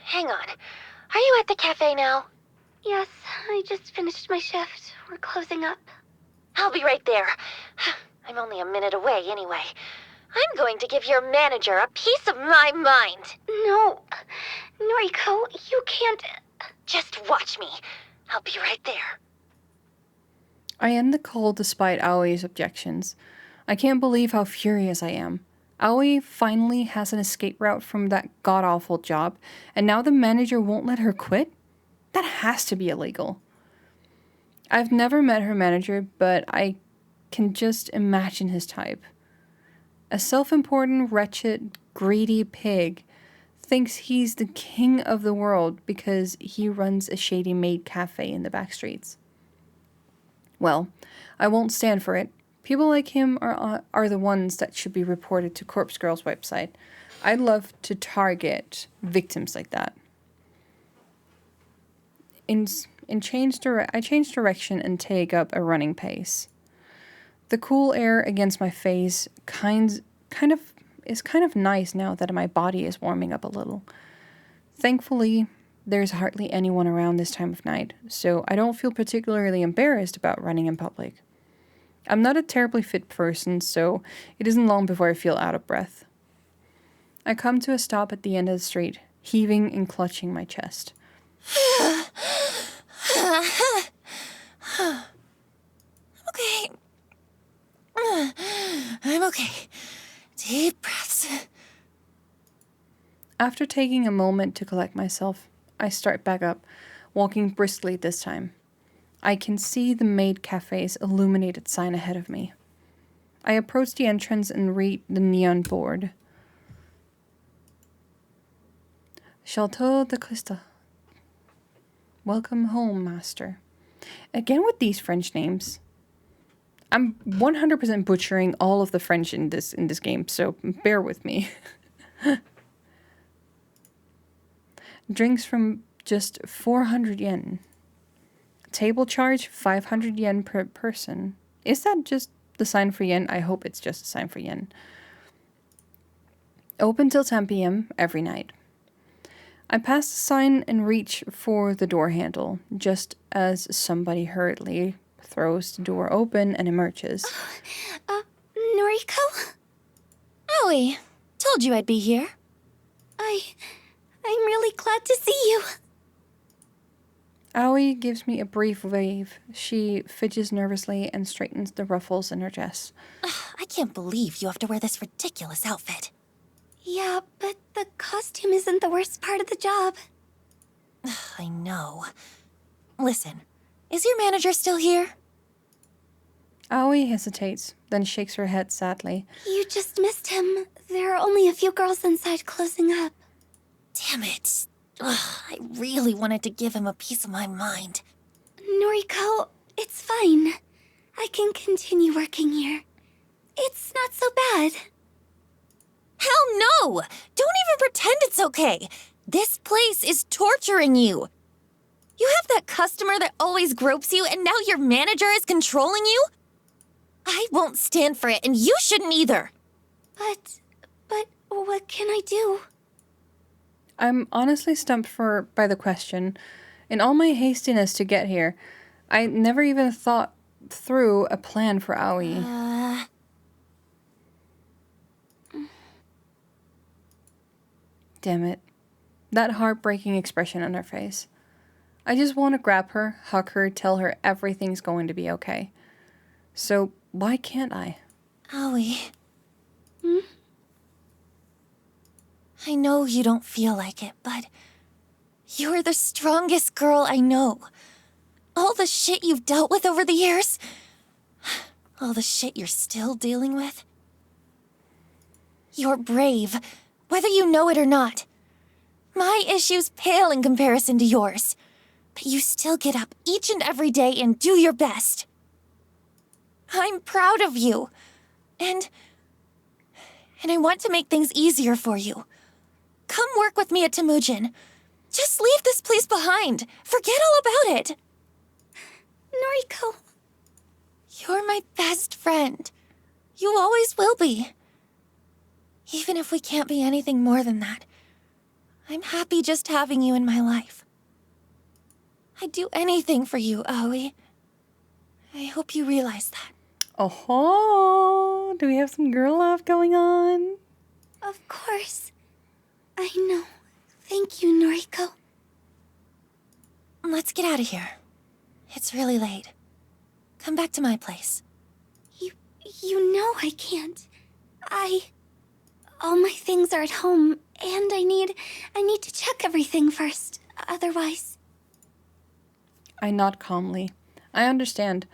Speaker 10: Hang on. Are you at the cafe now?
Speaker 3: Yes, I just finished my shift. We're closing up.
Speaker 10: I'll be right there. I'm only a minute away anyway. I'm going to give your manager a piece of my mind.
Speaker 3: No, Noriko, you can't.
Speaker 10: Just watch me. I'll be right there.
Speaker 1: I end the call despite Aoi's objections. I can't believe how furious I am. Aoi finally has an escape route from that god-awful job, and now the manager won't let her quit? That has to be illegal. I've never met her manager, but I can just imagine his type. A self-important, wretched, greedy pig thinks he's the king of the world because he runs a shady maid cafe in the back streets. Well, I won't stand for it. People like him are the ones that should be reported to Corpse Girl's website. I'd love to target victims like that. I change direction and take up a running pace. The cool air against my face is kind of nice now that my body is warming up a little. Thankfully, there's hardly anyone around this time of night, so I don't feel particularly embarrassed about running in public. I'm not a terribly fit person, so it isn't long before I feel out of breath. I come to a stop at the end of the street, heaving and clutching my chest.
Speaker 7: Okay. I'm okay. Deep breaths.
Speaker 1: After taking a moment to collect myself, I start back up, walking briskly this time. I can see the Maid Cafe's illuminated sign ahead of me. I approach the entrance and read the neon board. Chateau de Crystal. Welcome home, master. Again with these French names. I'm 100% butchering all of the French in this game, so bear with me. Drinks from just 400 yen. Table charge 500 yen per person. Is that just the sign for yen? I hope it's just a sign for yen. Open till 10 p.m. every night. I pass the sign and reach for the door handle, just as somebody hurriedly throws the door open and emerges.
Speaker 14: Noriko?
Speaker 7: Aoi, told you I'd be here.
Speaker 14: I'm really glad to see you.
Speaker 1: Aoi gives me a brief wave. She fidgets nervously and straightens the ruffles in her dress.
Speaker 7: I can't believe you have to wear this ridiculous outfit.
Speaker 14: Yeah, but the costume isn't the worst part of the job.
Speaker 7: I know. Listen, is your manager still here?
Speaker 1: Aoi hesitates, then shakes her head sadly.
Speaker 14: You just missed him. There are only a few girls inside closing up.
Speaker 7: Damn it. I really wanted to give him a piece of my mind.
Speaker 14: Noriko, it's fine. I can continue working here. It's not so bad.
Speaker 7: Hell no! Don't even pretend it's okay. This place is torturing you. You have that customer that always gropes you, and now your manager is controlling you? I won't stand for it, and you shouldn't either.
Speaker 14: But what can I do?
Speaker 1: I'm honestly stumped by the question. In all my hastiness to get here, I never even thought through a plan for Aoi. Damn it. That heartbreaking expression on her face. I just want to grab her, hug her, tell her everything's going to be okay. So why can't I?
Speaker 7: Aoi. I know you don't feel like it, but you're the strongest girl I know. All the shit you've dealt with over the years, all the shit you're still dealing with. You're brave, whether you know it or not. My issues pale in comparison to yours, but you still get up each and every day and do your best. I'm proud of you, and I want to make things easier for you. Come work with me at Temujin. Just leave this place behind. Forget all about it.
Speaker 14: Noriko.
Speaker 7: You're my best friend. You always will be. Even if we can't be anything more than that, I'm happy just having you in my life. I'd do anything for you, Aoi. I hope you realize that.
Speaker 1: Oh, do we have some girl love going on?
Speaker 14: Of course. I know. Thank you, Noriko.
Speaker 7: Let's get out of here. It's really late. Come back to my place.
Speaker 14: You know I can't. All my things are at home, and I need to check everything first. Otherwise...
Speaker 1: I nod calmly. I understand.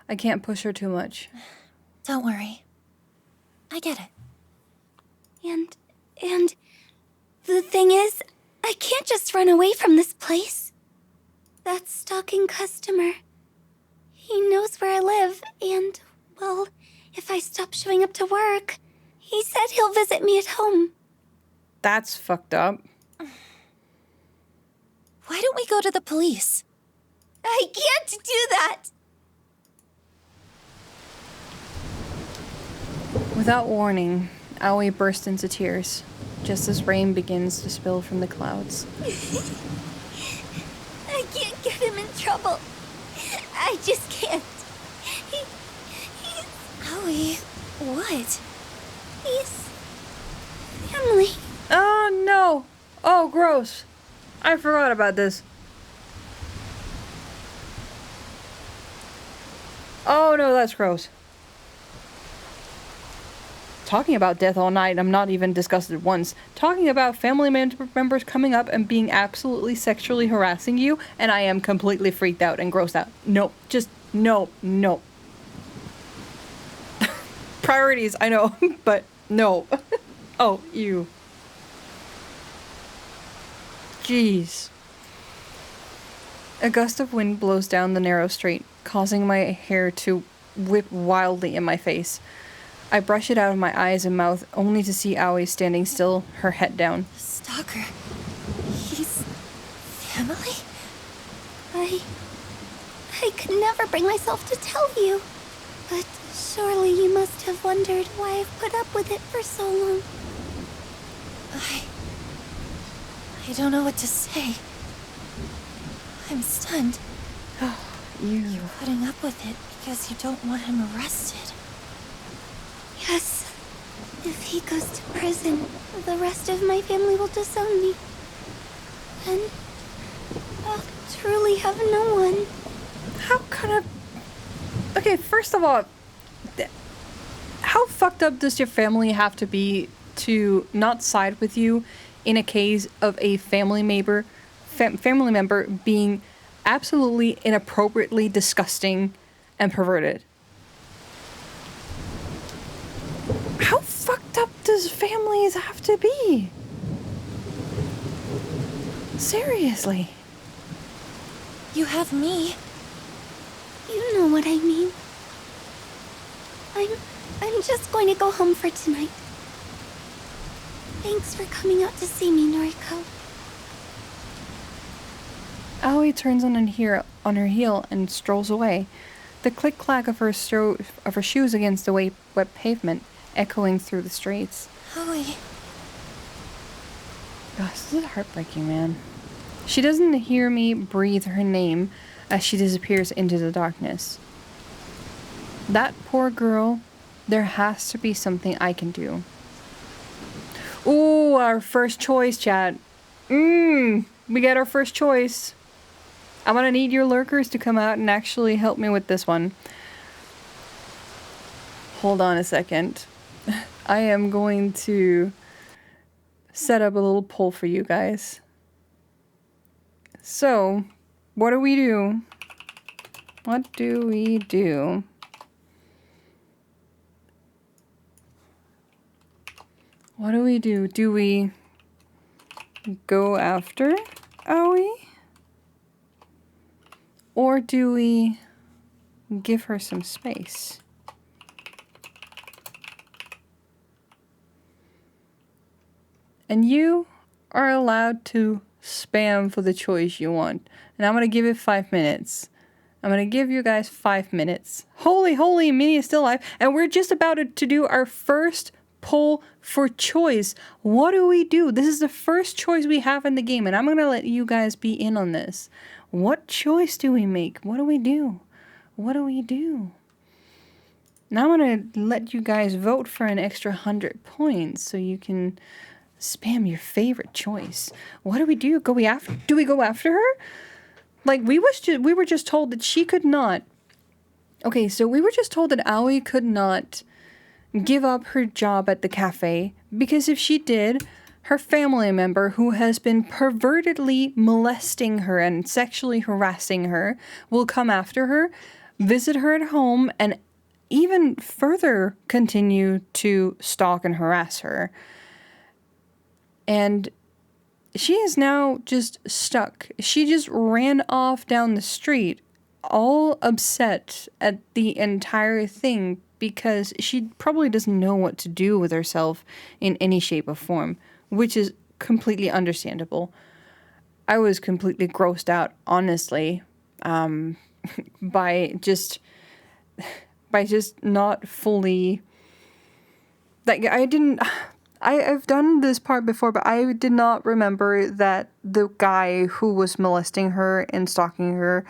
Speaker 1: I can't push her too much.
Speaker 7: Don't worry. I get it.
Speaker 14: And the thing is, I can't just run away from this place. That stalking customer, he knows where I live, and, well, if I stop showing up to work, he said he'll visit me at home.
Speaker 1: That's fucked up.
Speaker 7: Why don't we go to the police?
Speaker 14: I can't do that!
Speaker 1: Without warning, Aoi bursts into tears, just as rain begins to spill from the clouds.
Speaker 14: I can't get him in trouble. I just can't. He's
Speaker 1: Oh, gross. I forgot about this. Oh no, that's gross. Talking about death all night, I'm not even disgusted once. Talking about family members coming up and being absolutely sexually harassing you, and I am completely freaked out and grossed out. No, just no, no. Priorities, I know, but no. Oh, ew. Jeez. A gust of wind blows down the narrow street, causing my hair to whip wildly in my face. I brush it out of my eyes and mouth, only to see Aoi standing still, her head down.
Speaker 11: Stalker. He's family?
Speaker 14: I could never bring myself to tell you. But surely you must have wondered why I've put up with it for so long.
Speaker 11: I don't know what to say. I'm stunned.
Speaker 1: You're
Speaker 11: putting up with it because you don't want him arrested.
Speaker 14: Yes. If he goes to prison, the rest of my family will disown me. Then I'll truly have no one.
Speaker 1: How kind of... Okay, first of all, how fucked up does your family have to be to not side with you in a case of a family member being absolutely inappropriately disgusting and perverted? How fucked up does families have to be? Seriously.
Speaker 11: You have me.
Speaker 14: You know what I mean. I'm just going to go home for tonight. Thanks for coming out to see me, Noriko.
Speaker 1: Aoi turns on her heel and strolls away. The click-clack of her shoes against the wet pavement echoing through the streets.
Speaker 11: Aoi.
Speaker 1: Gosh, this is heartbreaking, man. She doesn't hear me breathe her name as she disappears into the darkness. That poor girl, there has to be something I can do. Ooh, our first choice, chat. We got our first choice. I'm gonna need your lurkers to come out and actually help me with this one. Hold on a second. I am going to set up a little poll for you guys. So, what do we do? What do we do? What do we do? Do we go after Aoi? Or do we give her some space? And you are allowed to spam for the choice you want. And I'm going to give it 5 minutes. I'm going to give you guys 5 minutes. Holy, Minnie is still alive. And we're just about to do our first poll for choice. What do we do? This is the first choice we have in the game. And I'm going to let you guys be in on this. What choice do we make? What do we do? What do we do? Now I'm going to let you guys vote for an extra 100 points so you can spam your favorite choice. What do we do? Do we go after her? Like, we were just told that she could not. Okay, so we were just told that Aoi could not give up her job at the cafe because if she did, her family member who has been pervertedly molesting her and sexually harassing her will come after her, visit her at home, and even further continue to stalk and harass her. And she is now just stuck. She just ran off down the street, all upset at the entire thing because she probably doesn't know what to do with herself in any shape or form, which is completely understandable. I was completely grossed out, honestly, by just not fully, like, I've done this part before, but I did not remember that the guy who was molesting her and stalking her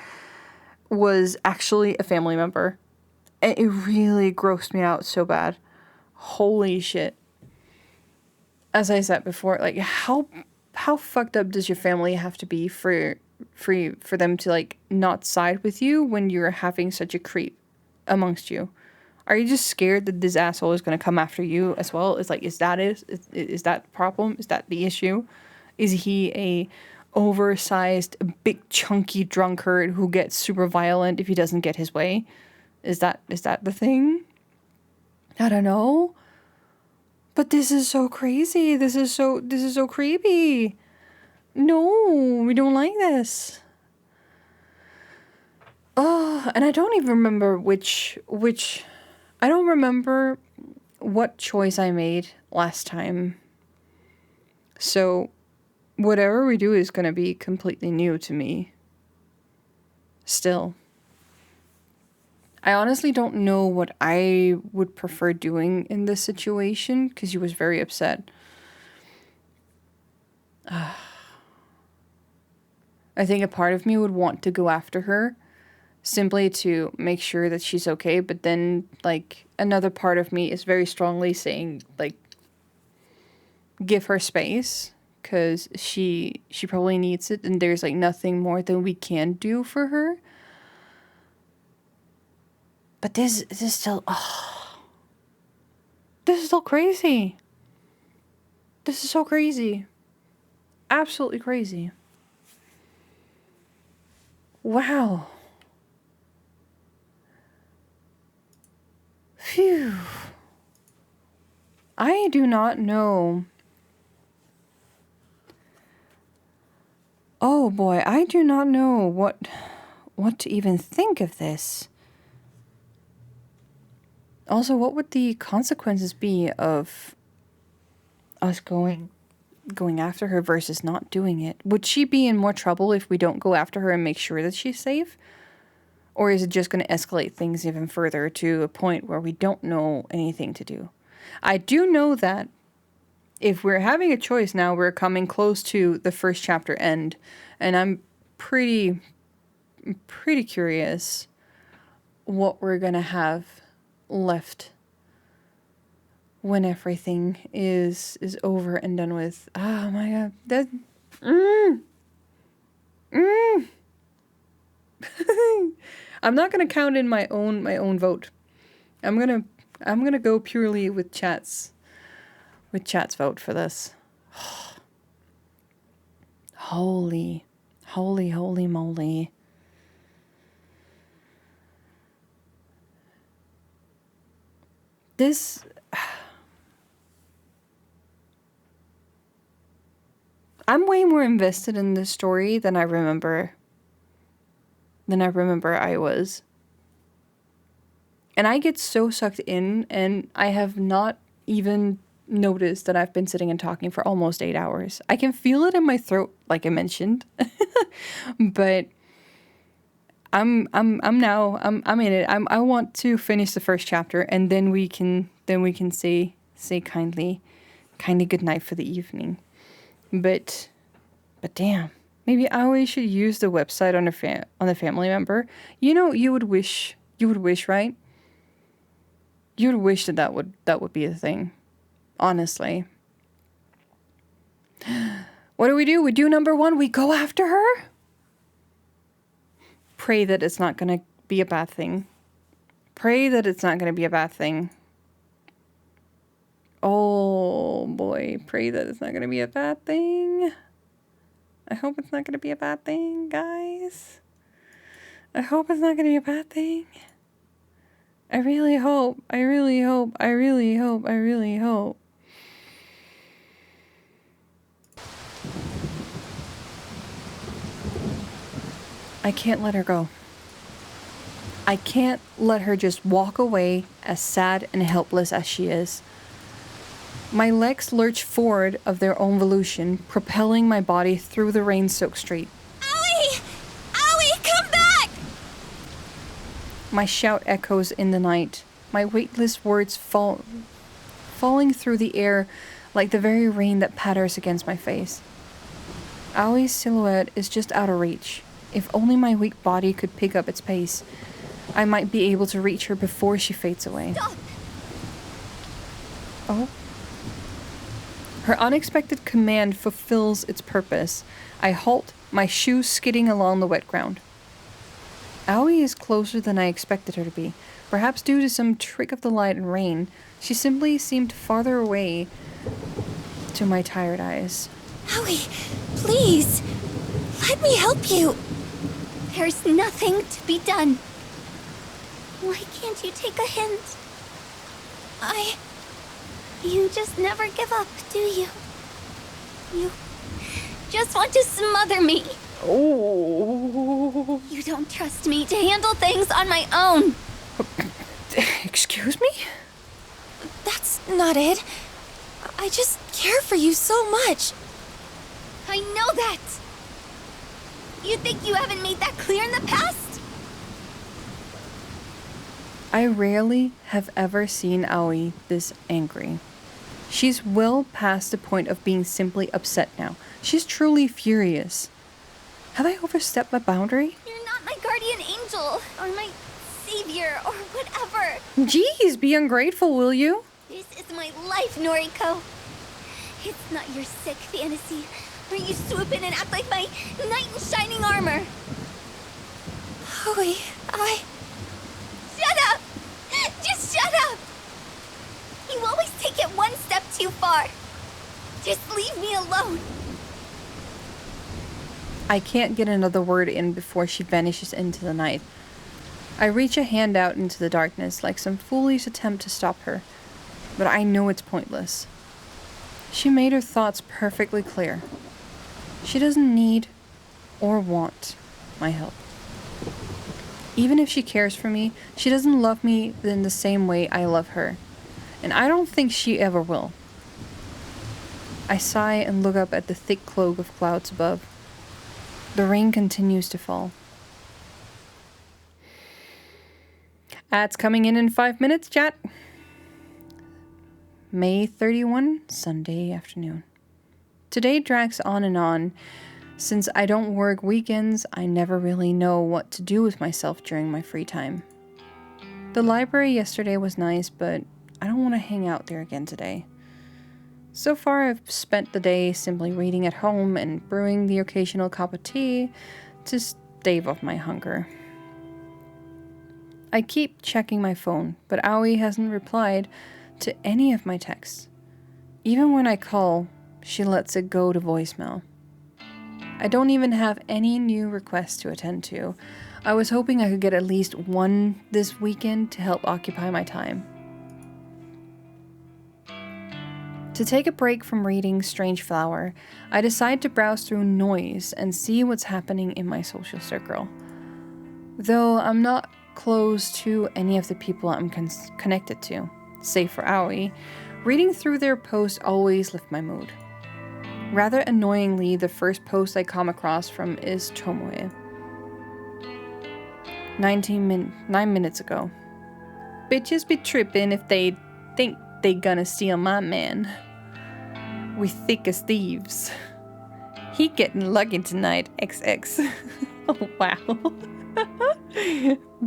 Speaker 1: was actually a family member. And it really grossed me out so bad. Holy shit. As I said before, like, how how fucked up does your family have to be for them to like not side with you when you're having such a creep amongst you? Are you just scared that this asshole is going to come after you as well? Is that the problem? Is that the issue? Is he a oversized, big, chunky drunkard who gets super violent if he doesn't get his way? Is that the thing? I don't know. But this is so crazy. This is so creepy. No, we don't like this. Oh, and I don't even remember which I don't remember what choice I made last time. So whatever we do is going to be completely new to me. Still. I honestly don't know what I would prefer doing in this situation because he was very upset. I think a part of me would want to go after her simply to make sure that she's okay, but then like another part of me is very strongly saying like give her space because she probably needs it and there's like nothing more than we can do for her. But this is still, this is still crazy. This is so crazy. Absolutely crazy. Wow. Phew. I do not know. Oh boy, I do not know what to even think of this. Also, what would the consequences be of us going after her versus not doing it? Would she be in more trouble if we don't go after her and make sure that she's safe? Or is it just going to escalate things even further to a point where we don't know anything to do? I do know that if we're having a choice now, we're coming close to the first chapter end, and I'm pretty curious what we're going to have left when everything is over and done with. Oh my god, that I'm not gonna count in my own vote. I'm gonna go purely with chat's vote for this. Holy moly. This... I'm way more invested in this story than I remember I was. And I get so sucked in, and I have not even noticed that I've been sitting and talking for almost 8 hours. I can feel it in my throat, like I mentioned. But I'm in it. I want to finish the first chapter, and then we can say kindly good night for the evening. But damn, maybe I always should use the website on the family member. You know, you would wish, right? You would wish that would be a thing. Honestly. What do? We do number 1. We go after her. Pray that it's not going to be a bad thing. Pray that it's not going to be a bad thing. Oh boy, pray that it's not going to be a bad thing. I hope it's not going to be a bad thing, guys. I hope it's not going to be a bad thing. I really hope. I can't let her go. I can't let her just walk away as sad and helpless as she is. My legs lurch forward of their own volition, propelling my body through the rain-soaked street.
Speaker 11: Owie! Owie, come back!
Speaker 1: My shout echoes in the night, my weightless words falling through the air like the very rain that patters against my face. Awie's silhouette is just out of reach. If only my weak body could pick up its pace, I might be able to reach her before she fades away.
Speaker 11: Stop.
Speaker 1: Oh? Her unexpected command fulfills its purpose. I halt, my shoes skidding along the wet ground. Aoi is closer than I expected her to be. Perhaps due to some trick of the light and rain, she simply seemed farther away to my tired eyes.
Speaker 14: Aoi, please, let me help you. There's nothing to be done. Why can't you take a hint? You just never give up, do you? You just want to smother me.
Speaker 1: Oh.
Speaker 14: You don't trust me to handle things on my own.
Speaker 1: Excuse me?
Speaker 11: That's not it. I just care for you so much.
Speaker 14: I know that. You think you haven't made that clear in the past?
Speaker 1: I rarely have ever seen Aoi this angry. She's well past the point of being simply upset now. She's truly furious. Have I overstepped my boundary?
Speaker 14: You're not my guardian angel, or my savior, or whatever.
Speaker 1: Jeez, be ungrateful, will you?
Speaker 14: This is my life, Noriko. It's not your sick fantasy, where you swoop in and act like my knight in shining armor.
Speaker 11: Aoi,
Speaker 14: Shut up! Just shut up! You always take it one step too far. Just leave me alone.
Speaker 1: I can't get another word in before she vanishes into the night. I reach a hand out into the darkness like some foolish attempt to stop her, but I know it's pointless. She made her thoughts perfectly clear. She doesn't need or want my help. Even if she cares for me, she doesn't love me in the same way I love her, and I don't think she ever will. I sigh and look up at the thick cloak of clouds above. The rain continues to fall. That's coming in 5 minutes, chat. May 31, Sunday afternoon. Today drags on and on. Since I don't work weekends, I never really know what to do with myself during my free time. The library yesterday was nice, but I don't want to hang out there again today. So far, I've spent the day simply reading at home and brewing the occasional cup of tea to stave off my hunger. I keep checking my phone, but Aoi hasn't replied to any of my texts. Even when I call, she lets it go to voicemail. I don't even have any new requests to attend to. I was hoping I could get at least one this weekend to help occupy my time. To take a break from reading Strange Flower, I decide to browse through Noise and see what's happening in my social circle. Though I'm not close to any of the people I'm connected to, save for Aoi, reading through their posts always lifts my mood. Rather annoyingly, the first post I come across from is Tomoe. 9 minutes ago. Bitches be trippin' if they think they gonna steal my man. We thick as thieves. He getting lucky tonight, XX. Oh, wow.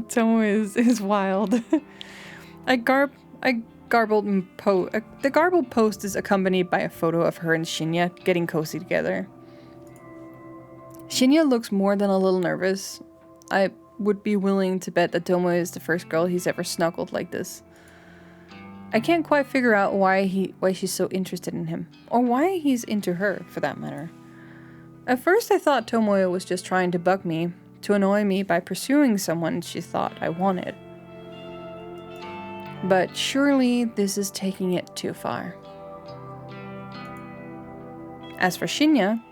Speaker 1: Tomoe is wild. The garbled post is accompanied by a photo of her and Shinya getting cozy together. Shinya looks more than a little nervous. I would be willing to bet that Tomoe is the first girl he's ever snuggled like this. I can't quite figure out why she's so interested in him, or why he's into her, for that matter. At first I thought Tomoe was just trying to bug me, to annoy me by pursuing someone she thought I wanted. But surely this is taking it too far. As for Shinya,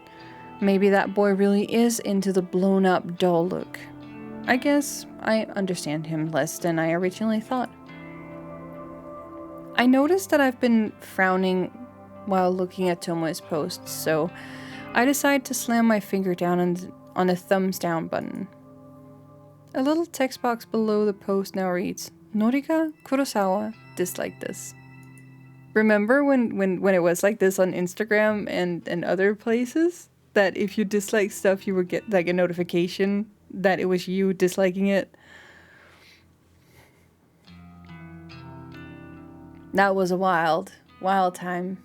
Speaker 1: maybe that boy really is into the blown up doll look. I guess I understand him less than I originally thought. I noticed that I've been frowning while looking at Tomoe's posts, so I decide to slam my finger down on the thumbs down button. A little text box below the post now reads, Norika Kurosawa disliked this. Remember when it was like this on Instagram and other places? That if you dislike stuff, you would get like a notification that it was you disliking it? That was a wild time.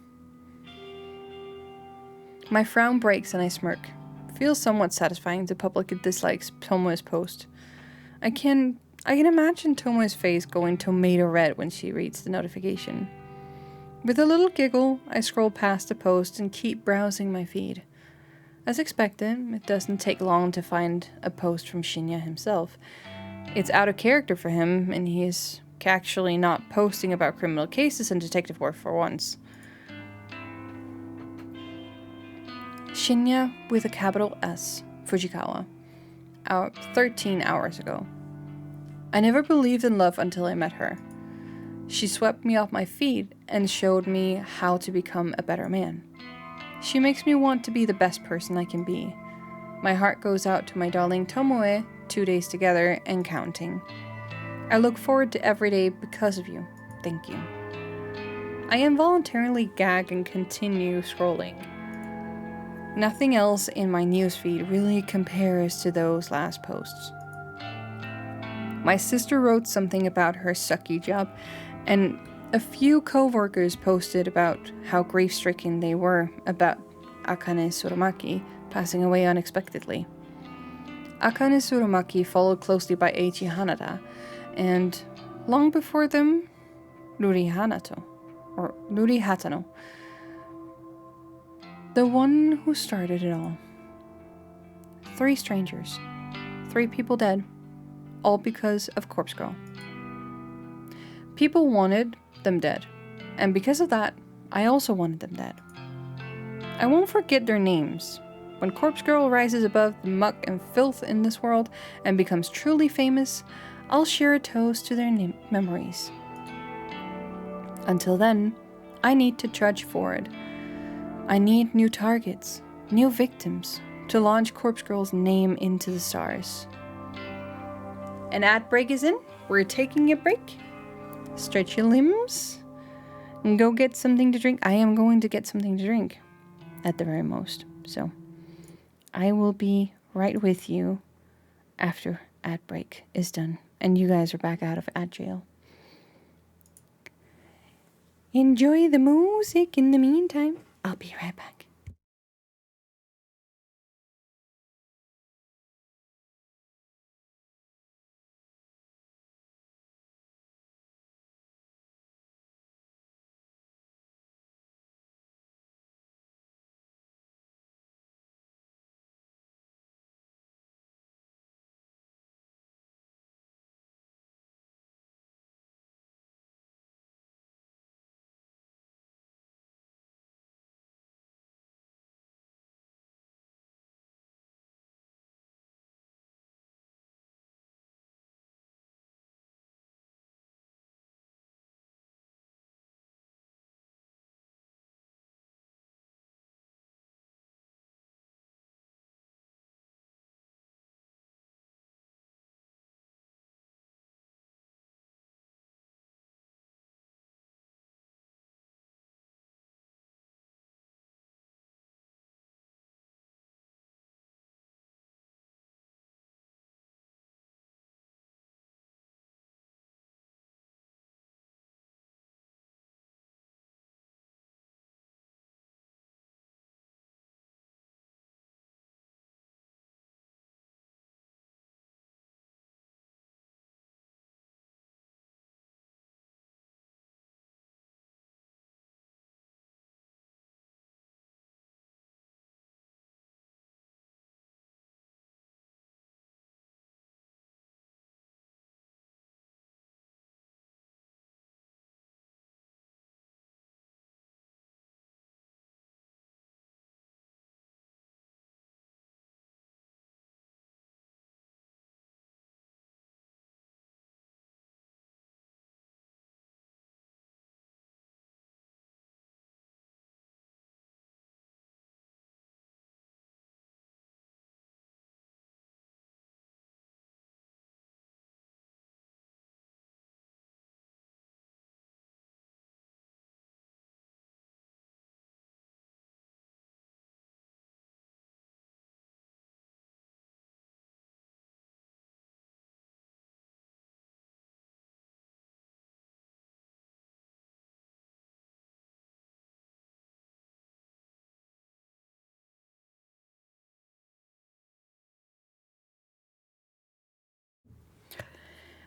Speaker 1: My frown breaks and I smirk. Feels somewhat satisfying to publicly dislike Tomoe's post. I can imagine Tomoe's face going tomato red when she reads the notification. With a little giggle, I scroll past the post and keep browsing my feed. As expected, it doesn't take long to find a post from Shinya himself. It's out of character for him, and he is actually not posting about criminal cases and detective work for once. Shinya with a capital S, Fujikawa. 13 hours ago. I never believed in love until I met her. She swept me off my feet and showed me how to become a better man. She makes me want to be the best person I can be. My heart goes out to my darling Tomoe, 2 days together and counting. I look forward to every day because of you. Thank you. I involuntarily gag and continue scrolling. Nothing else in my newsfeed really compares to those last posts. My sister wrote something about her sucky job, and a few co-workers posted about how grief-stricken they were about Akane Surumaki passing away unexpectedly. Akane Surumaki followed closely by Eiichi Hanada, and long before them, Ruri Hatano. The one who started it all. 3 strangers. 3 people dead. All because of Corpse Girl. People wanted them dead. And because of that, I also wanted them dead. I won't forget their names. When Corpse Girl rises above the muck and filth in this world and becomes truly famous, I'll share a toast to their memories. Until then, I need to trudge forward. I need new targets, new victims, to launch Corpse Girl's name into the stars. An ad break is in. We're taking a break. Stretch your limbs and go get something to drink. I am going to get something to drink at the very most. So I will be right with you after ad break is done and you guys are back out of ad jail. Enjoy the music in the meantime. I'll be right back.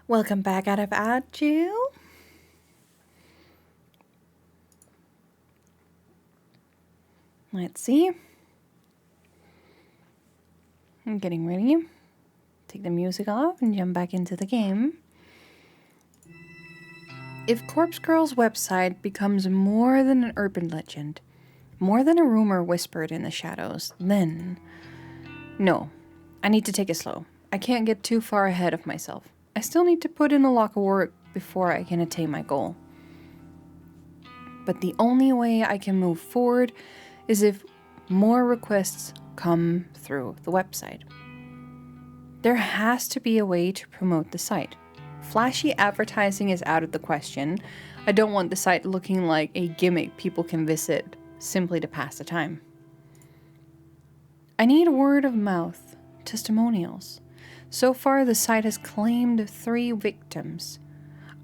Speaker 1: Welcome back out of ad jail. Let's see. I'm getting ready. Take the music off and jump back into the game. If Corpse Girl's website becomes more than an urban legend, more than a rumor whispered in the shadows, then... No, I need to take it slow. I can't get too far ahead of myself. I still need to put in a lot of work before I can attain my goal. But the only way I can move forward is if more requests come through the website. There has to be a way to promote the site. Flashy advertising is out of the question. I don't want the site looking like a gimmick people can visit simply to pass the time. I need word of mouth, testimonials. So far, the site has claimed 3 victims.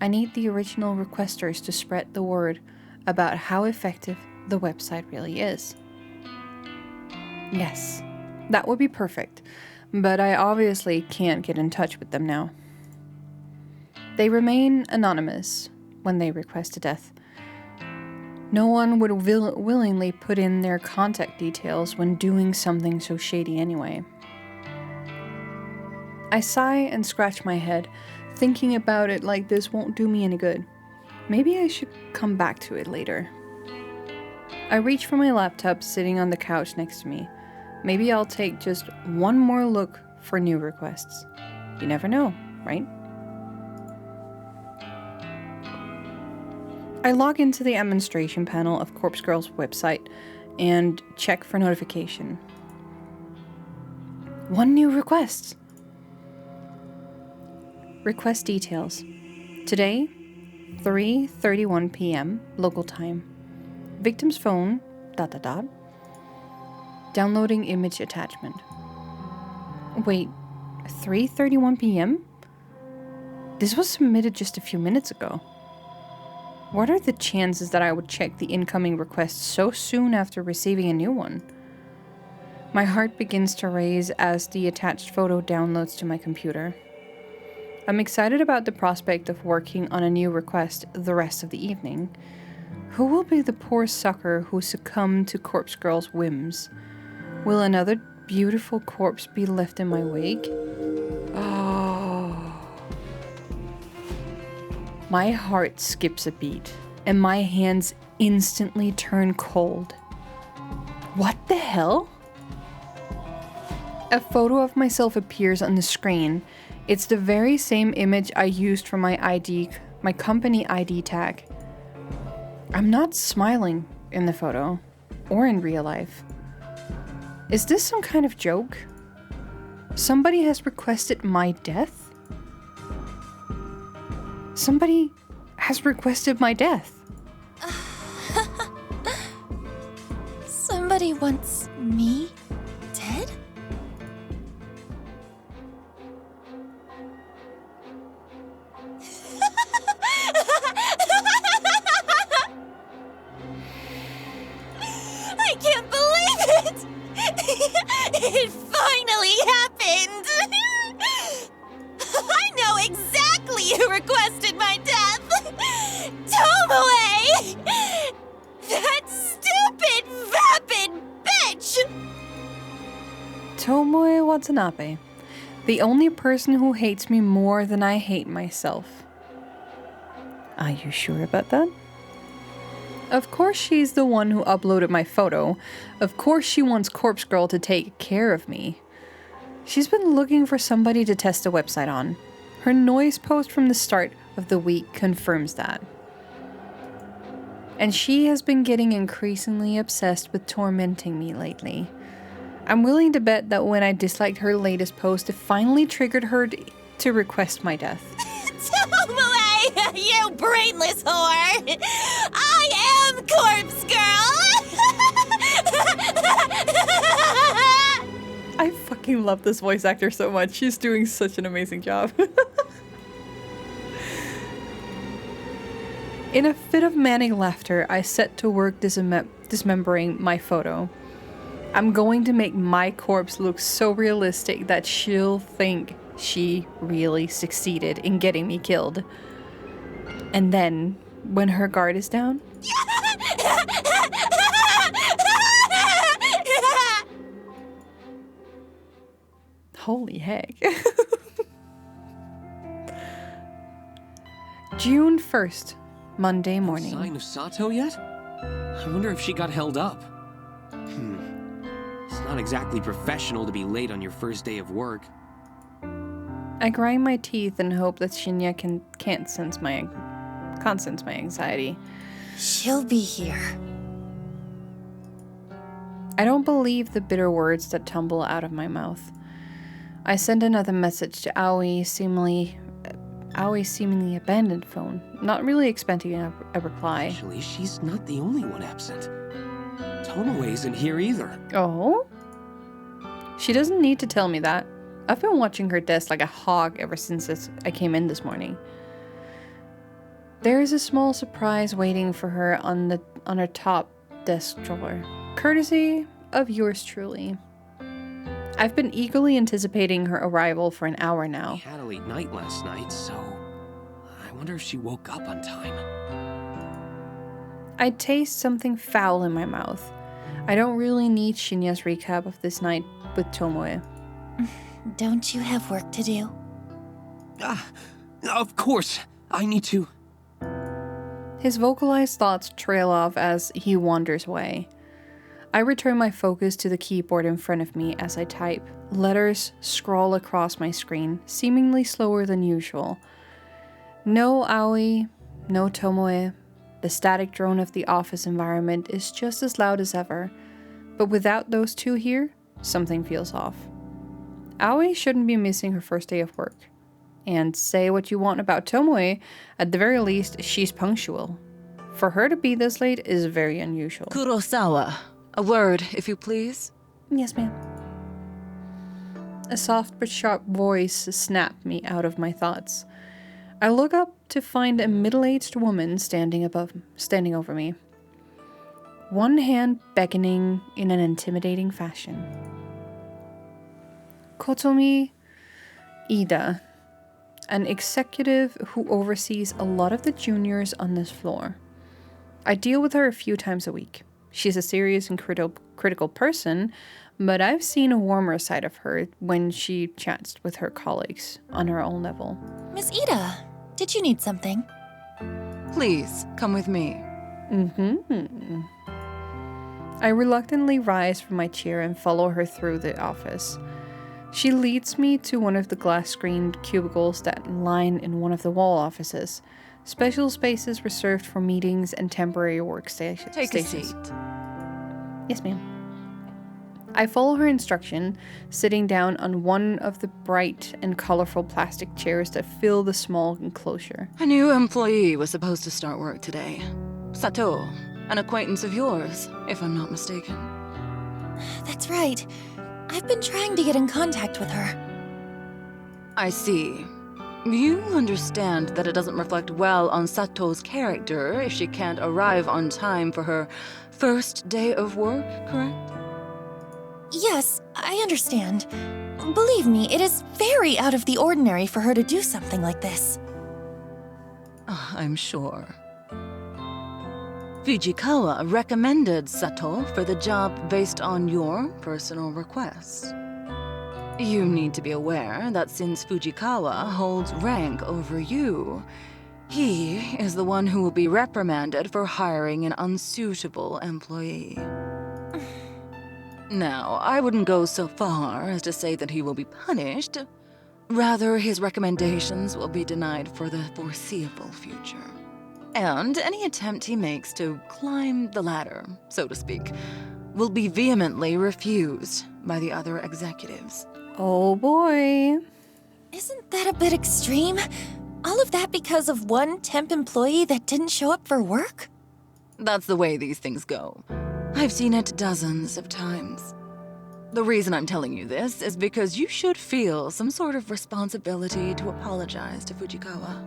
Speaker 1: I need the original requesters to spread the word about how effective the website really is. Yes, that would be perfect, but I obviously can't get in touch with them now. They remain anonymous when they request a death. No one would willingly put in their contact details when doing something so shady anyway. I sigh and scratch my head, thinking about it like this won't do me any good. Maybe I should come back to it later. I reach for my laptop sitting on the couch next to me. Maybe I'll take just one more look for new requests. You never know, right? I log into the administration panel of Corpse Girl's website and check for notification. 1 new request. Request details. Today, 3:31 p.m. local time. Victim's phone, ... Downloading image attachment. Wait, 3:31 p.m.? This was submitted just a few minutes ago. What are the chances that I would check the incoming request so soon after receiving a new one? My heart begins to race as the attached photo downloads to my computer. I'm excited about the prospect of working on a new request the rest of the evening. Who will be the poor sucker who succumbed to Corpse Girl's whims? Will another beautiful corpse be left in my wake? Oh. My heart skips a beat, and my hands instantly turn cold. What the hell? A photo of myself appears on the screen. It's the very same image I used for my ID, my company ID tag. I'm not smiling in the photo, or in real life. Is this some kind of joke? Somebody has requested my death? Somebody has requested my death.
Speaker 11: Somebody wants me dead? I can't believe it! It finally happened! I know exactly who requested my death! Tomoe! That stupid, vapid bitch!
Speaker 1: Tomoe Watanabe. The only person who hates me more than I hate myself. Are you sure about that? Of course she's the one who uploaded my photo. Of course she wants Corpse Girl to take care of me. She's been looking for somebody to test the website on. Her noise post from the start of the week confirms that. And she has been getting increasingly obsessed with tormenting me lately. I'm willing to bet that when I disliked her latest post, it finally triggered her to request my death.
Speaker 11: Tomoe, you brainless whore! I am Corpse Girl!
Speaker 1: I fucking love this voice actor so much. She's doing such an amazing job. In a fit of manic laughter, I set to work dismembering my photo. I'm going to make my corpse look so realistic that she'll think She really succeeded in getting me killed. And then, when her guard is down, holy heck. June 1st, Monday morning.
Speaker 9: Sign of Sato yet? I wonder if she got held up. It's not exactly professional to be late on your first day of work.
Speaker 1: I grind my teeth and hope that Shinya can't sense my anxiety.
Speaker 11: She'll be here.
Speaker 1: I don't believe the bitter words that tumble out of my mouth. I send another message to Aoi's seemingly abandoned phone, not really expecting a reply.
Speaker 9: Actually, she's not the only one absent. Tomoe isn't here either.
Speaker 1: Oh? She doesn't need to tell me that. I've been watching her desk like a hawk ever since I came in this morning. There is a small surprise waiting for her on her top desk drawer, courtesy of yours truly. I've been eagerly anticipating her arrival for an hour now.
Speaker 9: We had a late night last night, so I wonder if she woke up on time.
Speaker 1: I taste something foul in my mouth. I don't really need Shinya's recap of this night with Tomoe.
Speaker 11: Don't you have work to do?
Speaker 9: Of course. I need to.
Speaker 1: His vocalized thoughts trail off as he wanders away. I return my focus to the keyboard in front of me as I type. Letters scroll across my screen, seemingly slower than usual. No Aoi, no Tomoe. The static drone of the office environment is just as loud as ever. But without those two here, something feels off. Aoi shouldn't be missing her first day of work. And say what you want about Tomoe, at the very least, she's punctual. For her to be this late is very unusual.
Speaker 4: Kurosawa, a word, if you please.
Speaker 1: Yes, ma'am. A soft but sharp voice snapped me out of my thoughts. I look up to find a middle-aged woman standing over me. One hand beckoning in an intimidating fashion. Kotomi Ida, an executive who oversees a lot of the juniors on this floor. I deal with her a few times a week. She's a serious and critical person, but I've seen a warmer side of her when she chats with her colleagues on her own level.
Speaker 11: Miss Ida, did you need something?
Speaker 4: Please, come with me.
Speaker 1: I reluctantly rise from my chair and follow her through the office. She leads me to one of the glass-screened cubicles that line in one of the wall offices. Special spaces reserved for meetings and temporary workstations.
Speaker 4: Take a seat.
Speaker 1: Yes, ma'am. I follow her instruction, sitting down on one of the bright and colorful plastic chairs that fill the small enclosure.
Speaker 4: A new employee was supposed to start work today. Sato, an acquaintance of yours, if I'm not mistaken.
Speaker 11: That's right. I've been trying to get in contact with her.
Speaker 4: I see. You understand that it doesn't reflect well on Sato's character if she can't arrive on time for her first day of work, correct?
Speaker 11: Yes, I understand. Believe me, it is very out of the ordinary for her to do something like this.
Speaker 4: I'm sure. Fujikawa recommended Sato for the job based on your personal request. You need to be aware that since Fujikawa holds rank over you, he is the one who will be reprimanded for hiring an unsuitable employee. Now, I wouldn't go so far as to say that he will be punished. Rather, his recommendations will be denied for the foreseeable future. And any attempt he makes to climb the ladder, so to speak, will be vehemently refused by the other executives.
Speaker 1: Oh boy.
Speaker 11: Isn't that a bit extreme? All of that because of one temp employee that didn't show up for work?
Speaker 4: That's the way these things go. I've seen it dozens of times. The reason I'm telling you this is because you should feel some sort of responsibility to apologize to Fujikawa.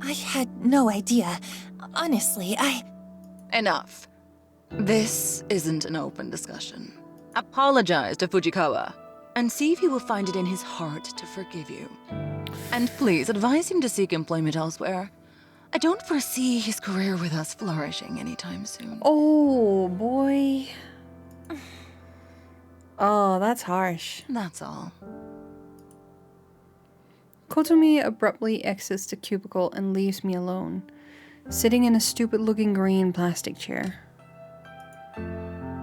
Speaker 11: I had no idea. Honestly,
Speaker 4: Enough. This isn't an open discussion. Apologize to Fujikawa.
Speaker 16: and see if he will find it in his heart to forgive you. And please advise him to seek employment elsewhere. I don't foresee his career with us flourishing anytime soon.
Speaker 1: Oh, boy. Oh, that's harsh.
Speaker 16: That's all.
Speaker 1: Kotomi abruptly exits the cubicle and leaves me alone, sitting in a stupid-looking green plastic chair.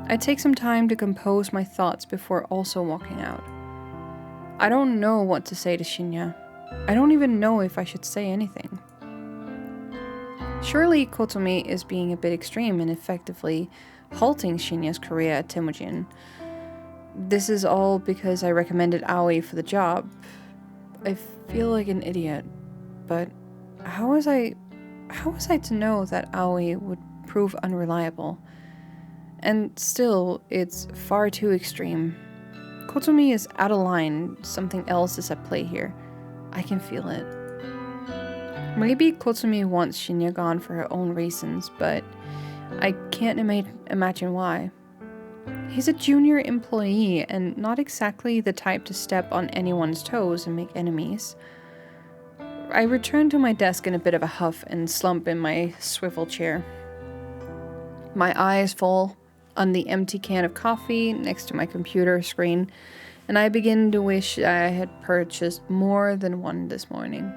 Speaker 1: I take some time to compose my thoughts before also walking out. I don't know what to say to Shinya. I don't even know if I should say anything. Surely Kotomi is being a bit extreme in effectively halting Shinya's career at Temujin. This is all because I recommended Aoi for the job. I feel like an idiot, but how was I to know that Aoi would prove unreliable? And still, it's far too extreme. Kotomi is out of line, something else is at play here. I can feel it. Maybe Kotomi wants Shinya gone for her own reasons, but I can't imagine why. He's a junior employee and not exactly the type to step on anyone's toes and make enemies. I return to my desk in a bit of a huff and slump in my swivel chair. My eyes fall on the empty can of coffee next to my computer screen, and I begin to wish I had purchased more than one this morning.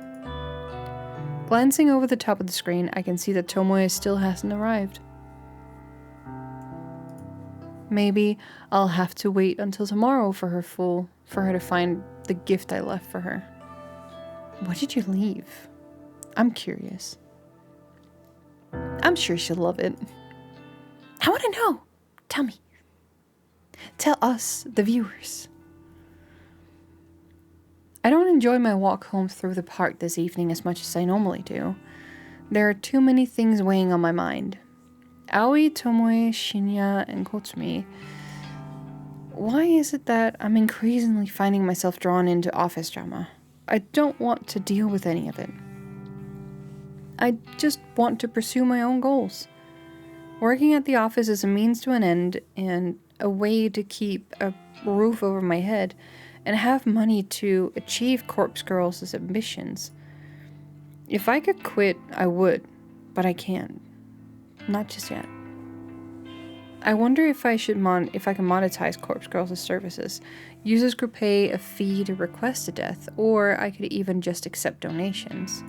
Speaker 1: Glancing over the top of the screen, I can see that Tomoe still hasn't arrived. Maybe I'll have to wait until tomorrow for her to find the gift I left for her. What did you leave? I'm curious. I'm sure she'll love it. I want to know. Tell me. Tell us, the viewers. I don't enjoy my walk home through the park this evening as much as I normally do. There are too many things weighing on my mind. Aoi, Tomoe, Shinya, and Kotsumi. Why is it that I'm increasingly finding myself drawn into office drama? I don't want to deal with any of it. I just want to pursue my own goals. Working at the office is a means to an end and a way to keep a roof over my head and have money to achieve Corpse Girls' ambitions. If I could quit, I would, but I can't. Not just yet. I wonder if I can monetize Corpse Girls' services. Users could pay a fee to request a death, or I could even just accept donations.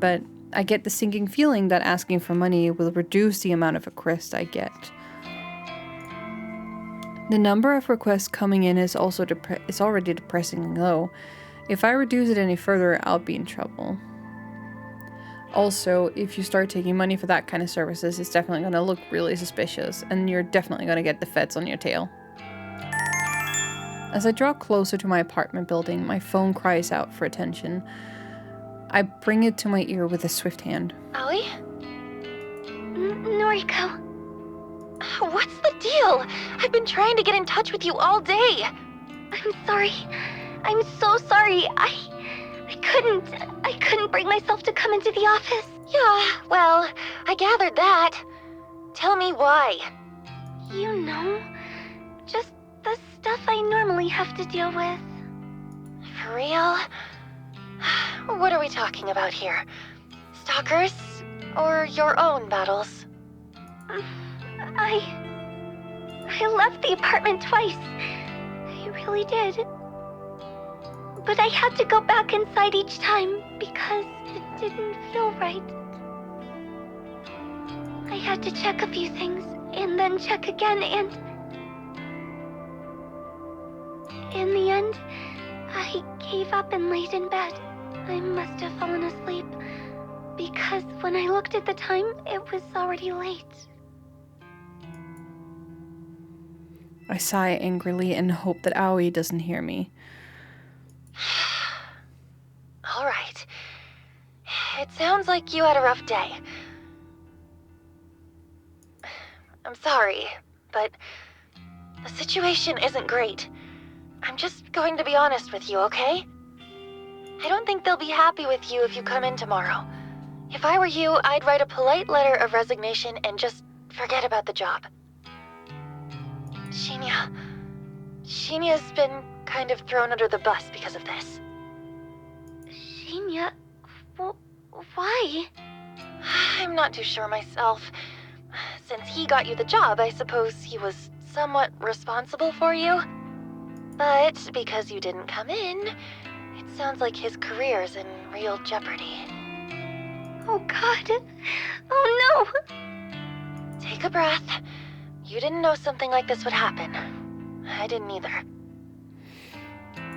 Speaker 1: But I get the sinking feeling that asking for money will reduce the amount of requests I get. The number of requests coming in is also already depressingly low. If I reduce it any further, I'll be in trouble. Also, if you start taking money for that kind of services, it's definitely going to look really suspicious, and you're definitely going to get the feds on your tail. As I draw closer to my apartment building, my phone cries out for attention. I bring it to my ear with a swift hand.
Speaker 3: Aoi? Noriko.
Speaker 10: What's the deal? I've been trying to get in touch with you all day.
Speaker 3: I'm sorry. I'm so sorry. I couldn't bring myself to come into the office.
Speaker 10: Yeah, well, I gathered that. Tell me why.
Speaker 3: You know, just the stuff I normally have to deal with.
Speaker 10: For real? What are we talking about here? Stalkers? Or your own battles?
Speaker 3: I left the apartment twice. I really did. But I had to go back inside each time because it didn't feel right. I had to check a few things and then check again, and in the end, I gave up and laid in bed. I must have fallen asleep because when I looked at the time, it was already late.
Speaker 1: I sigh angrily and hope that Aoi doesn't hear me.
Speaker 10: All right. It sounds like you had a rough day. I'm sorry, but the situation isn't great. I'm just going to be honest with you, okay? I don't think they'll be happy with you if you come in tomorrow. If I were you, I'd write a polite letter of resignation and just forget about the job. Shinya's been kind of thrown under the bus because of this.
Speaker 3: Shinya, why?
Speaker 10: I'm not too sure myself. Since he got you the job, I suppose he was somewhat responsible for you. But because you didn't come in, it sounds like his career's in real jeopardy.
Speaker 3: Oh God. Oh no!
Speaker 10: Take a breath. You didn't know something like this would happen. I didn't either.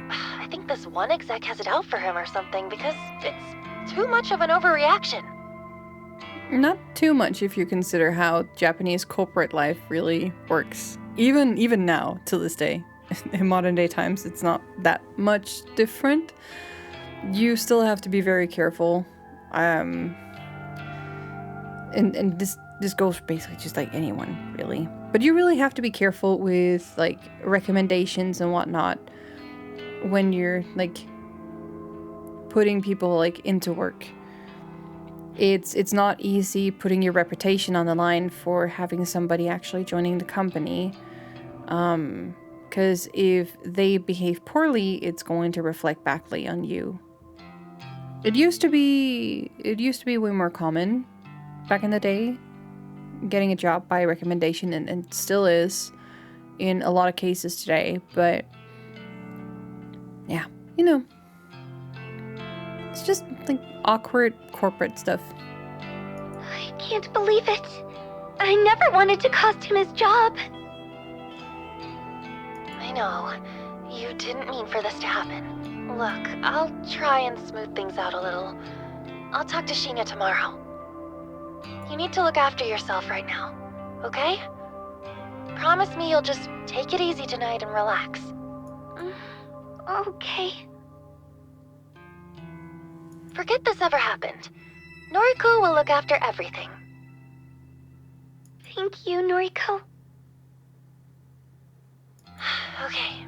Speaker 10: I think this one exec has it out for him or something because it's too much of an overreaction.
Speaker 1: Not too much if you consider how Japanese corporate life really works. Even now, to this day. In modern day times, it's not that much different. You still have to be very careful. And this goes for basically just like anyone, really. But you really have to be careful with like recommendations and whatnot when you're like putting people like into work. It's not easy putting your reputation on the line for having somebody actually joining the company. Because if they behave poorly, it's going to reflect backly on you. It used to be way more common back in the day, getting a job by recommendation, and still is in a lot of cases today, but yeah, you know, it's just like awkward corporate stuff.
Speaker 3: I can't believe it. I never wanted to cost him his job.
Speaker 10: I know. You didn't mean for this to happen. Look, I'll try and smooth things out a little. I'll talk to Shinya tomorrow. You need to look after yourself right now, okay? Promise me you'll just take it easy tonight and relax.
Speaker 3: Okay.
Speaker 10: Forget this ever happened. Noriko will look after everything.
Speaker 3: Thank you, Noriko.
Speaker 10: Okay.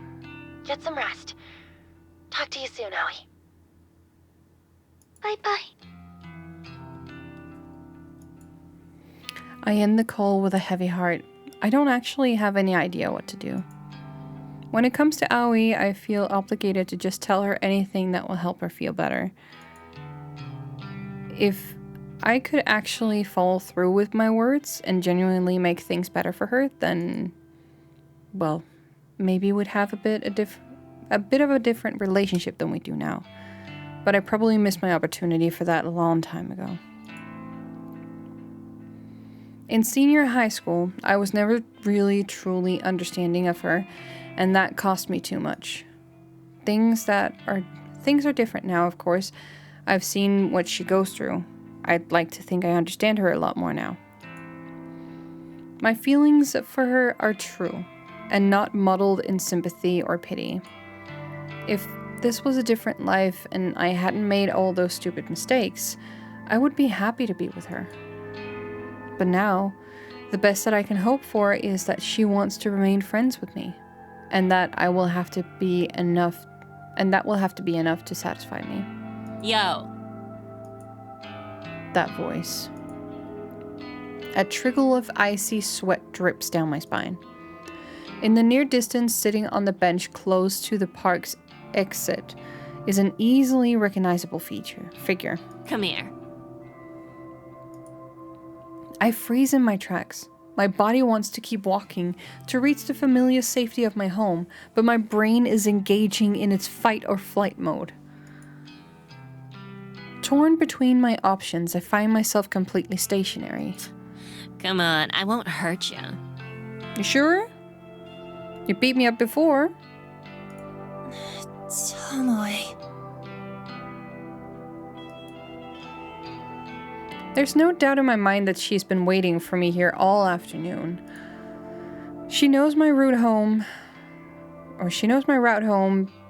Speaker 10: Get some rest. Talk to you soon, Aoi.
Speaker 3: Bye-bye.
Speaker 1: I end the call with a heavy heart. I don't actually have any idea what to do. When it comes to Aoi, I feel obligated to just tell her anything that will help her feel better. If I could actually follow through with my words and genuinely make things better for her, then, well, maybe we'd have a bit of a different relationship than we do now. But I probably missed my opportunity for that a long time ago. In senior high school, I was never really truly understanding of her, and that cost me too much. Things are different now, of course. I've seen what she goes through. I'd like to think I understand her a lot more now. My feelings for her are true, and not muddled in sympathy or pity. If this was a different life and I hadn't made all those stupid mistakes, I would be happy to be with her. But now, the best that I can hope for is that she wants to remain friends with me, and that will have to be enough to satisfy me.
Speaker 7: Yo.
Speaker 1: That voice. A trickle of icy sweat drips down my spine. In the near distance, sitting on the bench close to the park's exit, is an easily recognizable figure.
Speaker 7: Come here.
Speaker 1: I freeze in my tracks. My body wants to keep walking, to reach the familiar safety of my home, but my brain is engaging in its fight or flight mode. Torn between my options, I find myself completely stationary.
Speaker 7: Come on, I won't hurt you.
Speaker 1: You sure? You beat me up before.
Speaker 11: Tomoe.
Speaker 1: There's no doubt in my mind that she's been waiting for me here all afternoon. She knows my route home.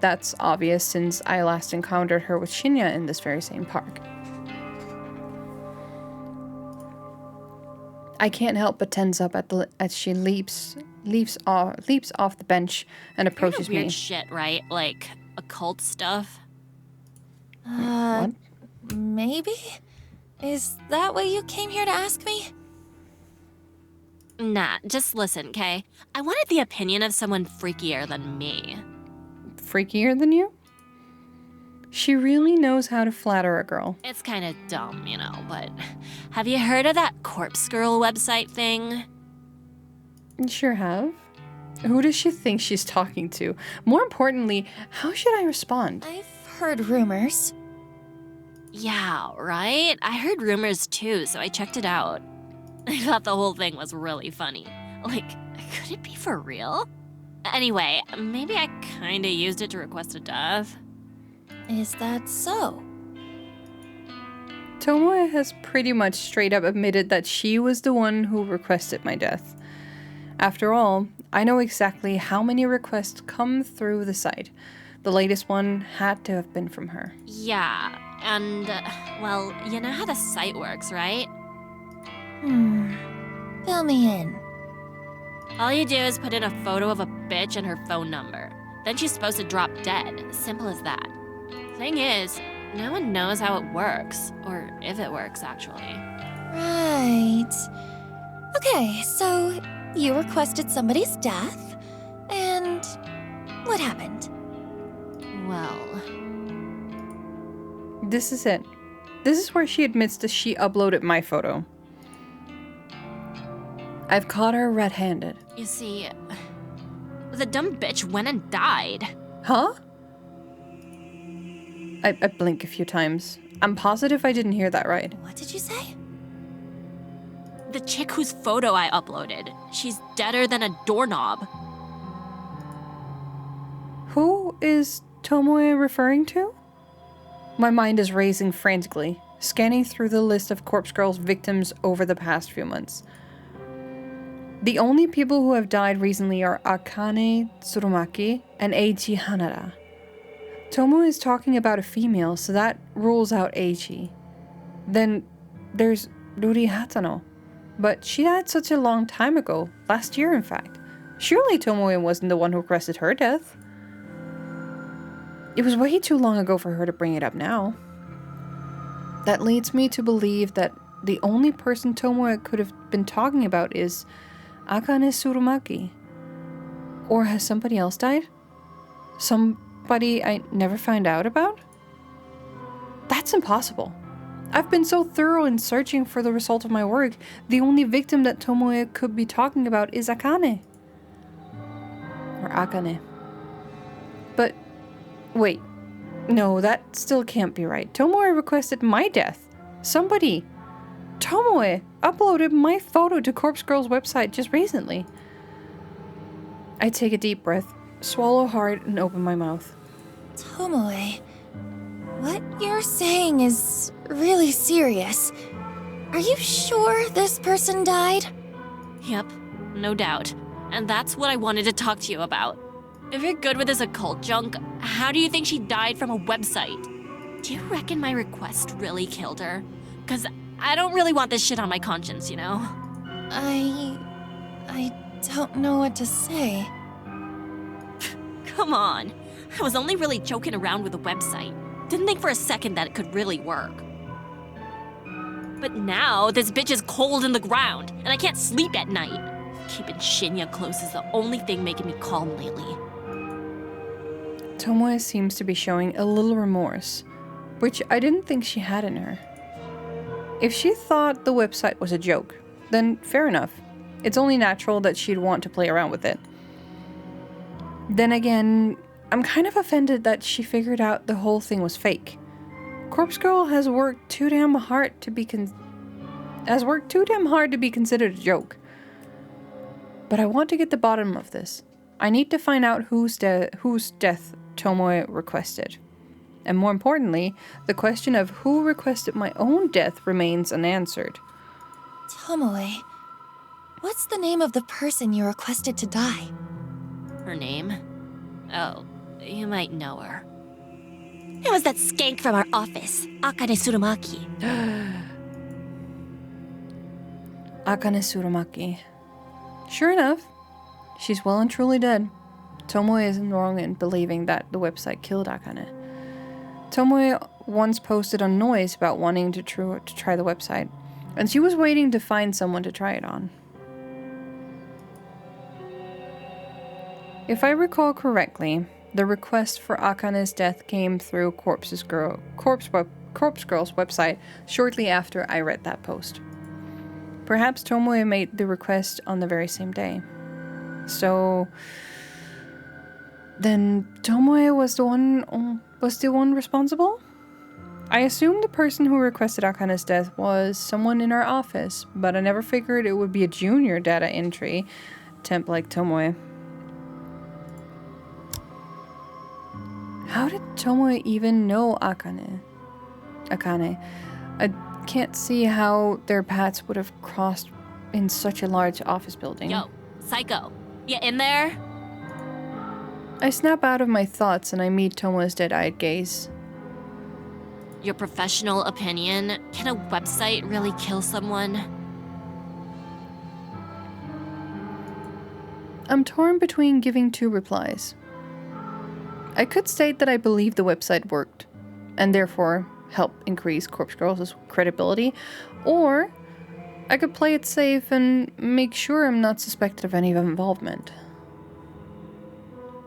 Speaker 1: That's obvious since I last encountered her with Shinya in this very same park. I can't help but tense up as she leaps off the bench and approaches
Speaker 7: You're into weird
Speaker 1: me.
Speaker 7: shit, right? Like occult stuff.
Speaker 1: What?
Speaker 11: Maybe? Is that what you came here to ask me?
Speaker 7: Nah, just listen, okay? I wanted the opinion of someone freakier than me.
Speaker 1: freakier than you? She really knows how to flatter a girl.
Speaker 7: It's kind of dumb, you know, but have you heard of that Corpse Girl website thing?
Speaker 1: Sure have. Who does she think she's talking to? More importantly, how should I respond?
Speaker 11: I've heard rumors.
Speaker 7: Yeah, right? I heard rumors too, so I checked it out. I thought the whole thing was really funny. Like, could it be for real? Anyway, maybe I kinda used it to request a death.
Speaker 11: Is that so?
Speaker 1: Tomoe has pretty much straight up admitted that she was the one who requested my death. After all, I know exactly how many requests come through the site. The latest one had to have been from her.
Speaker 7: Yeah, and, well, you know how the site works, right?
Speaker 11: Fill me in.
Speaker 7: All you do is put in a photo of a bitch and her phone number. Then she's supposed to drop dead. Simple as that. Thing is, no one knows how it works. Or if it works, actually.
Speaker 11: Right. Okay, so you requested somebody's death, and what happened?
Speaker 7: Well,
Speaker 1: this is it. This is where she admits that she uploaded my photo. I've caught her red-handed.
Speaker 7: you see, the dumb bitch went and died.
Speaker 1: Huh? I blink a few times. I'm positive I didn't hear that right.
Speaker 11: What did you say?
Speaker 7: The chick whose photo I uploaded. She's deader than a doorknob.
Speaker 1: Who is Tomoe referring to? My mind is racing frantically, scanning through the list of Corpse Girl's victims over the past few months. The only people who have died recently are Akane Tsurumaki and Eiichi Hanada. Tomoe is talking about a female, so that rules out Eiichi. Then there's Ruri Hatano. But she died such a long time ago, last year in fact. Surely Tomoe wasn't the one who requested her death. It was way too long ago for her to bring it up now. That leads me to believe that the only person Tomoe could have been talking about is Akane Tsurumaki. Or has somebody else died? Somebody I never found out about? That's impossible. I've been so thorough in searching for the result of my work. The only victim that Tomoe could be talking about is Akane. Or Akane. But, wait. No, that still can't be right. Tomoe requested my death. Somebody. Tomoe uploaded my photo to Corpse Girl's website just recently. I take a deep breath, swallow hard, and open my mouth.
Speaker 11: Tomoe, what you're saying is really serious. Are you sure this person died?
Speaker 7: Yep, no doubt. And that's what I wanted to talk to you about. If you're good with this occult junk, how do you think she died from a website? Do you reckon my request really killed her? 'Cause I don't really want this shit on my conscience, you know?
Speaker 11: I don't know what to say.
Speaker 7: Come on. I was only really joking around with the website. Didn't think for a second that it could really work. But now, this bitch is cold in the ground, and I can't sleep at night. Keeping Shinya close is the only thing making me calm lately.
Speaker 1: Tomoe seems to be showing a little remorse, which I didn't think she had in her. If she thought the website was a joke, then fair enough. It's only natural that she'd want to play around with it. Then again, I'm kind of offended that she figured out the whole thing was fake. Corpse Girl has worked too damn hard to be considered a joke. But I want to get the bottom of this. I need to find out whose death Tomoe requested. And more importantly, the question of who requested my own death remains unanswered.
Speaker 11: Tomoe, what's the name of the person you requested to die?
Speaker 7: Her name? Oh, you might know her.
Speaker 11: It was that skank from our office, Akane Tsurumaki.
Speaker 1: Akane Tsurumaki. Sure enough, she's well and truly dead. Tomoe isn't wrong in believing that the website killed Akane. Tomoe once posted on Noise about wanting to try the website, and she was waiting to find someone to try it on. If I recall correctly, The request for Akane's death came through Corpse Girl's website shortly after I read that post. Perhaps Tomoe made the request on the very same day. So then Tomoe was the one responsible? I assumed the person who requested Akane's death was someone in our office, but I never figured it would be a junior data entry temp like Tomoe. How did Tomoe even know Akane? I can't see how their paths would have crossed in such a large office building.
Speaker 7: Yo, Psycho, you in there?
Speaker 1: I snap out of my thoughts and I meet Tomoe's dead-eyed gaze.
Speaker 7: Your professional opinion, can a website really kill someone?
Speaker 1: I'm torn between giving two replies. I could state that I believe the website worked, and therefore help increase Corpse Girls' credibility, or I could play it safe and make sure I'm not suspected of any involvement.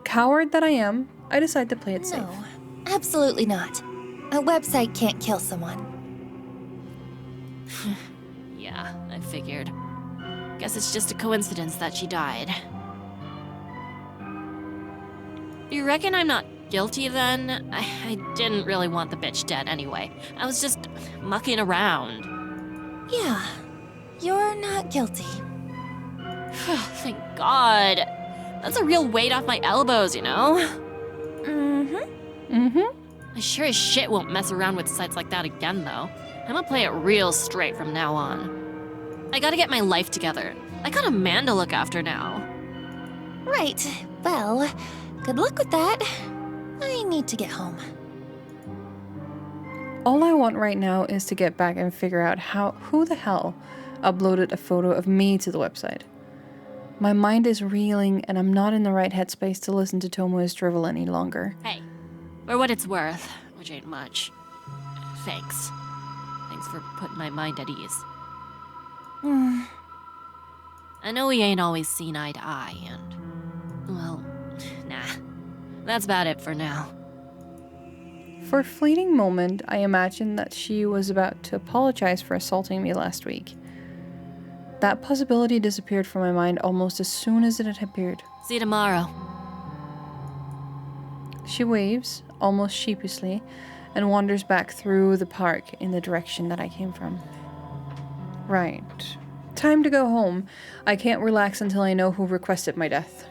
Speaker 1: Coward that I am, I decide to play it safe.
Speaker 11: No, absolutely not. A website can't kill someone.
Speaker 7: Yeah, I figured. Guess it's just a coincidence that she died. You reckon I'm not guilty then? I didn't really want the bitch dead anyway. I was just mucking around.
Speaker 11: Yeah, you're not guilty.
Speaker 7: Thank God. That's a real weight off my elbows, you know? I sure as shit won't mess around with sites like that again, though. I'm gonna play it real straight from now on. I gotta get my life together. I got a man to look after now.
Speaker 11: Right. Well, good luck with that. I need to get home.
Speaker 1: All I want right now is to get back and figure out who the hell uploaded a photo of me to the website. My mind is reeling and I'm not in the right headspace to listen to Tomoe's drivel any longer.
Speaker 7: Hey, for what it's worth, which ain't much, thanks. Thanks for putting my mind at ease. I know we ain't always seen eye to eye, and, well, nah. That's about it for now.
Speaker 1: For a fleeting moment, I imagined that she was about to apologize for assaulting me last week. That possibility disappeared from my mind almost as soon as it had appeared.
Speaker 7: See you tomorrow.
Speaker 1: She waves, almost sheepishly, and wanders back through the park in the direction that I came from. Right. Time to go home. I can't relax until I know who requested my death.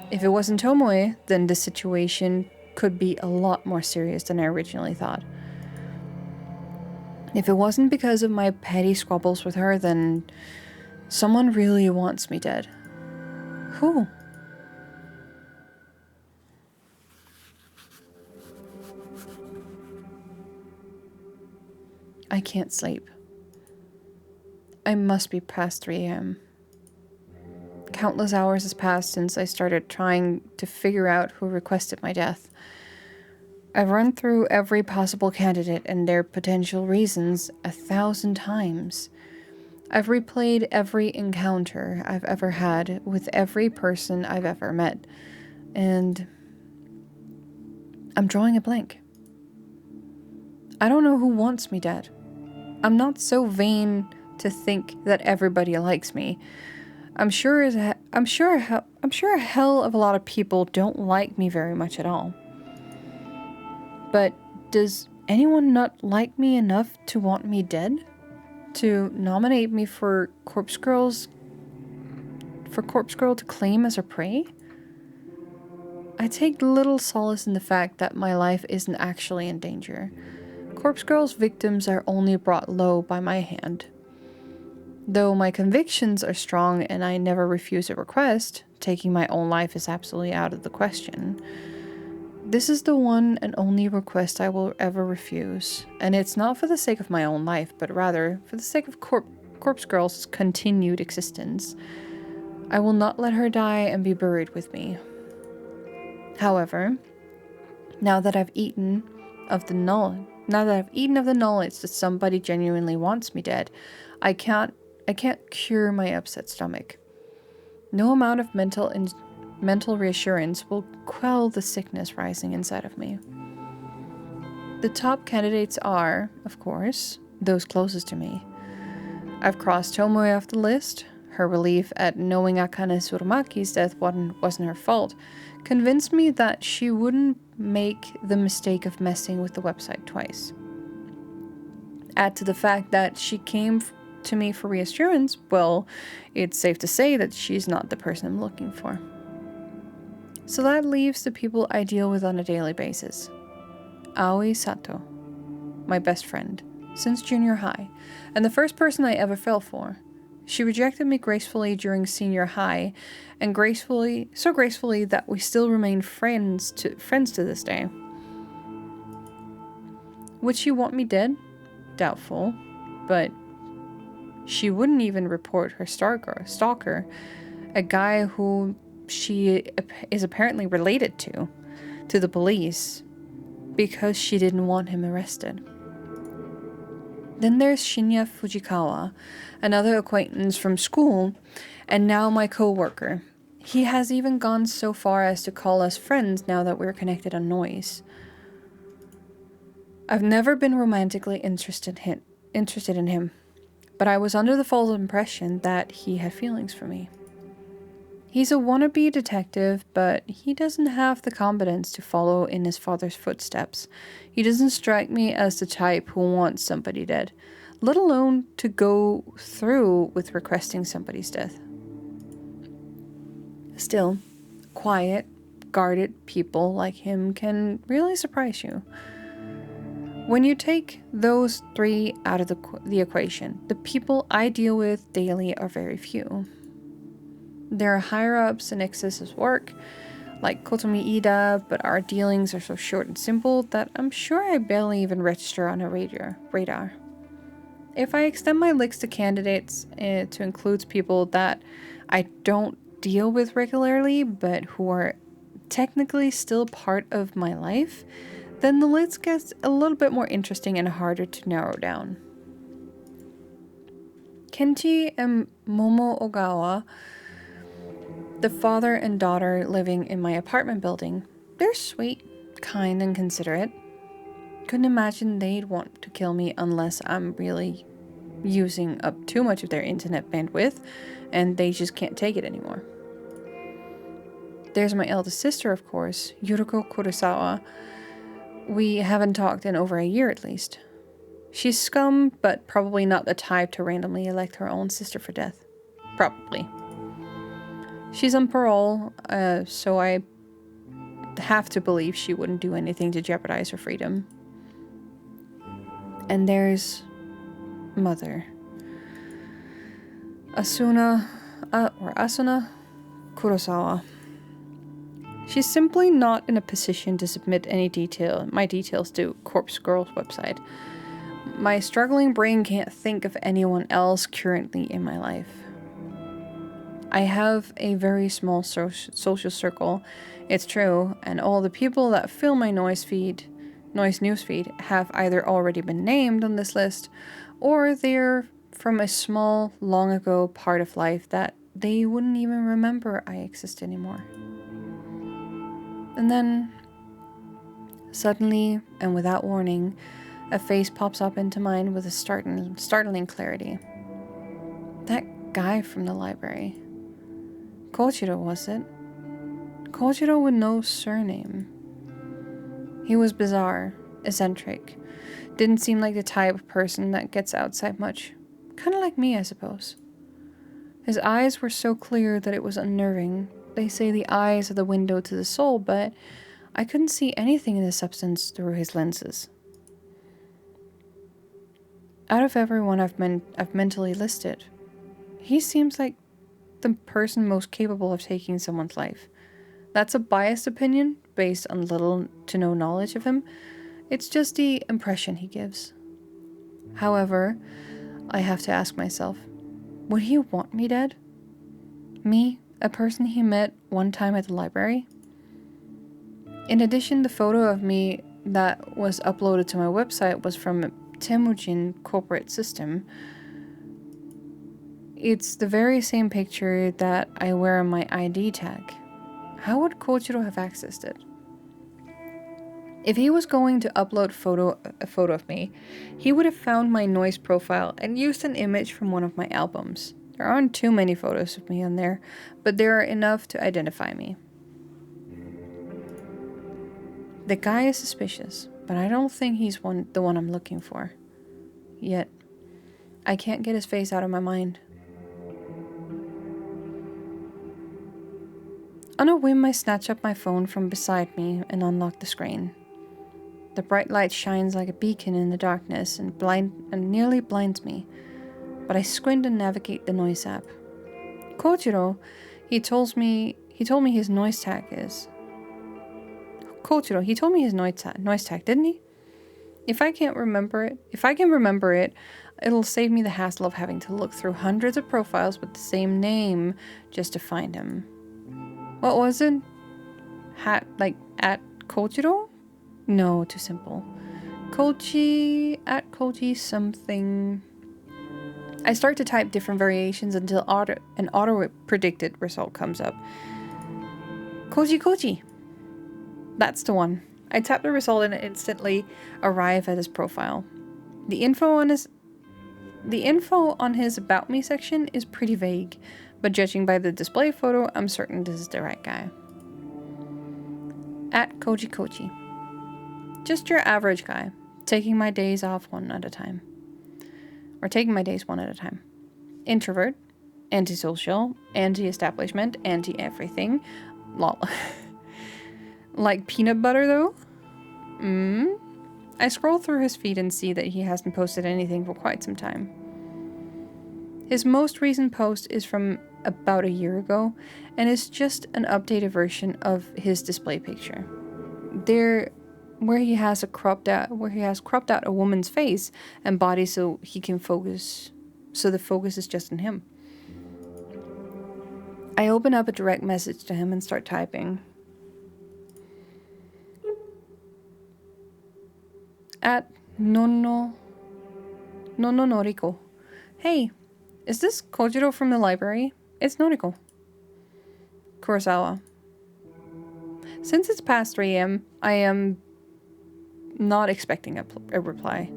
Speaker 1: If it wasn't Tomoe, then the situation could be a lot more serious than I originally thought. If it wasn't because of my petty squabbles with her, then someone really wants me dead. Who? I can't sleep. I must be past 3 a.m. Countless hours has passed since I started trying to figure out who requested my death. I've run through every possible candidate and their potential reasons 1,000 times. I've replayed every encounter I've ever had with every person I've ever met, and I'm drawing a blank. I don't know who wants me dead. I'm not so vain to think that everybody likes me. I'm sure a hell of a lot of people don't like me very much at all. But does anyone not like me enough to want me dead? To nominate me for Corpse Girl to claim as her prey? I take little solace in the fact that my life isn't actually in danger. Corpse Girl's victims are only brought low by my hand. Though my convictions are strong and I never refuse a request, taking my own life is absolutely out of the question. This is the one and only request I will ever refuse, and it's not for the sake of my own life, but rather for the sake of Corpse Girl's continued existence. I will not let her die and be buried with me. However, now that I've eaten of the knowledge that somebody genuinely wants me dead, I can't cure my upset stomach. No amount of mental mental reassurance will quell the sickness rising inside of me. The top candidates are, of course, those closest to me. I've crossed Tomoe off the list. Her relief at knowing Akane Tsurumaki's death wasn't her fault convinced me that she wouldn't make the mistake of messing with the website twice. Add to the fact that she came to me for reassurance, well, it's safe to say that she's not the person I'm looking for. So that leaves the people I deal with on a daily basis. Aoi Sato, my best friend, since junior high, and the first person I ever fell for. She rejected me gracefully during senior high, and so gracefully that we still remain friends to this day. Would she want me dead? Doubtful, but she wouldn't even report her stalker, a guy who she is apparently related to the police, because she didn't want him arrested. Then there's Shinya Fujikawa, another acquaintance from school, and now my co-worker. He has even gone so far as to call us friends now that we're connected on Noise. I've never been romantically interested in him, but I was under the false impression that he had feelings for me. He's a wannabe detective, but he doesn't have the competence to follow in his father's footsteps. He doesn't strike me as the type who wants somebody dead, let alone to go through with requesting somebody's death. Still, quiet, guarded people like him can really surprise you. When you take those three out of the equation, the people I deal with daily are very few. There are higher-ups in Excess's work, like Kotomi Ida, but our dealings are so short and simple that I'm sure I barely even register on a radar. If I extend my list of candidates to include people that I don't deal with regularly, but who are technically still part of my life, then the list gets a little bit more interesting and harder to narrow down. Kenji and Momo Ogawa, the father and daughter living in my apartment building, they're sweet, kind, and considerate. Couldn't imagine they'd want to kill me unless I'm really using up too much of their internet bandwidth and they just can't take it anymore. There's my eldest sister, of course, Yuriko Kurosawa. We haven't talked in over a year at least. She's scum, but probably not the type to randomly elect her own sister for death. Probably. She's on parole, so I have to believe she wouldn't do anything to jeopardize her freedom. And there's Mother. Asuna Kurosawa. She's simply not in a position to submit my details to Corpse Girl's website. My struggling brain can't think of anyone else currently in my life. I have a very small social circle, it's true, and all the people that fill my Noise newsfeed have either already been named on this list, or they're from a small, long ago part of life that they wouldn't even remember I exist anymore. And then, suddenly, and without warning, a face pops up into mine with a startling clarity. That guy from the library. Kojiro, was it? Kojiro with no surname. He was bizarre, eccentric. Didn't seem like the type of person that gets outside much. Kinda like me, I suppose. His eyes were so clear that it was unnerving. They say the eyes are the window to the soul, but I couldn't see anything in the substance through his lenses. Out of everyone I've mentally listed, he seems like the person most capable of taking someone's life. That's a biased opinion based on little to no knowledge of him. It's just the impression he gives. However, I have to ask myself, would he want me dead? Me, a person he met one time at the library? In addition, the photo of me that was uploaded to my website was from a Temujin corporate system. It's the very same picture that I wear on my ID tag. How would Kojiro have accessed it? If he was going to upload a photo of me, he would have found my noise profile and used an image from one of my albums. There aren't too many photos of me on there, but there are enough to identify me. The guy is suspicious, but I don't think he's the one I'm looking for. Yet, I can't get his face out of my mind. On a whim, I snatch up my phone from beside me and unlock the screen. The bright light shines like a beacon in the darkness and nearly blinds me, but I squint and navigate the noise app. Kojiro, he told me his noise tag is. Kojiro, he told me his noise tag, didn't he? If I can remember it, it'll save me the hassle of having to look through hundreds of profiles with the same name just to find him. What was it? At Kojiro? No, too simple. Koji something. I start to type different variations until an auto-predicted result comes up. Koji. That's the one. I tap the result and instantly arrive at his profile. The info on his About Me section is pretty vague, but judging by the display photo, I'm certain this is the right guy. At Koji. Just your average guy, taking my days one at a time. Introvert, antisocial, anti-establishment, anti-everything. Lol. Like peanut butter, though? I scroll through his feed and see that he hasn't posted anything for quite some time. His most recent post is from about a year ago, and is just an updated version of his display picture. Where he has cropped out a woman's face and body so the focus is just on him. I open up a direct message to him and start typing. At Nono Noriko. Hey, is this Kojiro from the library? It's Noriko. Kurosawa. Since it's past 3 a.m., I am not expecting a reply,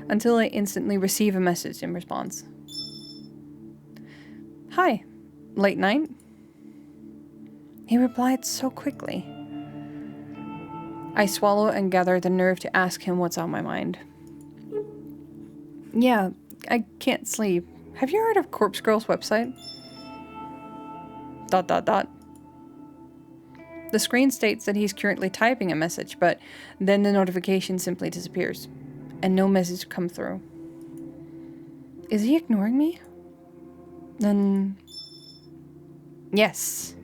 Speaker 1: until I instantly receive a message in response. Hi, late night? He replied so quickly. I swallow and gather the nerve to ask him what's on my mind. Yeah, I can't sleep. Have you heard of Corpse Girl's website? ... The screen states that he's currently typing a message, but then the notification simply disappears, and no message comes through. Is he ignoring me? Then... yes.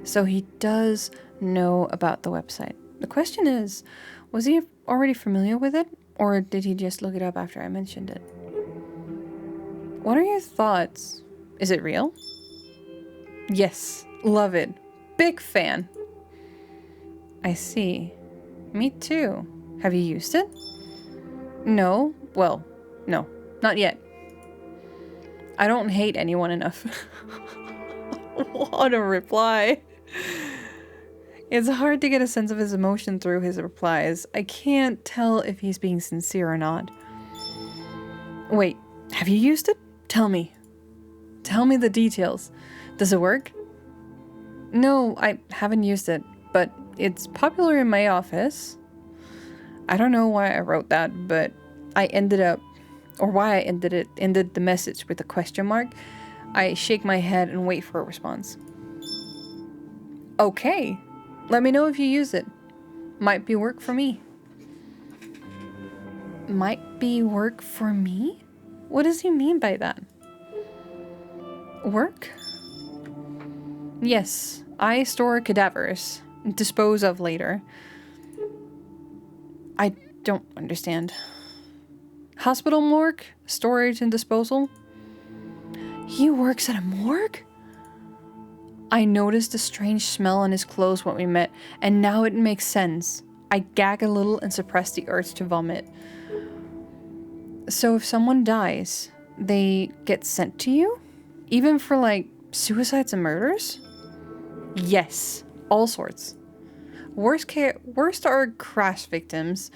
Speaker 1: So he does know about the website. The question is, was he already familiar with it, or did he just look it up after I mentioned it? What are your thoughts? Is it real? Yes, love it. Big fan. I see. Me too. Have you used it? No. Well, no. Not yet. I don't hate anyone enough. What a reply. It's hard to get a sense of his emotion through his replies. I can't tell if he's being sincere or not. Wait, have you used it? Tell me. Tell me the details. Does it work? No, I haven't used it, but it's popular in my office. I don't know why I wrote that, but ended the message with a question mark. I shake my head and wait for a response. Okay, let me know if you use it. Might be work for me. Might be work for me? What does he mean by that? Work? Yes, I store cadavers. Dispose of later. I don't understand. Hospital morgue? Storage and disposal? He works at a morgue? I noticed a strange smell on his clothes when we met, and now it makes sense. I gag a little and suppress the urge to vomit. So if someone dies, they get sent to you? Even for, like, suicides and murders? Yes, all sorts. Worst are crash victims.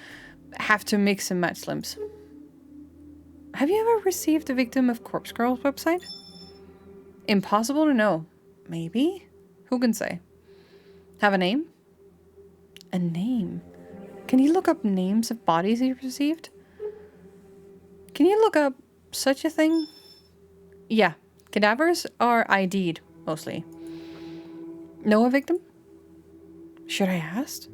Speaker 1: Have to mix and match limbs. Have you ever received a victim of Corpse Girl's website? Impossible to know. Maybe? Who can say? Have a name? A name? Can you look up names of bodies you've received? Can you look up such a thing? Yeah, cadavers are ID'd, mostly. Know a victim? Should I ask?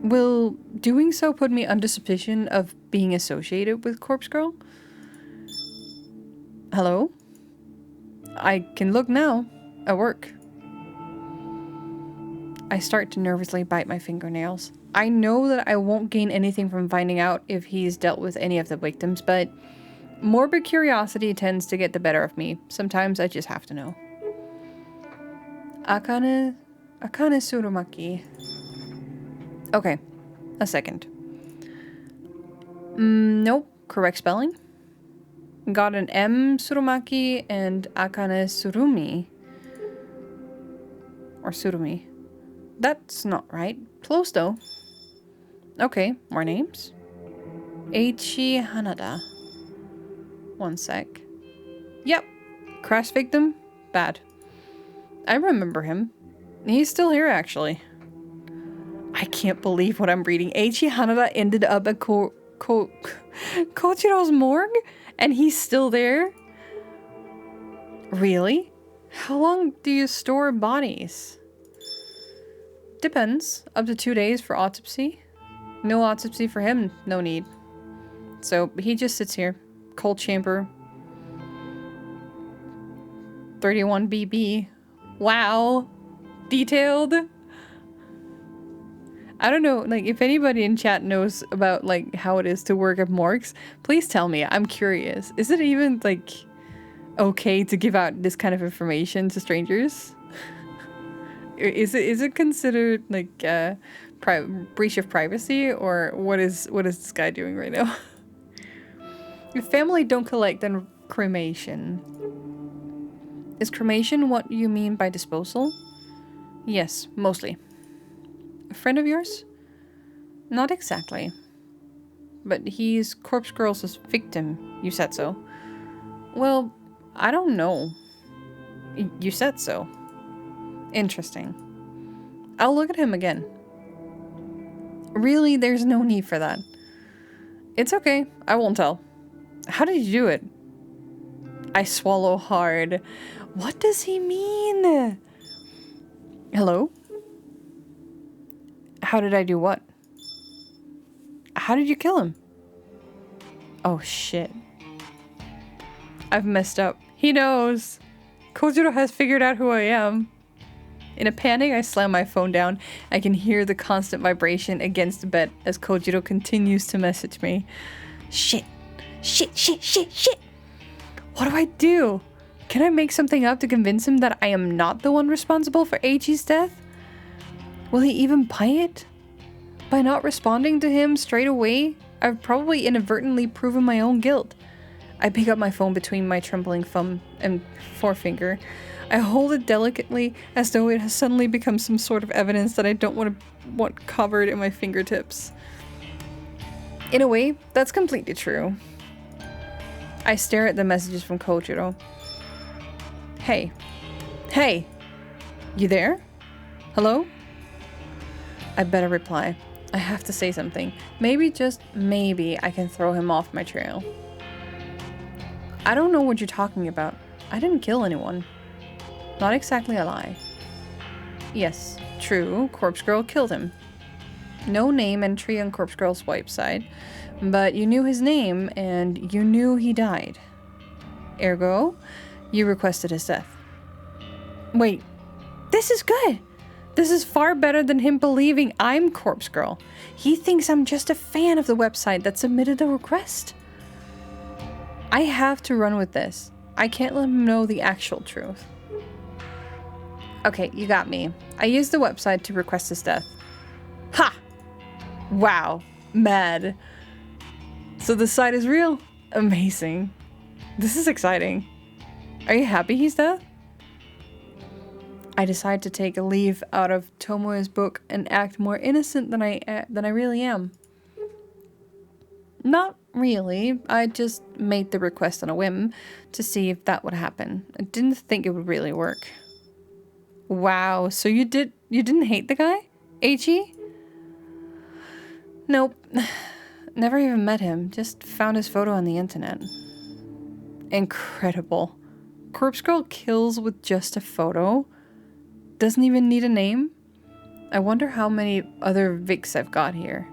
Speaker 1: Will doing so put me under suspicion of being associated with Corpse Girl? Hello? I can look now. At work. I start to nervously bite my fingernails. I know that I won't gain anything from finding out if he's dealt with any of the victims, but morbid curiosity tends to get the better of me. Sometimes I just have to know. Akane Surumaki. Okay, a second. Nope, correct spelling. Got an M Surumaki and Akane Surumi. Or Surumi. That's not right. Close though. Okay, more names. Eiichi Hanada. One sec. Yep. Crash victim? Bad. I remember him. He's still here, actually. I can't believe what I'm reading. Eiichi Hanada ended up at Kojiro's morgue? And he's still there? Really? How long do you store bodies? Depends. Up to 2 days for autopsy. No autopsy for him. No need. So he just sits here. Cold chamber. 31 BB. Wow. Detailed. I don't know, like, if anybody in chat knows about, like, how it is to work at morgues, please tell me. I'm curious. Is it even, like, okay to give out this kind of information to strangers? Is it considered, like, breach of privacy? Or what is this guy doing right now? If family don't collect, then cremation. Is cremation what you mean by disposal? Yes, mostly. A friend of yours? Not exactly. But he's Corpse Girl's victim. You said so. Well, I don't know. You said so. Interesting. I'll look at him again. Really, there's no need for that. It's okay. I won't tell. How did you do it? I swallow hard. What does he mean? Hello? How did I do what? How did you kill him? Oh shit. I've messed up. He knows. Kojiro has figured out who I am. In a panic, I slam my phone down. I can hear the constant vibration against the bed as Kojiro continues to message me. Shit. Shit, shit, shit, shit. What do I do? Can I make something up to convince him that I am not the one responsible for Eiichi's death? Will he even buy it? By not responding to him straight away, I've probably inadvertently proven my own guilt. I pick up my phone between my trembling thumb and forefinger. I hold it delicately as though it has suddenly become some sort of evidence that I don't want covered in my fingertips. In a way, that's completely true. I stare at the messages from Kojiro. Hey. Hey! You there? Hello? I better reply. I have to say something. Maybe, just maybe, I can throw him off my trail. I don't know what you're talking about. I didn't kill anyone. Not exactly a lie. Yes, true, Corpse Girl killed him. No name entry on Corpse Girl's website, but you knew his name and you knew he died. Ergo, you requested his death. Wait, this is good! This is far better than him believing I'm Corpse Girl. He thinks I'm just a fan of the website that submitted the request. I have to run with this. I can't let him know the actual truth. Okay, you got me. I used the website to request his death. Ha! Wow. Mad. So the site is real? Amazing. This is exciting. Are you happy he's dead? I decide to take a leaf out of Tomoe's book and act more innocent than I really am. Not really. I just made the request on a whim to see if that would happen. I didn't think it would really work. Wow, so you didn't hate the guy? H.E.? Nope. Never even met him. Just found his photo on the internet. Incredible. Corpse Girl kills with just a photo? Doesn't even need a name? I wonder how many other Vics I've got here.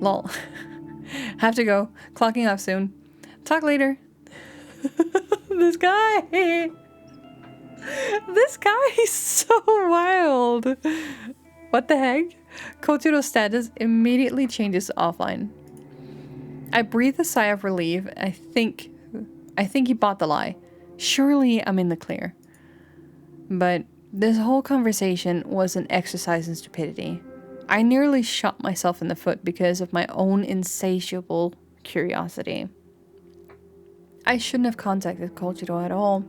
Speaker 1: Lol. Have to go. Clocking off soon. Talk later. This guy. This guy is so wild. What the heck? Kochiro's status immediately changes offline. I breathe a sigh of relief. I think he bought the lie. Surely I'm in the clear. But this whole conversation was an exercise in stupidity. I nearly shot myself in the foot because of my own insatiable curiosity. I shouldn't have contacted Kochiro at all.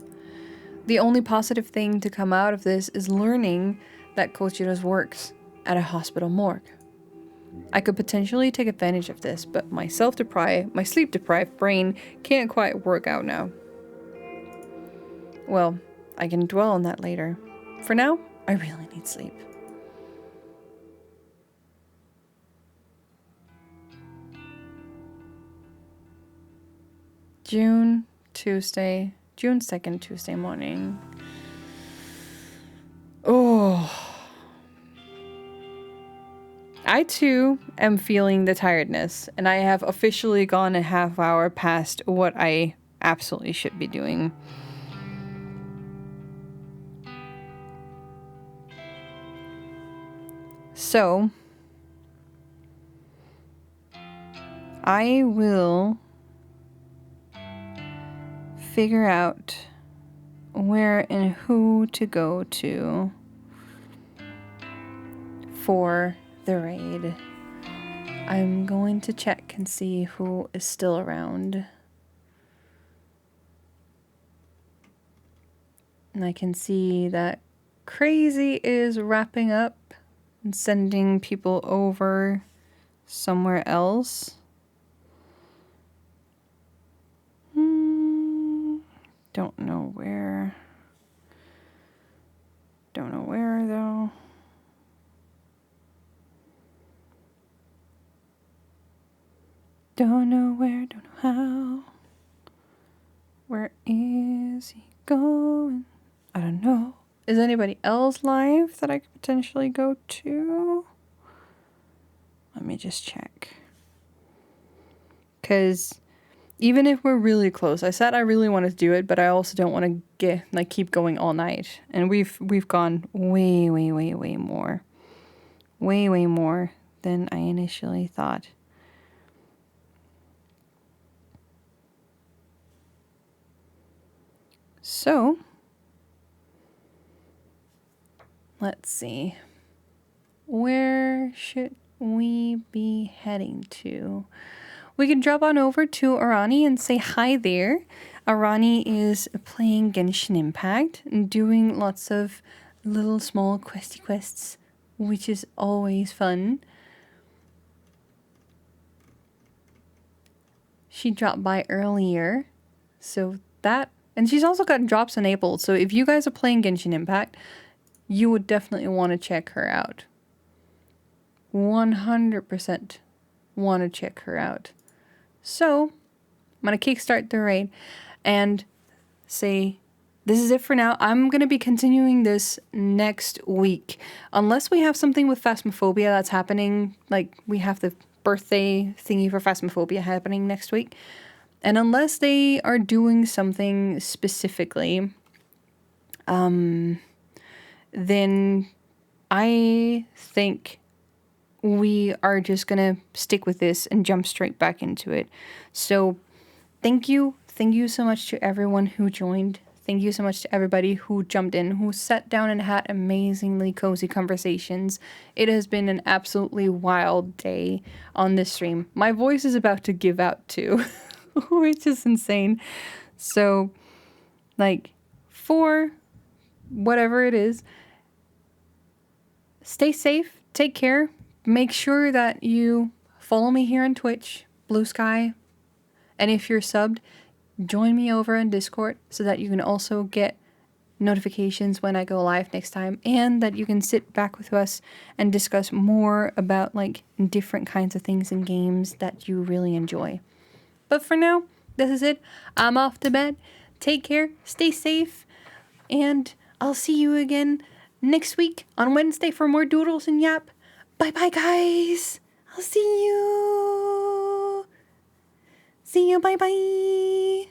Speaker 1: The only positive thing to come out of this is learning that Kochiro's works at a hospital morgue. I could potentially take advantage of this, but my sleep-deprived brain can't quite work out now. Well, I can dwell on that later. For now, I really need sleep. June 2nd, Tuesday morning. Oh. I too am feeling the tiredness, and I have officially gone a half hour past what I absolutely should be doing. So, I will figure out where and who to go to for the raid. I'm going to check and see who is still around. And I can see that Crazy is wrapping up and sending people over somewhere else. Don't know where. Don't know where though. Don't know where, don't know how. Where is he going? I don't know. Is anybody else live that I could potentially go to? Let me just check. Because even if we're really close, I said I really wanted to do it, but I also don't want to keep going all night. And we've gone way more. Way more than I initially thought. So, let's see. Where should we be heading to? We can drop on over to Arani and say hi there. Arani is playing Genshin Impact and doing lots of little small questy quests, which is always fun. She dropped by earlier, so that, and she's also got drops enabled, so if you guys are playing Genshin Impact, you would definitely want to check her out. 100% want to check her out. So, I'm going to kickstart the raid and say, this is it for now. I'm going to be continuing this next week. Unless we have something with Phasmophobia that's happening, like we have the birthday thingy for Phasmophobia happening next week. And unless they are doing something specifically, then I think we are just gonna stick with this and jump straight back into it. So thank you so much to everyone who joined. Thank you so much to everybody who jumped in, who sat down and had amazingly cozy conversations. It has been an absolutely wild day on this stream. My voice is about to give out too, which is insane. So, like, for whatever it is. Stay safe, take care, make sure that you follow me here on Twitch, Blue Sky, and if you're subbed, join me over on Discord so that you can also get notifications when I go live next time, and that you can sit back with us and discuss more about like different kinds of things in games that you really enjoy. But for now, this is it. I'm off to bed. Take care, stay safe, and I'll see you again next week on Wednesday for more Doodles and Yap. Bye bye, guys. I'll see you. See you. Bye bye.